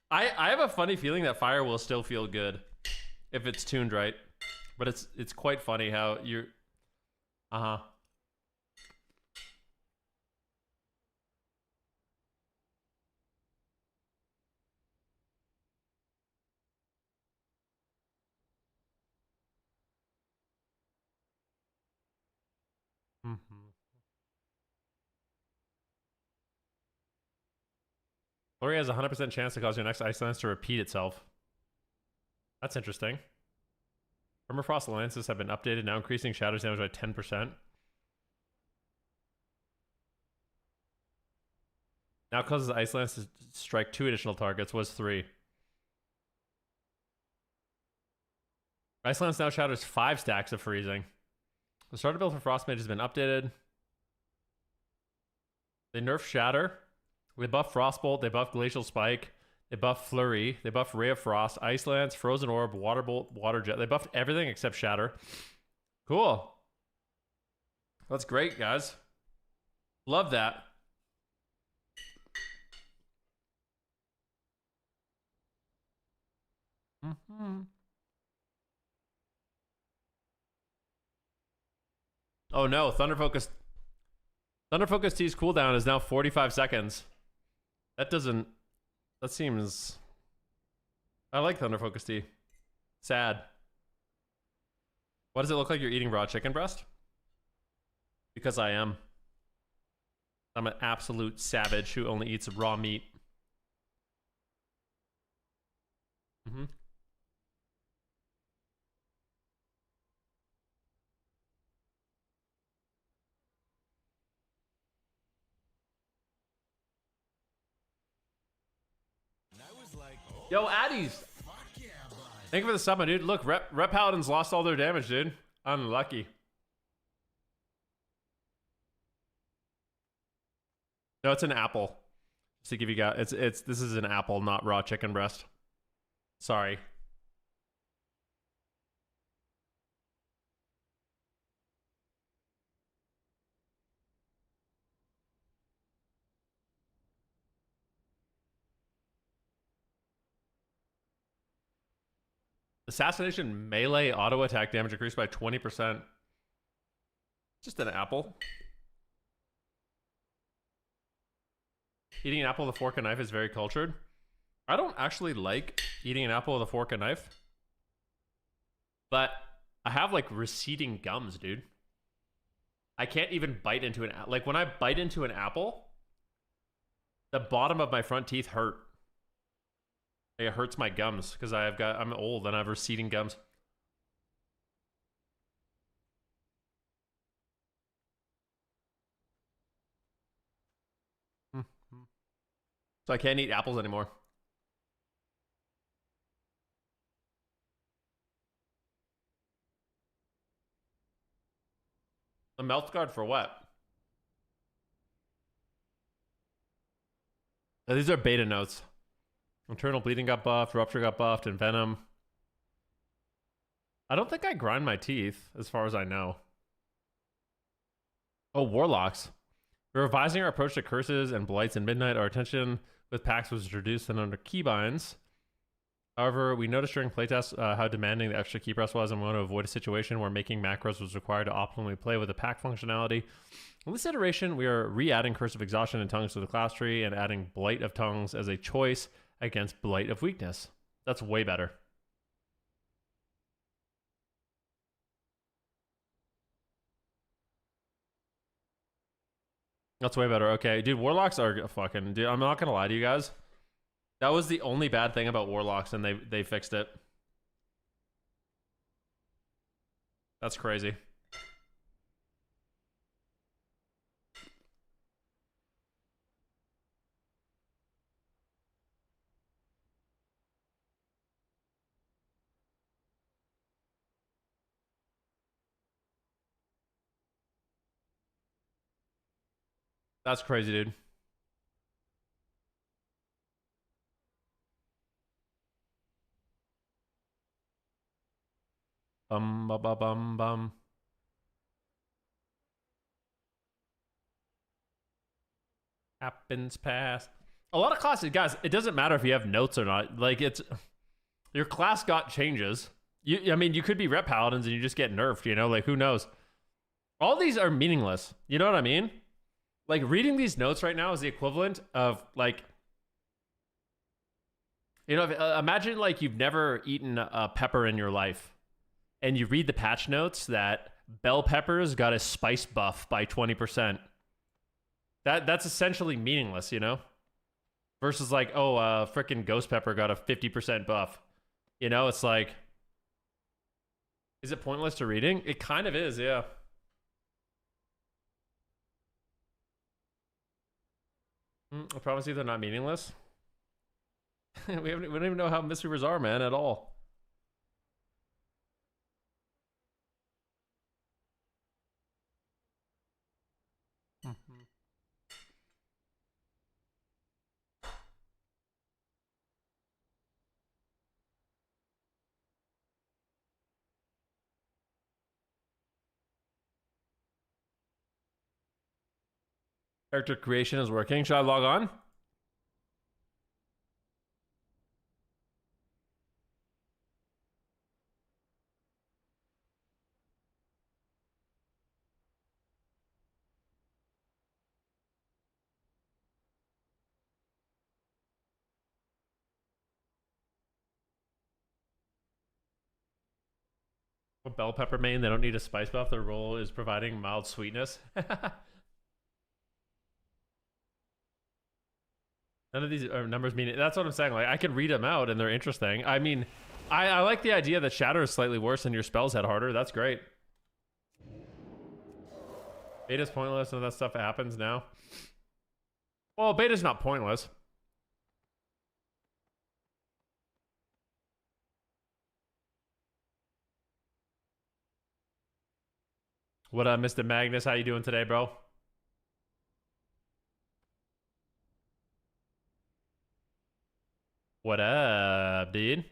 I have a funny feeling that fire will still feel good if it's tuned right. But it's quite funny how you're... Uh-huh. Flurry has a 100% chance to cause your next Ice Lance to repeat itself. That's interesting. Permafrost alliances have been updated, now increasing shatters damage by 10%. Now causes Ice Lance to strike 2 additional targets, was 3. Ice Lance now shatters 5 stacks of freezing. The starter build for Frost Mage has been updated. They nerf Shatter. They buff Frostbolt. They buff Glacial Spike. They buff Flurry. They buff Ray of Frost, Ice Lance, Frozen Orb, Water Bolt, Water Jet. They buffed everything except Shatter. Cool. That's great, guys. Love that. Oh no, Thunder Focus T's cooldown is now 45 seconds. That seems... I like Thunder Focus T. Sad. Why does it look like you're eating raw chicken breast? Because I am. I'm an absolute savage who only eats raw meat. Yo, Addies! Fuck yeah, bud. Thank you for the sub, my dude. Look, Rep Paladins lost all their damage, dude. Unlucky. No, it's an apple. Just to give you guys, this is an apple, not raw chicken breast. Sorry. Assassination melee auto attack damage increased by 20%. Just an apple. Eating an apple with a fork and knife is very cultured. I don't actually like eating an apple with a fork and knife. But I have like receding gums, dude. I can't even bite into an apple. Like when I bite into an apple, the bottom of my front teeth hurt. It hurts my gums because I'm old and I have receding gums. So I can't eat apples anymore. A mouth guard for what? Oh, these are beta notes. Internal Bleeding got buffed, Rupture got buffed, and Venom. I don't think I grind my teeth, as far as I know. Oh, Warlocks. We're revising our approach to curses and blights in Midnight. Our attention with packs was reduced and under keybinds. However, we noticed during playtests how demanding the extra key press was, and we want to avoid a situation where making macros was required to optimally play with the pack functionality. In this iteration, we are re-adding Curse of Exhaustion and Tongues to the class tree and adding Blight of Tongues as a choice against Blight of Weakness. That's way better. That's way better. Okay, dude, Warlocks are fucking... Dude, I'm not gonna lie to you guys. That was the only bad thing about Warlocks, and they fixed it. That's crazy. That's crazy, dude. Bum bum bum bum bum. Happens past. A lot of classes, guys, it doesn't matter if you have notes or not. Like, it's... Your class got changes. I mean, you could be Rep Paladins and you just get nerfed, you know? Like, who knows? All these are meaningless. You know what I mean? Like, reading these notes right now is the equivalent of, like... You know, imagine, like, you've never eaten a pepper in your life. And you read the patch notes that bell peppers got a spice buff by 20%. That's essentially meaningless, you know? Versus, like, oh, frickin' ghost pepper got a 50% buff. You know, it's like... Is it pointless to reading? It kind of is, yeah. I promise you they're not meaningless. we don't even know how misreavers are, man, at all. Character creation is working. Should I log on? Bell pepper main, they don't need a spice buff. Their role is providing mild sweetness. None of these numbers mean it. That's what I'm saying. Like, I can read them out and they're interesting. I mean, I like the idea that shatter is slightly worse and your spells hit harder. That's great. Beta's pointless. None of that stuff happens now. Well, beta's not pointless. What up, Mr. Magnus? How you doing today, bro? What up, dude?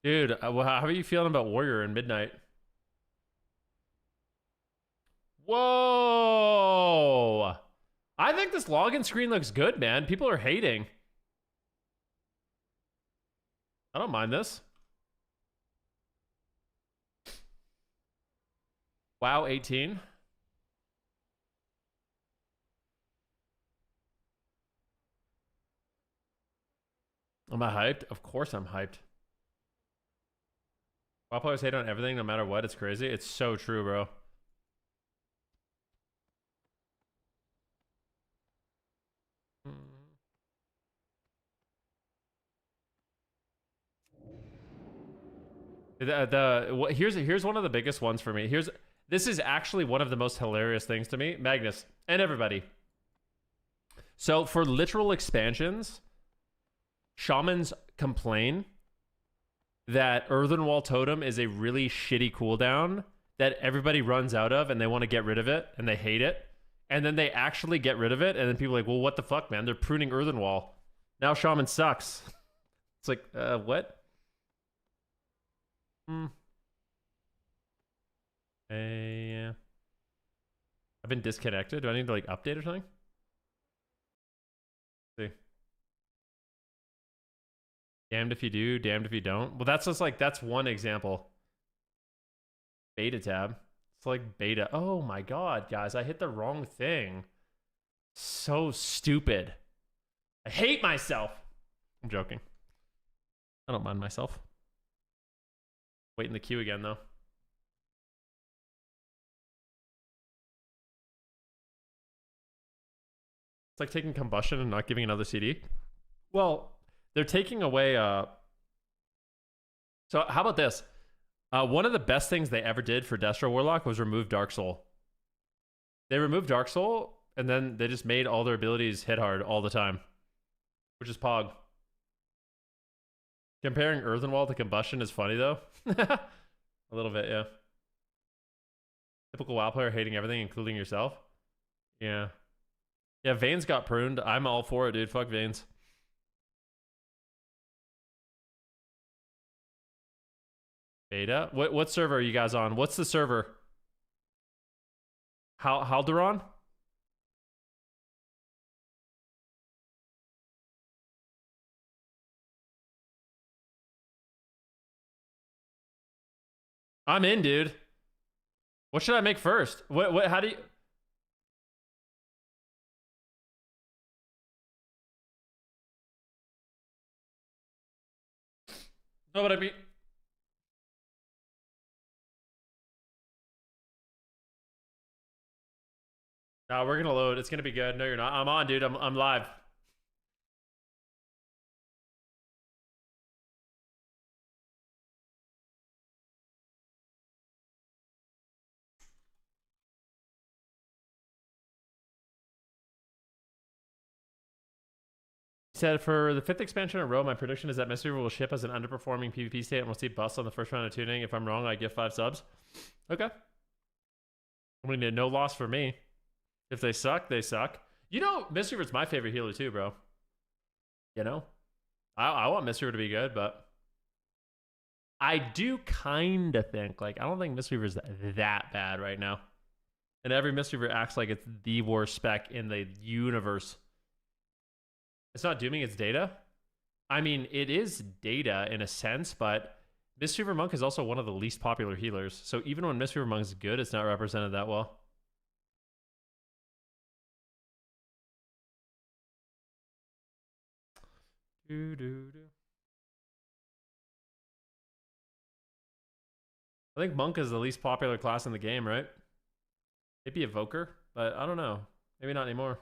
Dude, how are you feeling about Warrior and Midnight? Whoa! I think this login screen looks good, man. People are hating. I don't mind this. WoW 18. Am I hyped? Of course I'm hyped. WoW players hate on everything no matter what. It's crazy. It's so true, bro. Here's one of the biggest ones for me. This is actually one of the most hilarious things to me, Magnus and everybody. So for literal expansions, shamans complain that Earthenwall Totem is a really shitty cooldown that everybody runs out of and they want to get rid of it and they hate it. And then they actually get rid of it and then people are like, well, what the fuck, man? They're pruning Earthenwall. Now shaman sucks. It's like, what? Yeah. I've been disconnected. Do I need to like update or something? Let's see. Damned if you do, damned if you don't. Well, that's just like, that's one example. Beta tab. It's like beta. Oh my god, guys, I hit the wrong thing. So stupid. I hate myself. I'm joking. I don't mind myself. Wait in the queue again, though. It's like taking combustion and not giving another CD. Well, they're taking away... So how about this? One of the best things they ever did for Destro Warlock was remove Dark Soul. They removed Dark Soul, and then they just made all their abilities hit hard all the time. Which is Pog. Comparing Earthenwall to Combustion is funny, though. A little bit, yeah. Typical WoW player hating everything, including yourself. Yeah. Yeah, Vayne's got pruned. I'm all for it, dude. Fuck Vayne's. Beta? What server are you guys on? What's the server? Halderon? I'm in, dude. What should I make first? How do you... No, but I mean... No, we're gonna load. It's gonna be good. No, you're not. I'm on, dude. I'm live. Said for the 5th expansion in a row, my prediction is that Mistweaver will ship as an underperforming PvP state and we'll see busts on the first round of tuning. If I'm wrong, I give 5 subs. Okay. I mean, no loss for me. If they suck, they suck. You know, Mistweaver's my favorite healer too, bro. You know? I want Mistweaver to be good, but I do kind of think, like, I don't think Mistweaver's that bad right now. And every Mistweaver acts like it's the worst spec in the universe. It's not dooming, it's data. I mean, it is data in a sense, but Mistweaver Monk is also one of the least popular healers. So even when Mistweaver Monk's good, it's not represented that well. I think Monk is the least popular class in the game, right? Maybe Evoker, but I don't know. Maybe not anymore.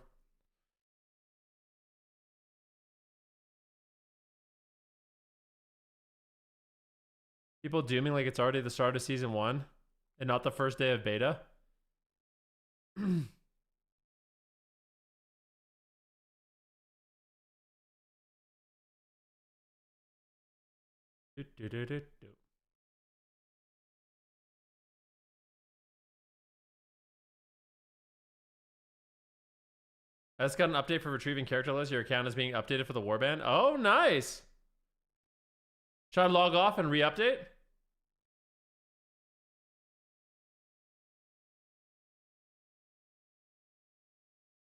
People dooming like it's already the start of season 1 and not the first day of beta. I just got an update for retrieving character list. Your account is being updated for the warband. Oh, nice. Should I log off and re-update?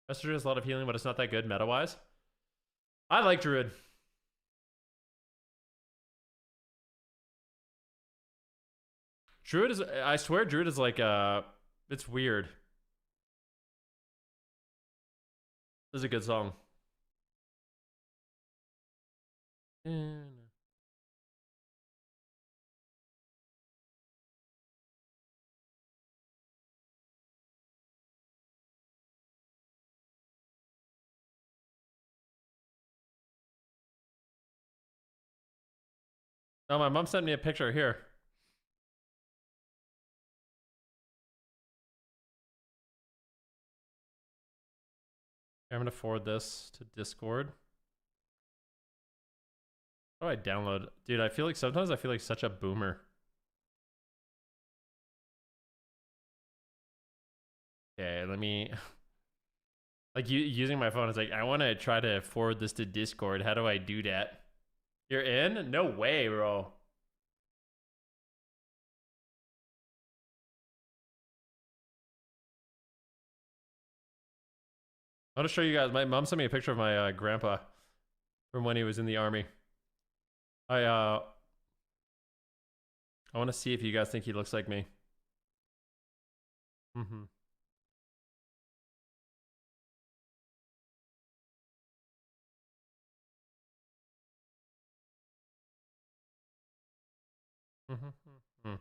Master Druid has a lot of healing, but it's not that good meta-wise. I like Druid. Druid is, I swear Druid is like, it's weird. This is a good song. Oh, my mom sent me a picture here. I'm gonna forward this to Discord. How do I download? Dude, I feel like sometimes I feel like such a boomer. Okay, let me like using my phone. It's like I want to try to forward this to Discord. How do I do that? You're in? No way, bro. I want to show you guys. My mom sent me a picture of my grandpa from when he was in the army. I want to see if you guys think he looks like me. Mm-hmm. Mm-hmm.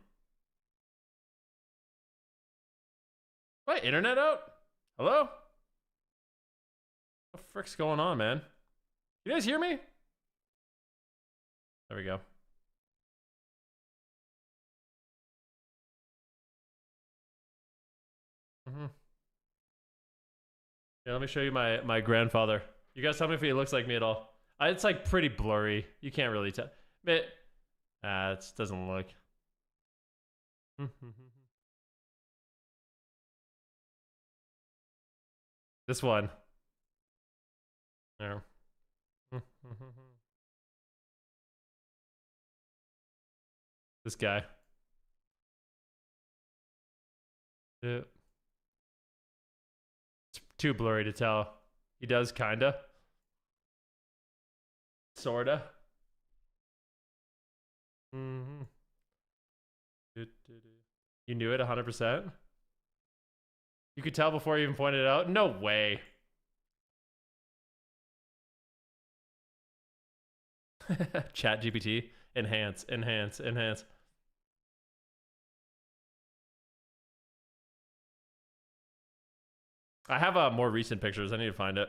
My internet out? Hello? What the frick's going on, man? You guys hear me? There we go. Mm-hmm. Yeah, let me show you my grandfather. You guys tell me if he looks like me at all. It's like pretty blurry. You can't really tell. But it doesn't look. This one. There. This guy. Yeah. It's too blurry to tell. He does kinda. Sorta. You knew it 100%? You could tell before you even pointed it out? No way. Chat GPT. Enhance, enhance, enhance. I have more recent pictures. I need to find it.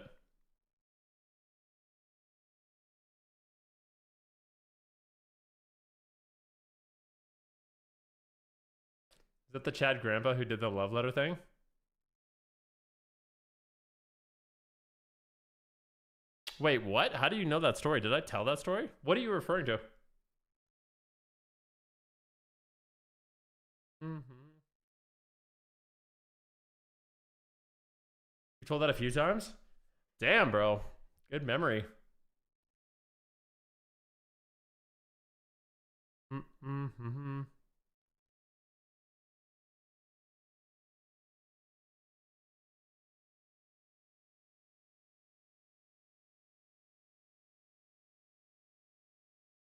Is that the Chad grandpa who did the love letter thing? Wait, what? How do you know that story? Did I tell that story? What are you referring to? You told that a few times? Damn, bro. Good memory.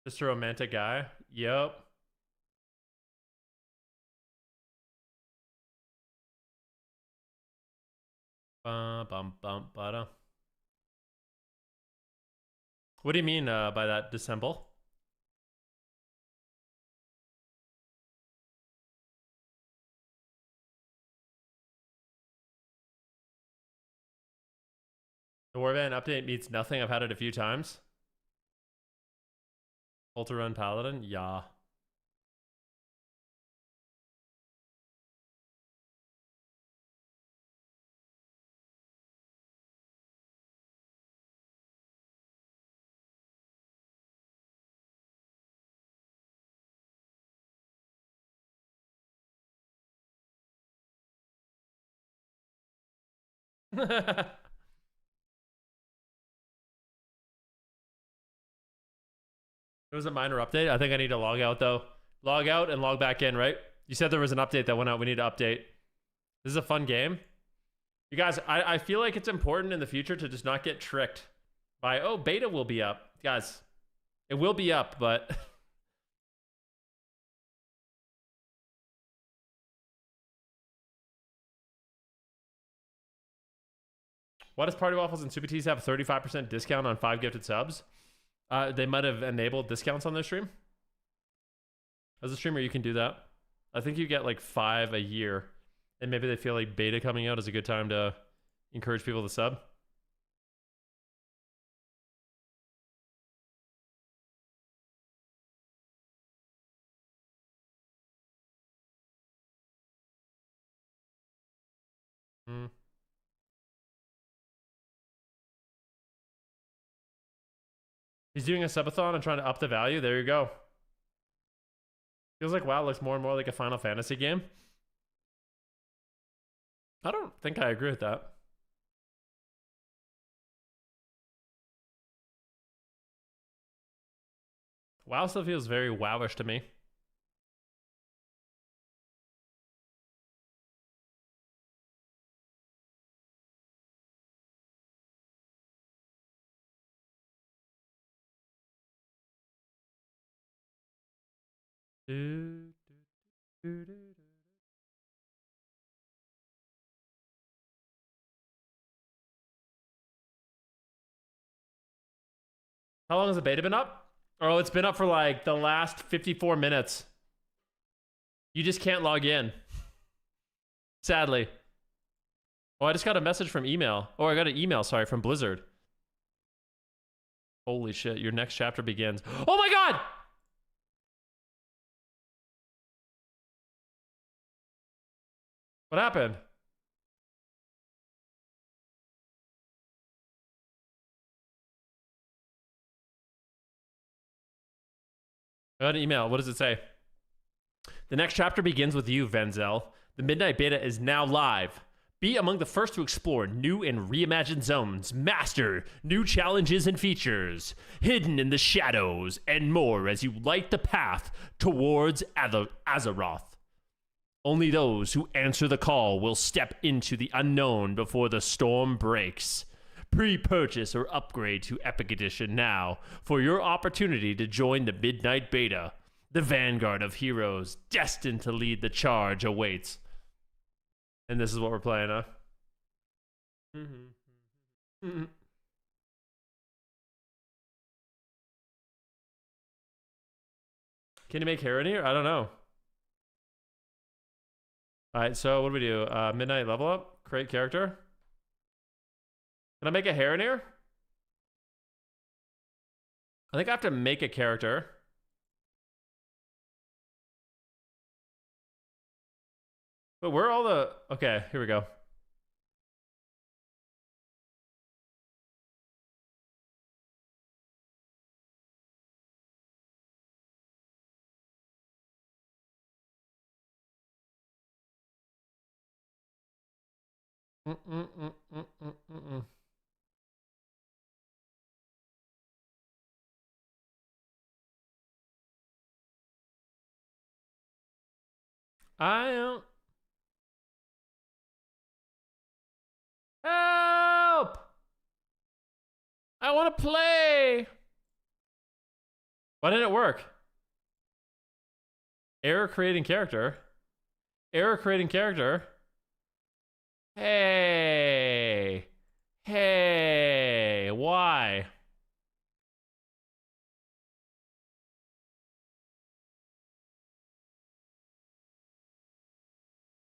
Just a romantic guy? Yep. Bum, bum, bum, bada. What do you mean by that dissemble? The Warband update means nothing. I've had it a few times. Ultra Run Paladin? Yeah. It was a minor update. I think I need to log out though. Log out and log back in, right? You said there was an update that went out. We need to update. This is a fun game. You guys, I feel like it's important in the future to just not get tricked by, oh, beta will be up. Guys, it will be up, but... Why does Party Waffles and Super Teas have 35% discount on 5 gifted subs? They might have enabled discounts on their stream. As a streamer, you can do that. I think you get like 5 a year. And maybe they feel like beta coming out is a good time to encourage people to sub. He's doing a subathon and trying to up the value. There you go. Feels like WoW looks more and more like a Final Fantasy game. I don't think I agree with that. WoW still feels very wowish to me. How long has the beta been up? Oh, it's been up for like the last 54 minutes. You just can't log in. Sadly. Oh, I just got a message from email. Oh, I got an email, sorry, from Blizzard. Holy shit, your next chapter begins. Oh my god! What happened? I got an email. What does it say? The next chapter begins with you, Venzel. The Midnight Beta is now live. Be among the first to explore new and reimagined zones, master new challenges and features, hidden in the shadows, and more as you light the path towards Azeroth. Only those who answer the call will step into the unknown before the storm breaks. Pre-purchase or upgrade to Epic Edition now for your opportunity to join the Midnight Beta. The vanguard of heroes destined to lead the charge awaits. And this is what we're playing, huh? Can you make hair in here? I don't know. All right, so what do we do? Midnight level up, create character. Can I make a hair in here? I think I have to make a character. But where are all the... Okay, here we go. Mm-mm-mm-mm-mm-mm. I don't. Help! I want to play. Why didn't it work? Error creating character. Error creating character. Hey. Hey. Why?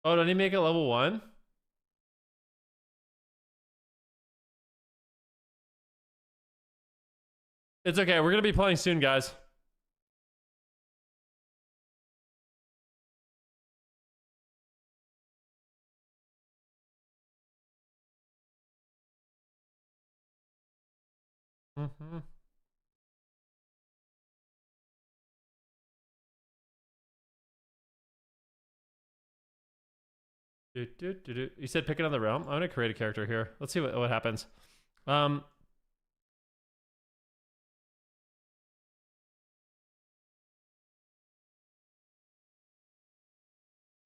Oh, don't he make it level 1? It's okay. We're going to be playing soon, guys. Mm-hmm. You said pick another realm. I'm gonna create a character here. Let's see what happens.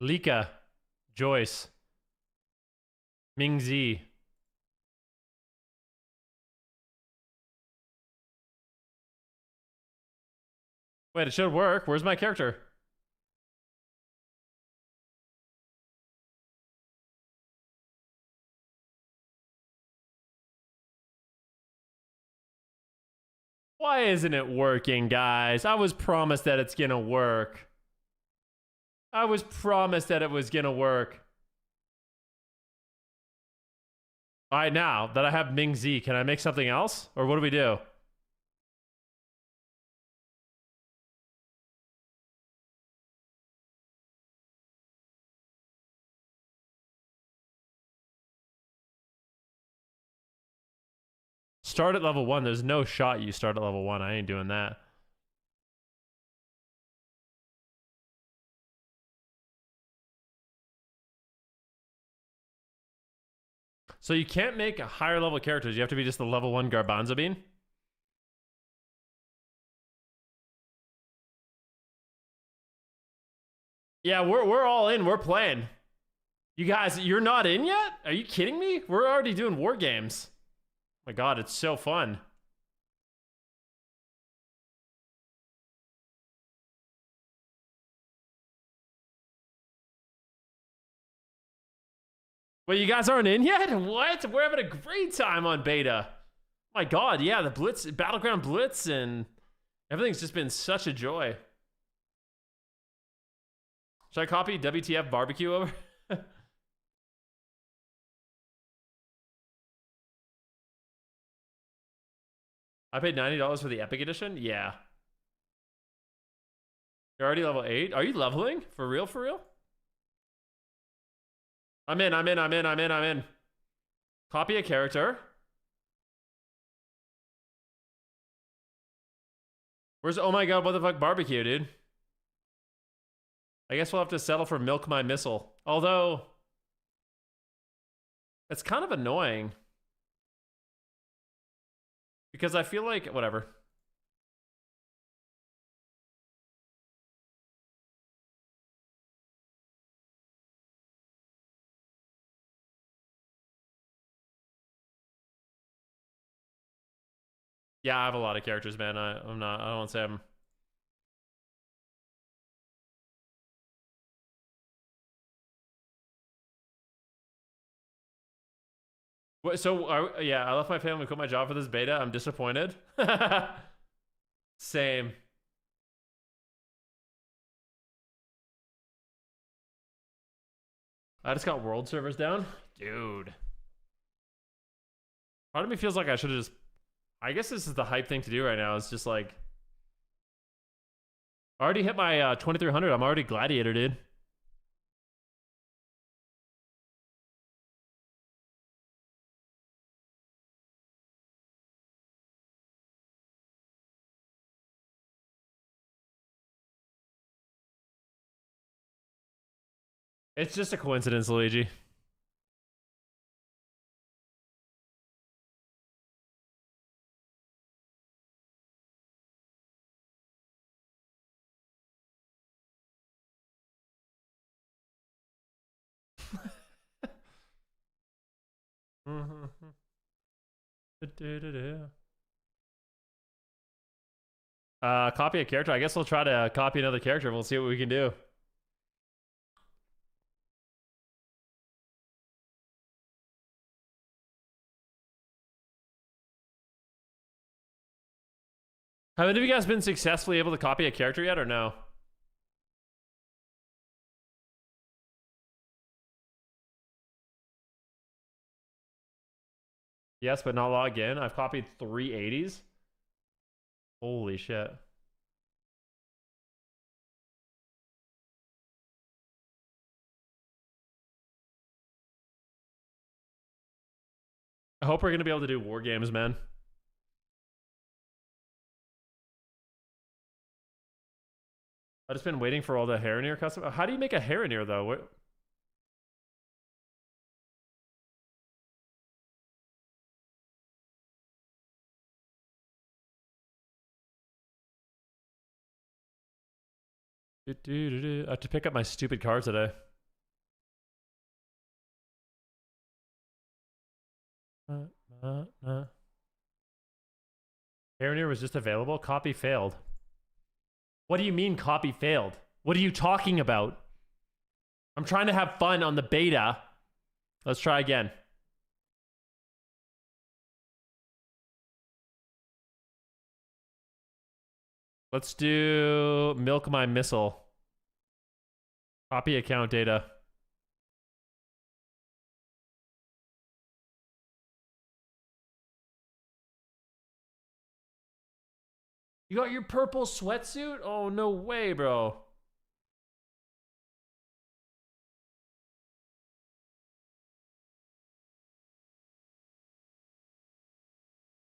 Lika, Joyce, Mingzi. Wait, it should work. Where's my character? Why isn't it working, guys? I was promised that it's gonna work. I was promised that it was gonna work. All right, now that I have Ming Z, can I make something else? Or what do we do? Start at level 1. There's no shot you start at level 1. I ain't doing that. So you can't make higher level characters. You have to be just the level 1 Garbanzo Bean. Yeah, we're all in. We're playing. You guys, you're not in yet? Are you kidding me? We're already doing war games. Oh my god, it's so fun. Wait, you guys aren't in yet? What? We're having a great time on beta. Oh my god, yeah, the Blitz, Battleground Blitz, and everything's just been such a joy. Should I copy WTF barbecue over? I paid $90 for the Epic Edition? Yeah. You're already level 8? Are you leveling? For real, for real? I'm in. Copy a character. Where's oh my god, what the fuck barbecue, dude? I guess we'll have to settle for milk my missile. Although, it's kind of annoying. Because I feel like, whatever. Yeah, I have a lot of characters, man. I don't want to say I'm... What, so, yeah, I left my family, quit my job for this beta. I'm disappointed. Same. I just got world servers down. Dude. Part of me feels like I should have just... I guess this is the hype thing to do right now. It's just like... I already hit my 2300. I'm already gladiator, dude. It's just a coincidence, Luigi. Copy a character. I guess we'll try to copy another character. We'll see what we can do. Have any of you guys been successfully able to copy a character yet, or no? Yes, but not log in. I've copied 380s. Holy shit. I hope we're going to be able to do war games, man. I've just been waiting for all the Harrineer custom. How do you make a Harrineer, though? What? I have to pick up my stupid card today. Harrineer was just available. Copy failed. What do you mean copy failed? What are you talking about? I'm trying to have fun on the beta. Let's try again. Let's do milk my missile. Copy account data. You got your purple sweatsuit? Oh, no way, bro.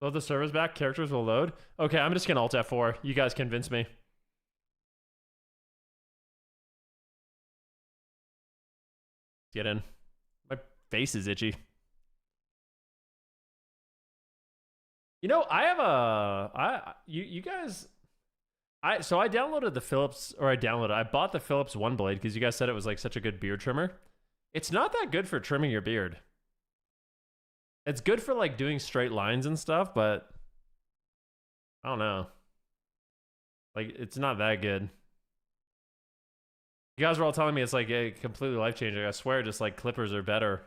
Load the servers back. Characters will load. Okay, I'm just gonna Alt F4. You guys convince me. Get in. My face is itchy. You know, I have a you guys so I downloaded the Philips, or I bought the Philips One Blade because you guys said it was like such a good beard trimmer. It's not that good for trimming your beard. It's good for like doing straight lines and stuff, but I don't know. Like, it's not that good. You guys were all telling me it's like a completely life changing. I swear, just like clippers are better.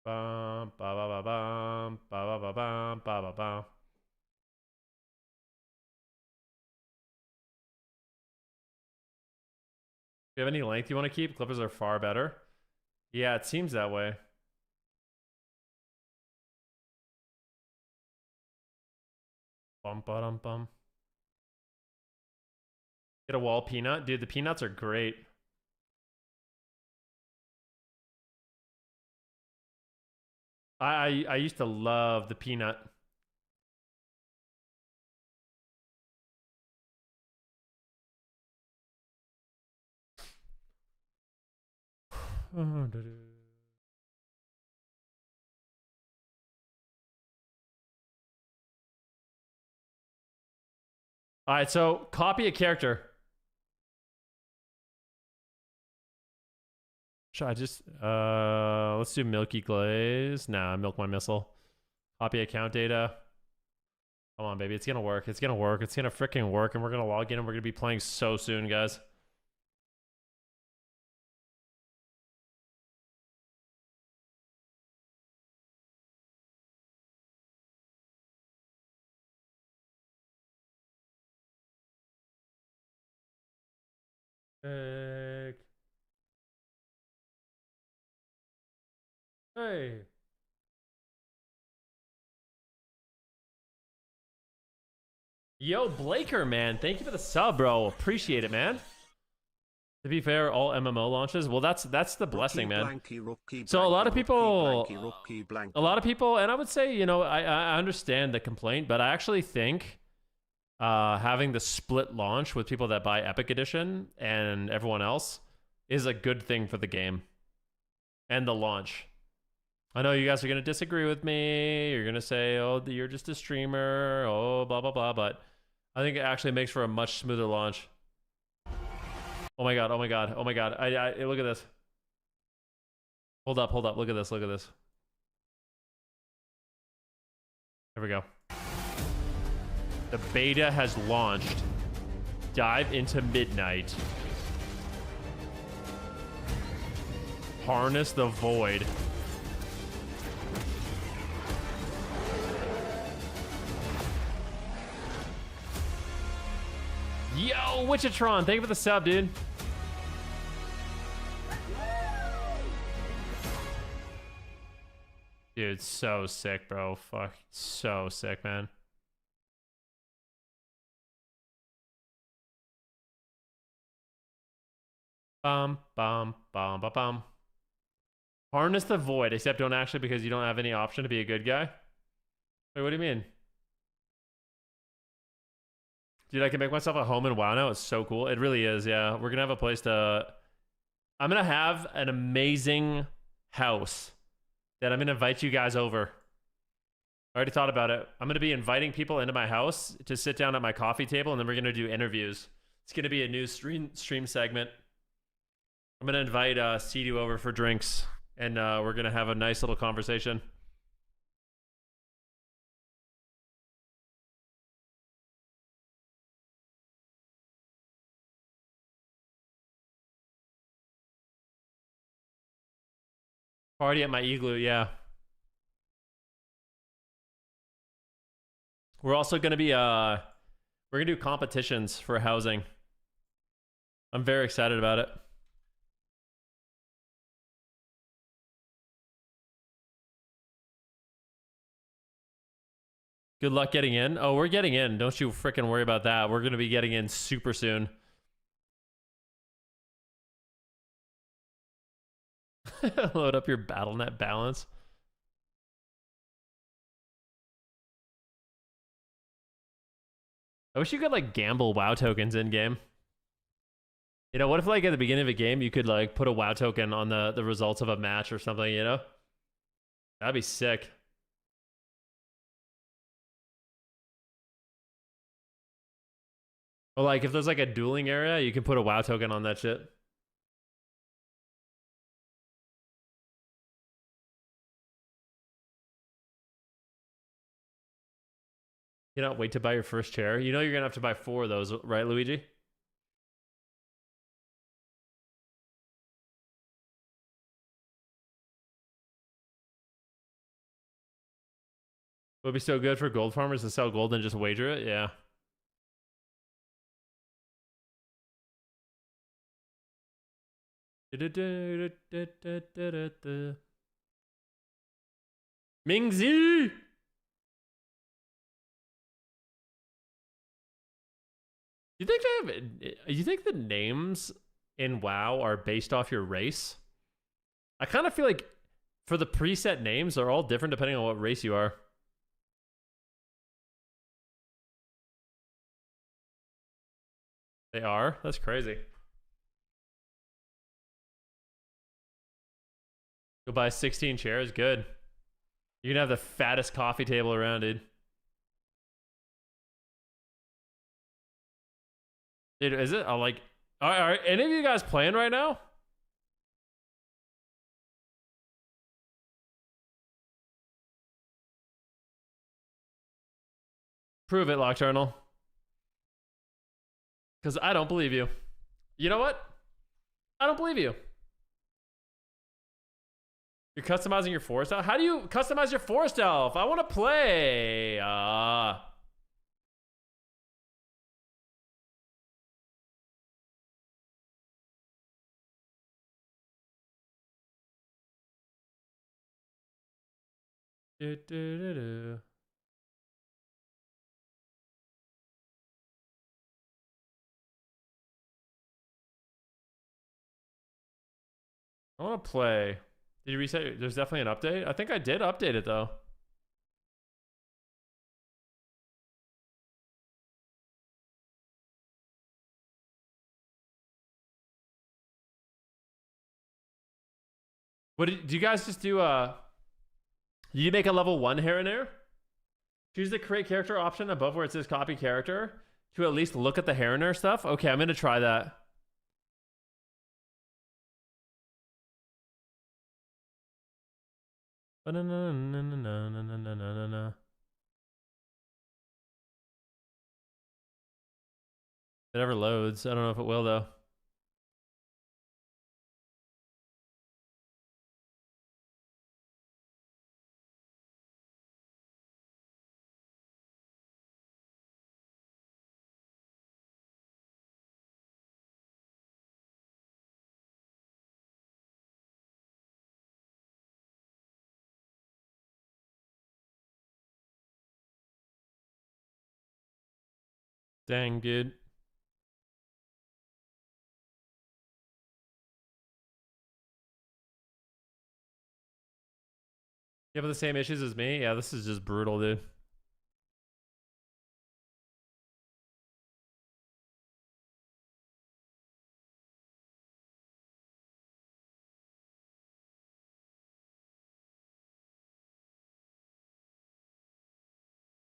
Bum ba ba ba bum ba ba ba bum ba ba bum. Do you have any length you want to keep? Clippers are far better. Yeah, it seems that way. Bum ba dum bum. Get a wall peanut, dude. The peanuts are great. I used to love the peanut. All right, so copy a character. Should I just let's do Milky Glaze. Nah, milk my missile. Copy account data. Come on, baby. It's gonna work. It's gonna work. It's gonna freaking work, and we're gonna log in and we're gonna be playing so soon, guys. Hey. Yo, Blaker, man. Thank you for the sub, bro. Appreciate it, man. To be fair, all MMO launches. Well, that's the blessing, man. So a lot of people, and I would say, you know, I understand the complaint, but I actually think having the split launch with people that buy Epic Edition and everyone else is a good thing for the game and the launch. I know you guys are gonna disagree with me. You're gonna say, "Oh, you're just a streamer." Oh, blah blah blah. But I think it actually makes for a much smoother launch. Oh my god! Oh my god! Oh my god! I look at this. Hold up! Hold up! Look at this! Look at this. There we go. The beta has launched. Dive into midnight. Harness the void. Yo, Witchitron, thank you for the sub, dude. Dude, so sick, bro. Fuck, so sick, man. Bum, bum, bum, bum, bum. Harness the void, except don't actually because you don't have any option to be a good guy. Wait, what do you mean? Dude, I can make myself a home in WoW now. It's so cool. It really is, yeah. We're gonna have a place to... I'm gonna have an amazing house that I'm gonna invite you guys over. I already thought about it. I'm gonna be inviting people into my house to sit down at my coffee table, and then we're gonna do interviews. It's gonna be a new stream segment. I'm gonna invite C2 over for drinks, and we're gonna have a nice little conversation. Party at my igloo, yeah. We're also gonna be we're gonna do competitions for housing. I'm very excited about it. Good luck getting in. Oh, we're getting in. Don't you freaking worry about that. We're gonna be getting in super soon. Load up your BattleNet balance. I wish you could like gamble WoW tokens in game. You know, what if like at the beginning of a game you could like put a WoW token on the results of a match or something, you know? That'd be sick. Or like if there's like a dueling area, you can put a WoW token on that shit. You know, wait to buy your first chair. You know you're gonna have to buy 4 of those, right, Luigi? Would be so good for gold farmers to sell gold and just wager it, yeah. Mingzi! You think the names in WoW are based off your race? I kind of feel like for the preset names, they're all different depending on what race you are. They are? That's crazy. Go buy 16 chairs, good. You can have the fattest coffee table around, dude. Dude, is it? Are any of you guys playing right now? Prove it, Nocturnal. Because I don't believe you. You know what? I don't believe you. You're customizing your forest elf? How do you customize your forest elf? I want to play. I want to play. Did you reset? There's definitely an update. I think I did update it though. What do you guys just do? You make a level 1 Harinair. Choose the create character option above where it says copy character to at least look at the Harinair stuff. Okay, I'm gonna try that. It never loads. I don't know if it will though. Dang, dude. You have the same issues as me? Yeah, this is just brutal, dude.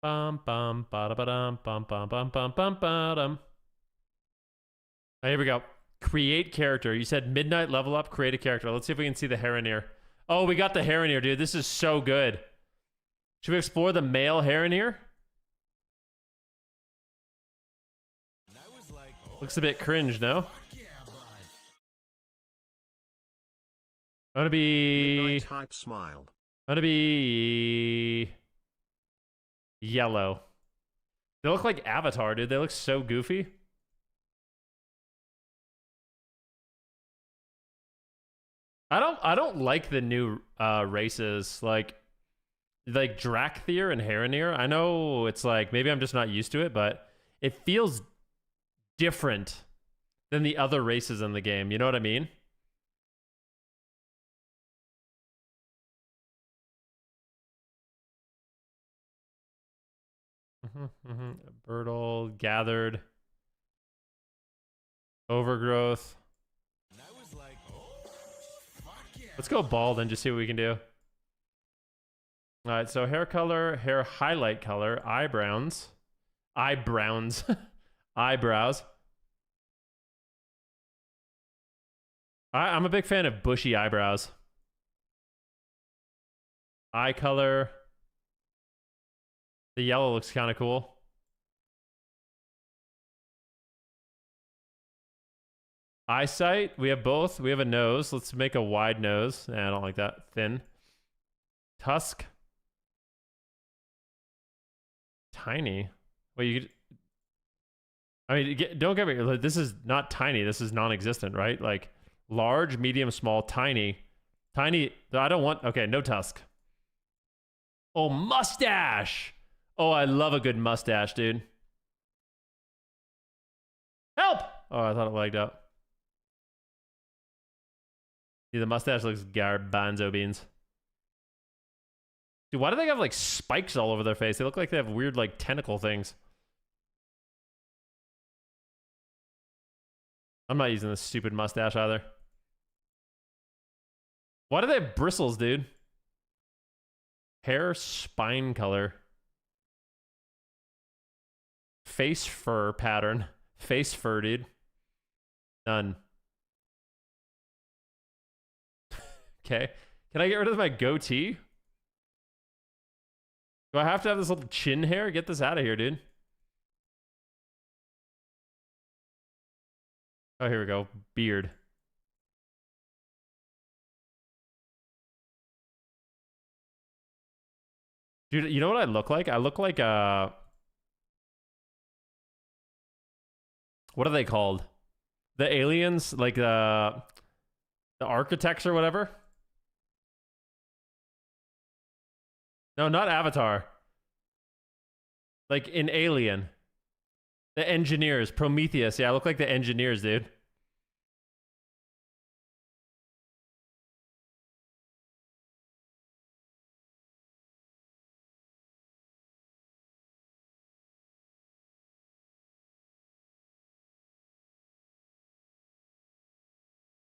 Bum bum ba ba dum bum bum bum bum bum ba dum. Here we go. Create character. You said midnight level up, create a character. Let's see if we can see the Harinair. Oh, we got the Harinair, dude. This is so good. Should we explore the male Harinair? Looks a bit cringe, no? I'm gonna be... Midnight hype smile. I'm gonna be... yellow. They look like Avatar, dude. They look so goofy. I don't like the new races like Drakthir and Harinair. I know it's like maybe I'm just not used to it, but it feels different than the other races in the game. You know what I mean? Birtle, gathered, overgrowth. Let's go bald and just see what we can do. All right, so hair color, hair highlight color, eyebrows. Eyebrows. I'm a big fan of bushy eyebrows. Eye color. The yellow looks kind of cool. Eyesight, we have both. We have a nose. Let's make a wide nose. I don't like that. Thin. Tusk. Tiny. Wait, you could... I mean, don't get me... This is not tiny. This is non-existent, right? Like, large, medium, small, tiny. Tiny... I don't want... Okay, no tusk. Oh, mustache! Oh, I love a good mustache, dude. Help! Oh, I thought it lagged out. Yeah, the mustache looks garbanzo beans. Dude, why do they have like spikes all over their face? They look like they have weird like tentacle things. I'm not using this stupid mustache either. Why do they have bristles, dude? Hair spine color. Face fur pattern. Face fur, dude. None. Okay. Can I get rid of my goatee? Do I have to have this little chin hair? Get this out of here, dude. Oh, here we go. Beard. Dude, you know what I look like? I look like what are they called? The aliens? Like the architects or whatever? No, not Avatar. Like in Alien. The engineers. Prometheus. Yeah, I look like the engineers, dude.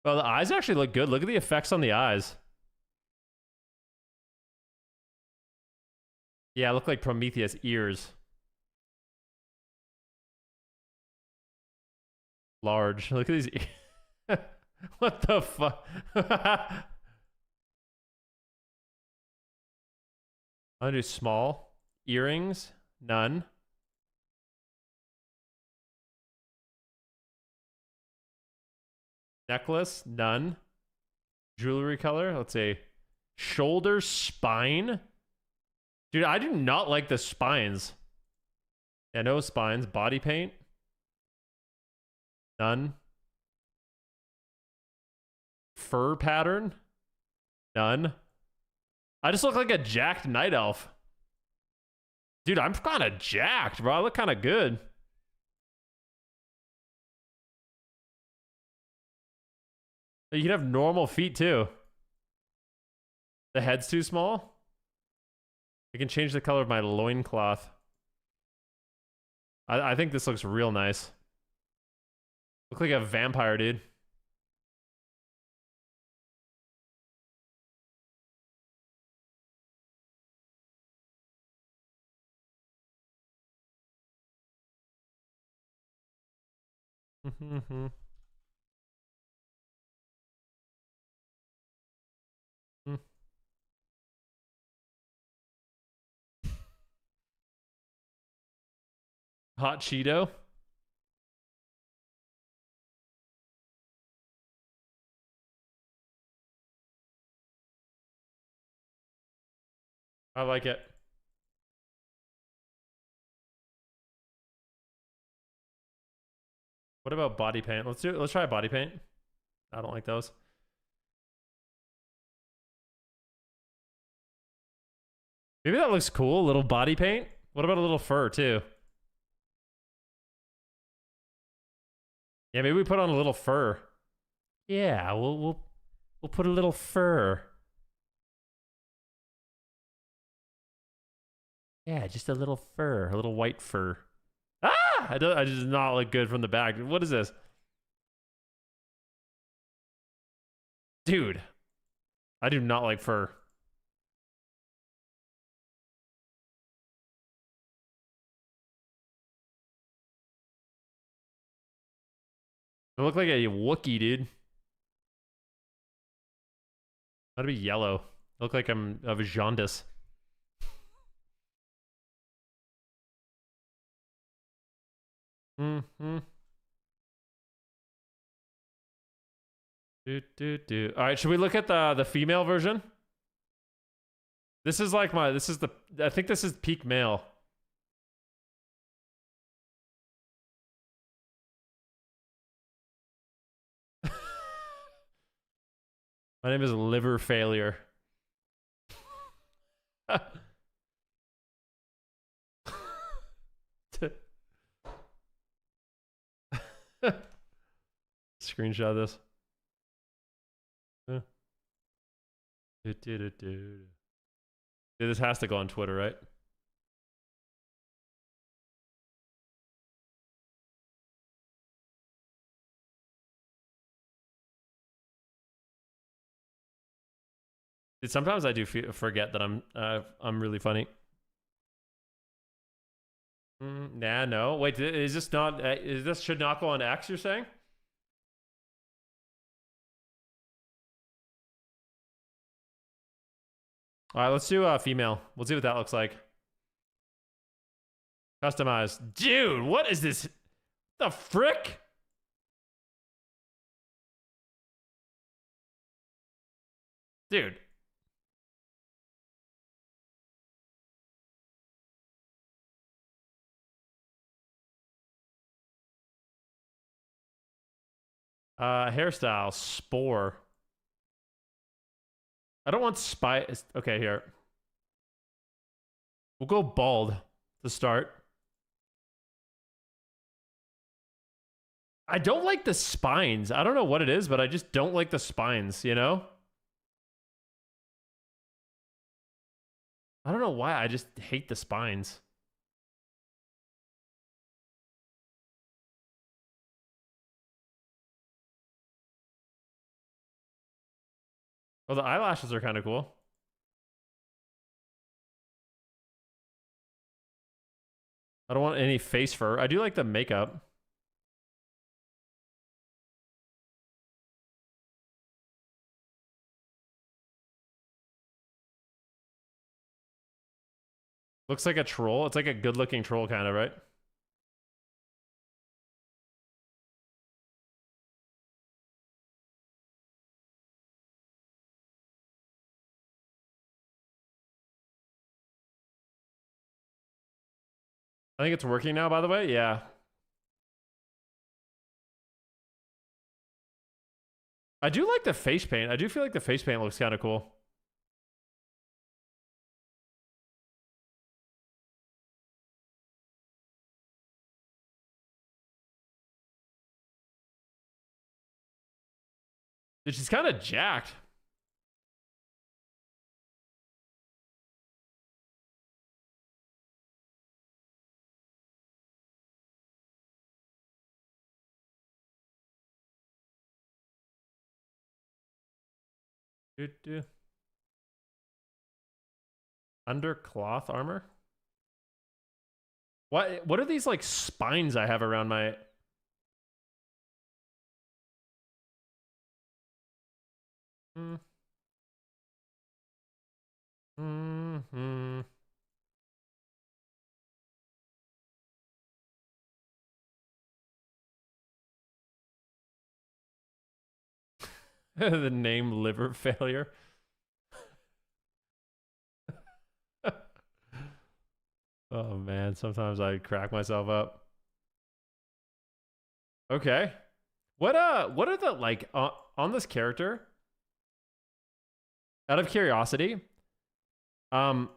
Well, the eyes actually look good. Look at the effects on the eyes. Yeah, look like Prometheus ears. Large. Look at these. What the fuck? I'm gonna do small. Earrings? None. Necklace? None. Jewelry color? Let's see. Shoulder spine? Dude, I do not like the spines. Yeah, no spines. Body paint? None. Fur pattern? None. I just look like a jacked night elf. Dude, I'm kind of jacked, bro. I look kind of good. You can have normal feet too. The head's too small. I can change the color of my loincloth. I think this looks real nice. Look like a vampire, dude. Hot Cheeto. I like it. What about body paint? Let's do it. Let's try body paint. I don't like those. Maybe that looks cool. A little body paint. What about a little fur too? Yeah, maybe we put on a little fur. Yeah, we'll put a little fur. Yeah, just a little fur, a little white fur. Ah! I does not look good from the back. What is this? Dude, I do not like fur. I look like a Wookiee, dude. That'd be yellow. I look like I'm of jaundice. Mm-hmm. All right, should we look at the female version? This is like I think this is peak male. My name is Liver Failure. Screenshot this. Dude, this has to go on Twitter, right? Dude, sometimes I do forget that I'm really funny. Nah, no. Wait, is this not? Is this should not go on X? You're saying? All right, let's do female. We'll see what that looks like. Customize, dude. What is this? The frick? Dude. Hairstyle, spore. I don't want spice. Okay, here. We'll go bald to start. I don't like the spines. I don't know what it is, but I just don't like the spines, you know? I don't know why. I just hate the spines. Oh, the eyelashes are kind of cool. I don't want any face fur. I do like the makeup. Looks like a troll. It's like a good-looking troll kind of, right? I think it's working now, by the way. Yeah. I do like the face paint. I do feel like the face paint looks kind of cool. Dude, she's kind of jacked. Dude. Under cloth armor? What are these like spines I have around my... Mm-hmm. The name liver failure. Oh man, sometimes I crack myself up. Okay. What are the like on this character? Out of curiosity, um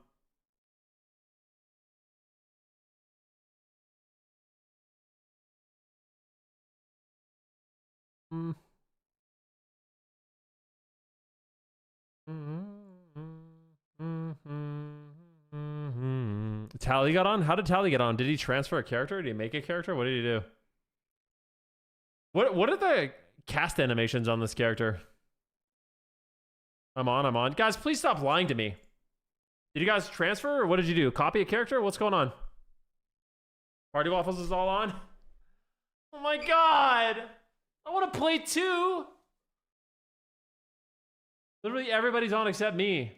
mm, Tally got on? How did Tally get on? Did he transfer a character? Did he make a character? What did he do? What are the cast animations on this character? I'm on. Guys, please stop lying to me. Did you guys transfer or what did you do? Copy a character? What's going on? Party Waffles is all on? Oh my god! I want to play too! Literally everybody's on except me.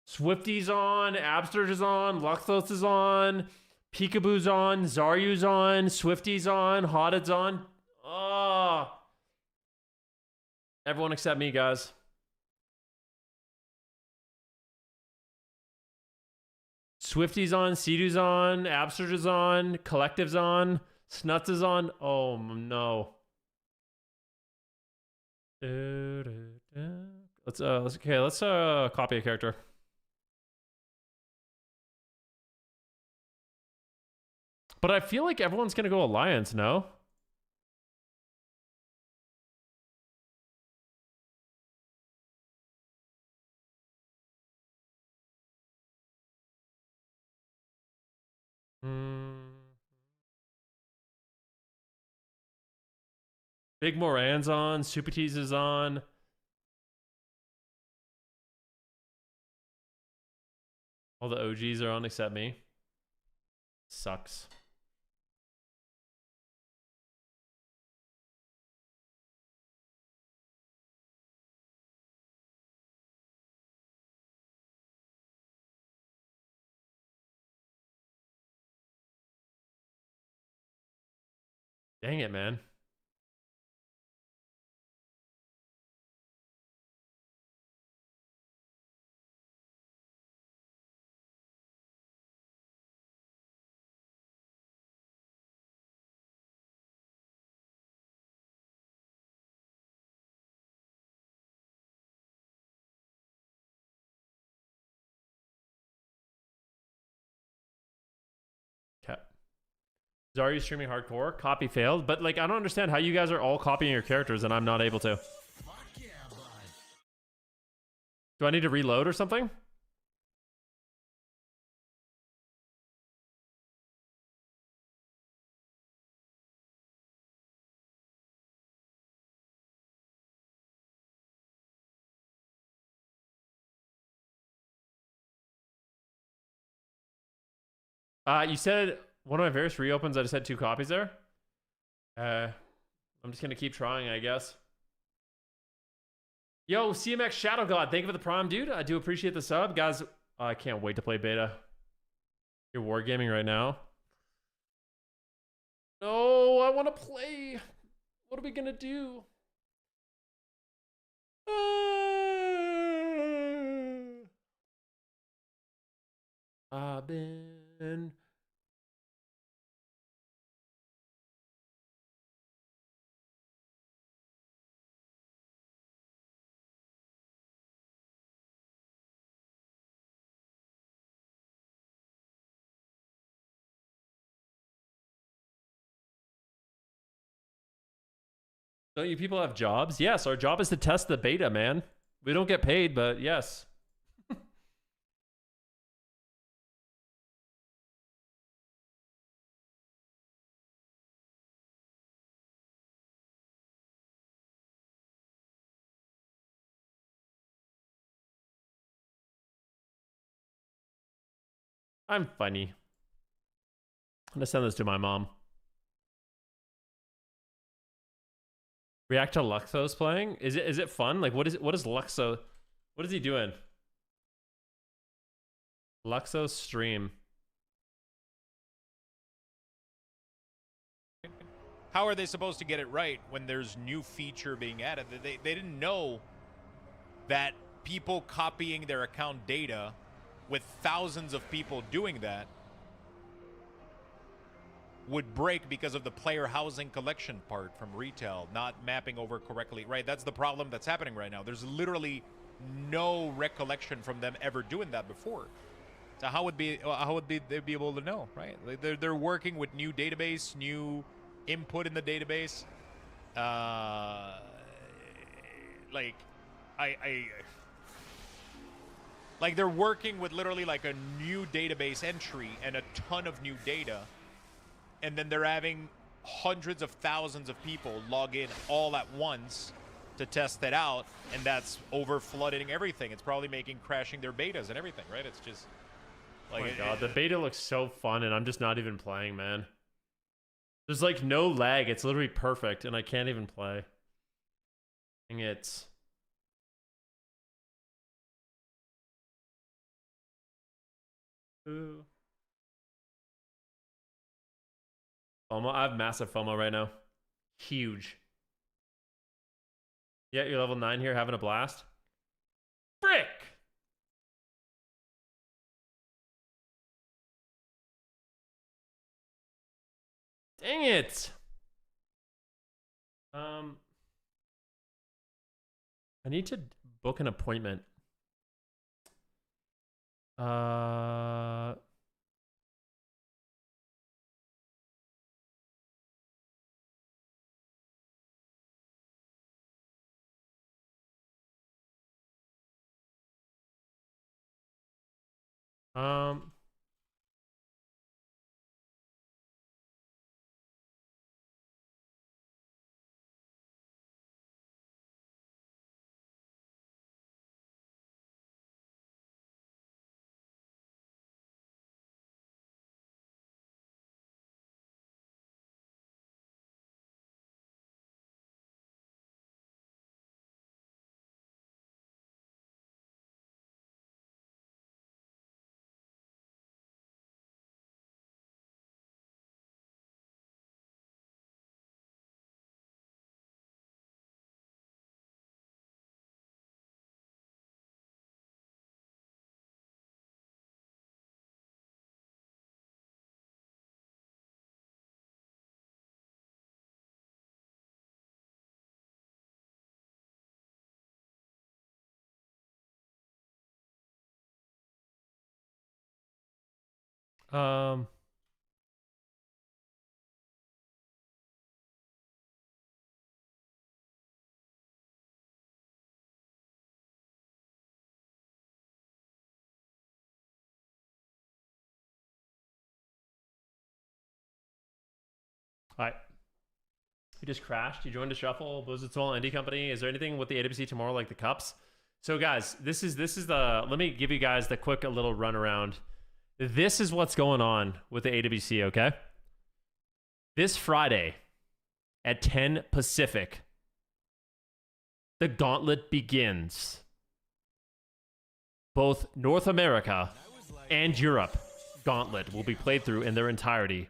Swifty's on, Absterge is on, Luxlos is on, Peekaboo's on, Zaryu's on, Swifty's on, Hotted's on. Oh. Everyone except me, guys. Swifty's on, Seadoo's on, Absterge is on, Collective's on, Snuts is on. Oh no. Let's copy a character. But I feel like everyone's gonna go Alliance, no? Big Moran's on, Super Tease is on. All the OGs are on except me. Sucks. Dang it, man. Okay. Zarya streaming hardcore. Copy failed. But like, I don't understand how you guys are all copying your characters and I'm not able to. Fuck yeah, bud. Do I need to reload or something? You said one of my various reopens. I just had 2 copies there. I'm just gonna keep trying, I guess. Yo, CMX Shadow God, thank you for the prime, dude. I do appreciate the sub, guys. I can't wait to play beta. You're wargaming right now. No, I want to play. What are we gonna do? I've been. Don't you people have jobs? Yes, our job is to test the beta, man. We don't get paid, but yes. I'm funny. I'm gonna send this to my mom. React to Luxo's playing? Is it fun? Like what is Luxo? What is he doing? Luxo's stream. How are they supposed to get it right when there's new feature being added? They didn't know that people copying their account data with thousands of people doing that would break because of the player housing collection part from retail not mapping over correctly, right? That's the problem that's happening right now. There's literally no recollection from them ever doing that before. So how would they be able to know, right? Like they're working with new database, new input in the database. Like they're working with literally like a new database entry and a ton of new data, and then they're having hundreds of thousands of people log in all at once to test it out, and that's over flooding everything. It's probably crashing their betas and everything, right? It's just like, oh my god, the beta looks so fun, and I'm just not even playing, man. There's like no lag. It's literally perfect, and I can't even play. Dang it. Ooh. FOMO. I have massive FOMO right now. Huge. Yeah, you're level 9 here, having a blast. Frick! Dang it! I need to book an appointment. Um, Hi. You just crashed. You joined a shuffle. Blizzard's all indie company. Is there anything with the AWC tomorrow, like the cups? So, guys, this is the. Let me give you guys the quick little run around. This is what's going on with the AWC, okay? This Friday at 10 Pacific, the gauntlet begins. Both North America and Europe gauntlet will be played through in their entirety,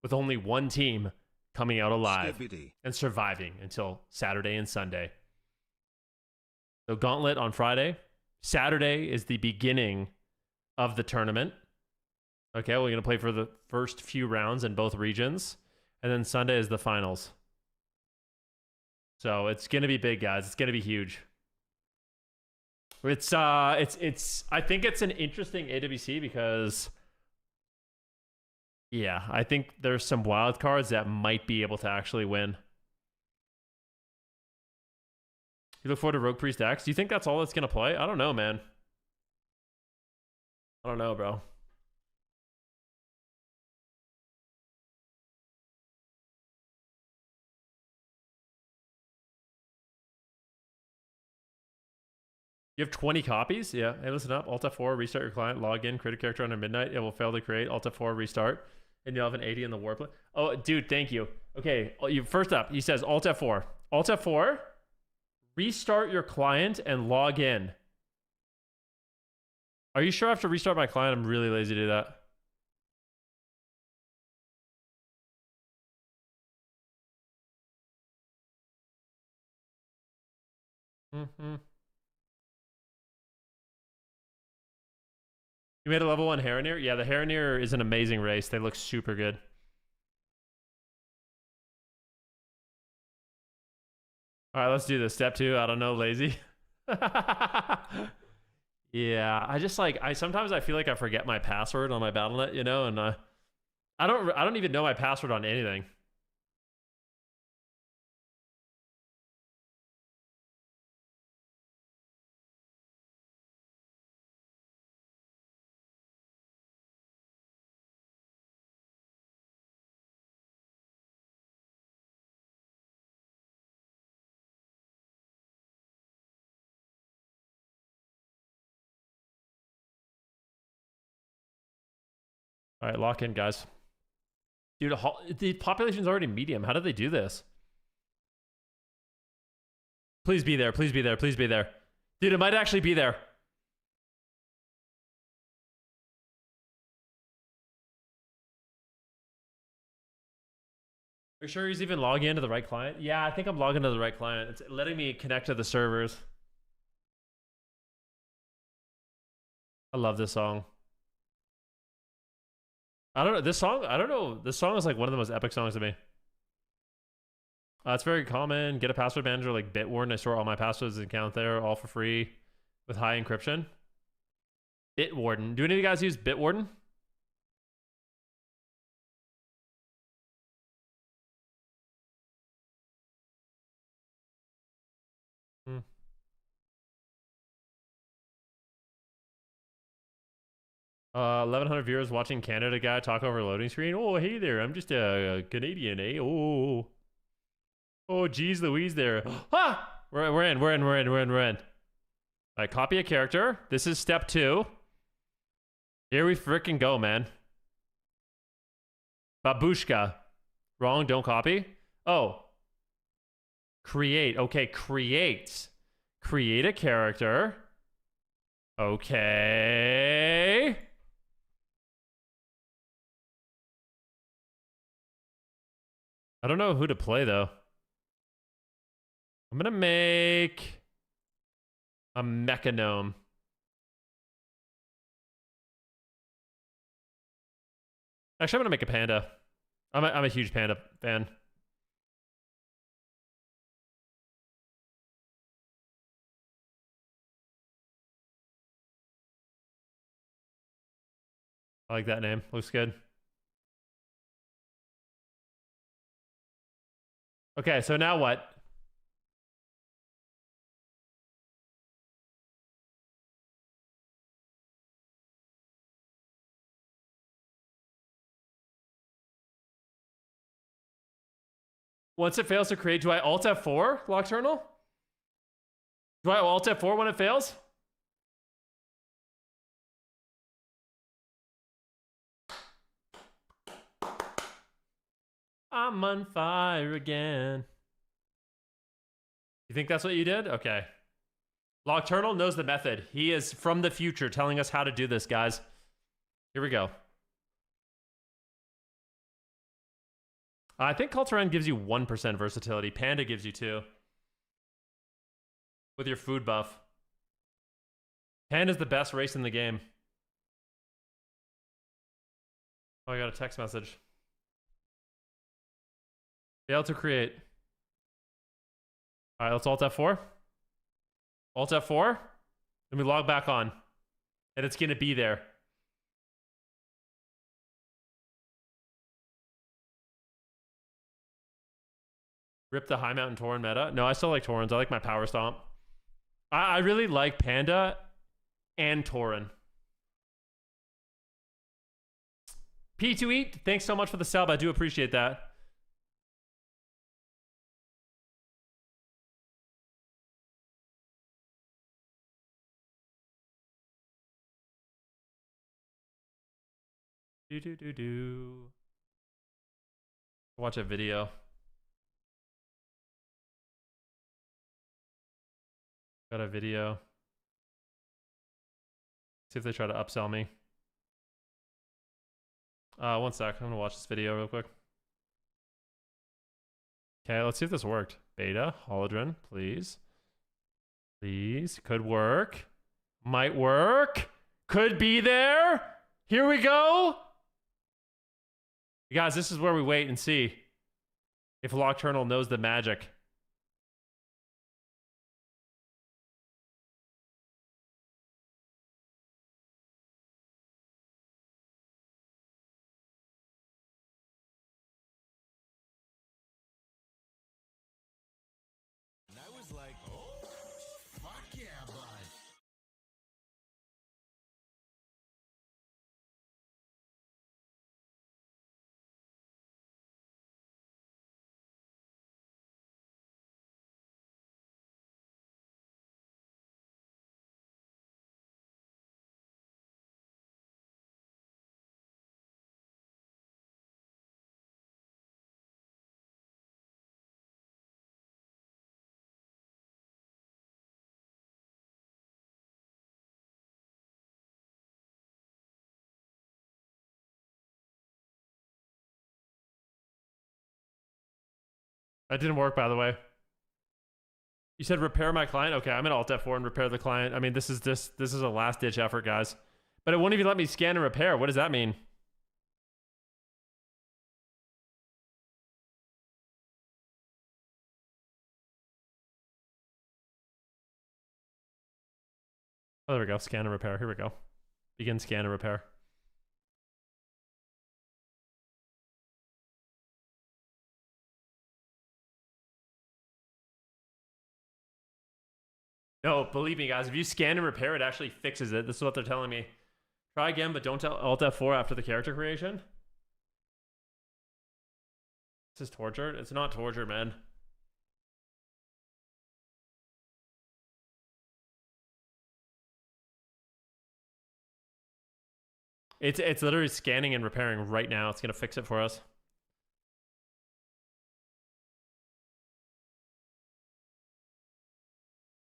with only one team coming out alive Skibbity. and surviving until Saturday and Sunday. So gauntlet on Friday. Saturday is the beginning of the tournament. Okay, we're going to play for the first few rounds in both regions. And then Sunday is the finals. So it's going to be big, guys. It's going to be huge. It's I think it's an interesting AWC because yeah, I think there's some wild cards that might be able to actually win. You look forward to Rogue Priest X? Do you think that's all that's going to play? I don't know, man. I don't know, bro. You have 20 copies? Yeah. Hey, listen up. Alt F4, restart your client, log in, create a character under midnight. It will fail to create. Alt F4, restart. And you'll have an 80 in the warp. Oh, dude, thank you. Okay. You first up, he says Alt F4. Alt F4, restart your client and log in. Are you sure I have to restart my client? I'm really lazy to do that. Mm-hmm. You made a level 1 Harrineer? Yeah, the Harrineer is an amazing race. They look super good. All right, let's do this. Step 2, I don't know, lazy. Yeah, I just like sometimes I feel like I forget my password on my Battle.net, you know, and I don't even know my password on anything. All right, lock in, guys. Dude, the population's already medium. How did they do this? Please be there. Please be there. Please be there. Dude, it might actually be there. Are you sure he's even logging into the right client? Yeah, I think I'm logging into the right client. It's letting me connect to the servers. I love this song. I don't know. This song, I don't know. This song is like one of the most epic songs to me. It's very common. Get a password manager like Bitwarden. I store all my passwords and account there, all for free with high encryption. Bitwarden. Do any of you guys use Bitwarden? Hmm. 1,100 viewers watching Canada guy talk over loading screen. Oh, hey there. I'm just a Canadian, eh? Oh, geez Louise there. Ah! We're in. All right, copy a character. This is step 2. Here we freaking go, man. Babushka. Wrong, don't copy. Oh. Create. Okay, create. Create a character. Okay. I don't know who to play, though. I'm gonna make a Mechanome. Actually, I'm gonna make a Panda. I'm a huge Panda fan. I like that name. Looks good. Okay, so now what? Once it fails to create, do I Alt F4, Nocturnal? Do I Alt F4 when it fails? I'm on fire again. You think that's what you did? Okay. Nocturnal knows the method. He is from the future telling us how to do this, guys. Here we go. I think Culturen gives you 1% versatility. Panda gives you 2. With your food buff. Panda's the best race in the game. Oh, I got a text message. Fail to create. All right, let's Alt F4. Alt F4. Then we log back on. And it's going to be there. Rip the High Mountain Tauren meta. No, I still like Taurens. I like my Power Stomp. I really like Panda and Tauren. P2Eat, thanks so much for the sub. I do appreciate that. Watch a video. Got a video. See if they try to upsell me. One sec. I'm gonna watch this video real quick. Okay, let's see if this worked. Beta, Holodron, please. Please. Could work. Might work. Could be there. Here we go. You guys, this is where we wait and see if Nocturnal knows the magic. And I was like, oh, fuck yeah, bud. That didn't work, by the way. You said repair my client? Okay, I'm in Alt F4 and repair the client. I mean, this is a last-ditch effort, guys. But it won't even let me scan and repair. What does that mean? Oh, there we go. Scan and repair. Here we go. Begin scan and repair. No, believe me, guys. If you scan and repair, it actually fixes it. This is what they're telling me. Try again, but don't tell Alt F4 after the character creation. This is tortured. It's not torture, man. It's literally scanning and repairing right now. It's gonna fix it for us.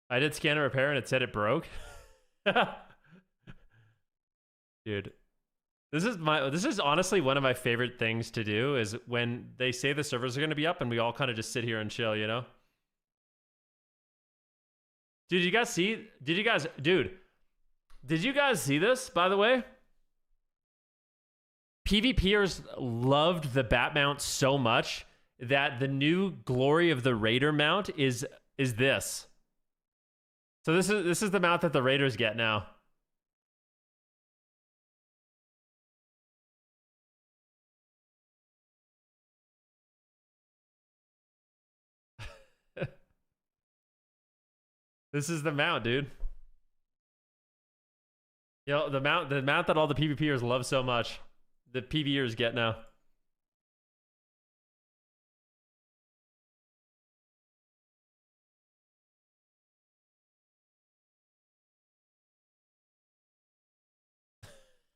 I did scan and repair and it said it broke. Dude. This is honestly one of my favorite things to do is when they say the servers are gonna be up and we all kind of just sit here and chill, you know? Dude, did you guys see this, by the way? PvPers loved the bat mount so much that the new glory of the Raider mount is this. So this is the mount that the Raiders get now. This is the mount, dude. You know, the mount that all the PvPers love so much. The PvEers get now.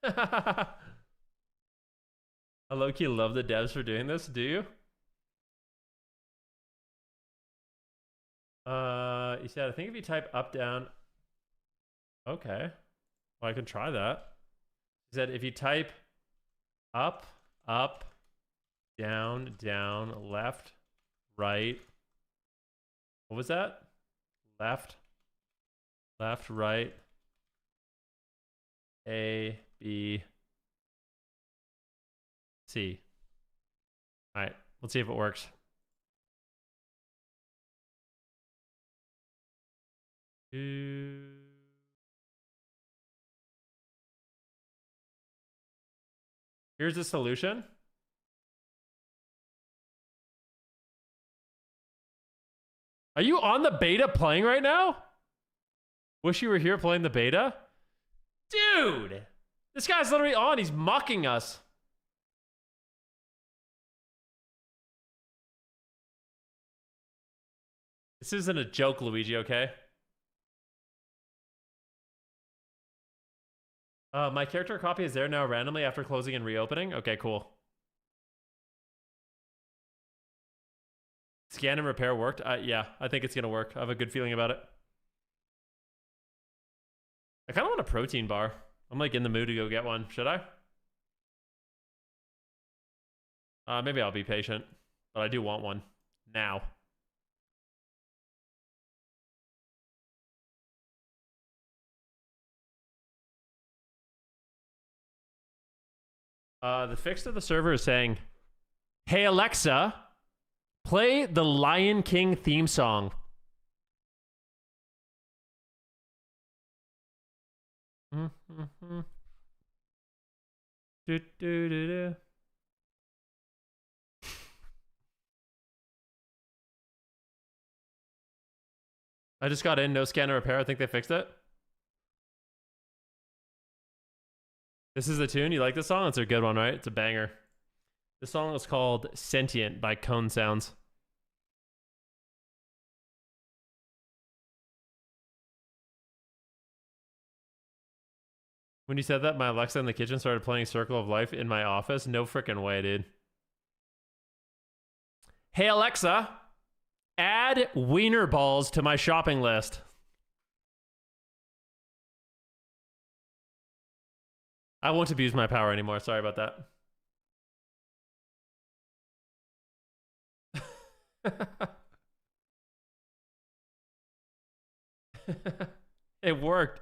I low-key love the devs for doing this, do you? He said, I think if you type up, down. Okay. Well, I can try that. He said, if you type up, up, down, down, left, right. What was that? Left, left, right. A, B, C. All right. Let's see if it works. Here's the solution. Are you on the beta playing right now? Wish you were here playing the beta? Dude! This guy's literally on. He's mocking us. This isn't a joke, Luigi, okay? My character copy is there now randomly after closing and reopening. Okay, cool. Scan and repair worked. Yeah, I think it's gonna work. I have a good feeling about it. I kind of want a protein bar. I'm like in the mood to go get one. Should I? Maybe I'll be patient, but I do want one now. The fix to the server is saying, "Hey Alexa, play the Lion King theme song." Do, do, do, do. I just got in, no scan or repair. I think they fixed it. This is the tune. You like this song? It's a good one, right? It's a banger. This song is called Sentient by Cone Sounds. When you said that, my Alexa in the kitchen started playing Circle of Life in my office. No freaking way, dude. Hey, Alexa, add wiener balls to my shopping list. I won't abuse my power anymore. Sorry about that. It worked.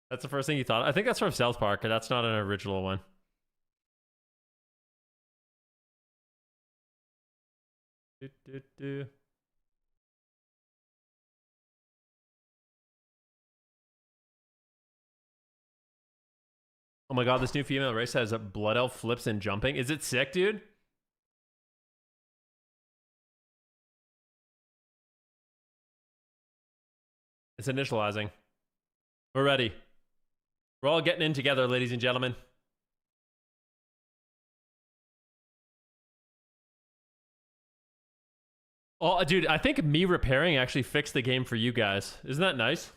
That's the first thing you thought. I think that's from South Park. That's not an original one. Do, do, do. Oh my god, this new female race has a blood elf flips and jumping. Is it sick, dude? It's initializing. We're ready. We're all getting in together, ladies and gentlemen. Oh, dude, I think me repairing actually fixed the game for you guys. Isn't that nice?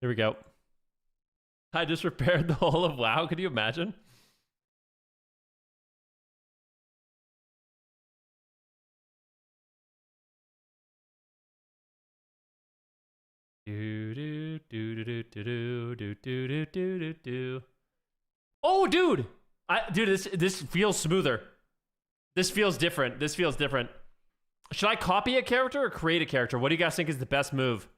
Here we go. I just repaired the whole of WoW. Could you imagine? Do do do do do do do do do do do. Oh, dude! This feels smoother. This feels different. This feels different. Should I copy a character or create a character? What do you guys think is the best move?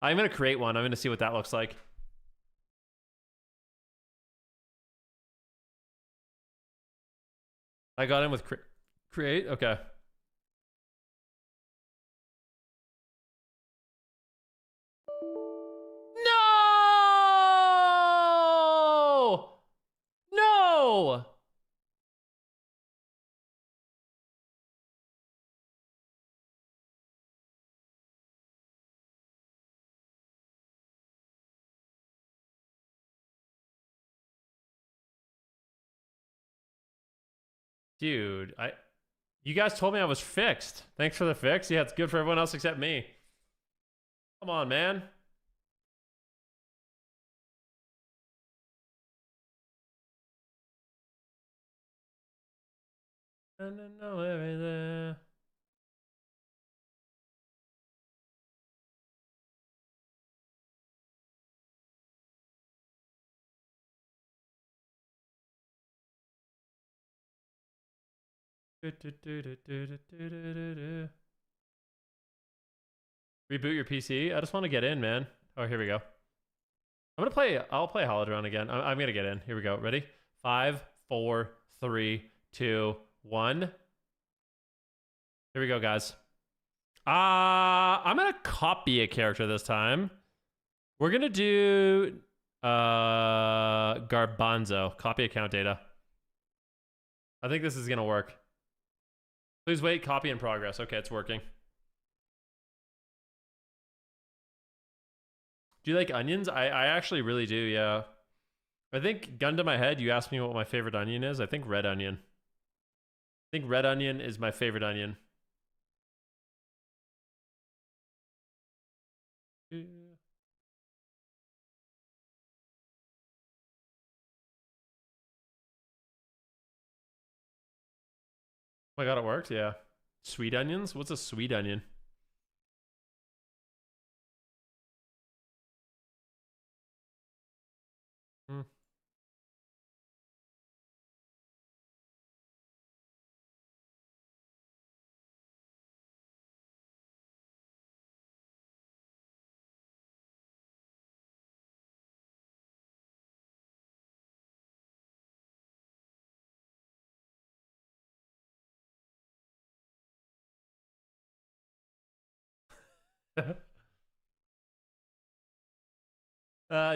I'm gonna create one. I'm gonna see what that looks like. I got in with create. Okay. No! No! Dude, you guys told me I was fixed. Thanks for the fix. Yeah, it's good for everyone else except me. Come on, man. I don't know everything. Reboot your PC. I just want to get in, man. Oh, here we go. I'll play Holodron again. I'm gonna get in. Here we go. Ready? 5, 4, 3, 2, 1. Here we go, guys. I'm gonna copy a character this time. We're gonna do Garbanzo. Copy account data. I think this is gonna work. Please wait, copy in progress. Okay, it's working. Do you like onions? I actually really do, yeah. I think, gun to my head, you asked me what my favorite onion is. I think red onion. I think red onion is my favorite onion. Yeah. Oh my god, it worked? Yeah. Sweet onions? What's a sweet onion? Hmm.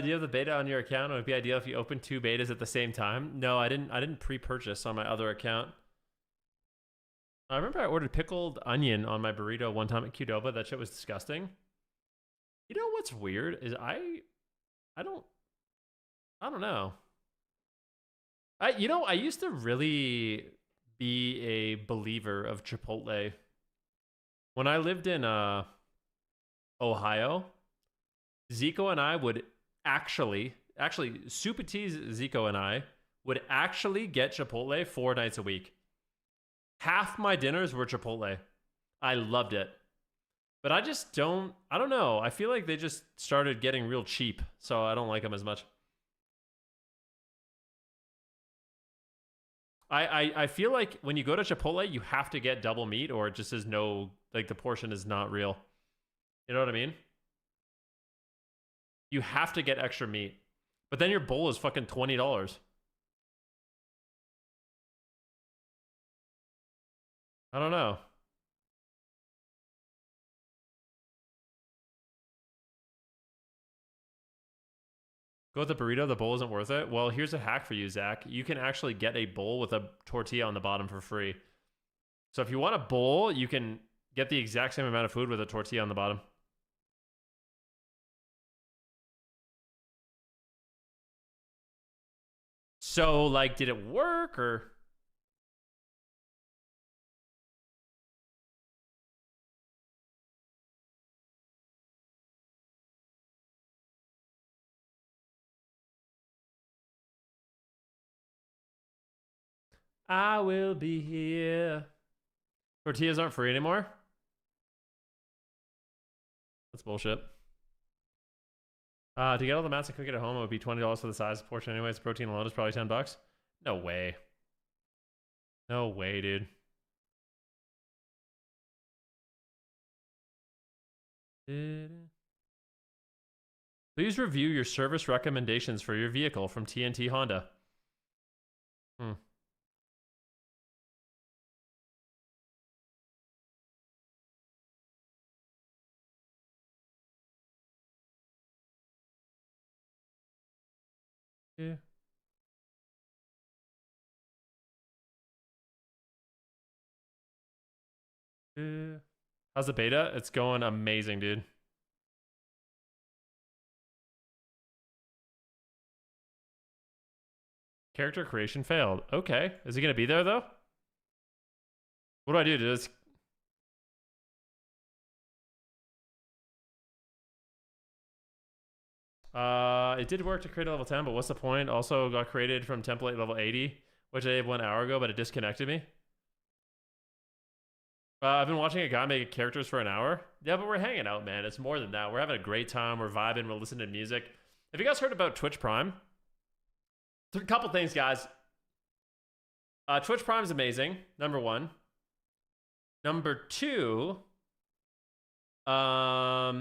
Do you have the beta on your account? It would be ideal if you open 2 betas at the same time. No, I didn't pre-purchase on my other account. I remember I ordered pickled onion on my burrito one time at Qdoba. That shit was disgusting. You know what's weird is I don't know. I used to really be a believer of Chipotle. When I lived in Ohio, Zico and I would actually Super T's Zico and I would actually get Chipotle 4 nights a week. Half my dinners were Chipotle. I loved it. But I don't know. I feel like they just started getting real cheap, so I don't like them as much. I feel like when you go to Chipotle, you have to get double meat or it just is no, like the portion is not real. You know what I mean? You have to get extra meat. But then your bowl is fucking $20. I don't know. Go with the burrito, the bowl isn't worth it. Well, here's a hack for you, Zach. You can actually get a bowl with a tortilla on the bottom for free. So if you want a bowl, you can get the exact same amount of food with a tortilla on the bottom. So, like, did it work or? I will be here. Tortillas aren't free anymore? That's bullshit. To get all the mats and cook it at home, it would be $20 for the size portion anyways. Protein alone is probably $10. No way. No way, dude. Please review your service recommendations for your vehicle from TNT Honda. Yeah. How's the beta? It's going amazing, dude. Character creation failed. Okay. Is he going to be there, though? What do I do? Just it did work to create a level 10, but what's the point? Also got created from template level 80, which I did 1 hour ago, but it disconnected me. I've been watching a guy make characters for an hour. Yeah, but we're hanging out, man. It's more than that. We're having a great time. We're vibing. We're listening to music. Have you guys heard about Twitch Prime? A couple things, guys. Twitch Prime is amazing. Number 1. Number 2. How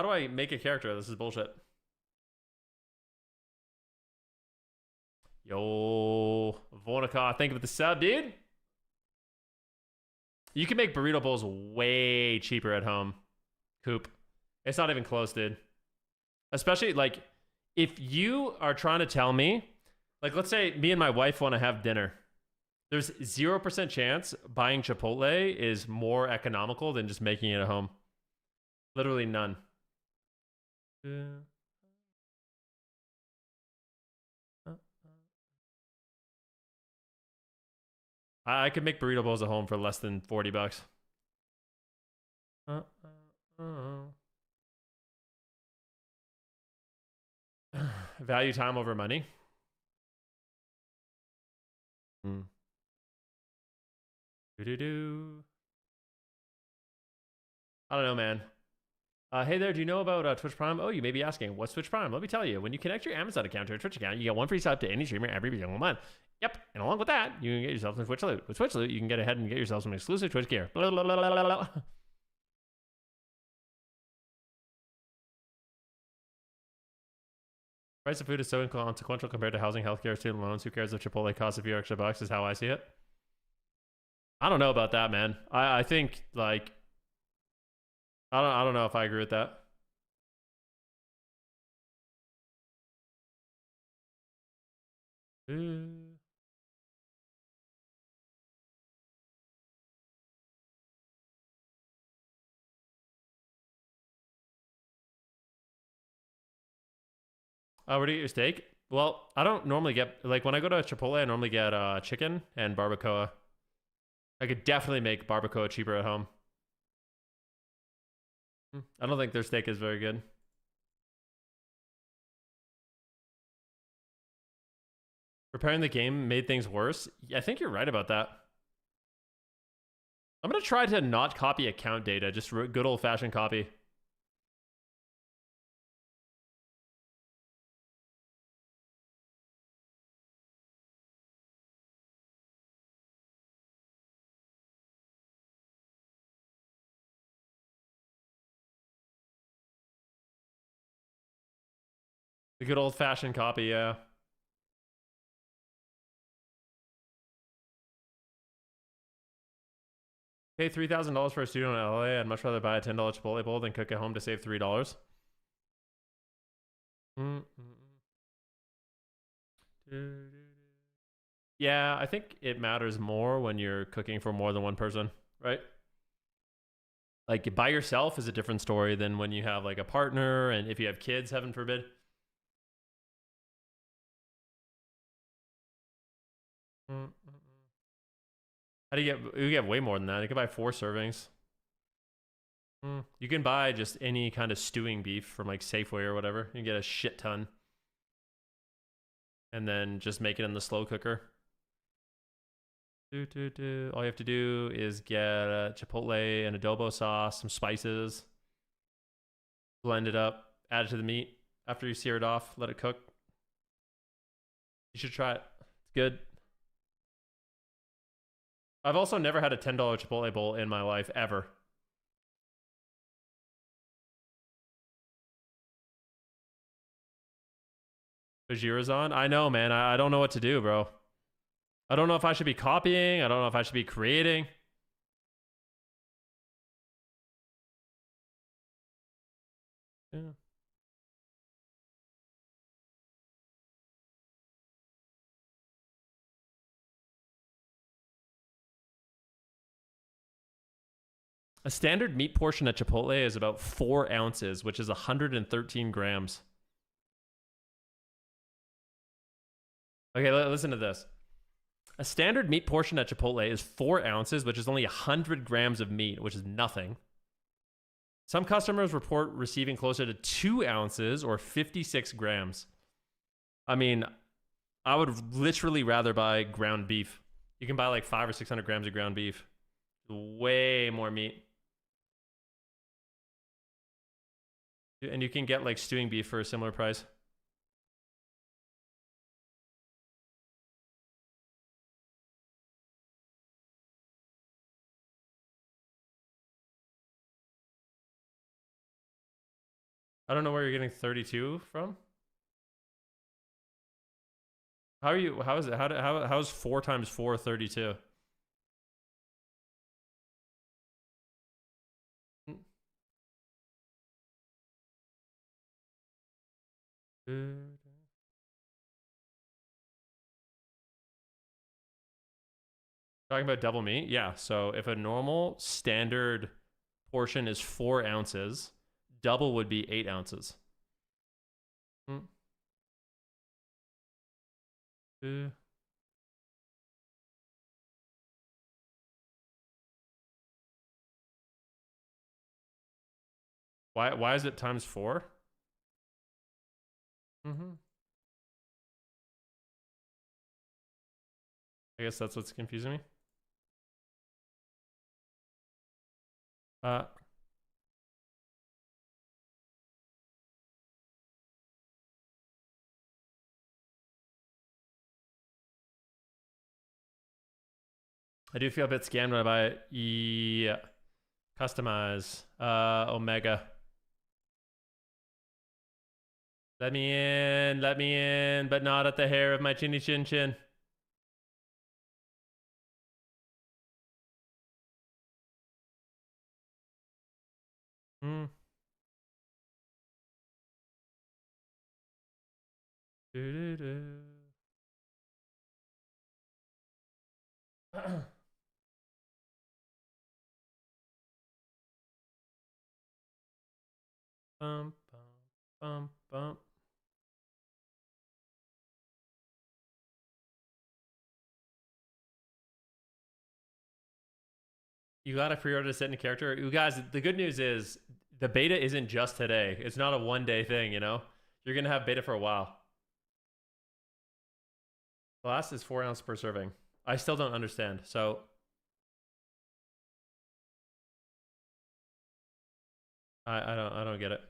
do I make a character? This is bullshit. Yo, Vonica, thank you for the sub, dude. You can make burrito bowls way cheaper at home. Coop. It's not even close, dude. Especially, like, if you are trying to tell me, like, let's say me and my wife want to have dinner. There's 0% chance buying Chipotle is more economical than just making it at home. Literally none. I could make burrito bowls at home for less than $40. Value time over money. Do-do-do. I don't know, man. Hey there, do you know about Twitch Prime? Oh, you may be asking, what's Twitch Prime? Let me tell you. When you connect your Amazon account to a Twitch account, you get 1 free sub to any streamer every single month. Yep, and along with that, you can get yourself some Twitch Loot. With Twitch Loot, you can get ahead and get yourself some exclusive Twitch gear. Blah, blah, blah, blah, blah, blah. Price of food is so inconsequential compared to housing, healthcare, student loans. Who cares if Chipotle costs a few extra bucks is how I see it. I don't know about that, man. I think, like, I don't know if I agree with that. Where do you get your steak? Well, I don't normally get, like, when I go to Chipotle, I normally get chicken and barbacoa. I could definitely make barbacoa cheaper at home. I don't think their steak is very good. Repairing the game made things worse. I think you're right about that. I'm going to try to not copy account data, just good old-fashioned copy. The good old-fashioned copy, yeah. Pay $3,000 for a studio in LA. I'd much rather buy a $10 Chipotle bowl than cook at home to save $3. Yeah, I think it matters more when you're cooking for more than one person, right? Like, by yourself is a different story than when you have, like, a partner, and if you have kids, heaven forbid. How do you get way more than that? You can buy 4 servings. You can buy just any kind of stewing beef from like Safeway or whatever. You can get a shit ton. And then just make it in the slow cooker. All you have to do is get a Chipotle, an adobo sauce, some spices. Blend it up. Add it to the meat. After you sear it off, let it cook. You should try it. It's good. I've also never had a $10 Chipotle bowl in my life, ever. Bajira's on? I know, man. I don't know what to do, bro. I don't know if I should be copying. I don't know if I should be creating. Yeah. A standard meat portion at Chipotle is about 4 ounces, which is 113 grams. Okay, listen to this. A standard meat portion at Chipotle is 4 ounces, which is only 100 grams of meat, which is nothing. Some customers report receiving closer to 2 ounces or 56 grams. I mean, I would literally rather buy ground beef. You can buy like 500 or 600 grams of ground beef. Way more meat. And you can get like stewing beef for a similar price. I don't know where you're getting 32 from. How are you? How is it? How is 4 times 4 32? Talking about double meat? Yeah. So if a normal standard portion is 4 ounces, double would be 8 ounces. Why is it times 4? I guess that's what's confusing me. I do feel a bit scammed when I buy it. Yeah. Customize. Omega. Let me in, but not at the hair of my chinny chin chin. Bum, bum, bum. You got to pre-order to set in a character. You guys, the good news is the beta isn't just today. It's not a one-day thing, you know? You're going to have beta for a while. Glass is 4 ounces per serving. I still don't understand. So I don't get it.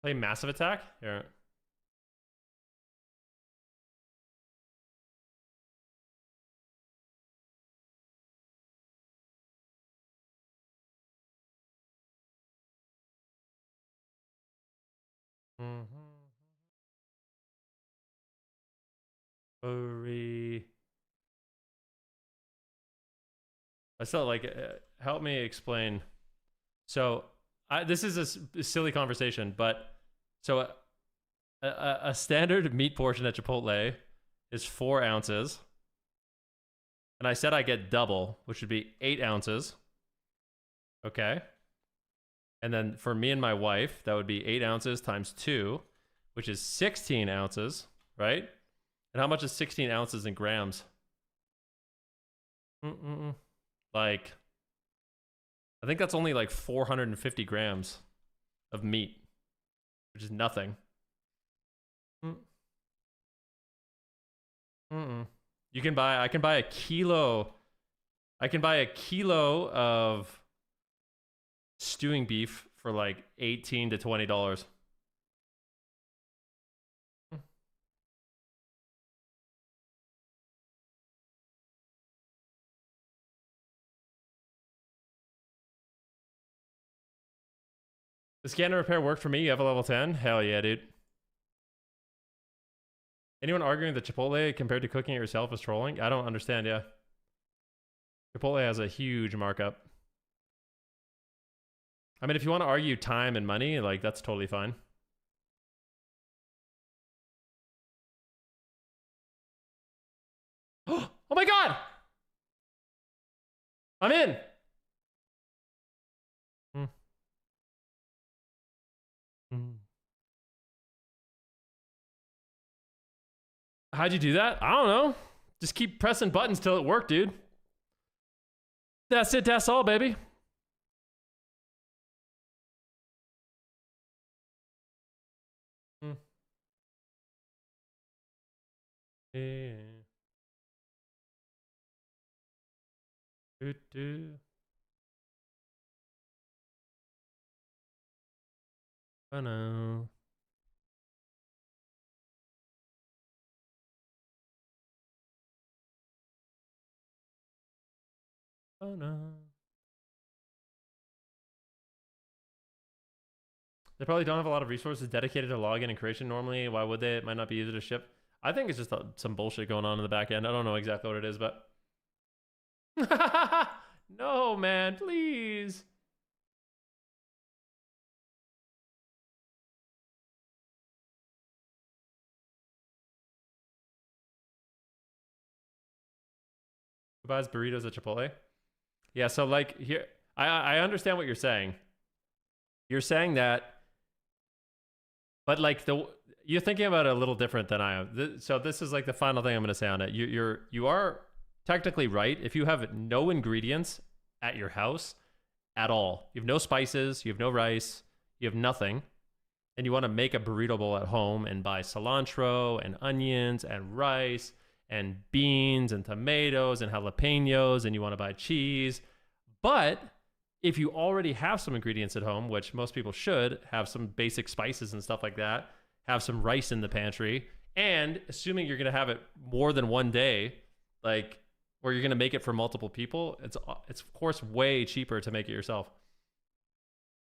Play Massive Attack? Here. Hurry. I still like help me explain. So this is a silly conversation, but so a standard meat portion at Chipotle is 4 ounces. And I said I get double, which would be 8 ounces. Okay. And then for me and my wife, that would be 8 ounces times 2, which is 16 ounces, right? And how much is 16 ounces in grams? Like, I think that's only like 450 grams of meat, which is nothing. I can buy a kilo. I can buy a kilo of stewing beef for like $18 to $20. The scanner repair worked for me. You have a level 10? Hell yeah, dude. Anyone arguing that Chipotle compared to cooking it yourself is trolling? I don't understand, yeah. Chipotle has a huge markup. I mean, if you want to argue time and money, like, that's totally fine. Oh my god! I'm in. Hmm. Hmm. How'd you do that? I don't know. Just keep pressing buttons till it worked, dude. That's it. That's all, baby. Hmm. Yeah. Do. Oh no. Oh no. They probably don't have a lot of resources dedicated to login and creation normally. Why would they? It might not be easy to ship. I think it's just some bullshit going on in the back end. I don't know exactly what it is, but no, man, please. Who buys burritos at Chipotle? Yeah, so like here, I understand what you're saying. You're saying that, but like you're thinking about it a little different than I am. So this is like the final thing I'm going to say on it. You are technically right. If you have no ingredients at your house at all, you have no spices, you have no rice, you have nothing, and you want to make a burrito bowl at home and buy cilantro and onions and rice and beans and tomatoes and jalapenos, and you want to buy cheese. But if you already have some ingredients at home, which most people should have, some basic spices and stuff like that, have some rice in the pantry, and assuming you're going to have it more than one day, like where you're going to make it for multiple people, it's of course way cheaper to make it yourself.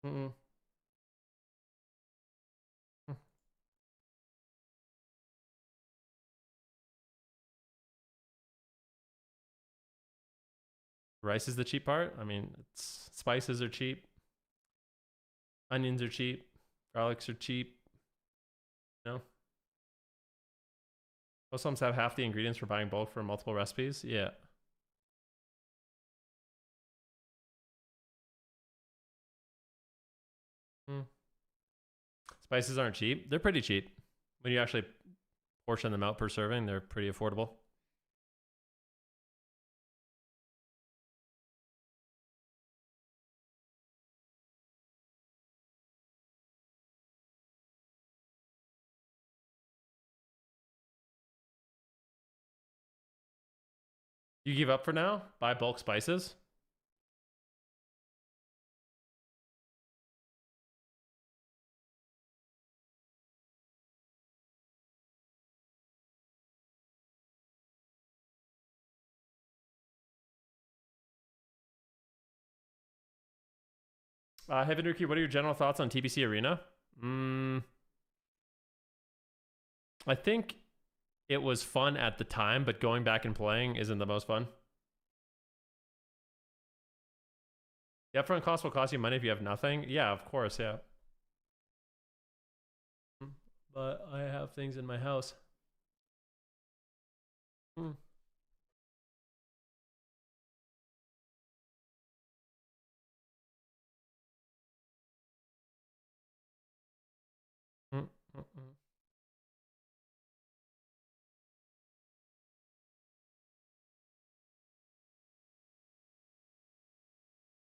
Mm-mm. Rice is the cheap part. I mean, spices are cheap. Onions are cheap. Garlics are cheap. No. Most homes have half the ingredients for buying bulk for multiple recipes. Yeah. Hmm. Spices aren't cheap. They're pretty cheap. When you actually portion them out per serving, they're pretty affordable. You give up for now? Buy bulk spices? Hey, Venruki, what are your general thoughts on TBC Arena? I think it was fun at the time, but going back and playing isn't the most fun. The upfront cost will cost you money if you have nothing. Yeah, of course, yeah. But I have things in my house. Hmm. Mm, mm, mm.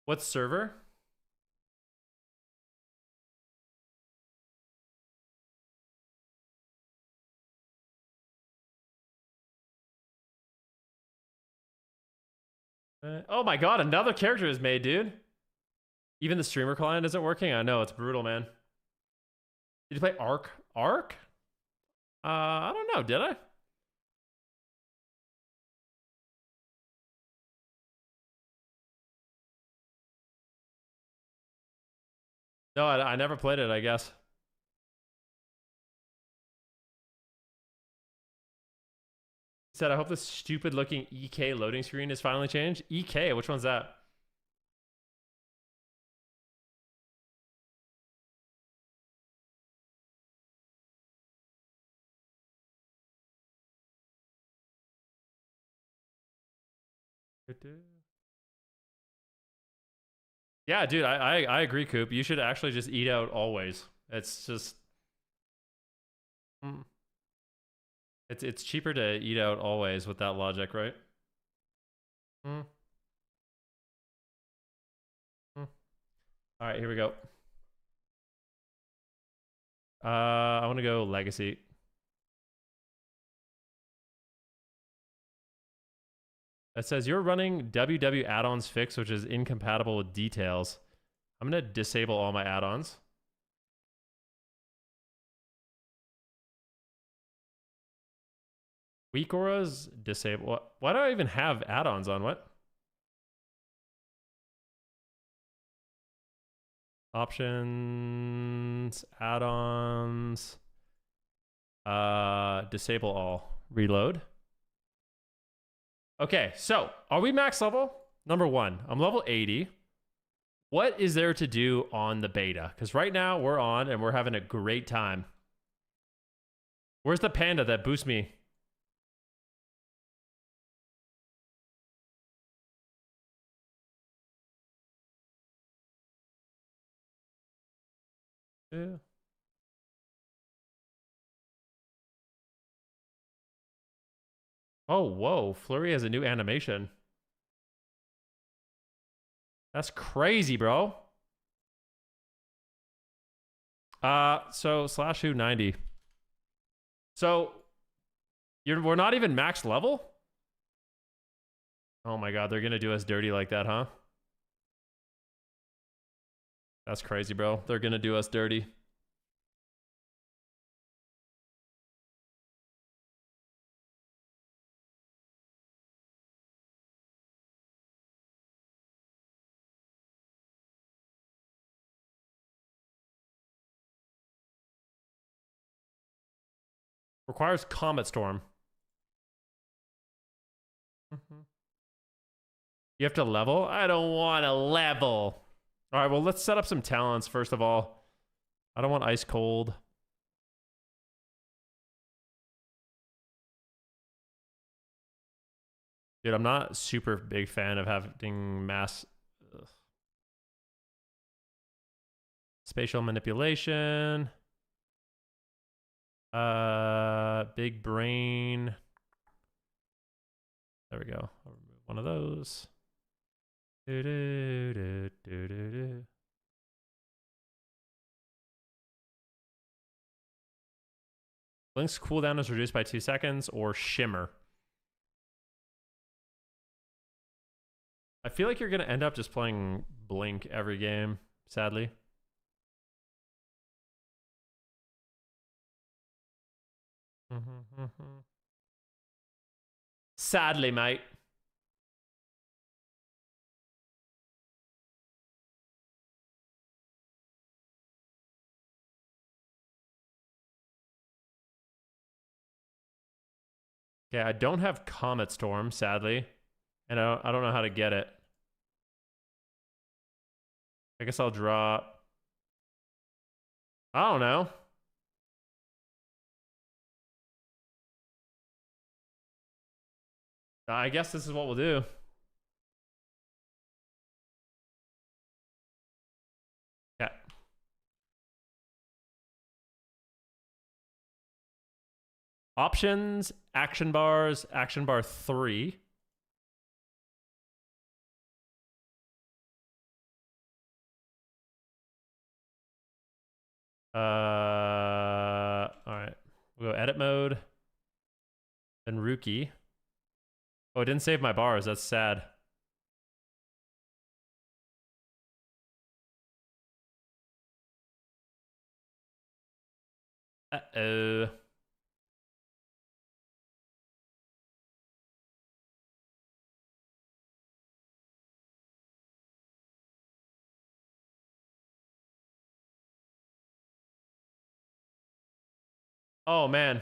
What server? Oh my god, another character is made, dude. Even the streamer client isn't working? I know, it's brutal, man. Did you play Ark? Ark? I don't know, did I? No, I never played it, I guess. He said, I hope this stupid looking EK loading screen is finally changed. EK, which one's that? Yeah, dude, I agree, Coop. You should actually just eat out always. It's just it's cheaper to eat out always with that logic, right? Hmm. Hmm. All right, here we go. I want to go legacy. It says you're running WW add-ons fix, which is incompatible with details. I'm gonna disable all my add-ons. Weak auras disable. Why do I even have add-ons on? What? Options, add-ons, disable all, reload. Okay, so are we max level? Number one, I'm level 80. What is there to do on the beta? Because right now we're on and we're having a great time. Where's the panda that boosts me? Yeah. Oh, whoa. Flurry has a new animation. That's crazy, bro. So slash who 90. So we're not even max level? Oh my god, they're gonna do us dirty like that, huh? That's crazy, bro. They're gonna do us dirty. Requires Comet Storm. You have to level? I don't want to level. All right, well, let's set up some talents first of all. I don't want ice cold. Dude, I'm not super big fan of having mass. Ugh. Spatial manipulation. Big brain. There we go. I'll remove one of those. Blink's cooldown is reduced by 2 seconds, or shimmer. I feel like you're going to end up just playing Blink every game, sadly. Sadly, mate. Okay, I don't have Comet Storm, sadly. And I don't know how to get it. I guess I'll drop... I don't know. I guess this is what we'll do. Yeah. Options, action bars, action bar 3. All right. We'll go edit mode. Venruki. Oh, it didn't save my bars. That's sad. Uh-oh. Oh, man.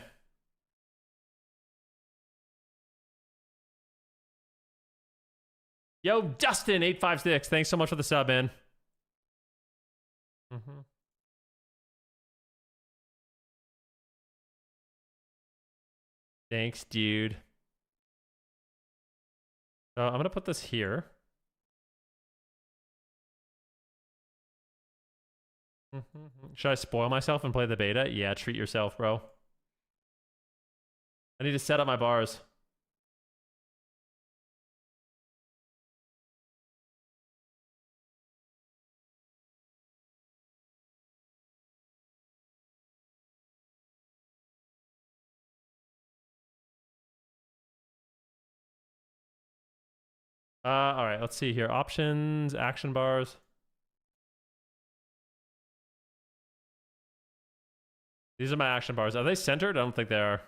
Yo, Justin856. Thanks so much for the sub, man. Thanks, dude. So I'm going to put this here. Should I spoil myself and play the beta? Yeah, treat yourself, bro. I need to set up my bars. All right, let's see here. Options, action bars. These are my action bars. Are they centered? I don't think they are.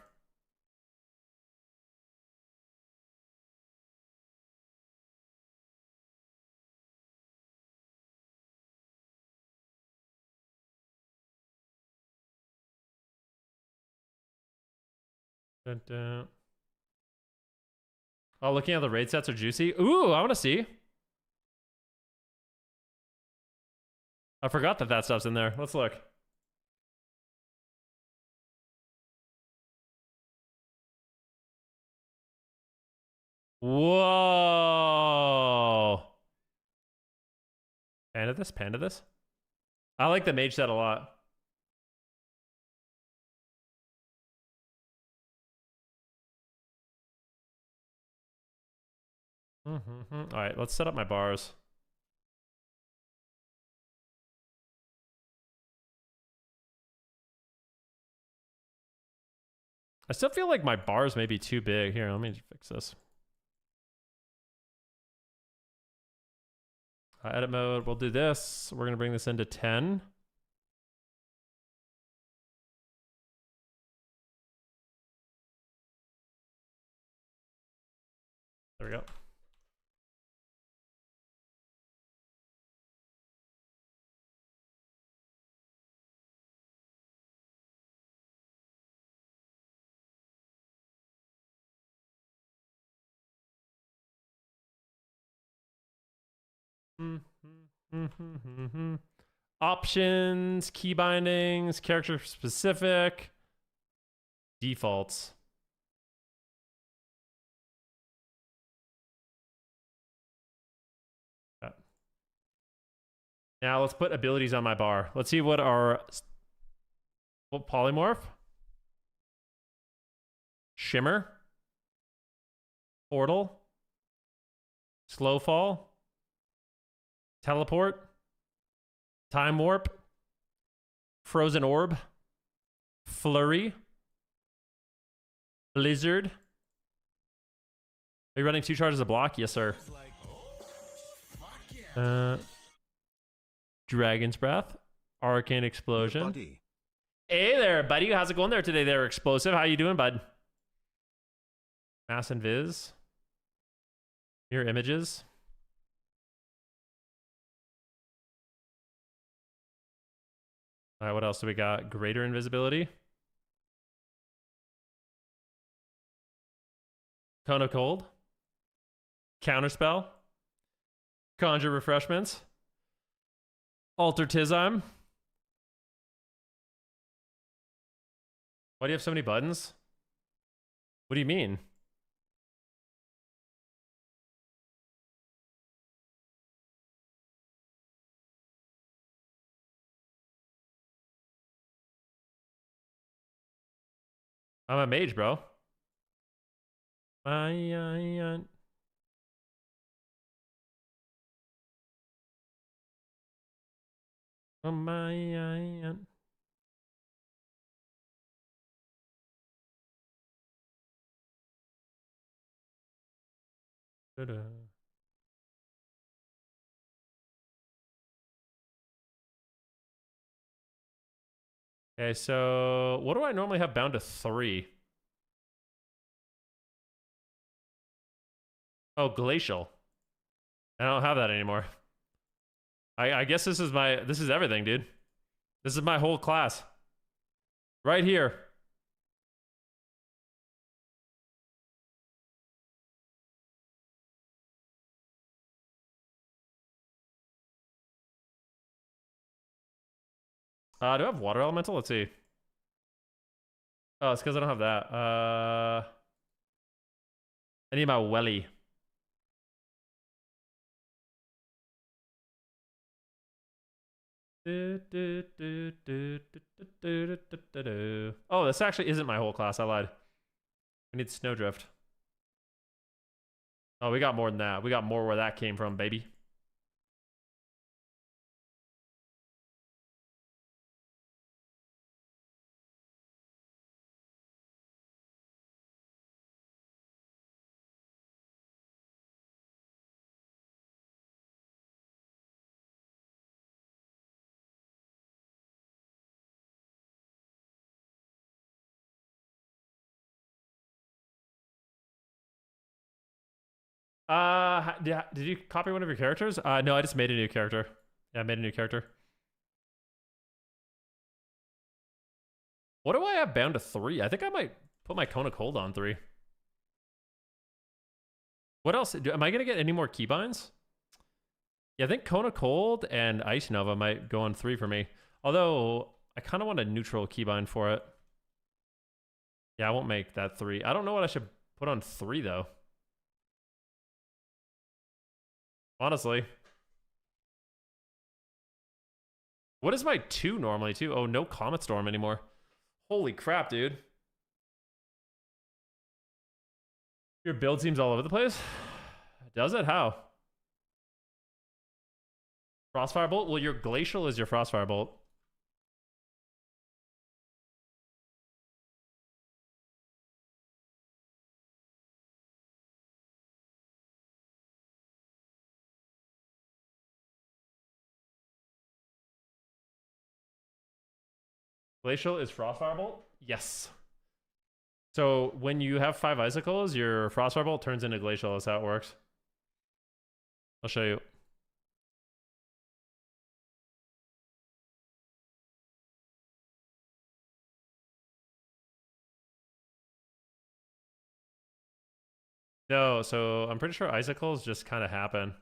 Dun, dun. Oh, looking at the raid sets are juicy. Ooh, I want to see. I forgot that stuff's in there. Let's look. Whoa. Panda this, panda this. I like the mage set a lot. All right, let's set up my bars. I still feel like my bars may be too big. Here, let me fix this. Edit mode, we'll do this. We're going to bring this into 10. There we go. Options, key bindings, character specific, defaults. Okay. Now let's put abilities on my bar. Let's see what our polymorph, shimmer, portal, slow fall, teleport, time warp, frozen orb, flurry, blizzard. Are you running 2 charges a block? Yes, sir. Dragon's breath, arcane explosion. Buddy. Hey there, buddy. How's it going there today? There, explosive. How you doing, bud? Mass and Viz. Mirror images. All right, what else do we got? Greater invisibility. Cone of cold. Counterspell. Conjure refreshments. Alter Tizime. Why do you have so many buttons? What do you mean? I'm a mage, bro. Okay, so what do I normally have bound to 3? Oh, glacial. I don't have that anymore. I guess this is everything, dude. This is my whole class. Right here. Do I have water elemental? Let's see. Oh, it's because I don't have that. I need my welly. Oh, this actually isn't my whole class. I lied. We need Snowdrift. Oh, we got more than that. We got more where that came from, baby. Did you copy one of your characters? No, I just made a new character. Yeah, I made a new character. What do I have bound to 3? I think I might put my Cone of Cold on 3. What else? Am I going to get any more keybinds? Yeah, I think Cone of Cold and Ice Nova might go on 3 for me. Although, I kind of want a neutral keybind for it. Yeah, I won't make that 3. I don't know what I should put on 3, though. Honestly. What is my 2 normally, too? Oh, no Comet Storm anymore. Holy crap, dude. Your build seems all over the place? Does it? How? Frostfire Bolt? Well, your Glacial is your Frostfire Bolt. Glacial is Frostfire Bolt? Yes. So when you have 5 Icicles, your Frostfire Bolt turns into Glacial. That's how it works. I'll show you. No, so I'm pretty sure Icicles just kind of happen.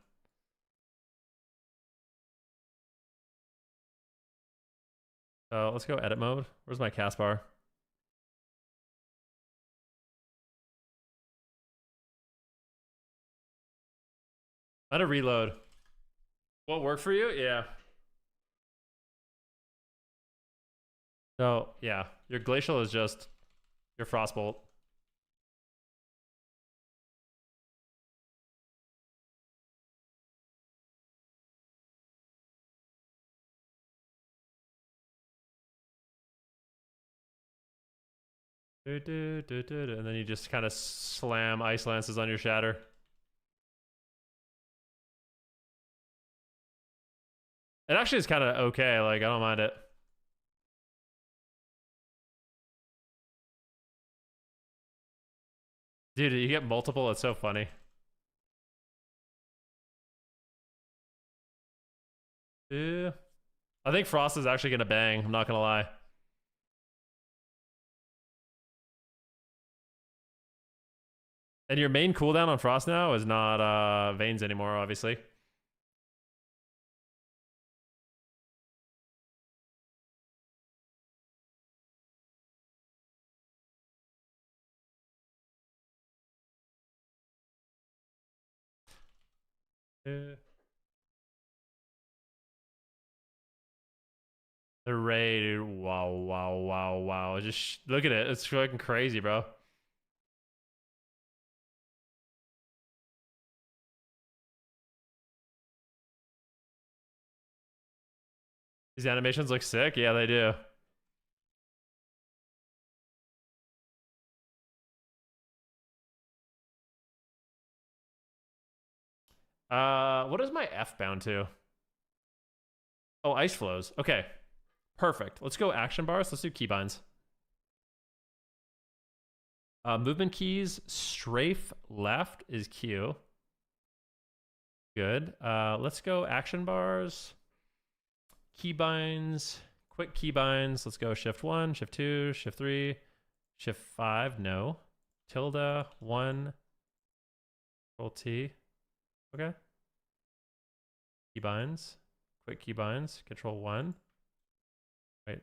Let's go edit mode. Where's my cast bar? Let it reload. What worked for you? Yeah. So, yeah. Your Glacial is just your Frostbolt. And then you just kind of slam Ice Lances on your Shatter. It actually is kind of okay. Like, I don't mind it. Dude, you get multiple. It's so funny. Yeah. I think Frost is actually going to bang. I'm not going to lie. And your main cooldown on Frost now is not Veins anymore, obviously. Yeah. The raid, dude. Wow, wow, wow, wow. Just look at it. It's fucking crazy, bro. These animations look sick. Yeah, they do. What is my F bound to? Oh, Ice Flows. Okay. Perfect. Let's go action bars. Let's do keybinds. Movement keys, strafe left is Q. Good. Let's go action bars. Keybinds, quick keybinds. Let's go shift 1, shift 2, shift 3, shift 5. No. Tilde 1. Control T. Okay. Keybinds. Quick keybinds. Control 1. Wait.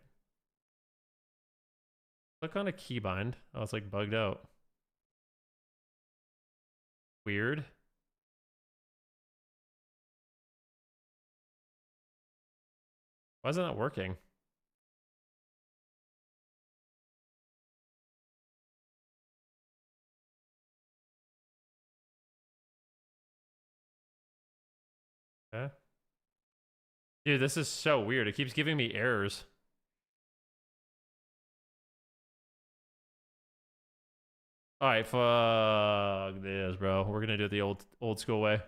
Click on a keybind. Oh, it's like bugged out. Weird. Why isn't that working? Okay. Dude, this is so weird. It keeps giving me errors. All right, fuck this, bro. We're gonna do it the old school way.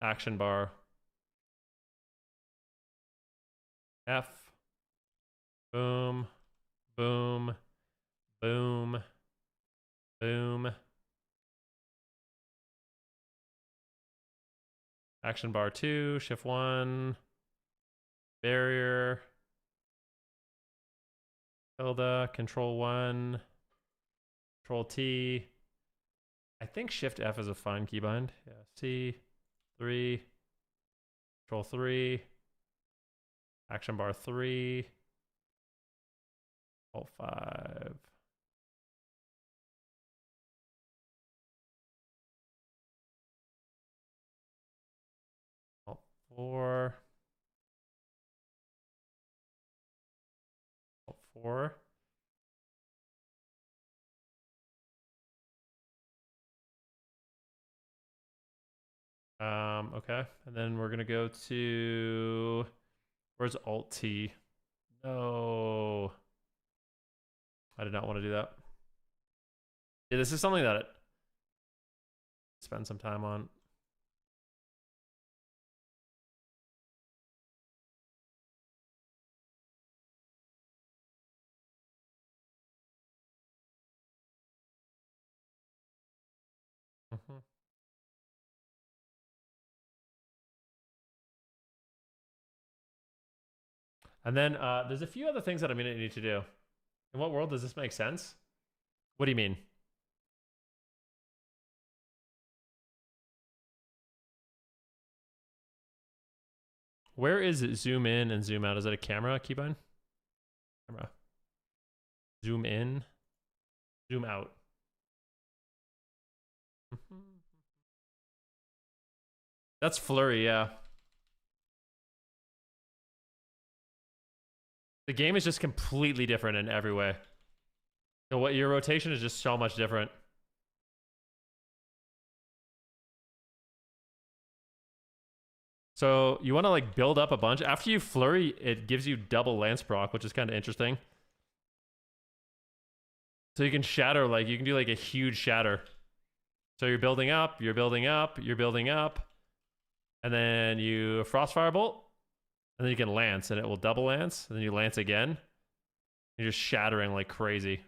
Action bar. F. Boom. Boom. Boom. Boom. Action bar 2, shift 1. Barrier. Tilde, control 1. Control T. I think shift F is a fine keybind. Yeah, C. 3. Control 3. Action bar 3. Alt 5. Alt 4. Alt 4. Okay. And then we're gonna go to, where's Alt T? No. I did not want to do that. Yeah, this is something that it spend some time on. And then there's a few other things that I'm going to need to do. In what world does this make sense? What do you mean? Where is it zoom in and zoom out? Is that a camera keybind? Camera. Zoom in. Zoom out. That's flurry, yeah. The game is just completely different in every way. So what your rotation is just so much different. So you want to like build up a bunch. After you flurry, it gives you double lance proc, which is kind of interesting. So you can shatter, like you can do like a huge shatter. So you're building up, you're building up, you're building up. And then you frost firebolt. And then you can lance and it will double lance. And then you lance again. You're just shattering like crazy.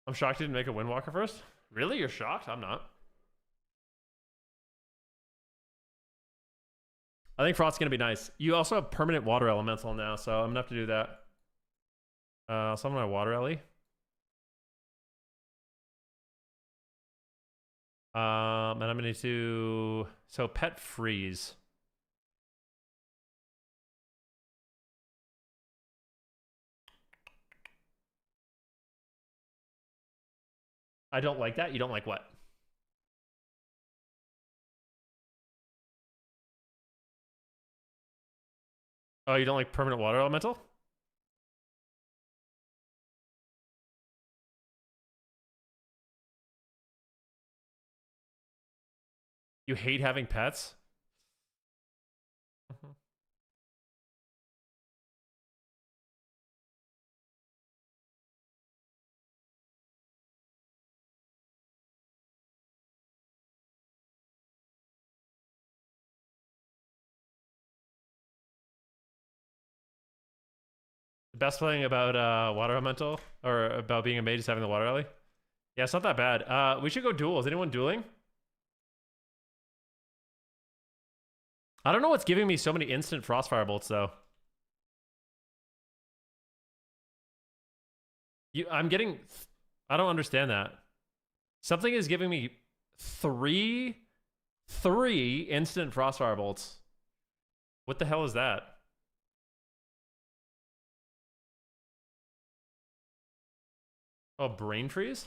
I'm shocked you didn't make a Windwalker first. Really? You're shocked? I'm not. I think Frost's going to be nice. You also have permanent water elemental now, so I'm going to have to do that. Summon my water Ellie. And I'm going to need to... So, pet freeze. I don't like that. You don't like what? Oh, you don't like permanent water elemental? You hate having pets? The best thing about water elemental, or about being a mage, is having the water alley. Yeah, it's not that bad. We should go duel. Is anyone dueling? I don't know what's giving me so many instant frostfire bolts though. I'm getting... I don't understand that. Something is giving me three instant frostfire bolts. What the hell is that? Oh, brain freeze?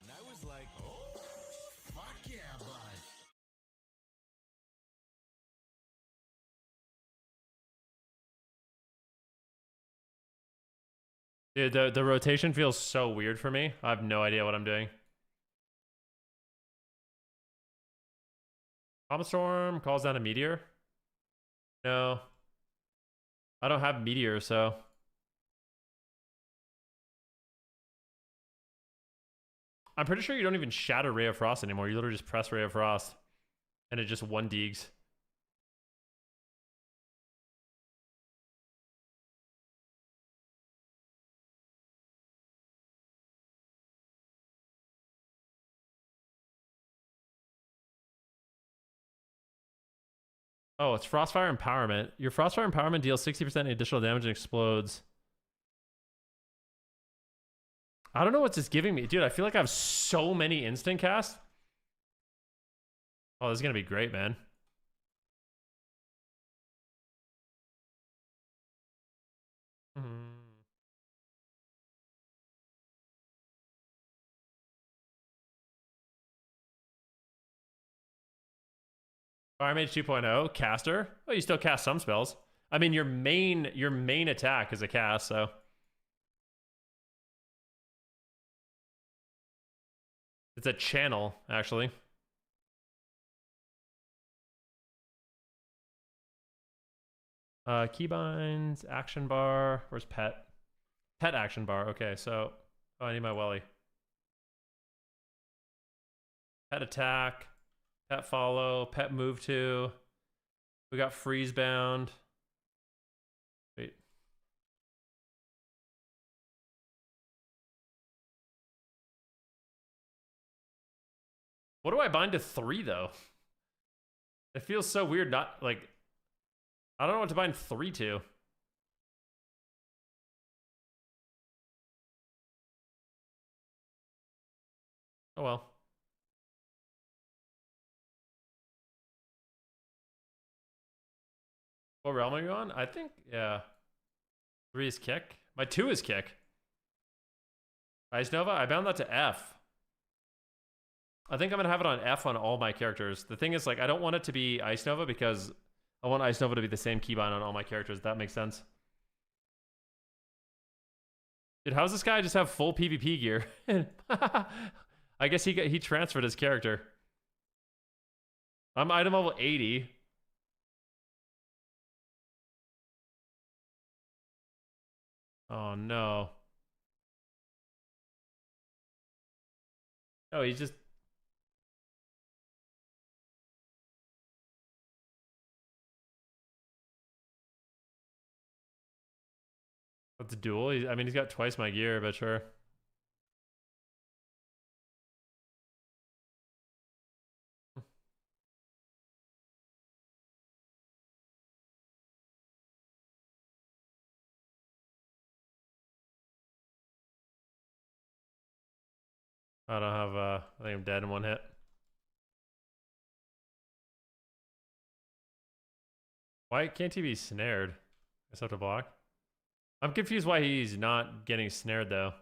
And I was like, oh, fuck yeah, bud. Dude, the rotation feels so weird for me. I have no idea what I'm doing. Comet Storm calls down a meteor. No. I don't have meteor, so. I'm pretty sure you don't even shatter Ray of Frost anymore. You literally just press Ray of Frost. And it just one deegs. Oh, it's Frostfire Empowerment. Your Frostfire Empowerment deals 60% additional damage and explodes. I don't know what's this giving me. Dude, I feel like I have so many instant casts. Oh, this is going to be great, man. Fire Mage 2.0, caster. Oh, you still cast some spells. I mean, your main attack is a cast, so. It's a channel, actually. Keybinds, action bar. Where's pet? Pet action bar. Okay, so oh, I need my welly. Pet attack, pet follow, pet move to. We got freeze bound. Wait. What do I bind to 3 though? It feels so weird. Not like I don't know what to bind 3 to. Oh well. What realm are you on? I think, yeah. 3 is kick. My 2 is kick. Ice Nova? I bound that to F. I think I'm going to have it on F on all my characters. The thing is, like, I don't want it to be Ice Nova because I want Ice Nova to be the same keybind on all my characters. That makes sense. Dude, how's this guy just have full PvP gear? I guess he transferred his character. I'm item level 80. Oh no. Oh, he's just That's a duel. I mean, he's got twice my gear, but sure. I don't have, I think I'm dead in 1 hit. Why can't he be snared? I guess I have to block. I'm confused why he's not getting snared, though.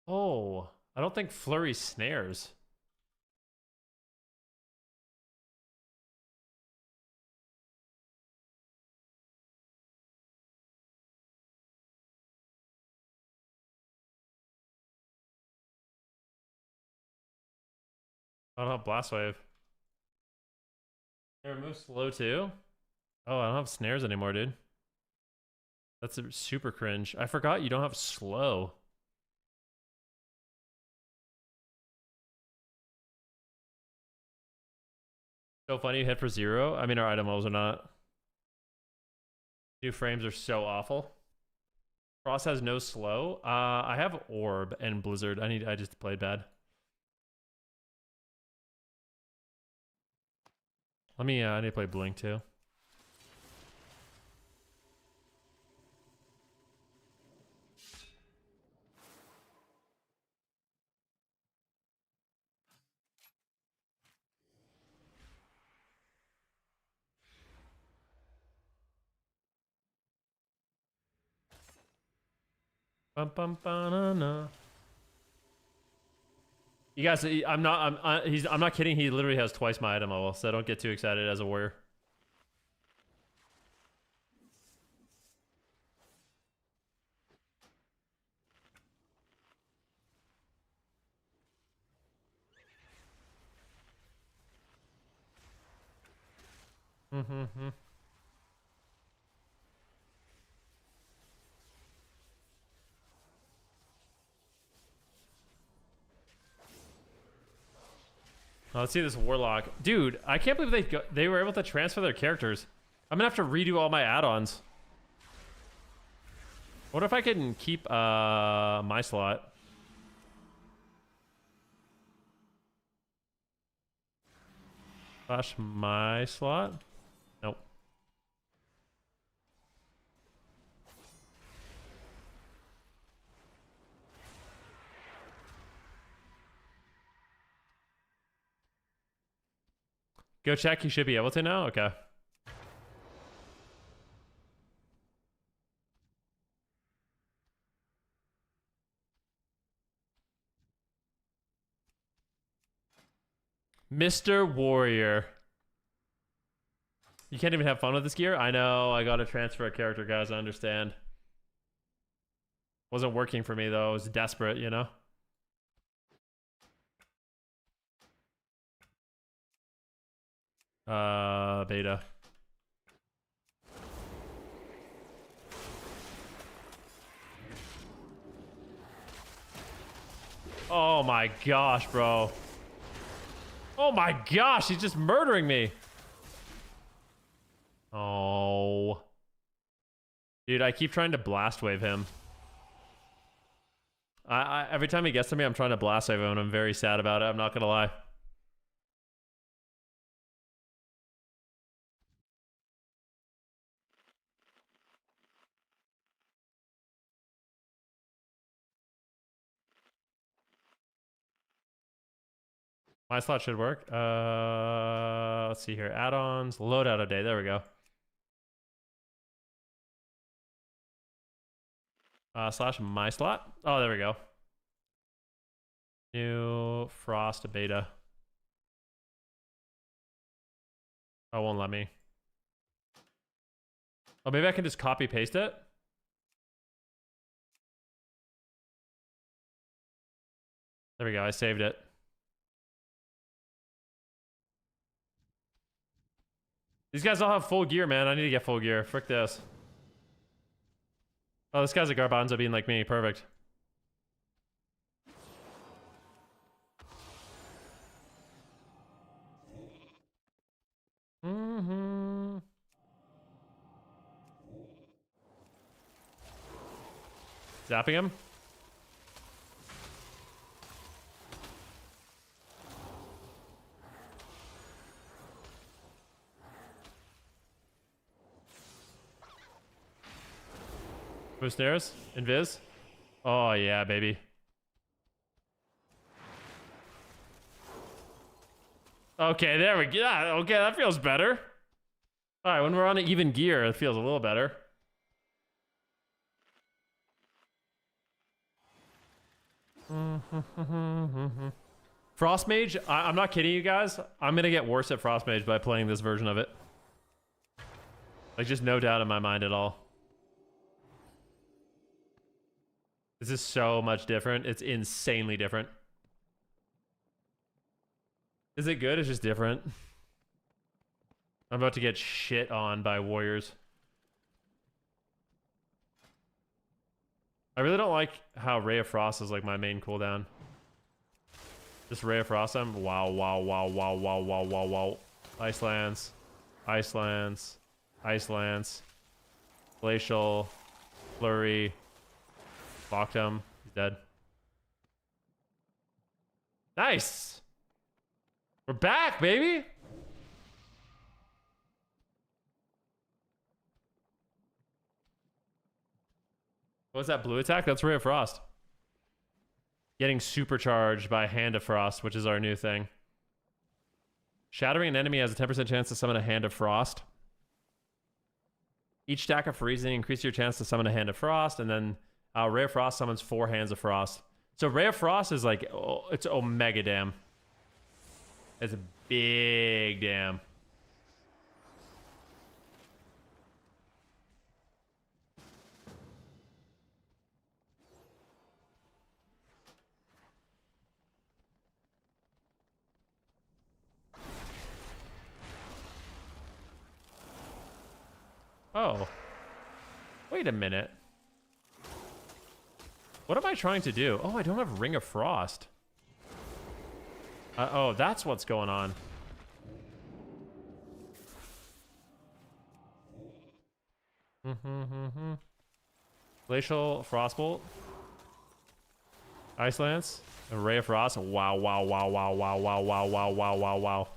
Oh, I don't think Flurry snares. I don't have Blast Wave. They remove slow too? Oh, I don't have snares anymore, dude. That's a super cringe. I forgot you don't have slow. So funny you hit for 0. I mean, our item levels are not. New frames are so awful. Frost has no slow. I have Orb and Blizzard. I just played bad. I need to play Blink too. Bum, bum, ba-na-na. You guys, I'm not kidding. He literally has twice my item level, so don't get too excited as a warrior. Mm-hmm. Oh, let's see this warlock, dude. I can't believe they were able to transfer their characters. I'm gonna have to redo all my add-ons. What if I can keep my slot? Slash my slot? Nope. Go check. You should be able to now. Okay. Mr. Warrior. You can't even have fun with this gear? I know. I got to transfer a character, guys. I understand. Wasn't working for me, though. I was desperate, you know? Beta. Oh my gosh, bro. Oh my gosh, he's just murdering me. Oh. Dude, I keep trying to blast wave him. Every time he gets to me, I'm trying to blast wave him, and I'm very sad about it. I'm not gonna lie. My slot should work. Let's see here. Add-ons, loadout of day. There we go. Slash my slot. Oh, there we go. New Frost beta. Oh, won't let me. Oh, maybe I can just copy paste it. There we go. I saved it. These guys all have full gear, man. I need to get full gear. Frick this. Oh, this guy's a garbanzo being like me. Perfect. Mm-hmm. Zapping him. Move stairs. Invis. Oh, yeah, baby. Okay, there we go. Yeah, okay, that feels better. All right, when we're on an even gear, it feels a little better. Frost Mage, I'm not kidding you guys. I'm going to get worse at Frost Mage by playing this version of it. Like, just no doubt in my mind at all. This is so much different. It's insanely different. Is it good? It's just different. I'm about to get shit on by warriors. I really don't like how Ray of Frost is like my main cooldown. Just Ray of Frost them. Wow, wow, wow, wow, wow, wow, wow, wow. Ice Lance. Ice Lance. Ice Lance. Glacial. Flurry. Locked him. He's dead. Nice. We're back, baby. What's that blue attack? That's Ray of Frost. Getting supercharged by Hand of Frost, which is our new thing. Shattering an enemy has a 10% chance to summon a Hand of Frost. Each stack of freezing increases your chance to summon a Hand of Frost, and then Ray of Frost summons 4 Hands of Frost. So Ray of Frost is like, oh, it's Omega Dam. It's a big dam. Oh. Wait a minute. What am I trying to do? Oh, I don't have Ring of Frost. Oh, that's what's going on. Glacial Frostbolt. Ice Lance. A Ray of Frost. Wow, wow, wow, wow, wow, wow, wow, wow, wow, wow, wow.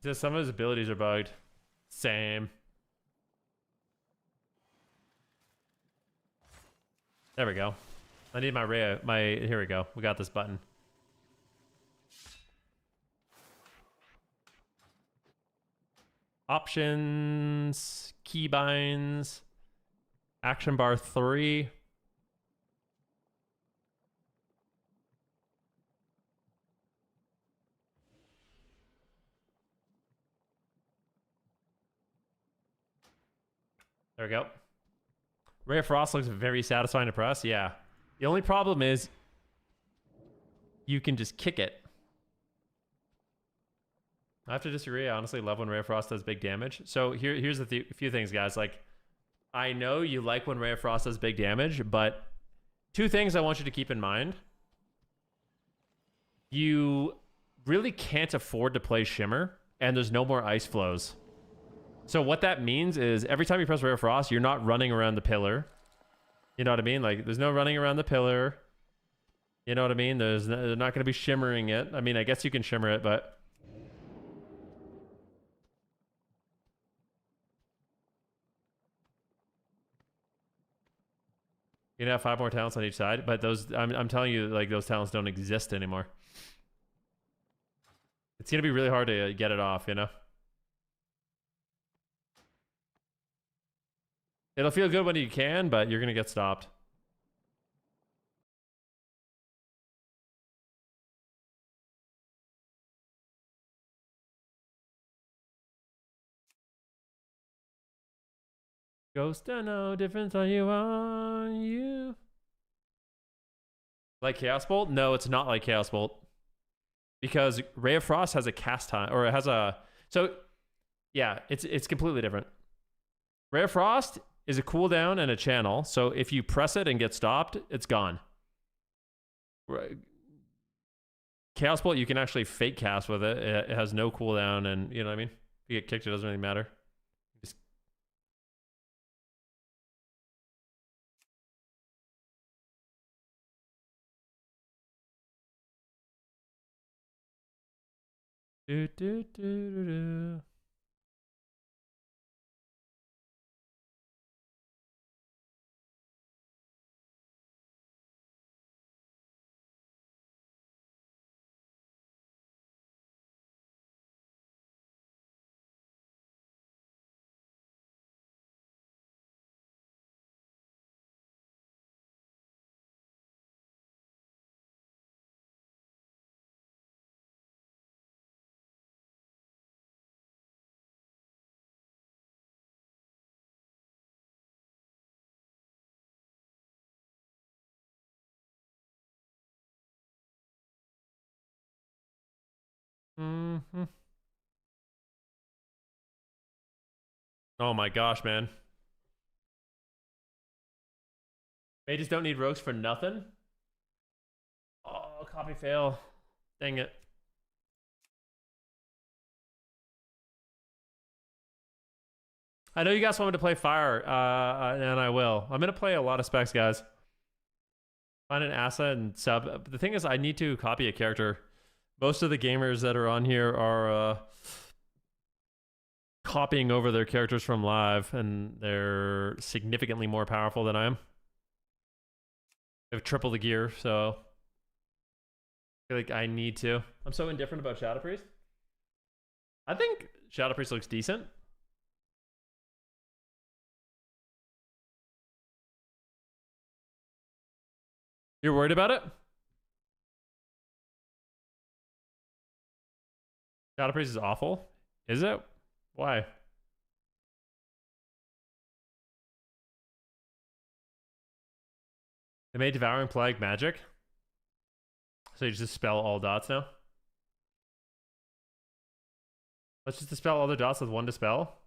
Just some of his abilities are bugged. Same. There we go. I need my here we go. We got this button. Options, keybinds, action bar 3. There we go. Ray of Frost looks very satisfying to press. Yeah. The only problem is you can just kick it. I have to disagree. I honestly love when Ray of Frost does big damage. So here's a few things, guys. Like, I know you like when Ray of Frost does big damage, but 2 things I want you to keep in mind. You really can't afford to play Shimmer, and there's no more ice flows. So what that means is every time you press Ray of Frost, you're not running around the pillar. You know what I mean? Like, there's no running around the pillar. You know what I mean? They're not going to be shimmering it. I mean, I guess you can shimmer it, but... You can have 5 more talents on each side, but those, I'm telling you, like, those talents don't exist anymore. It's going to be really hard to get it off, you know? It'll feel good when you can, but you're going to get stopped. Ghost to know difference on you. Like Chaos Bolt? No, it's not like Chaos Bolt. Because Ray of Frost has a cast time, or it has a... So, yeah, it's completely different. Ray of Frost is a cooldown and a channel, so if you press it and get stopped, it's gone. Chaos Bolt, you can actually fake cast with it. It has no cooldown, and you know what I mean? If you get kicked, it doesn't really matter. Just... Do, do, do, do, do. Mm-hmm. Oh my gosh, man. Mages don't need rogues for nothing? Oh, copy fail. Dang it. I know you guys want me to play fire, and I will. I'm going to play a lot of specs, guys. Find an asset and sub. The thing is, I need to copy a character. Most of the gamers that are on here are copying over their characters from live, and they're significantly more powerful than I am. I have triple the gear, so I feel like I need to. I'm so indifferent about Shadow Priest. I think Shadow Priest looks decent. You're worried about it? Shadow Priest is awful. Is it? Why? They made Devouring Plague magic. So you just dispel all dots now? Let's just dispel all the dots with one dispel.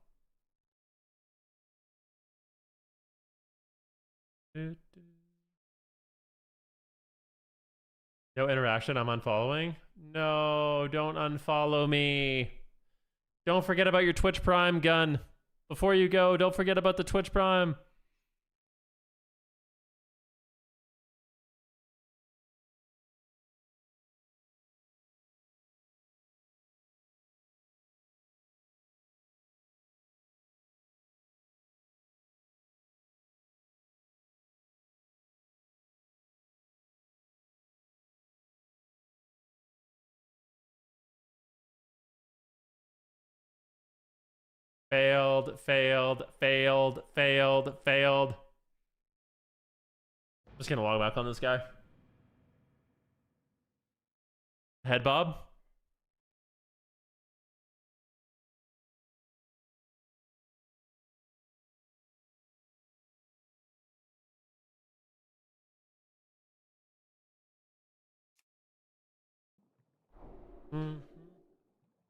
No interaction, I'm unfollowing. No, don't unfollow me. Don't forget about your Twitch Prime gun. Before you go, don't forget about the Twitch Prime. Failed, failed, failed, failed, failed. I'm just gonna log back on this guy. Head bob.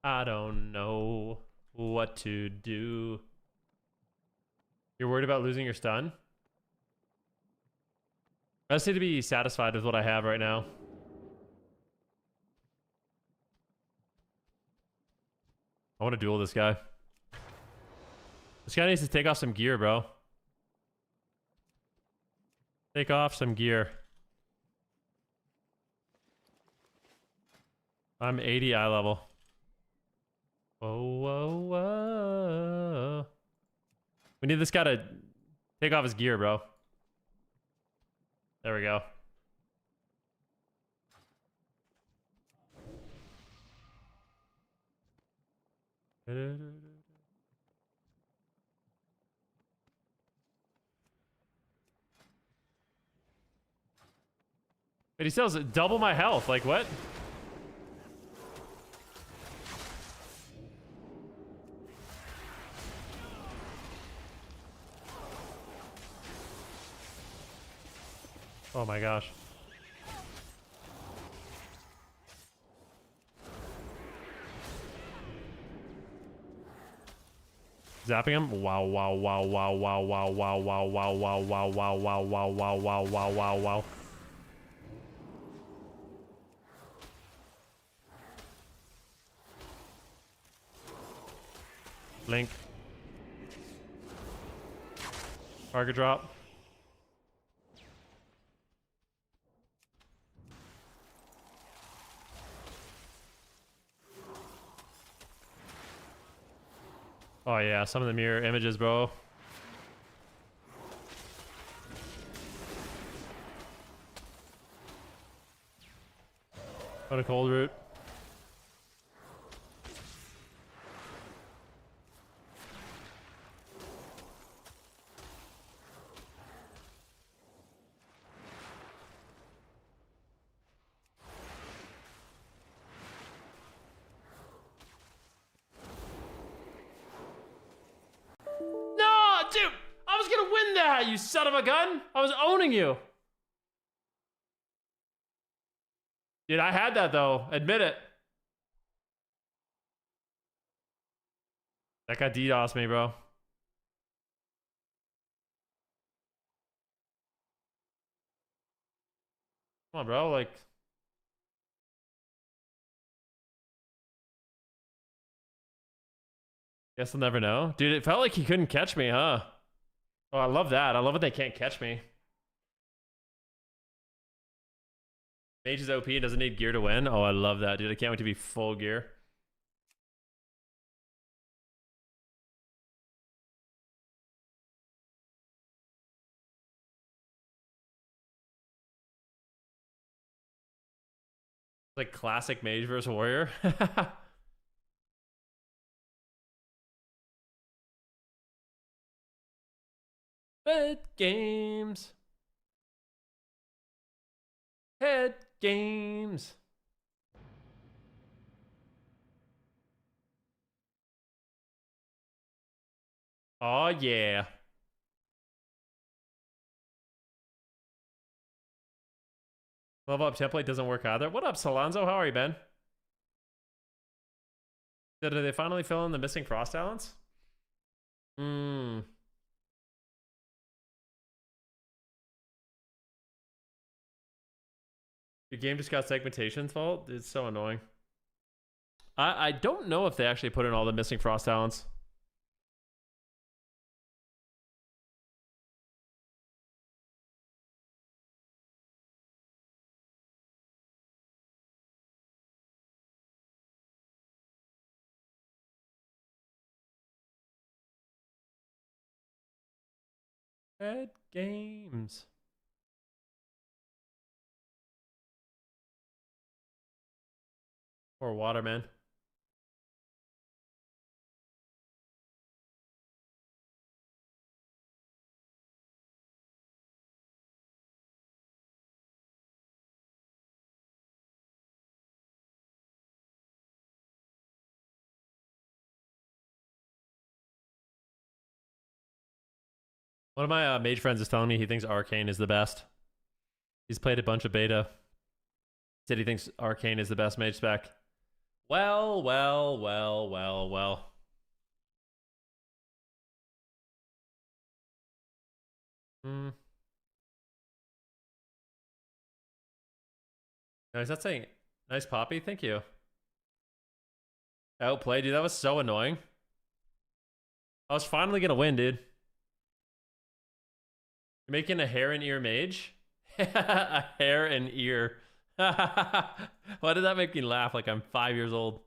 I don't know what to do. You're worried about losing your stun? I just need to be satisfied with what I have right now. I want to duel this guy. This guy needs to take off some gear, bro. Take off some gear. I'm 80 eye level. Whoa, whoa, whoa. We need this guy to take off his gear, bro. There we go. But he still has double my health. Like, what? Oh my gosh. Zapping him. Wow, wow, wow, wow, wow, wow, wow, wow, wow, wow, wow, wow, wow, wow, wow, wow, wow, wow, wow. Link. Target drop. Oh yeah, some of the mirror images, bro. What a cold root. No, dude! I was gonna win that, you son of a gun! I was owning you! Dude, I had that though. Admit it. That guy DDoS me, bro. Come on, bro. Like, guess I'll never know. Dude, it felt like he couldn't catch me, huh? Oh, I love that. I love it they can't catch me. Mage is OP and doesn't need gear to win. Oh, I love that, dude. I can't wait to be full gear. Like classic mage versus warrior. Head games. Head games. Oh yeah. Level up template doesn't work either. What up, Solonzo? How are you, Ben? Did they finally fill in the missing frost talents? Hmm. Your game just got segmentation's fault? It's so annoying. I don't know if they actually put in all the missing frost talents. Head games. Or Waterman. One of my mage friends is telling me he thinks Arcane is the best. He's played a bunch of beta. Said he thinks Arcane is the best mage spec. Well. Hmm. No, he's not saying nice poppy. Thank you. Outplay, dude. That was so annoying. I was finally gonna win, dude. You're making a hair and ear mage? A hair and ear. Why did that make me laugh like I'm 5 years old?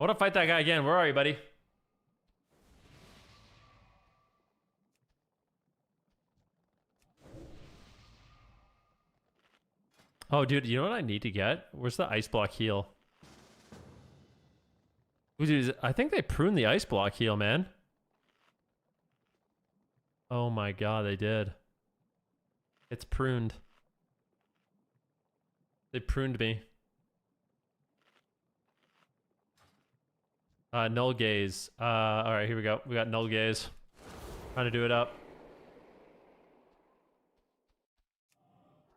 I want to fight that guy again. Where are you, buddy? Oh, dude, you know what I need to get? Where's the ice block heal? Ooh, dude, I think they pruned the ice block heal, man. Oh my god, they did. It's pruned. They pruned me. Null gaze. All right, here we go. We got null gaze. Trying to do it up.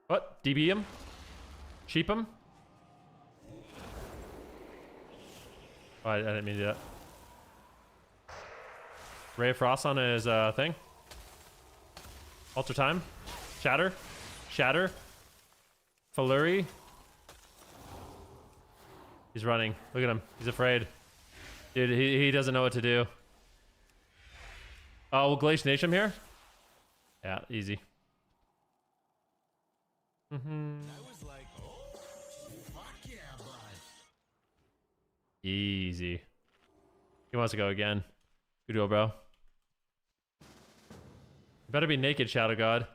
What? DB him? Sheep him? Oh, I didn't mean to do that. Ray of Frost on his thing. Alter time. Shatter. Shatter. Flurry. He's running. Look at him. He's afraid. Dude, he doesn't know what to do. Oh, we'll Glacial Nation him here? Yeah, easy. I was like, oh, fuck yeah, bud. Easy. He wants to go again. Good deal, bro. You better be naked, Shadow God.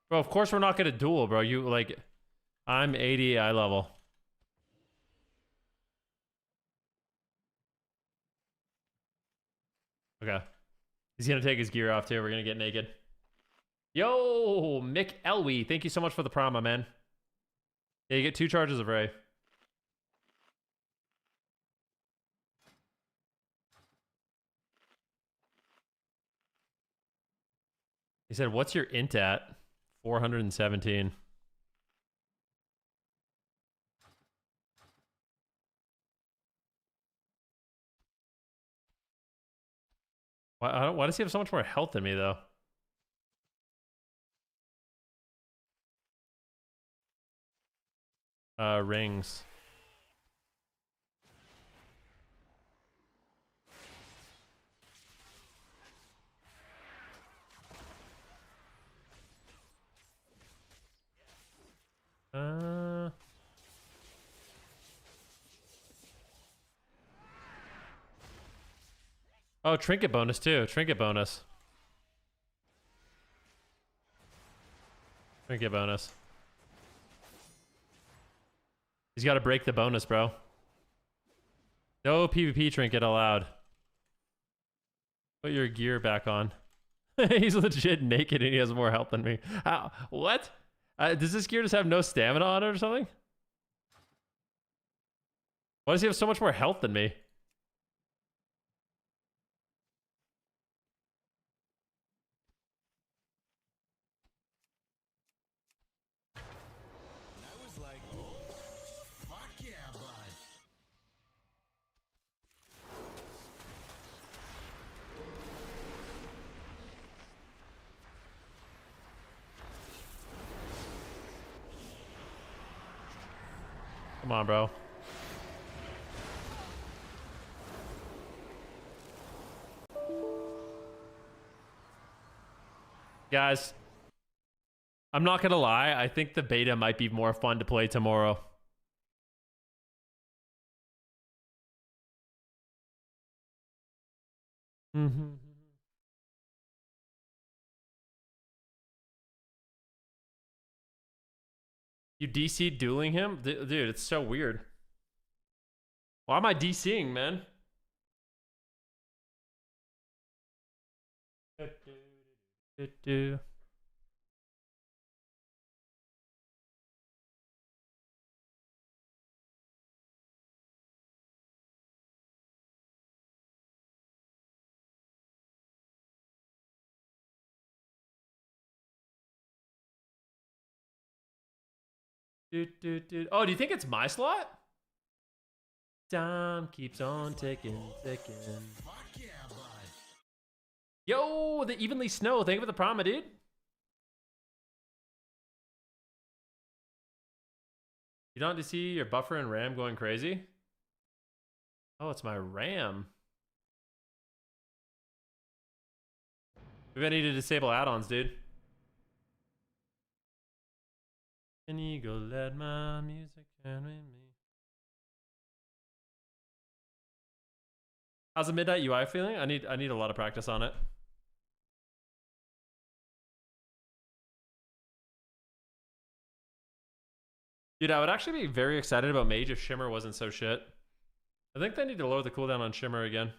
Bro, of course we're not gonna duel, bro. You, like... I'm 80 eye level. Okay. He's gonna take his gear off, too. We're gonna get naked. Yo, Mick Elwee. Thank you so much for the promo, man. Yeah, you get 2 charges of Ray. He said, what's your int at? 417. Why does he have so much more health than me, though? Rings. Oh, trinket bonus too. Trinket bonus. Trinket bonus. He's got to break the bonus, bro. No PvP trinket allowed. Put your gear back on. He's legit naked and he has more health than me. How? What? Does this gear just have no stamina on it or something? Why does he have so much more health than me? And I was like, oh, fuck yeah, bud. Come on, bro. Guys, I'm not gonna lie. I think the beta might be more fun to play tomorrow. You DC dueling him? Dude, it's so weird. Why am I DCing, man? Oh, do you think it's my slot? Time keeps on ticking, ticking. Fuck yeah, bud. Yo, the evenly snow. Thank you for the promo, dude. You don't see your buffer and RAM going crazy? Oh, it's my RAM. Maybe I need to disable add-ons, dude. Can you go let my music carry me? How's the midnight UI feeling? I need a lot of practice on it. Dude, I would actually be very excited about Mage if Shimmer wasn't so shit. I think they need to lower the cooldown on Shimmer again.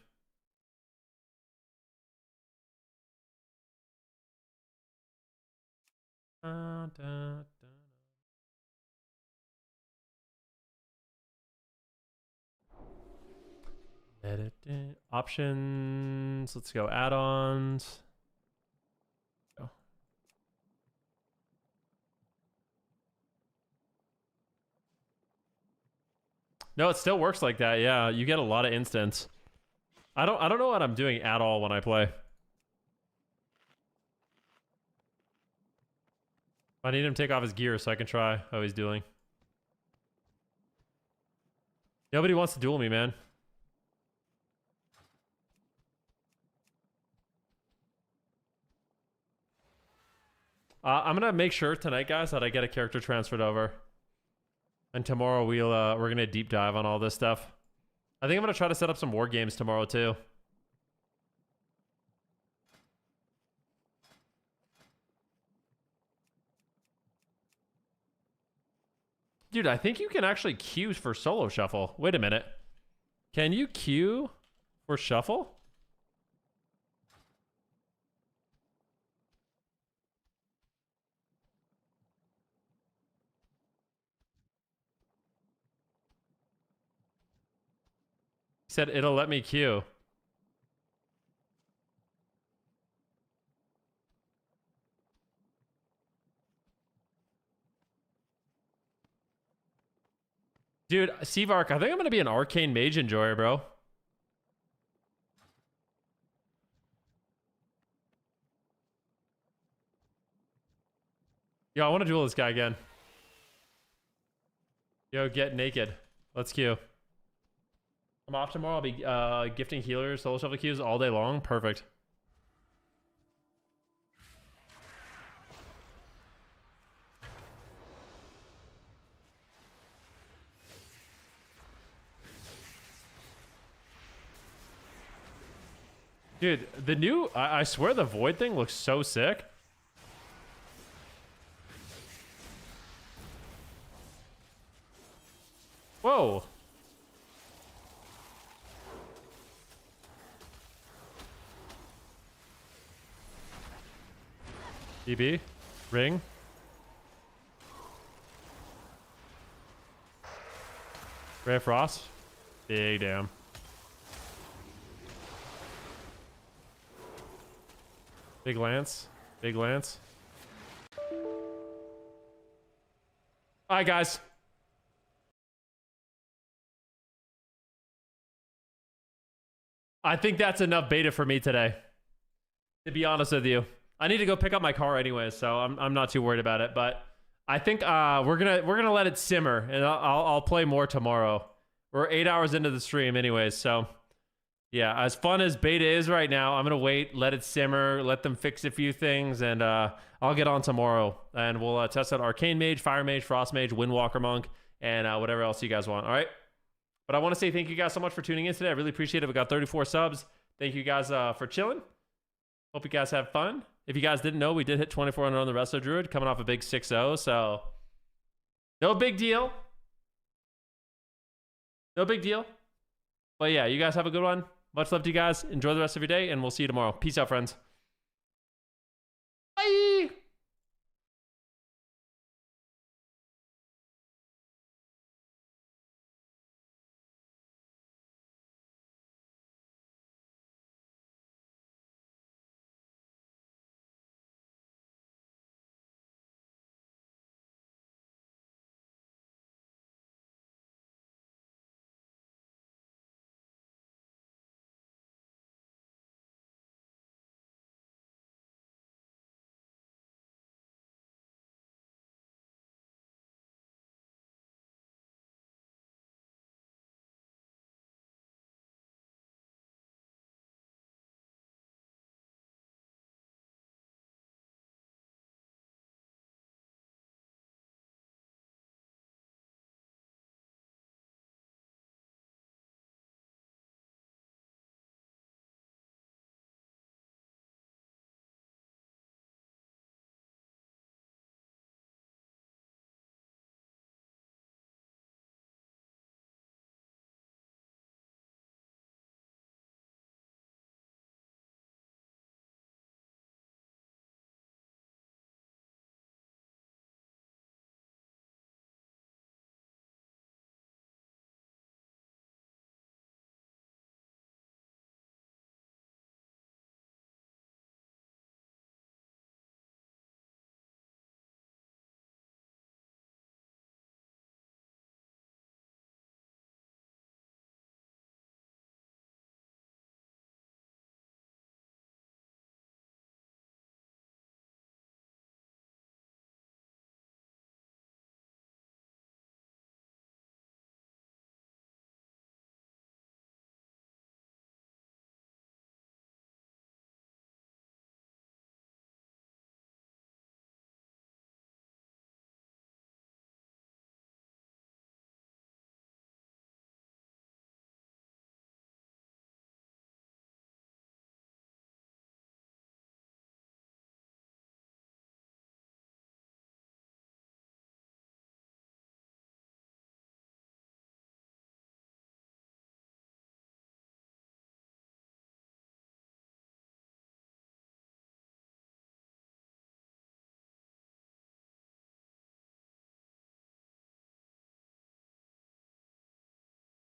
Edit options. Let's go add-ons. Go. No, it still works like that. Yeah, you get a lot of instants. I don't know what I'm doing at all when I play. I need him to take off his gear so I can try how he's doing. Nobody wants to duel me, man. I'm gonna make sure tonight, guys, that I get a character transferred over. And tomorrow we're gonna deep dive on all this stuff. I think I'm gonna try to set up some war games tomorrow too. Dude, I think you can actually queue for solo shuffle. Wait a minute. Can you queue for shuffle? He said it'll let me queue. Dude, Seavark, I think I'm gonna be an arcane mage enjoyer, bro. Yo, I want to duel this guy again. Yo, get naked. Let's queue. I'm off tomorrow. I'll be gifting healers, solo shuffle queues all day long. Perfect. Dude, the new, I swear the void thing looks so sick. Whoa. DB, ring. Ray of Frost. Big damn. Big Lance. Big Lance. Alright, guys. I think that's enough beta for me today. To be honest with you. I need to go pick up my car anyways, so I'm not too worried about it. But I think we're gonna let it simmer, and I'll play more tomorrow. We're 8 hours into the stream anyways, so yeah. As fun as beta is right now, I'm gonna wait, let it simmer, let them fix a few things, and I'll get on tomorrow, and we'll test out Arcane Mage, Fire Mage, Frost Mage, Windwalker Monk, and whatever else you guys want. All right. But I want to say thank you guys so much for tuning in today. I really appreciate it. We got 34 subs. Thank you guys for chilling. Hope you guys have fun. If you guys didn't know, we did hit 2400 on the Resto Druid, coming off a big 6-0, so no big deal. No big deal. But yeah, you guys have a good one. Much love to you guys. Enjoy the rest of your day, and we'll see you tomorrow. Peace out, friends.